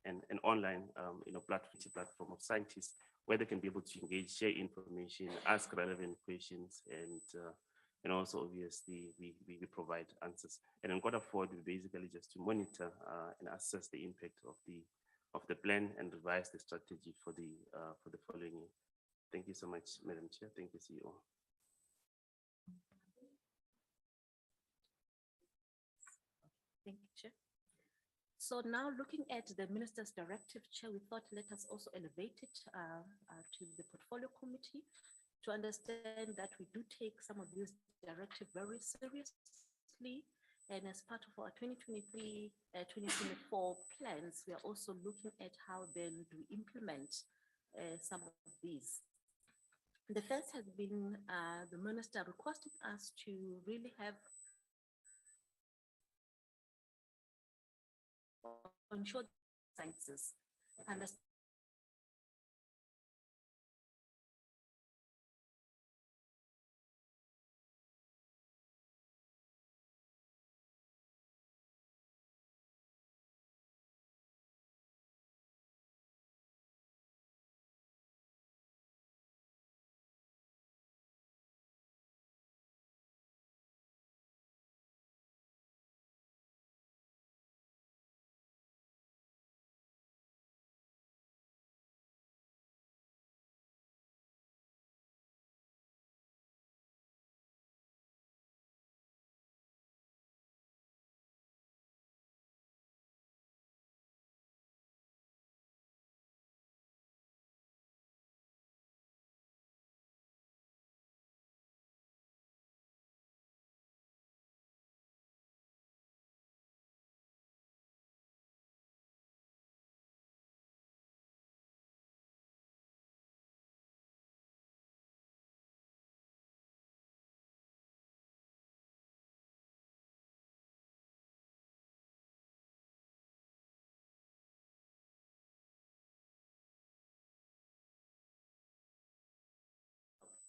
U: an online platform of scientists where they can be able to engage, share information, ask relevant questions, and also obviously we provide answers. And in Q4, we basically just to monitor and assess the impact of the plan and revise the strategy for the following year. Thank you so much, Madam Chair. Thank you, CEO.
J: Thank you, Chair. So now looking at the Minister's Directive, Chair, we thought let us also elevate it to the Portfolio Committee to understand that we do take some of these directives very seriously. And as part of our 2023-2024 plans, we are also looking at how then to implement some of these. The first has been the Minister requesting us to really have ensure sciences understand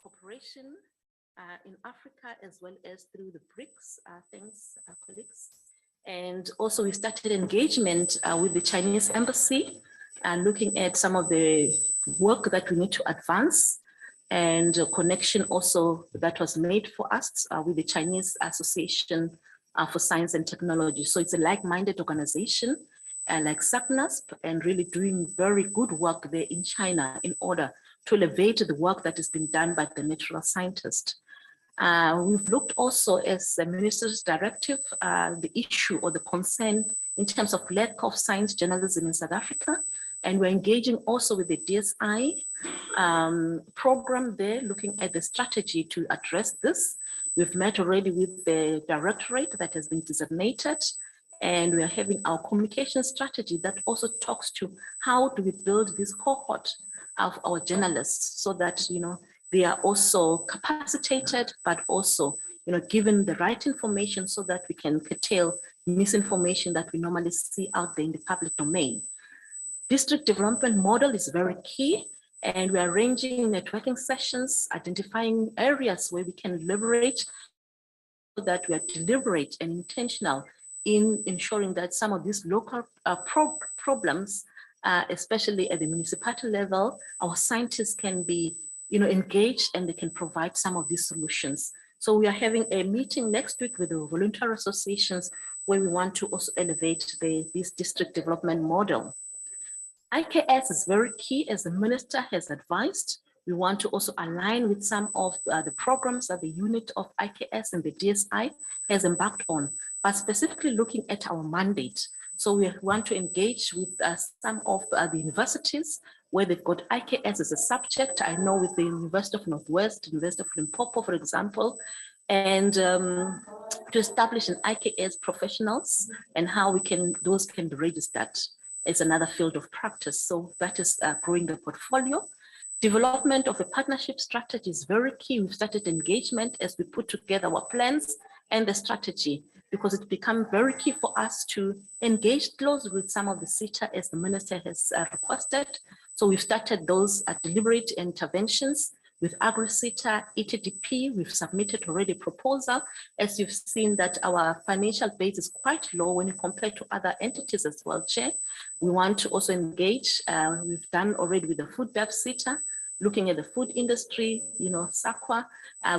J: cooperation in Africa as well as through the BRICS. Thanks, colleagues. And also we started engagement with the Chinese embassy looking at some of the work that we need to advance and a connection also that was made for us with the Chinese Association for Science and Technology. So it's a like-minded organization like Sacnasp and really doing very good work there in China in order to elevate the work that has been done by the natural scientist. We've looked also as the Minister's Directive, the issue or the concern in terms of lack of science journalism in South Africa. And we're engaging also with the DSI program there, looking at the strategy to address this. We've met already with the directorate that has been designated, and we are having our communication strategy that also talks to how do we build this cohort of our journalists so that, you know, they are also capacitated, but also, you know, given the right information so that we can curtail misinformation that we normally see out there in the public domain. District development model is very key, and we are arranging networking sessions, identifying areas where we can leverage so that we are deliberate and intentional in ensuring that some of these local problems, especially at the municipality level, our scientists can be, you know, engaged and they can provide some of these solutions. So we are having a meeting next week with the voluntary associations where we want to also elevate this district development model. IKS is very key, as the minister has advised. We want to also align with some of the programs that the unit of IKS and the DSI has embarked on, but specifically looking at our mandate. So we want to engage with some of the universities where they've got IKS as a subject. I know with the University of Northwest, University of Limpopo, for example, and to establish an IKS professionals and how those can be registered. It's another field of practice. So that is growing the portfolio. Development of a partnership strategy is very key. We've started engagement as we put together our plans and the strategy. because it become very key for us to engage closely with some of the SETA as the minister has requested. So we've started those deliberate interventions with AgriSETA, ETDP. We've submitted already a proposal. As you've seen that our financial base is quite low when you compare to other entities as well, Chair. We want to also engage, we've done already with the food BEPSETA, looking at the food industry, SAQA.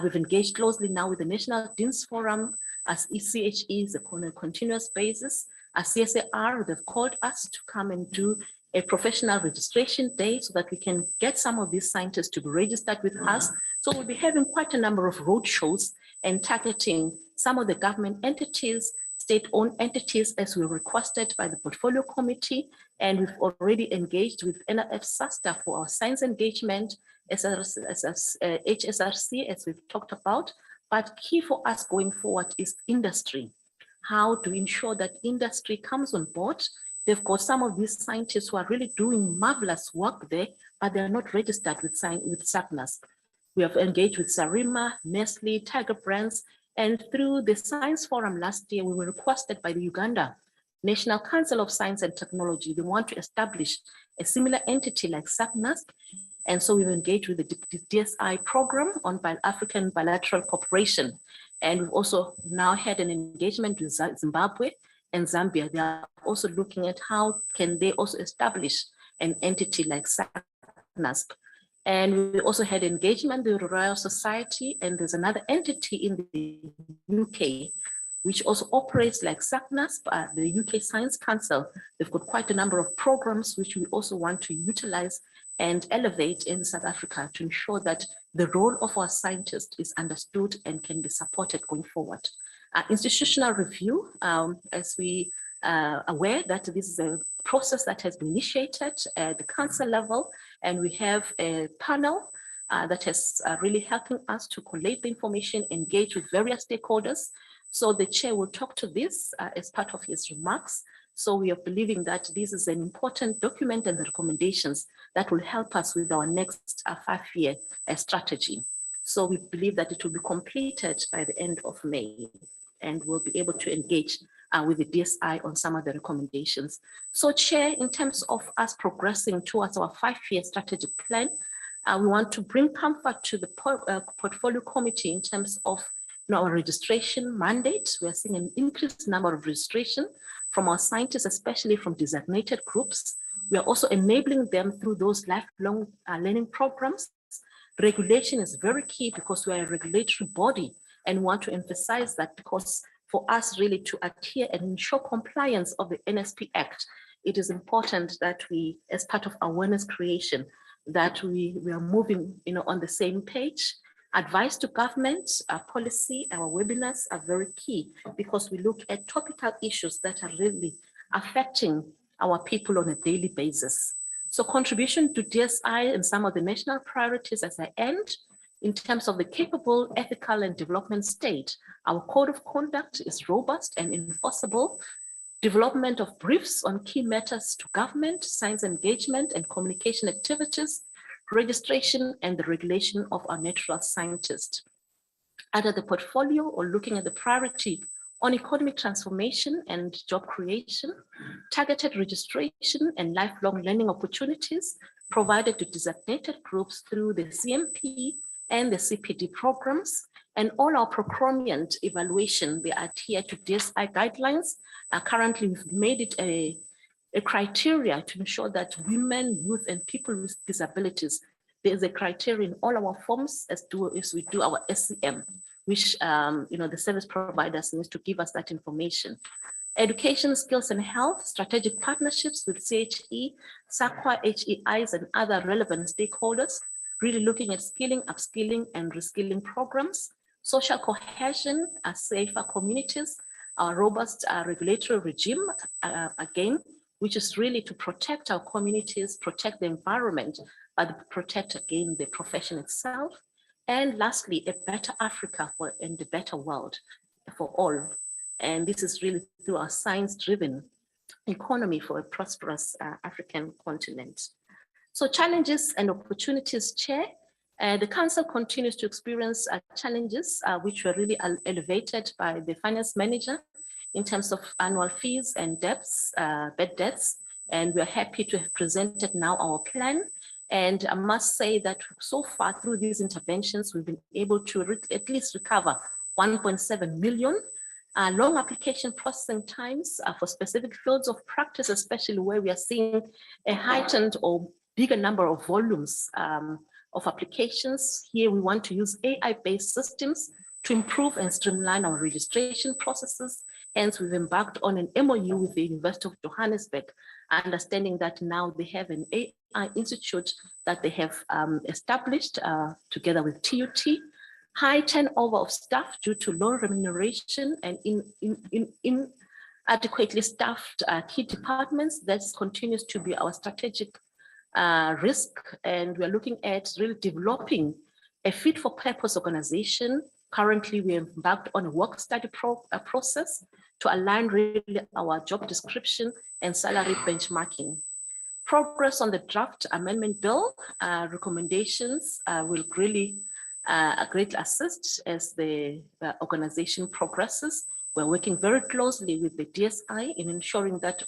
J: We've engaged closely now with the National Deans Forum as ECHE is on a continuous basis. As CSAR, they've called us to come and do a professional registration day so that we can get some of these scientists to be registered with us. So we'll be having quite a number of roadshows and targeting some of the government entities, state-owned entities as we requested by the portfolio committee. And we've already engaged with ASSAf for our science engagement, HSRC as we've talked about. But key for us going forward is industry. How to ensure that industry comes on board. They've got some of these scientists who are really doing marvelous work there, but they're not registered with Sacnasp. We have engaged with Sarima, Nestle, Tiger Brands, and through the Science Forum last year, we were requested by the Uganda National Council of Science and Technology. They want to establish a similar entity like Sacnasp. And so we've engaged with the DSI program on African bilateral cooperation. And we've also now had an engagement with Zimbabwe and Zambia. They are also looking at how can they also establish an entity like Sacnasp. And we also had engagement with the Royal Society, and there's another entity in the UK which also operates like Sacnasp, the UK Science Council. They've got quite a number of programs which we also want to utilize and elevate in South Africa to ensure that the role of our scientists is understood and can be supported going forward. Institutional review, as we are aware that this is a process that has been initiated at the council level, and we have a panel that is really helping us to collate the information, engage with various stakeholders. So the chair will talk to this as part of his remarks. So we are believing that this is an important document and the recommendations that will help us with our next 5-year strategy. So we believe that it will be completed by the end of May, and we'll be able to engage with the DSI on some of the recommendations. So Chair, in terms of us progressing towards our 5-year strategic plan, we want to bring comfort to the portfolio committee in terms of our registration mandate. We are seeing an increased number of registration from our scientists, especially from designated groups. We are also enabling them through those lifelong learning programs. Regulation is very key because we are a regulatory body, and want to emphasize that because for us really to adhere and ensure compliance of the NSP Act, it is important that we, as part of awareness creation, that we are moving on the same page. Advice to government, our policy, our webinars are very key because we look at topical issues that are really affecting our people on a daily basis. So contribution to DSI and some of the national priorities as I end, in terms of the capable, ethical, and development state, our code of conduct is robust and enforceable. Development of briefs on key matters to government, science engagement, and communication activities, registration and the regulation of our natural scientists. Under the portfolio, or looking at the priority on economic transformation and job creation, targeted registration and lifelong learning opportunities provided to designated groups through the CMP and the CPD programs, and all our procurement evaluation, they adhere to DSI guidelines. Currently, we've made it a criteria to ensure that women, youth, and people with disabilities, there's a criteria in all our forms as we do our SCM, which the service providers need to give us that information. Education, skills, and health, strategic partnerships with CHE, SAQA, HEIs, and other relevant stakeholders, really looking at skilling, upskilling, and reskilling programs. Social cohesion, safer communities, our robust regulatory regime, again, which is really to protect our communities, protect the environment, but protect again the profession itself. And lastly, a better Africa and a better world for all. And this is really through our science-driven economy for a prosperous African continent. So challenges and opportunities, Chair, The council continues to experience challenges which were really elevated by the finance manager in terms of annual fees and debts, bad debts. And we're happy to have presented now our plan. And I must say that so far through these interventions, we've been able to at least recover 1.7 million. Long application processing times for specific fields of practice, especially where we are seeing a heightened or bigger number of volumes of applications. Here we want to use AI-based systems to improve and streamline our registration processes. Hence, we've embarked on an MOU with the University of Johannesburg, understanding that now they have an AI institute that they have established together with TUT. High turnover of staff due to low remuneration and inadequately staffed key departments. That continues to be our strategic risk. And we're looking at really developing a fit for purpose organization. Currently, we embarked on a work study process to align really our job description and salary benchmarking. Progress on the draft amendment bill recommendations will really greatly assist as the organization progresses. We're working very closely with the DSI in ensuring that,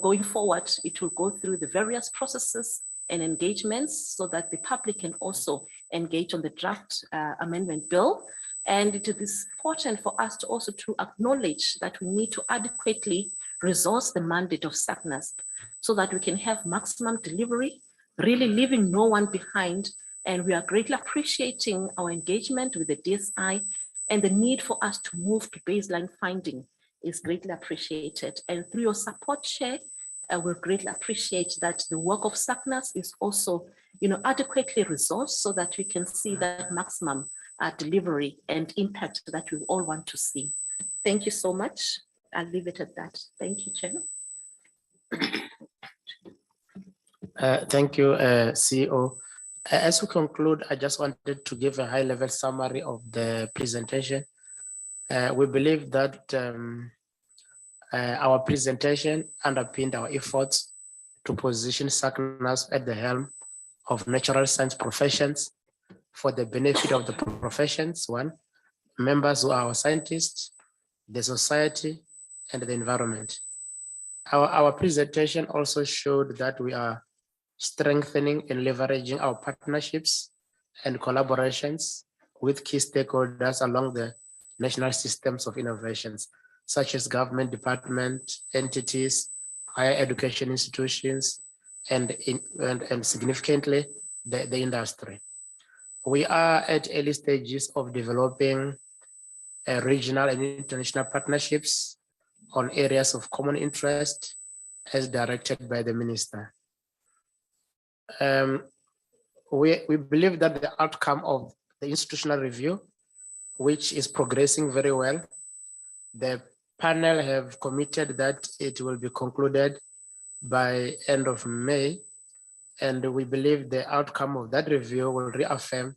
J: going forward, it will go through the various processes and engagements so that the public can also engage on the draft amendment bill. And it is important for us to also to acknowledge that we need to adequately resource the mandate of Sacnasp so that we can have maximum delivery, really leaving no one behind. And we are greatly appreciating our engagement with the DSI, and the need for us to move to baseline finding is greatly appreciated. And through your support, Chair, we greatly appreciate that the work of Sacnasp is also adequately resourced so that we can see that maximum delivery and impact that we all want to see. Thank you so much. I'll leave it at that. Thank you, Chair.
T: Thank you, CEO. As we conclude, I just wanted to give a high-level summary of the presentation. We believe that our presentation underpinned our efforts to position Sacnasp at the helm of natural science professions for the benefit of the professions, one, members who are our scientists, the society, and the environment. Our presentation also showed that we are strengthening and leveraging our partnerships and collaborations with key stakeholders along the national systems of innovations, such as government department, entities, higher education institutions, and significantly, the industry. We are at early stages of developing regional and international partnerships on areas of common interest as directed by the Minister. We believe that the outcome of the institutional review, which is progressing very well, the panel have committed that it will be concluded by end of May. And we believe the outcome of that review will reaffirm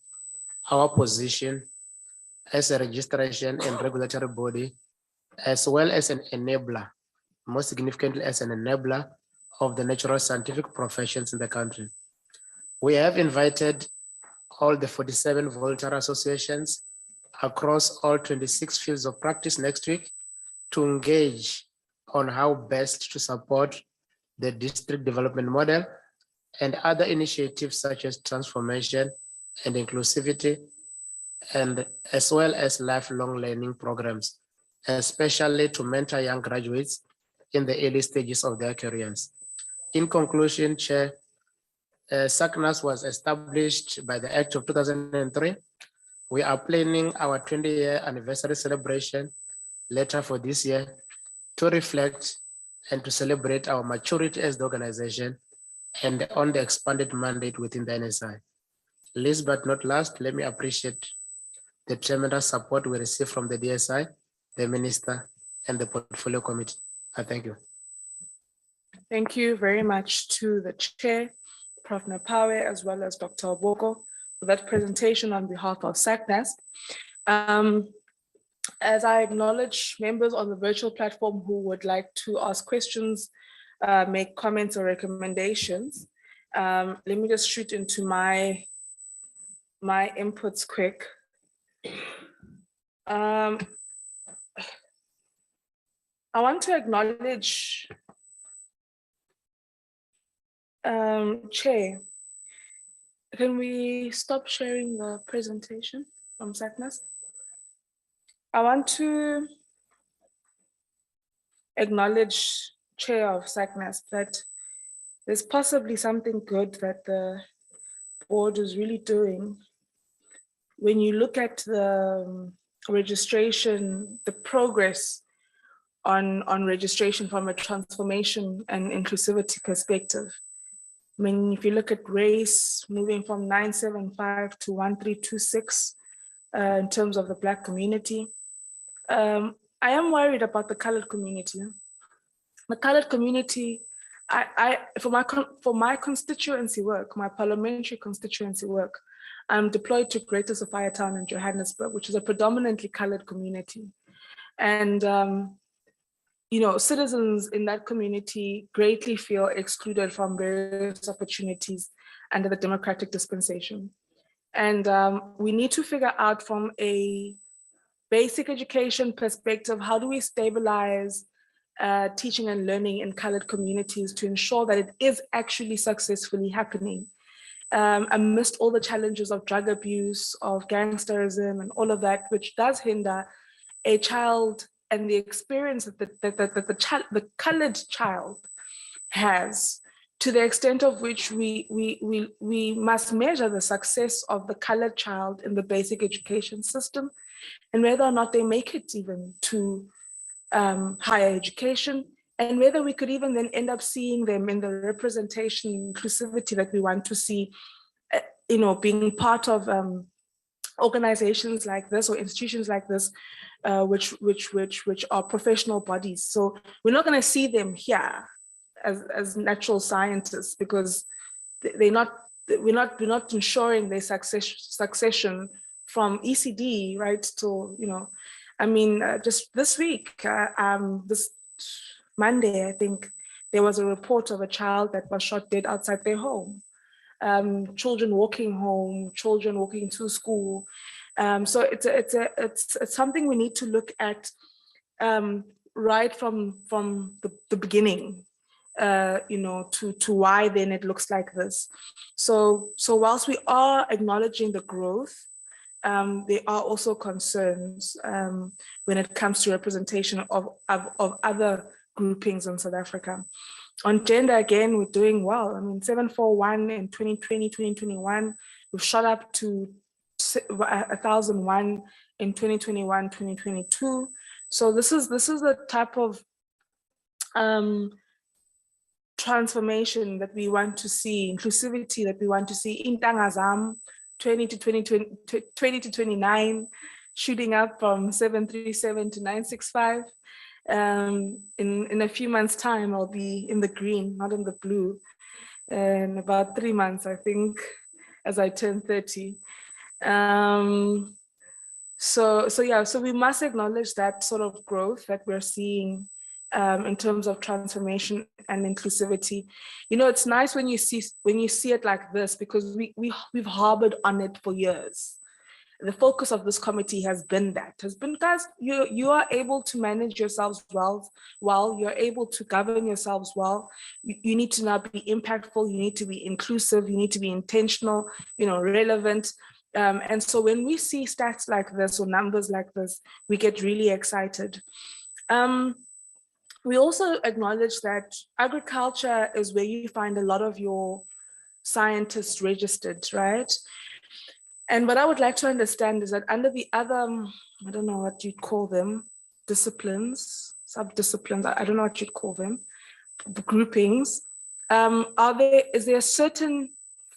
T: our position as a registration and regulatory body, as well as an enabler, most significantly as an enabler of the natural scientific professions in the country. We have invited all the 47 voluntary associations across all 26 fields of practice next week to engage on how best to support the district development model and other initiatives such as transformation and inclusivity, and as well as lifelong learning programs, especially to mentor young graduates in the early stages of their careers. In conclusion, Chair, Sacnasp was established by the Act of 2003. We are planning our 20-year anniversary celebration later for this year to reflect and to celebrate our maturity as the organization and on the expanded mandate within the NSI. Last but not last, let me appreciate the tremendous support we receive from the DSI, the Minister, and the Portfolio Committee. I thank you.
E: Thank you very much to the Chair, Prof. Napawe, as well as Dr. Oboko, for that presentation on behalf of Sacnasp. As I acknowledge members on the virtual platform who would like to ask questions, make comments or recommendations, let me just shoot into my my inputs quick. I want to acknowledge, Chair, can we stop sharing the presentation from Sacnasp? I want to acknowledge Chair of Sacnasp that there's possibly something good that the board is really doing. When you look at the registration, the progress on registration from a transformation and inclusivity perspective. I mean, if you look at race moving from 975 to 1326 in terms of the Black community, I am worried about the colored community. The colored community, for my constituency work, my parliamentary constituency work, I'm deployed to Greater Sophia Town in Johannesburg, which is a predominantly colored community. And you know, citizens in that community greatly feel excluded from various opportunities under the democratic dispensation. And we need to figure out from a basic education perspective, how do we stabilize teaching and learning in colored communities to ensure that it is actually successfully happening amidst all the challenges of drug abuse, of gangsterism and all of that, which does hinder a child and the experience that the colored child has, to the extent of which we must measure the success of the colored child in the basic education system and whether or not they make it even to higher education, and whether we could even then end up seeing them in the representation, inclusivity that we want to see, you know, being part of organizations like this or institutions like this, which are professional bodies. So we're not going to see them here as natural scientists because we're not ensuring their succession from ECD, right? To, you know, I mean, just this week, this Monday, I think there was a report of a child that was shot dead outside their home. Children walking home, children walking to school. So it's something we need to look at right from the beginning, you know, to why then it looks like this. So whilst we are acknowledging the growth, there are also concerns when it comes to representation of other groupings in South Africa. On gender, again, we're doing well. I mean, 741 in 2020, 2021, we've shot up to 1001 in 2021, 2022. So this is the type of transformation that we want to see, inclusivity that we want to see in Tangazam, 20 to 29, shooting up from 737 to 965. In a few months' time, I'll be in the green, not in the blue. In about 3 months, I think, as I turn 30. So we must acknowledge that sort of growth that we're seeing in terms of transformation and inclusivity. You know, it's nice when you see it like this, because we've harbored on it for years. The focus of this committee has been guys, you are able to manage yourselves well, you're able to govern yourselves well. You need to now be impactful, you need to be inclusive, you need to be intentional, you know, relevant. And so when we see stats like this or numbers like this, we get really excited. We also acknowledge that agriculture is where you find a lot of your scientists registered, right? And what I would like to understand is that under the other, I don't know what you'd call them, disciplines, sub-disciplines, I don't know what you'd call them, the groupings, is there a certain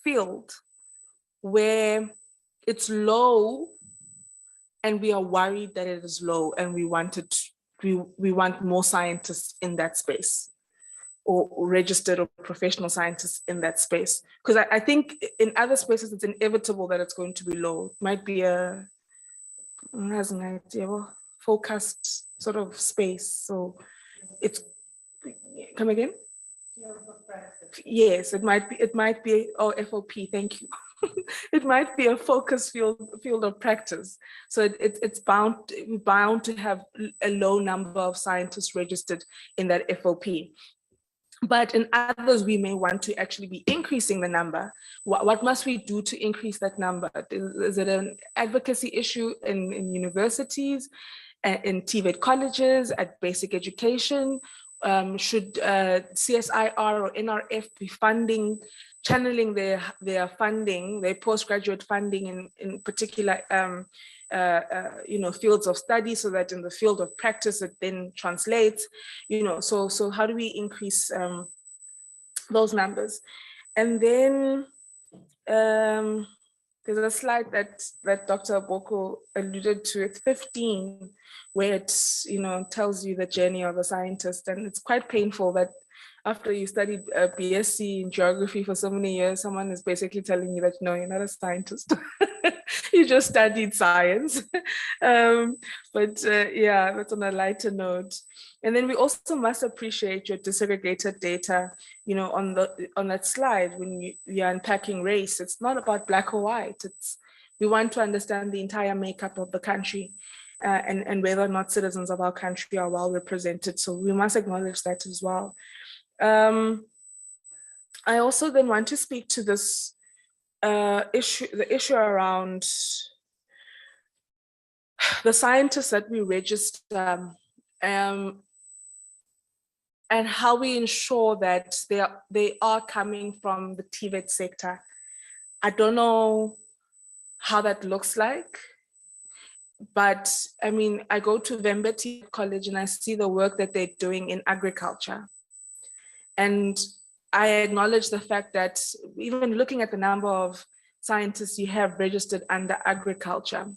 E: field where it's low and we are worried that it is low and we want more scientists in that space, or registered or professional scientists in that space? Because I think in other spaces, it's inevitable that it's going to be low. It might be a focused sort of space. So it's, come again? Yes, it might be, oh, FOP, thank you. it might be a focus field of practice. So it's bound to have a low number of scientists registered in that FOP. But in others, we may want to actually be increasing the number. What must we do to increase that number? Is it an advocacy issue in universities, in TVET colleges, at basic education? Should CSIR or NRF be channeling their funding, their postgraduate funding in particular fields of study, so that in the field of practice it then translates, so how do we increase those numbers? And then there's a slide that Dr. Boko alluded to, it's 15, where it tells you the journey of a scientist. And it's quite painful that after you studied a BSc in geography for so many years, someone is basically telling you that, no, you're not a scientist. You just studied science. Yeah, that's on a lighter note. And then we also must appreciate your disaggregated data, on that slide when you're unpacking race. It's not about black or white. We want to understand the entire makeup of the country and whether or not citizens of our country are well represented. So we must acknowledge that as well. I also then want to speak to this the issue around the scientists that we register and how we ensure that they are coming from the TVET sector. I don't know how that looks like, but I mean, I go to Vembeti College and I see the work that they're doing in agriculture. And I acknowledge the fact that even looking at the number of scientists you have registered under agriculture,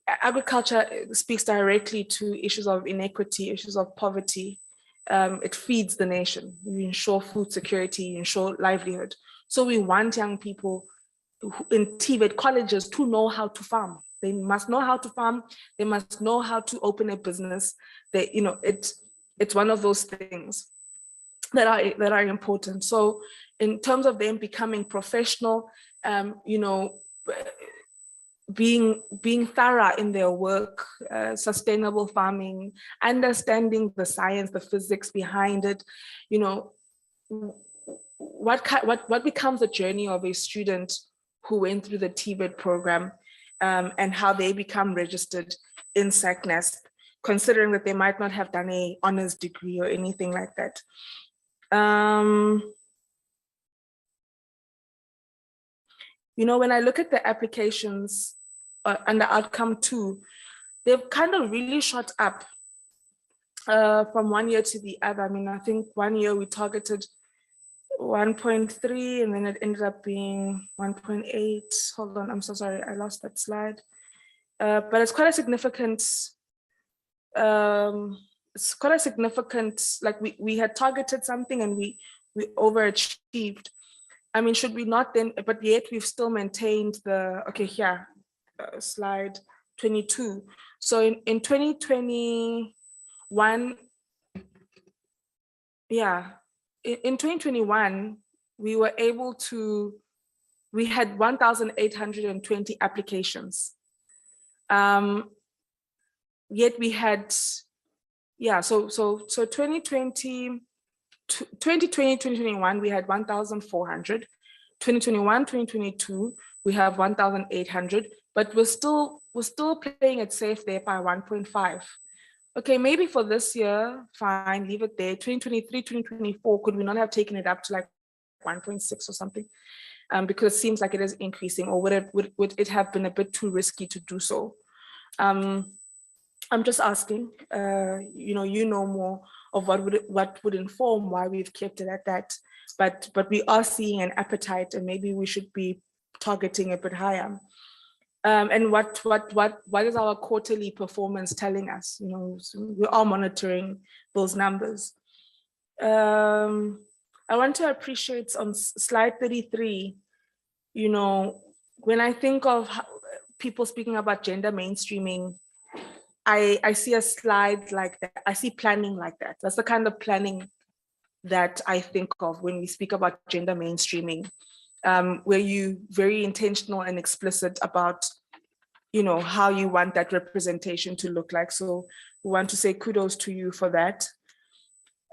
E: agriculture speaks directly to issues of inequity, issues of poverty. It feeds the nation. You ensure food security, you ensure livelihood. So we want young people in TVET colleges to know how to farm. They must know how to farm. They must know how to open a business. It's one of those things that are important. So in terms of them becoming professional, being thorough in their work, sustainable farming, understanding the science, the physics behind it, what becomes the journey of a student who went through the TVET program, and how they become registered in Sacnasp, considering that they might not have done an honors degree or anything like that. When I look at the applications under outcome 2, they've kind of really shot up from one year to the other. I mean, I think 1 year we targeted 1.3 and then it ended up being 1.8. Hold on, I'm so sorry, I lost that slide. But it's quite a significant, like we had targeted something and we overachieved. I mean, should we not then, but yet we've still maintained the, okay, here, slide 22. So in 2021, yeah, in 2021, we were able to, we had 1,820 applications. Yet we had, yeah, so 2020, 2021, we had 1,400. 2021, 2022, we have 1,800, but we're still playing it safe there by 1.5. Okay, maybe for this year, fine, leave it there. 2023, 2024, could we not have taken it up to like 1.6 or something? Because it seems like it is increasing, or would it have been a bit too risky to do so? I'm just asking, you know more of what would inform why we've kept it at that, but we are seeing an appetite, and maybe we should be targeting a bit higher. And what is our quarterly performance telling us? We are monitoring those numbers. I want to appreciate on slide 33, when I think of people speaking about gender mainstreaming, I see a slide like that. I see planning like that. That's the kind of planning that I think of when we speak about gender mainstreaming, where you very intentional and explicit about, you know, how you want that representation to look like. So we want to say kudos to you for that.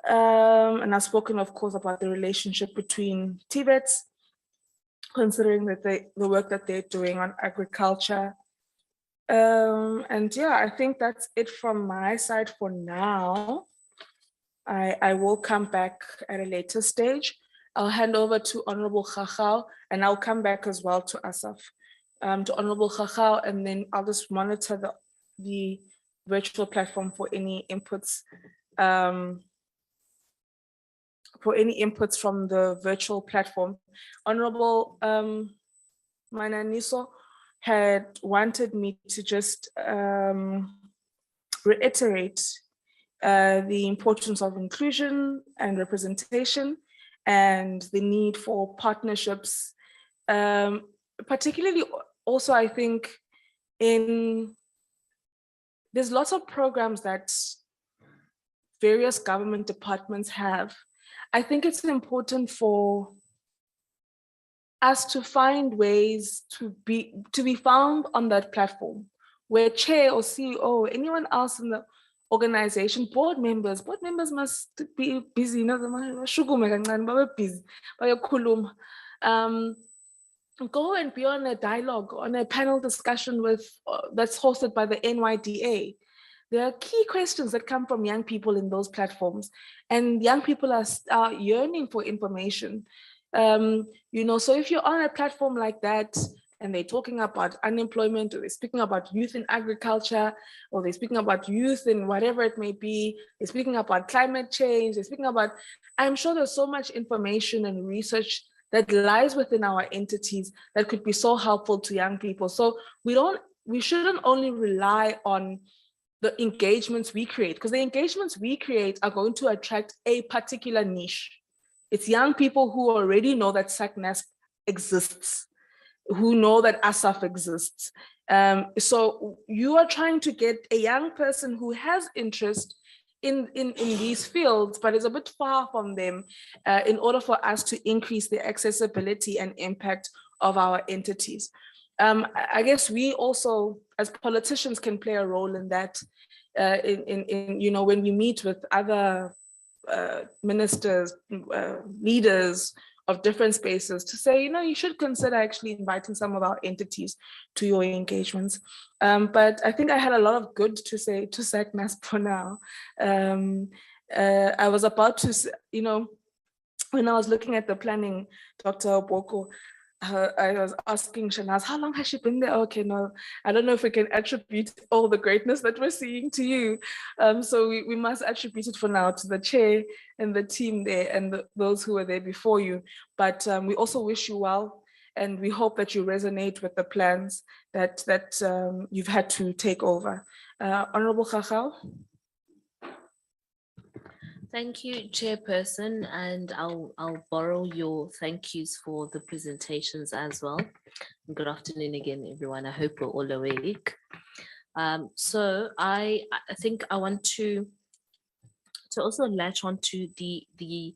E: And I've spoken, of course, about the relationship between TVETs, considering that the work that they're doing on agriculture. And yeah, I think that's it from my side for now. I will come back at a later stage. I'll hand over to Honorable Chachao, and I'll come back as well to ASSAf, to Honorable Chachao, and then I'll just monitor the virtual platform for any inputs, from the virtual platform. Honorable Mananiso had wanted me to just reiterate the importance of inclusion and representation and the need for partnerships, particularly also, I think, there's lots of programs that various government departments have. I think it's important for us to find ways to be found on that platform, where chair or CEO, anyone else in the organization, board members must be busy. You know, busy. Go and be on a dialogue, on a panel discussion with that's hosted by the NYDA. There are key questions that come from young people in those platforms, and young people are yearning for information. You know, so if you're on a platform like that and they're talking about unemployment, or they're speaking about youth in agriculture, or they're speaking about youth in whatever it may be, they're speaking about climate change, they're speaking about, I'm sure there's so much information and research that lies within our entities that could be so helpful to young people. So we shouldn't only rely on the engagements we create, because the engagements we create are going to attract a particular niche. It's young people who already know that Sacnasp exists, who know that ASSAf exists. So you are trying to get a young person who has interest in these fields, but is a bit far from them, in order for us to increase the accessibility and impact of our entities. I guess we also, as politicians, can play a role in that, you know, when we meet with other ministers, leaders of different spaces, to say, you know, you should consider actually inviting some of our entities to your engagements. But I think I had a lot of good to say to Sacnasp for now. I was about to, you know, when I was looking at the planning, Dr. Oboko, I was asking Shanaz, how long has she been there? Okay, no, I don't know if we can attribute all the greatness that we're seeing to you. So we must attribute it for now to the chair and the team there and those who were there before you. But we also wish you well, and we hope that you resonate with the plans that you've had to take over. Honorable Chachao.
J: Thank you, Chairperson, and I'll borrow your thank yous for the presentations as well. Good afternoon again, everyone. I hope we're all awake. So I think I want to also latch on to the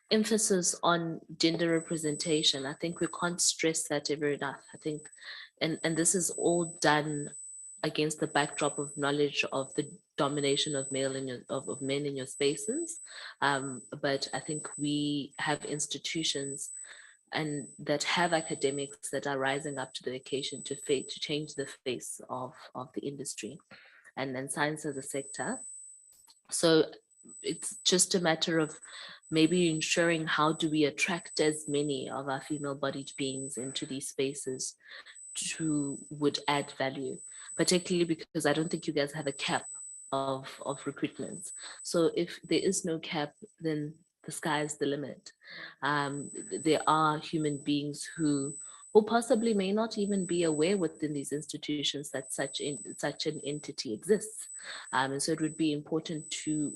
J: emphasis on gender representation. I think we can't stress that ever enough. I think, and this is all done against the backdrop of knowledge of the domination of of men in your spaces. But I think we have institutions and that have academics that are rising up to the occasion to change the face of the industry and science as a sector. So it's just a matter of maybe ensuring how do we attract as many of our female-bodied beings into these spaces would add value, particularly because I don't think you guys have a cap of recruitments. So if there is no cap, then the sky is the limit. There are human beings who possibly may not even be aware within these institutions that such an entity exists. And so it would be important to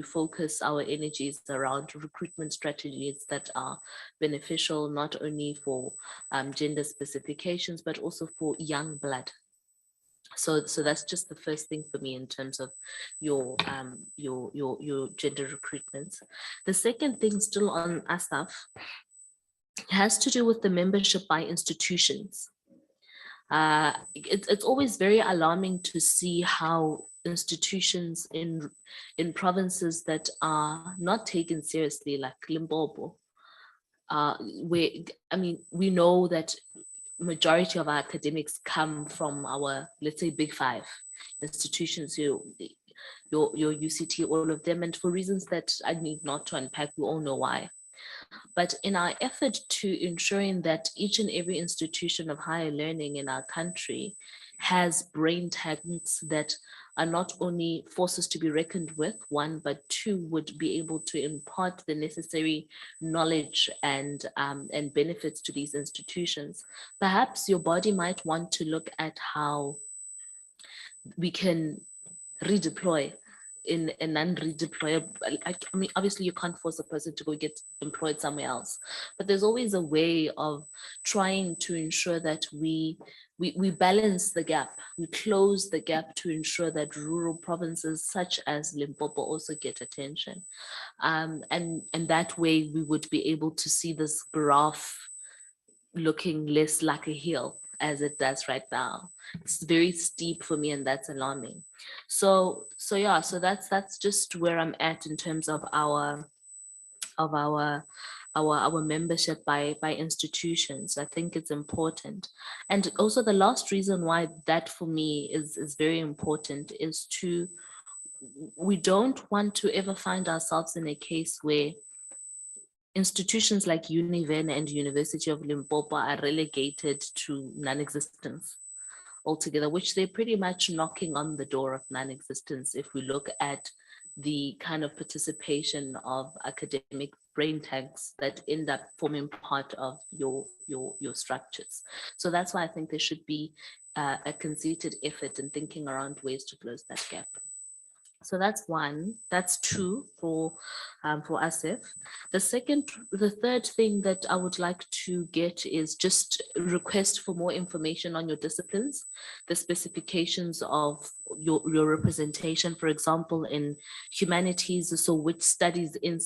J: focus our energies around recruitment strategies that are beneficial not only for gender specifications, but also for young blood. So that's just the first thing for me in terms of your gender recruitment. The second thing, still on ASSAf, has to do with the membership by institutions. It's always very alarming to see how institutions in provinces that are not taken seriously, like Limpopo, where, I mean, we know that majority of our academics come from our, let's say, big five institutions, your UCT, all of them, and for reasons that I need not to unpack, we all know why. But in our effort to ensuring that each and every institution of higher learning in our country has brain tanks that are not only forces to be reckoned with, one, but two, would be able to impart the necessary knowledge and benefits to these institutions. Perhaps your body might want to look at how we can redeploy in a non-redeployable. I mean, obviously you can't force a person to go get employed somewhere else, but there's always a way of trying to ensure that we balance the gap, we close the gap to ensure that rural provinces such as Limpopo also get attention. And that way we would be able to see this graph looking less like a hill as it does right now. It's very steep for me, and that's alarming. So yeah, so that's just where I'm at in terms of our membership by institutions. I think it's important. And also the last reason why that for me is very important is we don't want to ever find ourselves in a case where institutions like Univen and University of Limpopo are relegated to non-existence altogether, which they're pretty much knocking on the door of non-existence if we look at the kind of participation of academic brain tanks that end up forming part of your structures. So that's why I think there should be a concerted effort in thinking around ways to close that gap. So that's one. That's two for ASSAf. The third thing that I would like to get is just request for more information on your disciplines, the specifications of your representation, for example, in humanities. So which studies in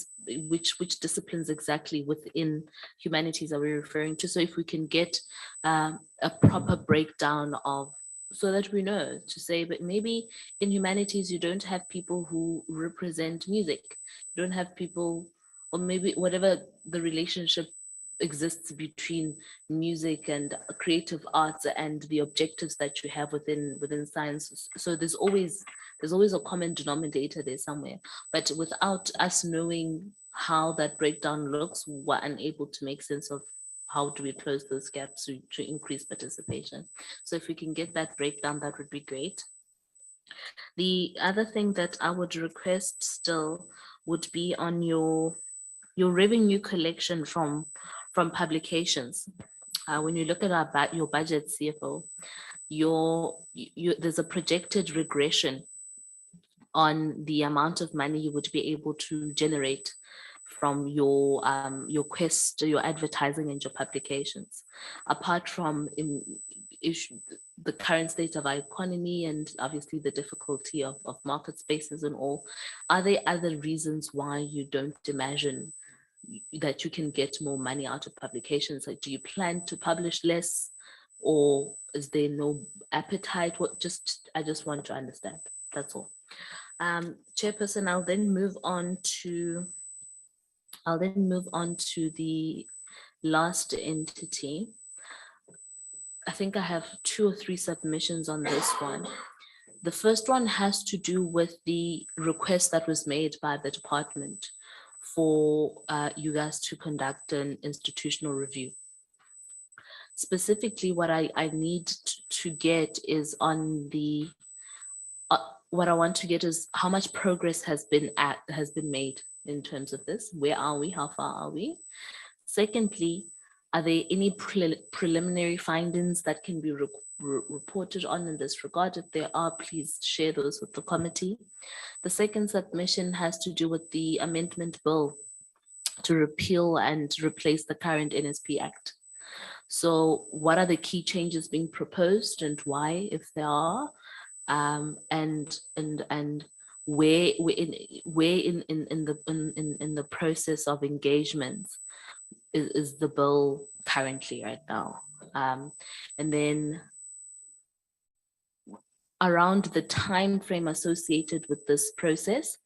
J: which disciplines exactly within humanities are we referring to? So if we can get a proper breakdown of, so that we know to say, but maybe in humanities, you don't have people who represent music. You don't have people, or maybe whatever the relationship exists between music and creative arts and the objectives that you have within science. So there's always a common denominator there somewhere, but without us knowing how that breakdown looks, we're unable to make sense of how do we close those gaps to increase participation. So if we can get that breakdown, that would be great. The other thing that I would request still would be on your revenue collection from publications. When you look at your budget, CFO, there's a projected regression on the amount of money you would be able to generate from your quest, your advertising and your publications. Apart from the current state of our economy and obviously the difficulty of market spaces and all, are there other reasons why you don't imagine that you can get more money out of publications? Like, do you plan to publish less, or is there no appetite? I just want to understand, that's all. Chairperson, I'll then move on to the last entity. I think I have 2 or 3 submissions on this one. The first one has to do with the request that was made by the department for you guys to conduct an institutional review. Specifically, what I need to get is on the, what I want to get is how much progress has been made in terms of this. Where are we? How far are we? Secondly, are there any preliminary findings that can be reported on in this regard? If there are, please share those with the committee. The second submission has to do with the amendment bill to repeal and replace the current NSP Act. So what are the key changes being proposed and why, if there are? And where in the process of engagement is the bill currently right now? And then around the time frame associated with this process,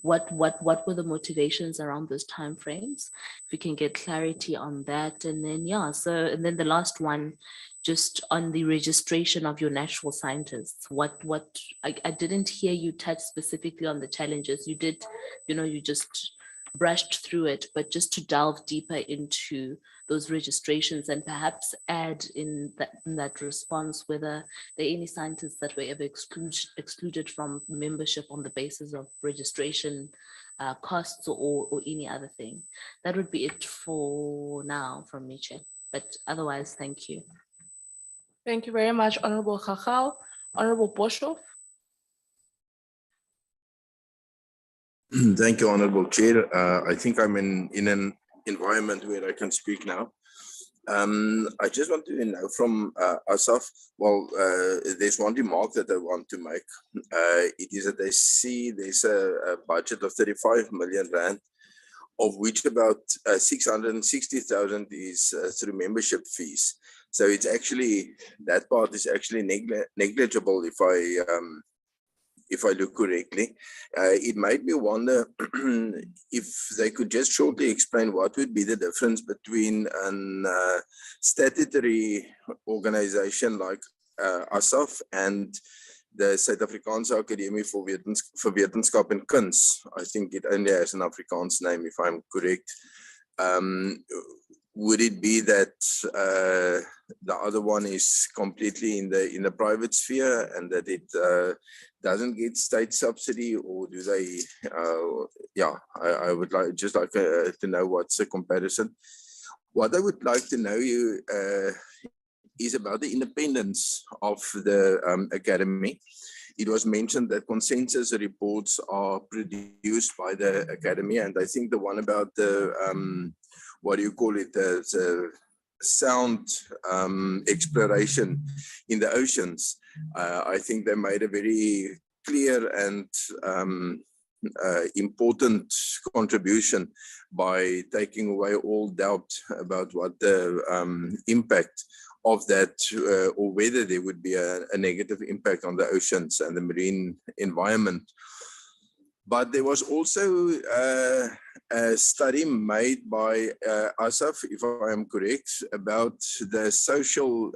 J: what were the motivations around those time frames? If we can get clarity on that. And then and then the last one, just on the registration of your natural scientists. I didn't hear you touch specifically on the challenges. You did, you just brushed through it, but just to delve deeper into those registrations and perhaps add in that response whether there are any scientists that were ever excluded from membership on the basis of registration costs or any other thing. That would be it for now from me, Chair. But otherwise, thank you.
E: Thank you very much, Honorable Chachal. Honorable Boshoff.
K: Thank you, Honorable Chair. I think I'm in an environment where I can speak now. I just want to know from ASSAf, well, there's one remark that I want to make. It is that they see there's a budget of 35 million rand, of which about 660,000 is through membership fees. So it's actually, that part is actually negligible if I look correctly. It made me wonder if they could just shortly explain what would be the difference between a statutory organization like ASSAf and the Suid-Afrikaanse Academie vir Wetenskap en Kuns. I think it only has an Afrikaans name, if I'm correct. Would it be that the other one is completely in the private sphere and that it doesn't get state subsidy, or do they? I would just like to know what's the comparison. What I would like to know is about the independence of the academy. It was mentioned that consensus reports are produced by the academy, and I think the one about the what do you call it, the sound exploration in the oceans. I think they made a very clear and important contribution by taking away all doubt about what the impact of that, or whether there would be a negative impact on the oceans and the marine environment. But there was also a study made by ASSAf, if I am correct, about the social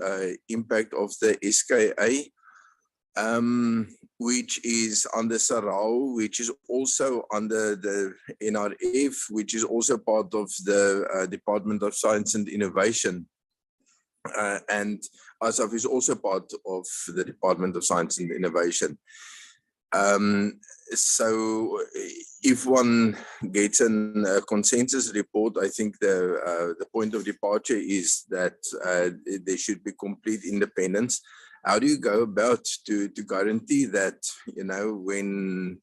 K: impact of the SKA, which is under SARAO, which is also under the NRF, which is also part of the Department of Science and Innovation. And ASSAf is also part of the Department of Science and Innovation. So if one gets a consensus report, I think the point of departure is that there should be complete independence. How do you go about to guarantee that, when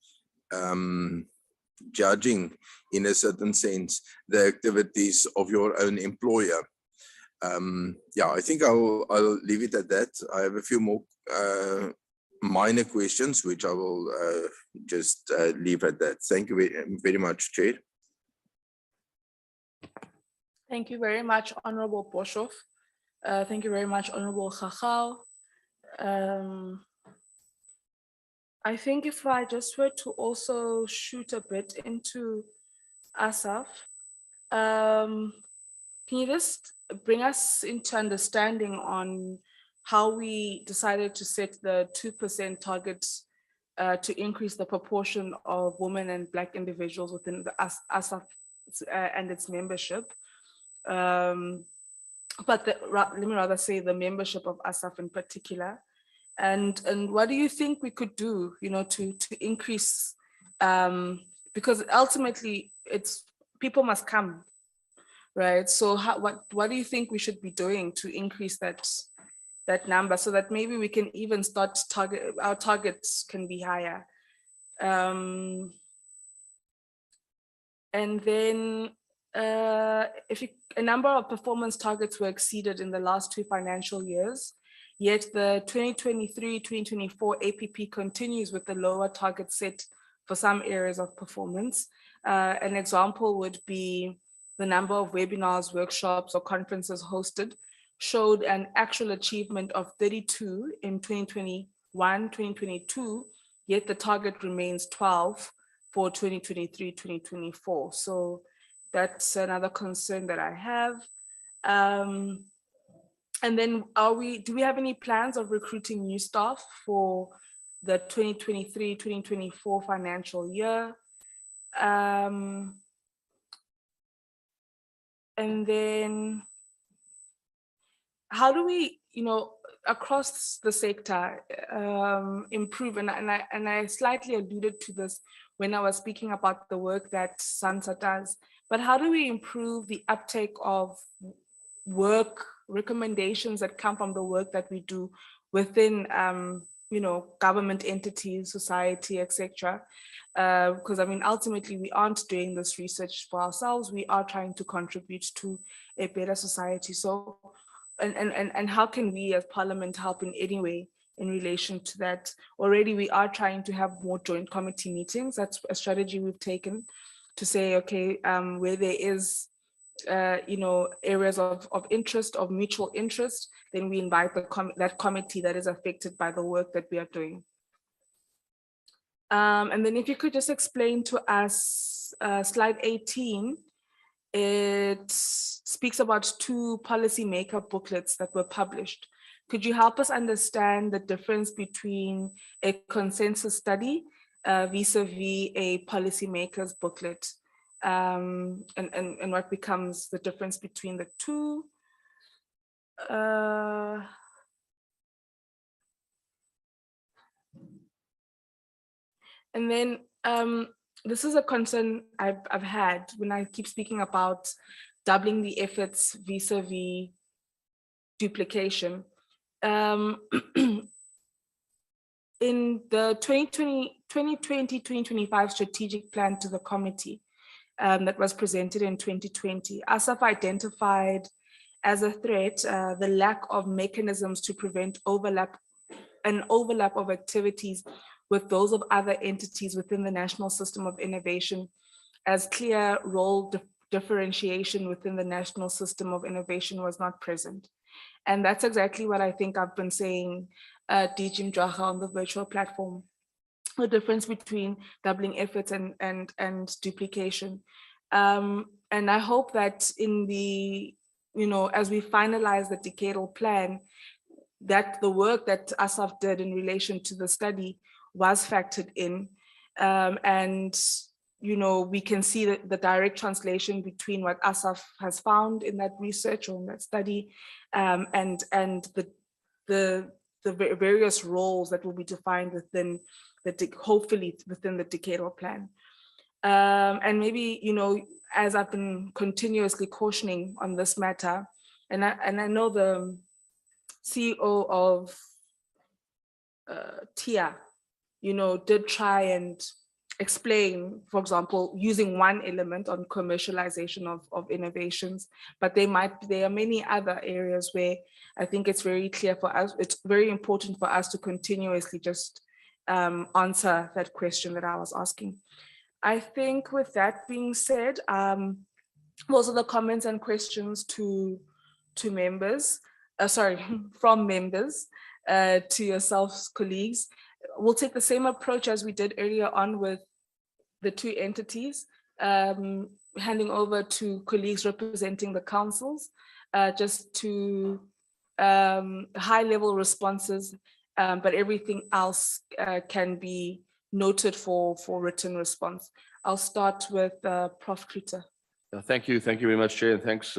K: judging in a certain sense the activities of your own employer? I think I'll leave it at that. I have a few more minor questions, which I will just leave at that. Thank you very much, Chair.
E: Thank you very much, Honorable Boshoff. Thank you very much, Honorable Chachal. I think if I just were to also shoot a bit into ASSAf, can you just bring us into understanding on how we decided to set the 2% target to increase the proportion of women and Black individuals within the ASSAf and its membership? But let me rather say the membership of ASSAf in particular. And what do you think we could do, to increase, because ultimately it's people must come, right? So what do you think we should be doing to increase that number so that maybe we can even start our targets can be higher? And then a number of performance targets were exceeded in the last 2 financial years, yet the 2023-2024 APP continues with the lower target set for some areas of performance. An example would be the number of webinars, workshops, or conferences hosted showed an actual achievement of 32 in 2021-2022, yet the target remains 12 for 2023-2024. So that's another concern that I have. And then do we have any plans of recruiting new staff for the 2023-2024 financial year? And then how do we, across the sector, improve? And I slightly alluded to this when I was speaking about the work that Sansa does, but how do we improve the uptake of work recommendations that come from the work that we do within, government entities, society, etc.? Because ultimately we aren't doing this research for ourselves. We are trying to contribute to a better society. So, and how can we as Parliament help in any way in relation to that? Already we are trying to have more joint committee meetings. That's a strategy we've taken to say, okay, where there is areas of interest, of mutual interest, then we invite that committee that is affected by the work that we are doing. And then if you could just explain to us, slide 18, it speaks about 2 policymaker booklets that were published. Could you help us understand the difference between a consensus study vis-a-vis a policymaker's booklet? And what becomes the difference between the two? And then this is a concern I've had when I keep speaking about doubling the efforts vis-a-vis duplication. In the 2020-2025 strategic plan to the committee that was presented in 2020, ASSAf identified as a threat the lack of mechanisms to prevent overlap of activities with those of other entities within the national system of innovation, as clear role differentiation within the national system of innovation was not present. And that's exactly what I think I've been saying, DG Mjwaha, on the virtual platform, the difference between doubling efforts and duplication. And I hope that in the, as we finalize the decadal plan, that the work that ASSAf did in relation to the study was factored in, and we can see the direct translation between what ASSAf has found in that research or in that study, and the various roles that will be defined within hopefully within the decadal plan. And maybe as I've been continuously cautioning on this matter, and I know the CEO of TIA, did try and explain, for example, using one element on commercialization of innovations, but there are many other areas where I think it's very clear for us, it's very important for us to continuously just answer that question that I was asking. I think with that being said, those are the comments and questions to members, from members to yourselves, colleagues. We'll take the same approach as we did earlier on with the 2 entities, handing over to colleagues representing the councils, just to high-level responses, but everything else can be noted for written response. I'll start with Prof. Klute.
P: Thank you very much, Chair, and thanks,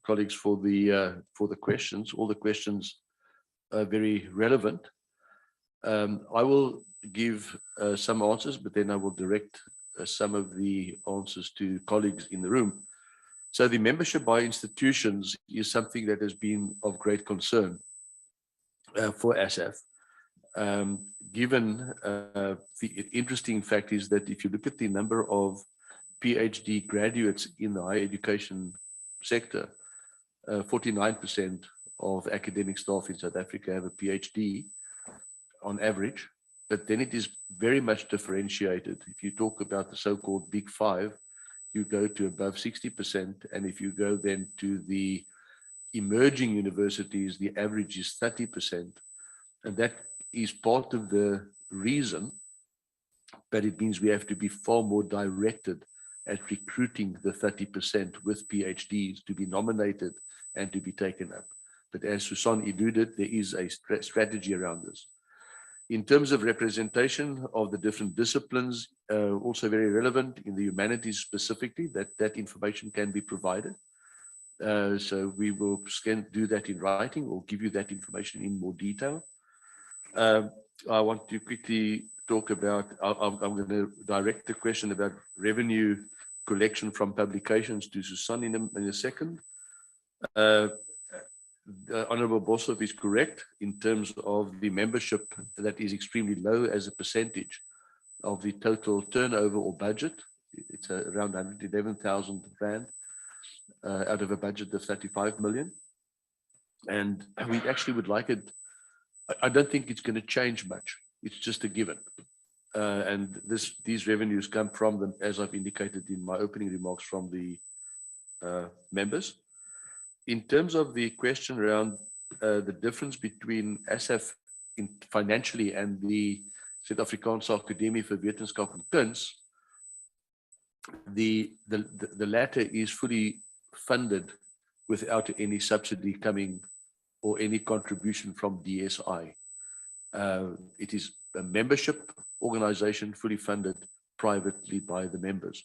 P: colleagues, for the questions. All the questions are very relevant. I will give some answers, but then I will direct some of the answers to colleagues in the room. So the membership by institutions is something that has been of great concern for ASSAf, given the interesting fact is that if you look at the number of PhD graduates in the higher education sector. 49% of academic staff in South Africa have a PhD on average, but then it is very much differentiated. If you talk about the so-called Big Five, you go to above 60%, and if you go then to the emerging universities, the average is 30%, and that is part of the reason, but it means we have to be far more directed at recruiting the 30% with PhDs to be nominated and to be taken up. But as Susan alluded, there is a strategy around this. In terms of representation of the different disciplines, also very relevant in the humanities specifically, that information can be provided. So we will do that in writing or give you that information in more detail. I want to quickly talk about, I'm going to direct the question about revenue collection from publications to Susan in a second. The Honorable Boshoff is correct in terms of the membership that is extremely low as a percentage of the total turnover or budget. It's around 111,000 Rand out of a budget of 35 million. And we actually would like it. I don't think it's going to change much. It's just a given. And these revenues come from them, as I've indicated in my opening remarks, from the members. In terms of the question around the difference between ASSAf financially and the Suid-Afrikaanse Akademie vir Wetenskap en Kuns, the latter is fully funded without any subsidy coming or any contribution from DSI. It is a membership organization fully funded privately by the members.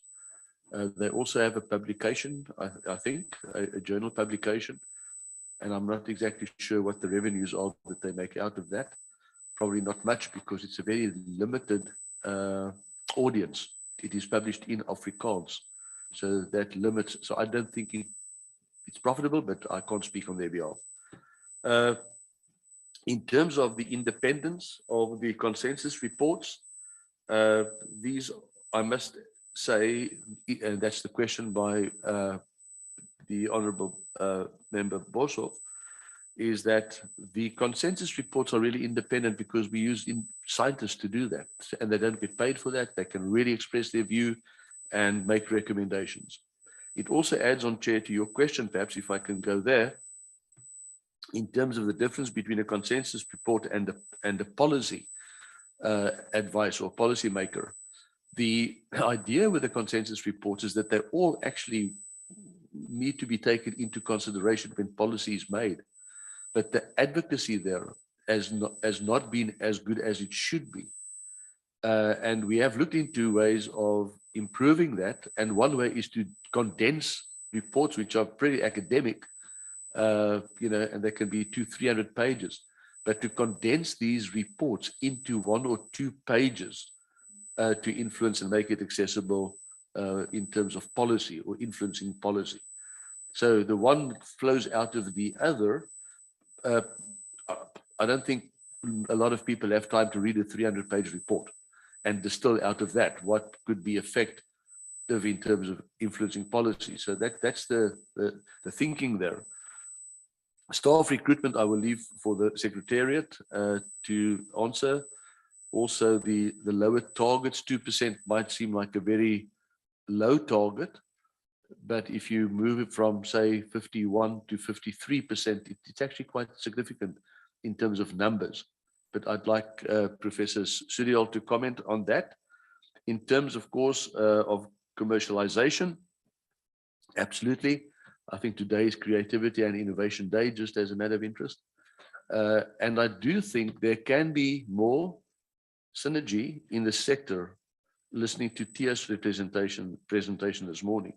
P: They also have a publication, I think, a journal publication, and I'm not exactly sure what the revenues are that they make out of that. Probably not much, because it's a very limited audience. It is published in Afrikaans, so that limits. So I don't think it's profitable, but I can't speak on their behalf. In terms of the independence of the consensus reports, these, I must say, and that's the question by the Honourable Member Boshoff, is that the consensus reports are really independent because we use scientists to do that, and they don't get paid for that. They can really express their view and make recommendations. It also adds on, Chair, to your question, perhaps if I can go there, in terms of the difference between a consensus report and a policy advice or policy maker. The idea with the consensus reports is that they all actually need to be taken into consideration when policy is made. But the advocacy there has not been as good as it should be. And we have looked into ways of improving that. And one way is to condense reports which are pretty academic, and they can be 200-300 pages. But to condense these reports into 1 or 2 pages to influence and make it accessible in terms of policy or influencing policy. So the one flows out of the other. I don't think a lot of people have time to read a 300-page report and distill out of that what could be effective in terms of influencing policy. So that's the thinking there. Staff recruitment, I will leave for the Secretariat to answer. Also, the lower targets, 2% might seem like a very low target, but if you move it from, say, 51 to 53%, it's actually quite significant in terms of numbers. But I'd like Professor Suriel to comment on that. In terms, of course, of commercialization, absolutely. I think today is Creativity and Innovation Day, just as a matter of interest. And I do think there can be more synergy in the sector, listening to Tia's presentation this morning.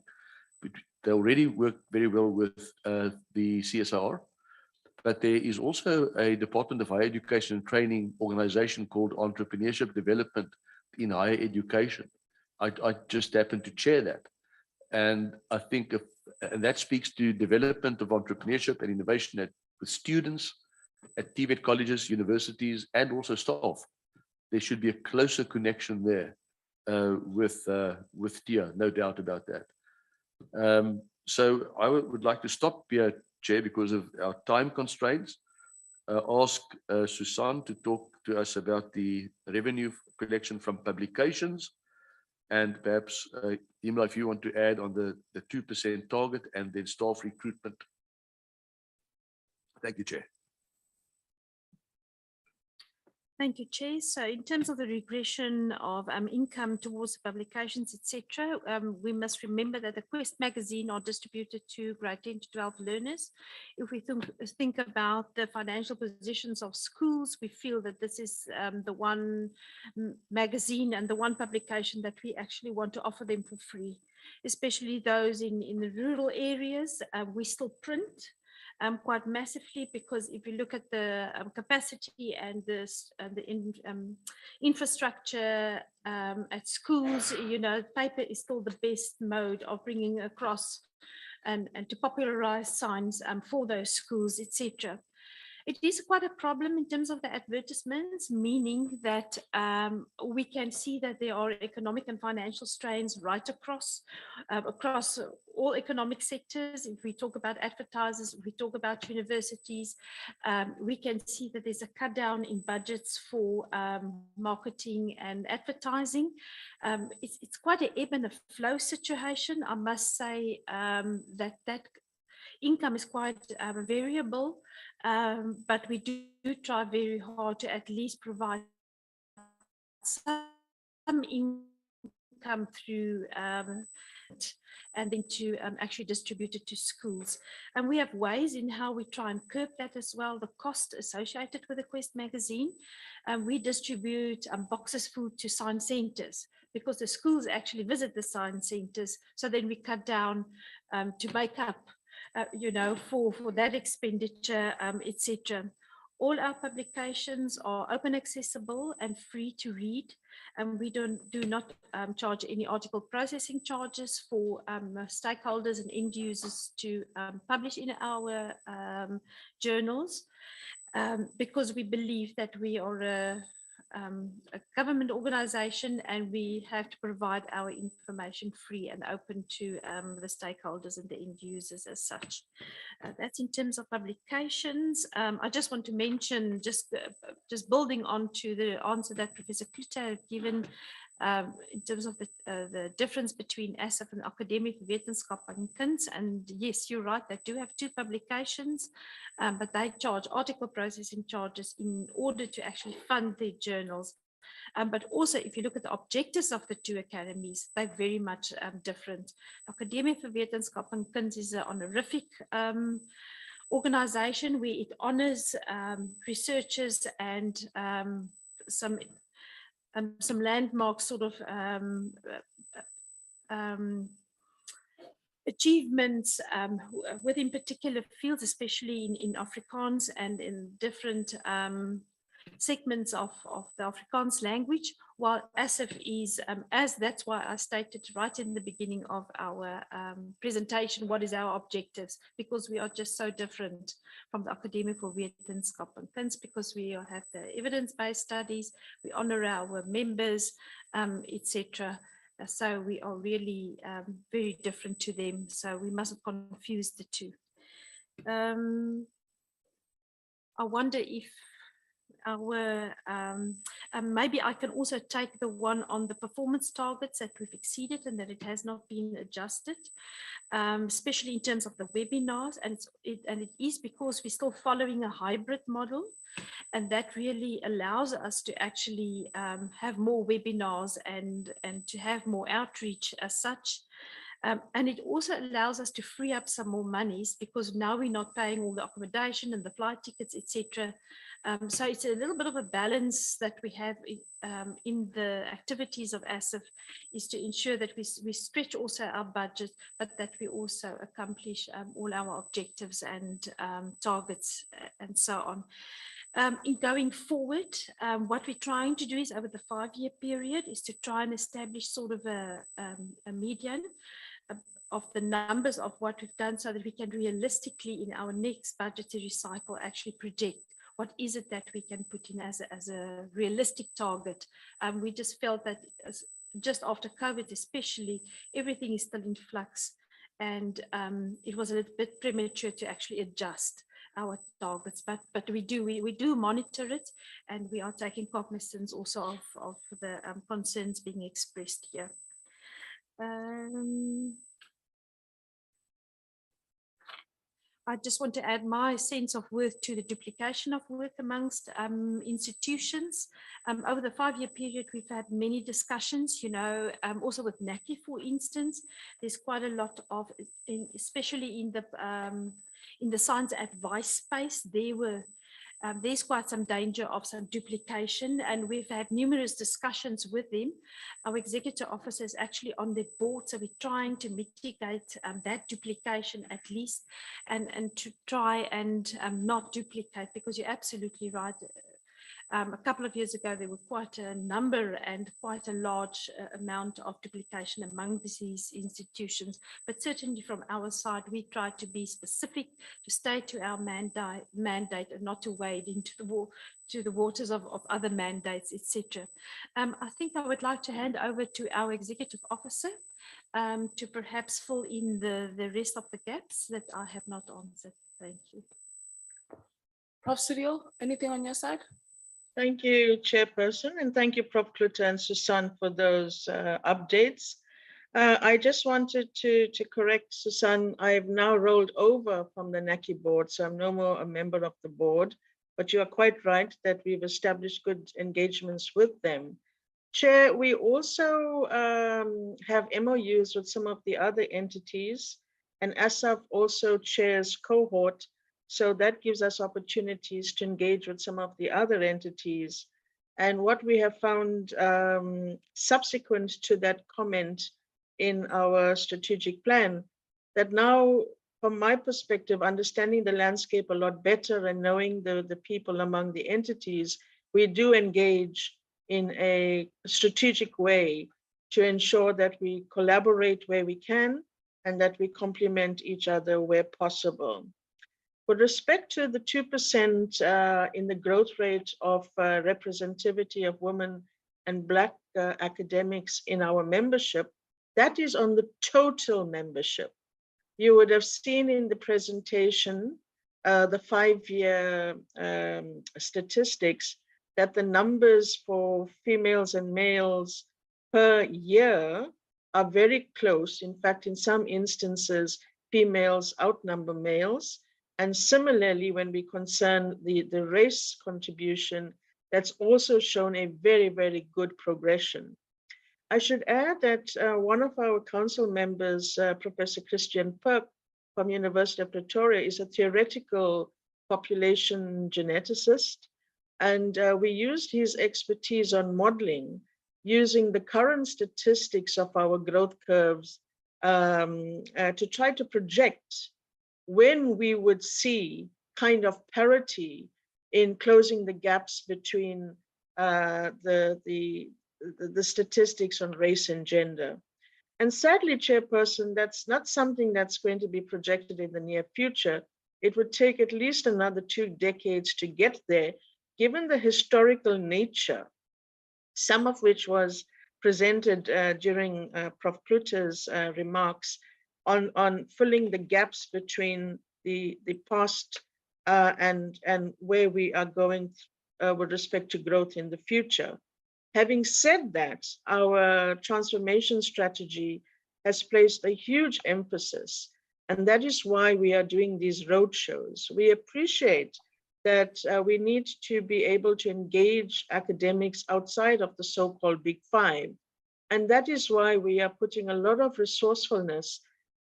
P: They already work very well with the CSR, but there is also a Department of Higher Education and Training organization called Entrepreneurship Development in Higher Education. I just happen to chair that. And I think and that speaks to development of entrepreneurship and innovation with students at TVET colleges, universities, and also staff. There should be a closer connection there. with TIA, no doubt about that. So I would like to stop here, Chair, because of our time constraints. Ask Susan to talk to us about the revenue collection from publications, and perhaps Imla, if you want to add on the 2% target and then staff recruitment. Thank you, Chair.
Q: Thank you, Chair. So in terms of the regression of income towards publications, etc., we must remember that the Quest magazine are distributed to grade 10 to 12 learners. If we think about the financial positions of schools, we feel that this is the one magazine and the one publication that we actually want to offer them for free, especially those in the rural areas. We still print quite massively, because if you look at the capacity and the infrastructure at schools, you know, paper is still the best mode of bringing across and to popularize science for those schools, etc. It is quite a problem in terms of the advertisements, meaning that we can see that there are economic and financial strains right across all economic sectors. If we talk about advertisers, if we talk about universities, we can see that there's a cut down in budgets for marketing and advertising. It's quite an ebb and a flow situation. I must say that income is quite variable, but we do try very hard to at least provide some income through and then to actually distribute it to schools. And we have ways in how we try and curb that as well, the cost associated with the Quest magazine. We distribute boxes food to science centers, because the schools actually visit the science centers. So then we cut down to make up you know, for that expenditure, etc. All our publications are open, accessible, and free to read. And we do not charge any article processing charges for stakeholders and end users to publish in our journals, because we believe that we are a government organization and we have to provide our information free and open to the stakeholders and the end users as such. That's in terms of publications. I just want to mention, just building on to the answer that Professor Klute had given in terms of the difference between ASSAf and Academic Wetenskap and Kuns. And yes, you're right, they do have two publications, but they charge article processing charges in order to actually fund their journals. But also, if you look at the objectives of the two academies, they're very much different. Academic Wetenskap and Kuns is an honorific organization where it honors researchers and some landmark sort of achievements within particular fields, especially in Afrikaans and in different segments of the Afrikaans language, while ASSAf is, that's why I stated right in the beginning of our presentation, what is our objectives, because we are just so different from the Academic Wetenskap and Kuns, because we have the evidence-based studies, we honor our members, etc. So we are really very different to them, so we mustn't confuse the two. I wonder if maybe I can also take the one on the performance targets that we've exceeded and that it has not been adjusted, especially in terms of the webinars, and it is because we're still following a hybrid model, and that really allows us to actually have more webinars and to have more outreach as such. And it also allows us to free up some more monies, because now we're not paying all the accommodation and the flight tickets, etc. So it's a little bit of a balance that we have in the activities of ASSAf, is to ensure that we stretch also our budget, but that we also accomplish all our objectives and targets and so on. In going forward, what we're trying to do is, over the 5-year period, is to try and establish sort of a median of the numbers of what we've done, so that we can realistically in our next budgetary cycle actually project what is it that we can put in as a realistic target. We just felt that just after COVID especially, everything is still in flux. And it was a little bit premature to actually adjust our targets, but we do monitor it, and we are taking cognizance also of the concerns being expressed here. I just want to add my sense of worth to the duplication of work amongst institutions. Over the 5-year period, we've had many discussions, you know, also with NACI, for instance. There's quite a lot of, especially in the science advice space, there's quite some danger of some duplication, and we've had numerous discussions with them. Our executive officer is actually on the board, so we're trying to mitigate that duplication at least, and to try and not duplicate, because you're absolutely right. A couple of years ago, there were quite a number and quite a large amount of duplication among these institutions. But certainly from our side, we try to be specific, to stay to our mandate and not to wade into the waters of other mandates, etc. I think I would like to hand over to our executive officer to perhaps fill in the rest of the gaps that I have not answered. Thank you.
E: Prof. Cyril, anything on your side?
S: Thank you, Chairperson, and thank you, Prof. Klute and Susan, for those updates. I just wanted to correct Susan. I have now rolled over from the NACI board, so I'm no more a member of the board, but you are quite right that we've established good engagements with them. Chair, we also have MOUs with some of the other entities, and ASSAf also chairs cohort. So that gives us opportunities to engage with some of the other entities. And what we have found subsequent to that comment in our strategic plan, that now, from my perspective, understanding the landscape a lot better and knowing the people among the entities, we do engage in a strategic way to ensure that we collaborate where we can and that we complement each other where possible. With respect to the 2% in the growth rate of representativity of women and Black academics in our membership, that is on the total membership. You would have seen in the presentation the 5-year statistics that the numbers for females and males per year are very close. In fact, in some instances, females outnumber males. And similarly, when we concern the race contribution, that's also shown a very, very good progression. I should add that one of our council members, Professor Christian Perk from University of Pretoria, is a theoretical population geneticist. And we used his expertise on modeling using the current statistics of our growth curves to try to project when we would see kind of parity in closing the gaps between the statistics on race and gender. And sadly, Chairperson, that's not something that's going to be projected in the near future. It would take at least another 2 decades to get there, given the historical nature, some of which was presented during Prof. Klute's remarks, on filling the gaps between the past and where we are going with respect to growth in the future. Having said that, our transformation strategy has placed a huge emphasis, and that is why we are doing these roadshows. We appreciate that we need to be able to engage academics outside of the so-called Big Five, and that is why we are putting a lot of resourcefulness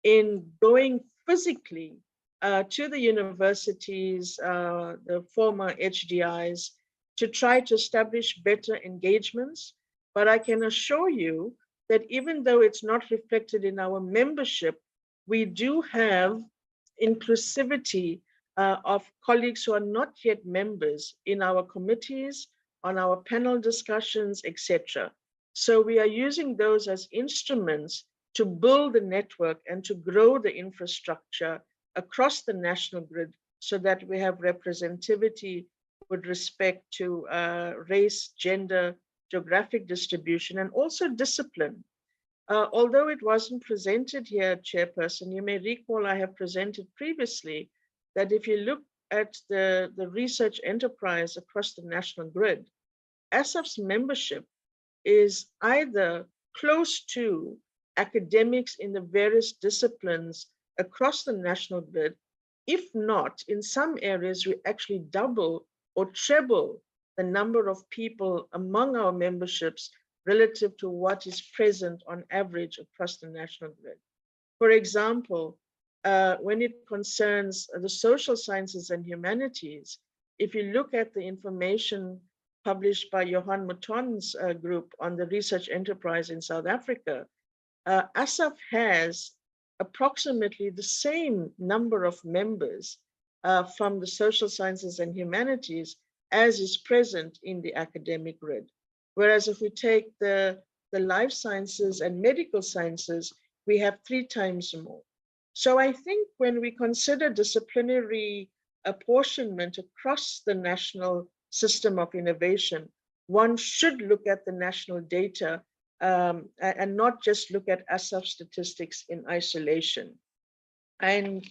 S: in going physically to the universities, the former HDIs, to try to establish better engagements. But I can assure you that even though it's not reflected in our membership, we do have inclusivity of colleagues who are not yet members in our committees, on our panel discussions, etc. So we are using those as instruments to build the network and to grow the infrastructure across the national grid so that we have representativity with respect to race, gender, geographic distribution, and also discipline. Although it wasn't presented here, Chairperson, you may recall I have presented previously that if you look at the research enterprise across the national grid, ASSAf's membership is either close to academics in the various disciplines across the national grid. If not, in some areas, we actually double or treble the number of people among our memberships relative to what is present on average across the national grid. For example, when it concerns the social sciences and humanities, if you look at the information published by Johan Mouton's group on the research enterprise in South Africa, ASSAf has approximately the same number of members from the social sciences and humanities as is present in the academic grid. Whereas if we take the life sciences and medical sciences, we have 3 times more. So I think when we consider disciplinary apportionment across the national system of innovation, one should look at the national data and not just look at ASSAf statistics in isolation. And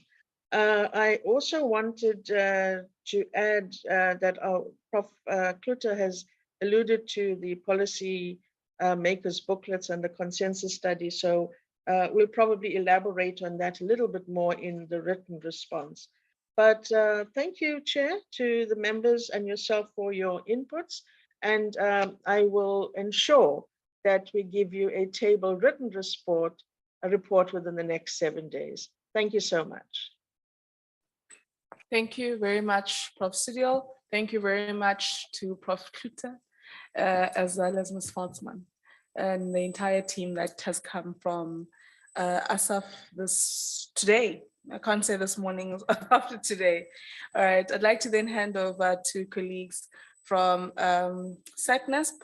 S: I also wanted to add that our Prof. Kluter has alluded to the policy makers booklets and the consensus study. So we'll probably elaborate on that a little bit more in the written response. But thank you, Chair, to the members and yourself for your inputs. And I will ensure that we give you a table written report within the next 7 days. Thank you so much.
E: Thank you very much, Prof. Sidiel. Thank you very much to Prof. Kluter, as well as Ms. Faltzman and the entire team that has come from ASSAf today. I can't say this morning, after today. All right, I'd like to then hand over to colleagues from Sacnasp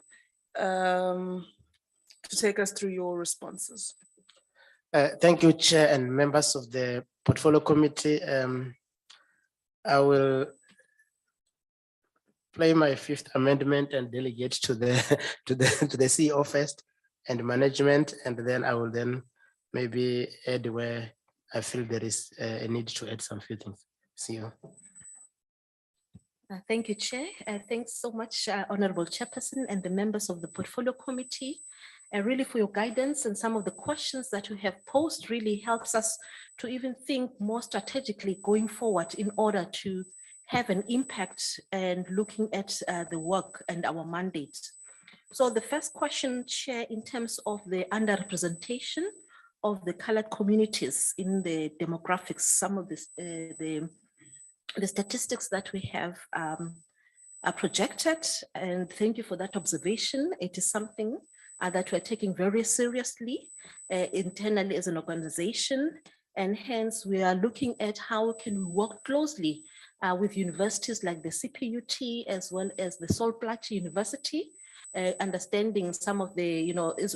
E: to take us through your responses.
T: Thank you, Chair and members of the Portfolio Committee. I will play my 5th amendment and delegate to the to the CEO first and management, and then I will then maybe add where I feel there is a need to add some few things. CEO.
J: Thank you, Chair. Thanks so much, Honorable Chairperson and the members of the Portfolio Committee. Really for your guidance, and some of the questions that you have posed really helps us to even think more strategically going forward in order to have an impact and looking at the work and our mandate. So the first question, Chair, in terms of the underrepresentation of the colored communities in the demographics, some of this, the statistics that we have are projected, and thank you for that observation. It is something that we're taking very seriously internally as an organization, and hence we are looking at how we can work closely with universities like the CPUT as well as the Sol Plaatje University, understanding some of the,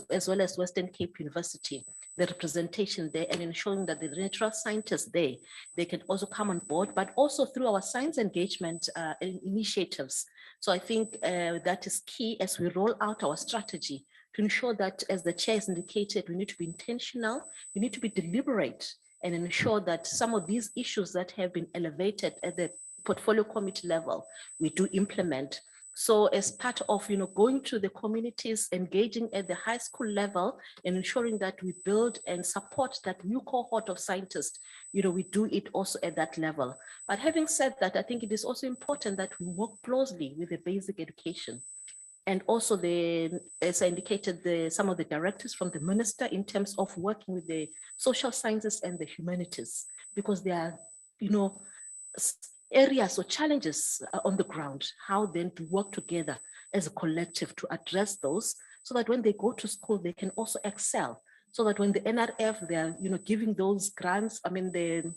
J: as well as Western Cape University, the representation there, and ensuring that the natural scientists there, they can also come on board, but also through our science engagement initiatives. So I think that is key as we roll out our strategy to ensure that, as the Chair has indicated, we need to be intentional, we need to be deliberate, and ensure that some of these issues that have been elevated at the Portfolio Committee level, we do implement. So as part of going to the communities, engaging at the high school level, and ensuring that we build and support that new cohort of scientists, we do it also at that level. But having said that, I think it is also important that we work closely with the basic education. And also as I indicated, some of the directives from the minister in terms of working with the social sciences and the humanities, because there are, areas or challenges on the ground, how then to work together as a collective to address those, so that when they go to school, they can also excel. So that when the NRF, they are, giving those grants, the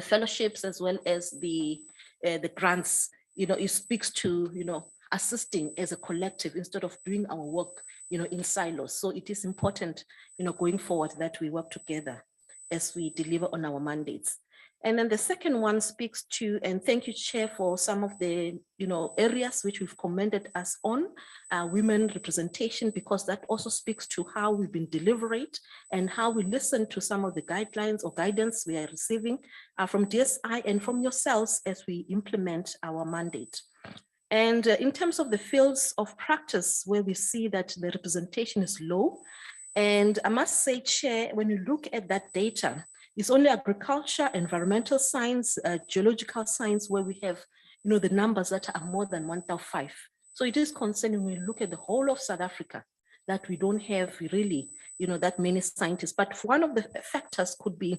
J: fellowships as well as the grants, it speaks to, assisting as a collective instead of doing our work, in silos. So it is important, going forward that we work together as we deliver on our mandates.
A: And then the second one speaks to, and thank you, Chair, for some of the areas which we've commended us on, women representation, because that also speaks to how we've been deliberate and how we listen to some of the guidelines or guidance we are receiving from DSI and from yourselves as we implement our mandate. And in terms of the fields of practice where we see that the representation is low, and I must say, Chair, when you look at that data, it's only agriculture, environmental science, geological science, where we have, the numbers that are more than 1,005. So it is concerning when we look at the whole of South Africa that we don't have really, that many scientists. But one of the factors could be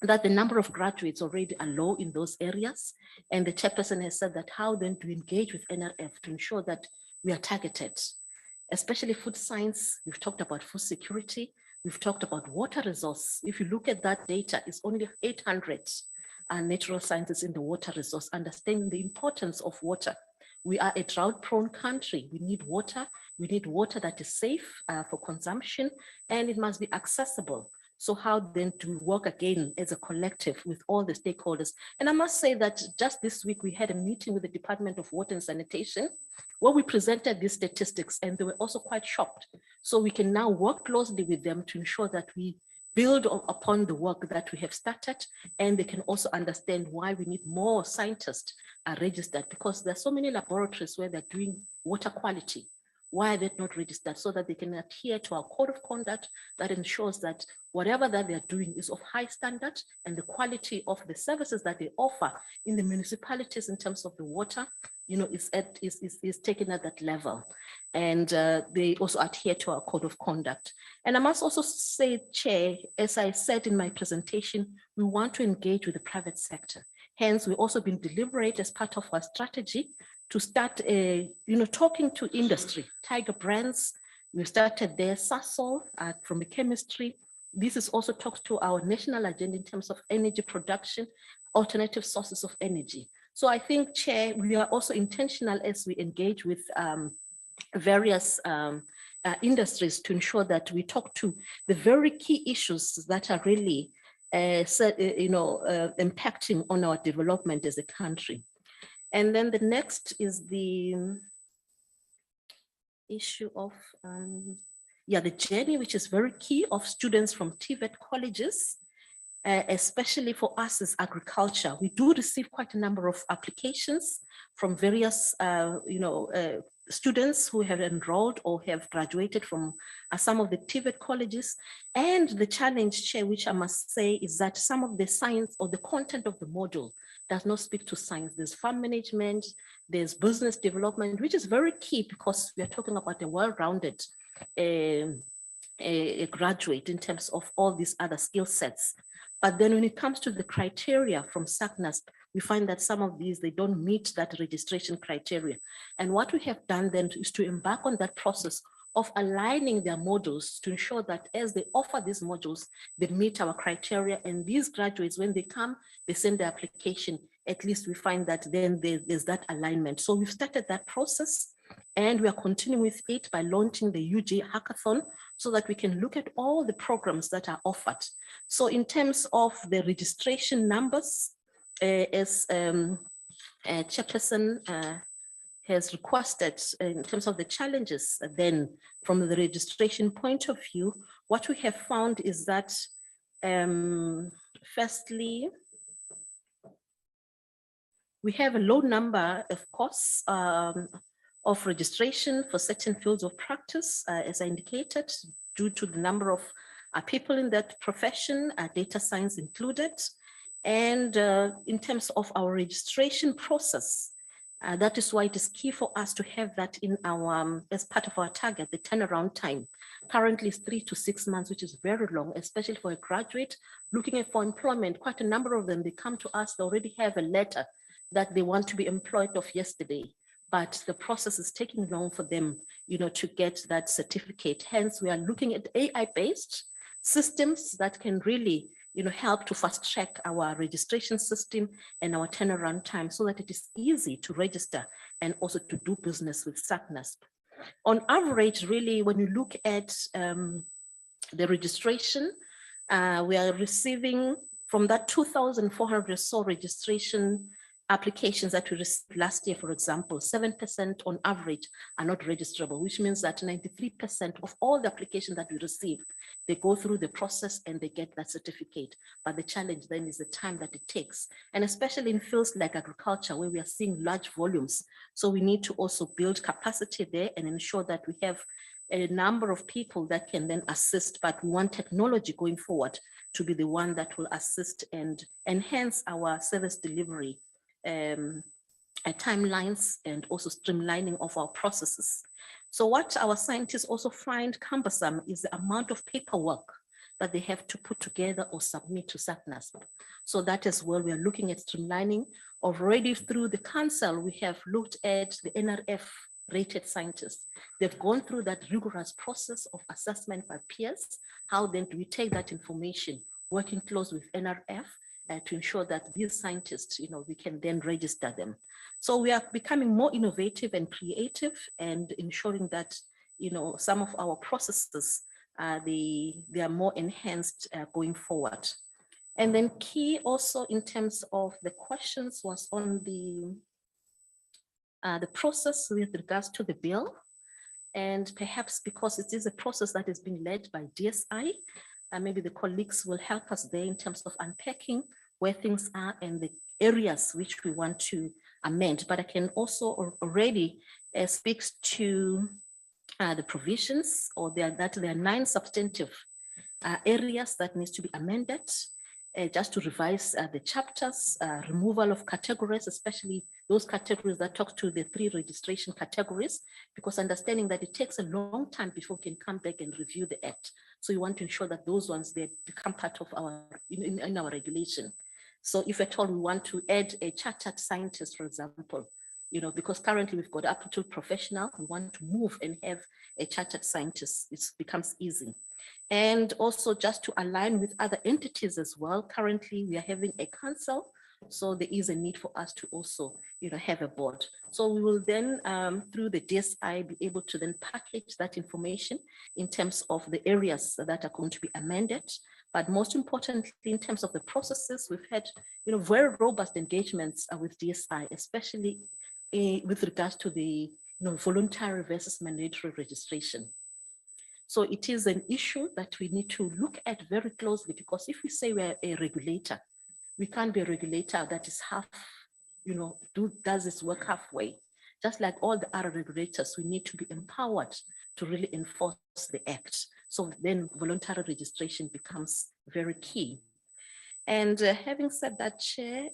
A: that the number of graduates already are low in those areas. And the chairperson has said that how then to engage with NRF to ensure that we are targeted, especially food science. We've talked about food security. We've talked about water resource. If you look at that data, it's only 800 natural scientists in the water resource, understanding the importance of water. We are a drought-prone country. We need water. We need water that is safe for consumption, and it must be accessible. So how then to work again as a collective with all the stakeholders? And I must say that just this week, we had a meeting with the Department of Water and Sanitation where we presented these statistics, and they were also quite shocked. So we can now work closely with them to ensure that we build upon the work that we have started, and they can also understand why we need more scientists registered, because there are so many laboratories where they're doing water quality. Why are they not registered? So that they can adhere to our code of conduct that ensures that whatever that they're doing is of high standard, and the quality of the services that they offer in the municipalities in terms of the water, is taken at that level. And they also adhere to our code of conduct. And I must also say, Chair, as I said in my presentation, we want to engage with the private sector. Hence, we've also been deliberate as part of our strategy to start, talking to industry, Tiger Brands. We started there, Sasol from the chemistry. This is also talks to our national agenda in terms of energy production, alternative sources of energy. So I think, Chair, we are also intentional as we engage with various industries to ensure that we talk to the very key issues that are really, impacting on our development as a country. And then the next is the issue of, the journey, which is very key, of students from TVET colleges, especially for us as agriculture. We do receive quite a number of applications from various, students who have enrolled or have graduated from some of the TVET colleges. And the challenge, Chair, which I must say, is that some of the science or the content of the module does not speak to science. There's farm management, there's business development, which is very key because we are talking about a well-rounded graduate in terms of all these other skill sets. But then when it comes to the criteria from Sacnasp, we find that some of these, they don't meet that registration criteria. And what we have done then is to embark on that process of aligning their modules to ensure that as they offer these modules, they meet our criteria. And these graduates, when they come, they send their application, at least we find that then there's that alignment. So we've started that process, and we are continuing with it by launching the UJ Hackathon so that we can look at all the programs that are offered. So in terms of the registration numbers, as Chairperson has requested in terms of the challenges, then from the registration point of view, what we have found is that firstly, we have a low number, of course, of registration for certain fields of practice, as I indicated, due to the number of people in that profession, data science included. And in terms of our registration process, that is why it is key for us to have that in our, as part of our target, the turnaround time. Currently it's 3 to 6 months, which is very long, especially for a graduate looking for employment. Quite a number of them, they come to us, they already have a letter that they want to be employed of yesterday, but the process is taking long for them, to get that certificate. Hence, we are looking at AI-based systems that can really, help to fast track our registration system and our turnaround time so that it is easy to register and also to do business with Sacnasp. On average, really, when you look at the registration, we are receiving From that 2,400 or so registration applications that we received last year, for example, 7% on average are not registrable, which means that 93% of all the applications that we receive, they go through the process and they get that certificate. But the challenge then is the time that it takes. And especially in fields like agriculture, where we are seeing large volumes. So we need to also build capacity there and ensure that we have a number of people that can then assist, but we want technology going forward to be the one that will assist and enhance our service delivery timelines and also streamlining of our processes. So what our scientists also find cumbersome is the amount of paperwork that they have to put together or submit to Sacnasp. So that is where we are looking at streamlining. Already through the council, we have looked at the NRF rated scientists. They've gone through that rigorous process of assessment by peers. How then do we take that information, working close with NRF to ensure that these scientists, we can then register them. So we are becoming more innovative and creative and ensuring that, some of our processes, they are more enhanced going forward. And then key also in terms of the questions was on the process with regards to the bill. And perhaps because it is a process that is being led by DSI, maybe the colleagues will help us there in terms of unpacking where things are and the areas which we want to amend. But I can also already speak to the provisions, or there are 9 substantive areas that needs to be amended, just to revise the chapters, removal of categories, especially those categories that talk to the 3 registration categories, because understanding that it takes a long time before we can come back and review the act. So we want to ensure that those ones, they become part of our, in our regulation. So if at all we want to add a chartered scientist, for example, because currently we've got up to professional, we want to move and have a chartered scientist, it becomes easy. And also just to align with other entities as well. Currently we are having a council, so there is a need for us to also, have a board. So we will then, through the DSI, be able to then package that information in terms of the areas that are going to be amended. But most importantly, in terms of the processes, we've had, very robust engagements with DSI, especially with regards to the, voluntary versus mandatory registration. So it is an issue that we need to look at very closely, because if we say we're a regulator, we can't be a regulator that is half, does its work halfway. Just like all the other regulators, we need to be empowered to really enforce the act. So then voluntary registration becomes very key. And having said that, Chair,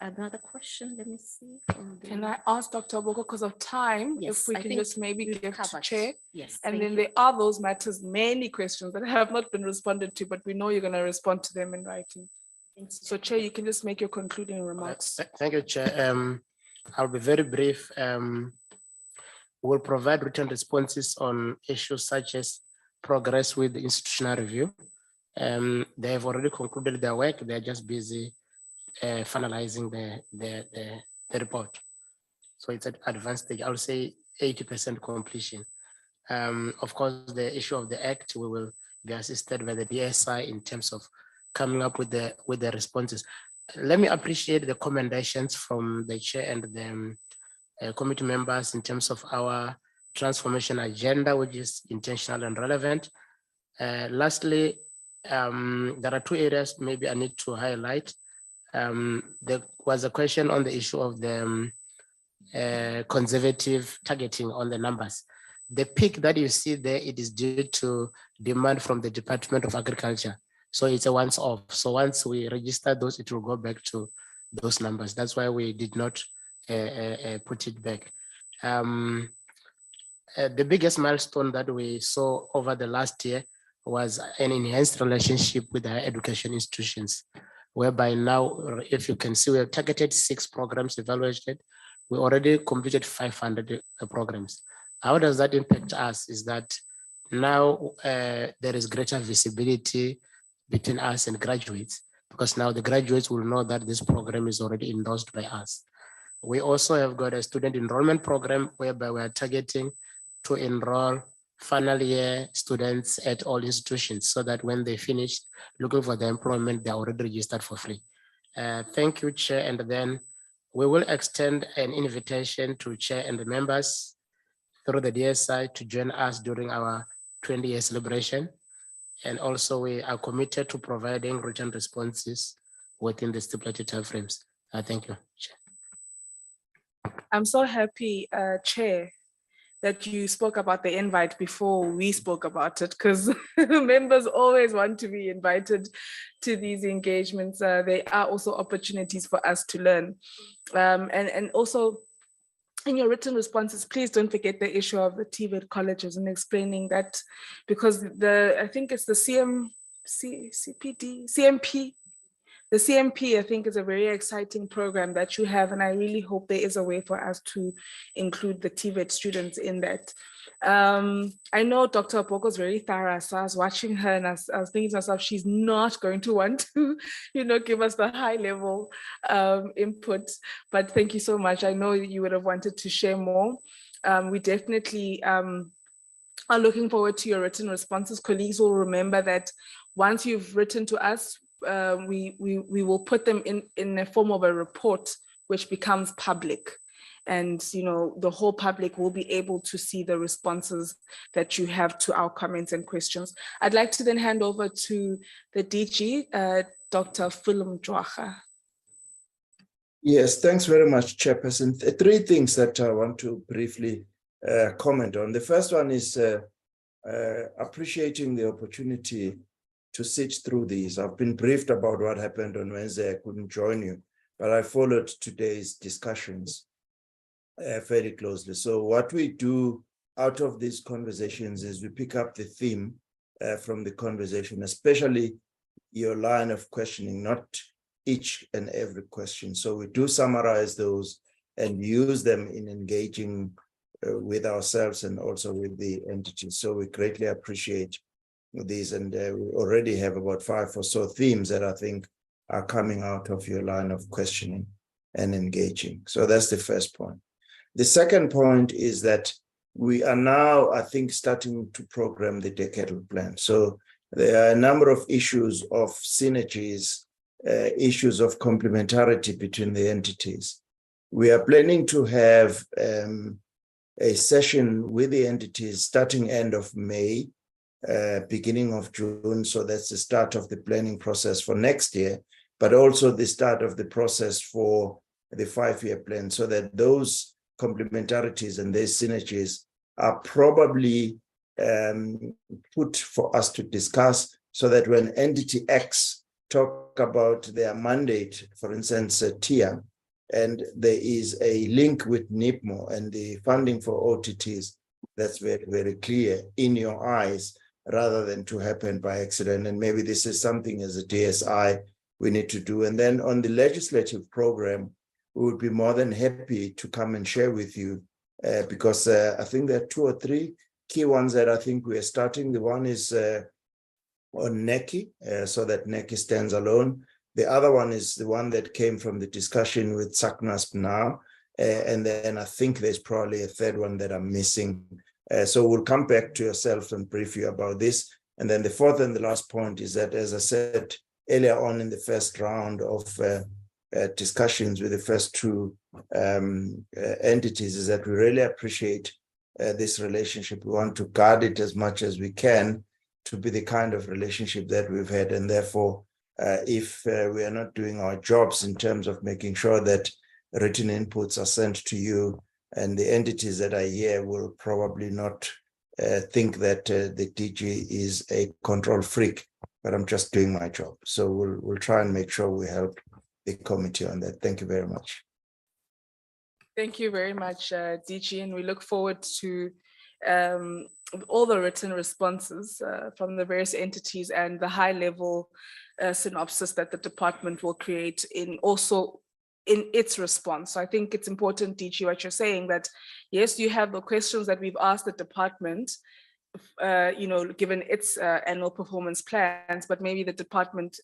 A: another question, let me see.
E: Can I ask Dr. Oboko, because of time,
A: Yes,
E: if we
A: I
E: can
A: think
E: just maybe
A: we've
E: give to
A: covered.
E: Chair?
A: Yes,
E: And
A: thank
E: then
A: you.
E: there are those matters, many questions that have not been responded to, but we know you're going to respond to them in writing. So Chair, you can just make your concluding remarks.
T: Thank you, Chair. I'll be very brief. We'll provide written responses on issues such as progress with the institutional review. They have already concluded their work. They're just busy finalizing the report. So it's at advanced stage. I would say 80% completion. Of course, the issue of the act, we will be assisted by the DSI in terms of coming up with the responses. Let me appreciate the commendations from the chair and the committee members in terms of our transformation agenda, which is intentional and relevant. Lastly, there are 2 areas maybe I need to highlight. There was a question on the issue of the conservative targeting on the numbers. The peak that you see there, it is due to demand from the Department of Agriculture. So it's a once off. So once we register those, it will go back to those numbers. That's why we did not put it back. The biggest milestone that we saw over the last year was an enhanced relationship with higher education institutions, whereby now, if you can see, we have targeted 6 programs evaluated. We already completed 500 programs. How does that impact us? Is that now there is greater visibility between us and graduates, because now the graduates will know that this program is already endorsed by us. We also have got a student enrollment program whereby we are targeting to enroll final year students at all institutions so that when they finish looking for the employment, they're already registered for free. Thank you, Chair. And then we will extend an invitation to Chair and the members through the DSI to join us during our 20-year celebration. And also we are committed to providing written responses within the stipulated timeframes. Thank you, Chair.
E: I'm so happy, Chair, that you spoke about the invite before we spoke about it, because members always want to be invited to these engagements. They are also opportunities for us to learn. And also, in your written responses, please don't forget the issue of the TVET colleges and explaining that, because I think it's the CMP. The CMP, I think, is a very exciting program that you have, and I really hope there is a way for us to include the TVET students in that. I know Dr. Apoko is very thorough, so I was watching her and I was thinking to myself, she's not going to want to, give us the high level input, but thank you so much. I know you would have wanted to share more. We definitely are looking forward to your written responses. Colleagues will remember that once you've written to us, we will put them in the form of a report, which becomes public. And the whole public will be able to see the responses that you have to our comments and questions. I'd like to then hand over to the DG, Dr. Philum Jwacha.
O: Yes, thanks very much, Chairperson. Three things that I want to briefly comment on. The first one is appreciating the opportunity to sit through these. I've been briefed about what happened on Wednesday. I couldn't join you, but I followed today's discussions very closely. So what we do out of these conversations is we pick up the theme from the conversation, especially your line of questioning, not each and every question. So we do summarize those and use them in engaging with ourselves and also with the entities. So we greatly appreciate these, and we already have about 5 or so themes that I think are coming out of your line of questioning and engaging. So that's the first point. The second point is that we are now, I think, starting to program the decadal plan. So there are a number of issues of synergies, issues of complementarity between the entities. We are planning to have a session with the entities starting end of May, beginning of June. So that's the start of the planning process for next year, but also the start of the process for the 5-year plan, so that those complementarities and these synergies are probably put for us to discuss, so that when entity X talk about their mandate, for instance, TIA, and there is a link with NIPMO and the funding for OTTs, that's very, very clear in your eyes, rather than to happen by accident. And maybe this is something as a DSI we need to do. And then on the legislative program, we would be more than happy to come and share with you, because I think there are 2 or 3 key ones that I think we are starting. The one is on NECI, so that NECI stands alone. The other one is the one that came from the discussion with Sacnasp now. And then I think there's probably a third one that I'm missing. So we'll come back to yourself and brief you about this. And then the fourth and the last point is that, as I said earlier on in the first round of discussions with the first 2 entities, is that we really appreciate this relationship. We want to guard it as much as we can to be the kind of relationship that we've had. And therefore, if we are not doing our jobs in terms of making sure that written inputs are sent to you, and the entities that are here will probably not think that the DG is a control freak, but I'm just doing my job. So we'll try and make sure we help the committee on that. Thank you very much.
E: Thank you very much, DG, and we look forward to all the written responses from the various entities and the high-level synopsis that the department will create in its response. So I think it's important, DG, what you're saying, that yes, you have the questions that we've asked the department, given its annual performance plans, but maybe the department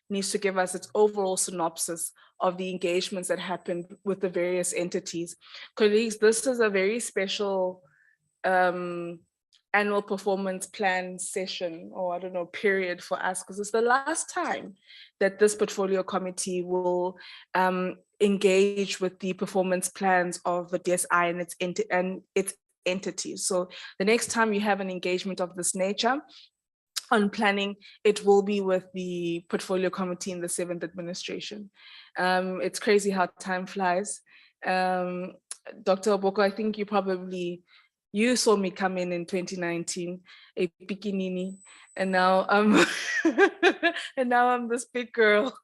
E: needs to give us its overall synopsis of the engagements that happened with the various entities. Colleagues, this is a very special annual performance plan session, or I don't know, period for us, because it's the last time that this portfolio committee will engage with the performance plans of the DSI and its entities. So the next time you have an engagement of this nature on planning, it will be with the portfolio committee in the 7th administration. It's crazy how time flies. Dr. Oboko, I think you saw me come in 2019, a bikinini, and now and now I'm this big girl.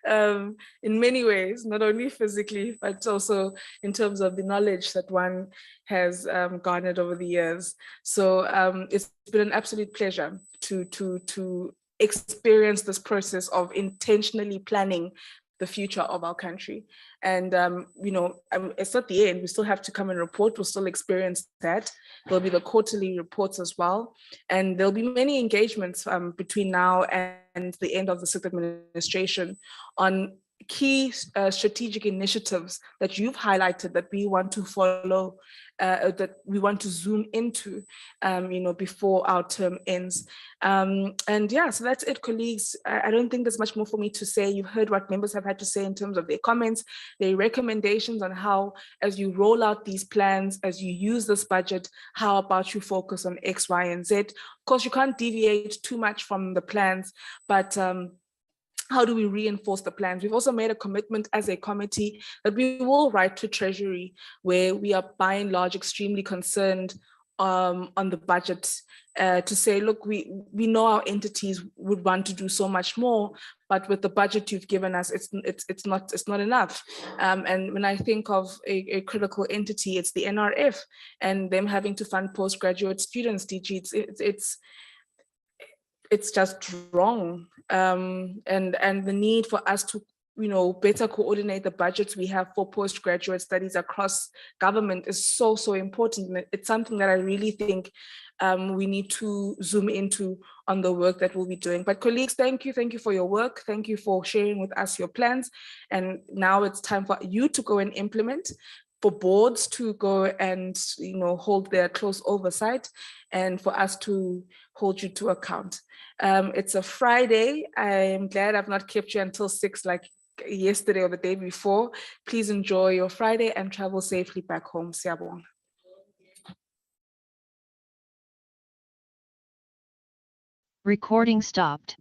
E: In many ways, not only physically, but also in terms of the knowledge that one has garnered over the years. So it's been an absolute pleasure to experience this process of intentionally planning the future of our country. And, it's not the end. We still have to come and report. We'll still experience that. There'll be the quarterly reports as well. And there'll be many engagements between now and the end of the 6th administration on key strategic initiatives that you've highlighted that we want to follow, that we want to zoom into, before our term ends. And yeah, so that's it, colleagues. I don't think there's much more for me to say. You've heard what members have had to say in terms of their comments, their recommendations on how, as you roll out these plans, as you use this budget, how about you focus on X, Y, and Z? Of course, you can't deviate too much from the plans, but how do we reinforce the plans? We've also made a commitment as a committee that we will write to Treasury, where we are by and large extremely concerned on the budget, to say, look, we know our entities would want to do so much more, but with the budget you've given us, it's not enough. And when I think of a critical entity, it's the NRF and them having to fund postgraduate students, DG, it's just wrong. And the need for us to better coordinate the budgets we have for postgraduate studies across government is so important. It's something that I really think we need to zoom into on the work that we'll be doing. But colleagues, thank you for your work. Thank you for sharing with us your plans. And now it's time for you to go and implement, for boards to go and hold their close oversight, and for us to hold you to account. It's a Friday. I'm glad I've not kept you until 6 like yesterday or the day before. Please enjoy your Friday and travel safely back home. Siyabonga.
C: Recording stopped.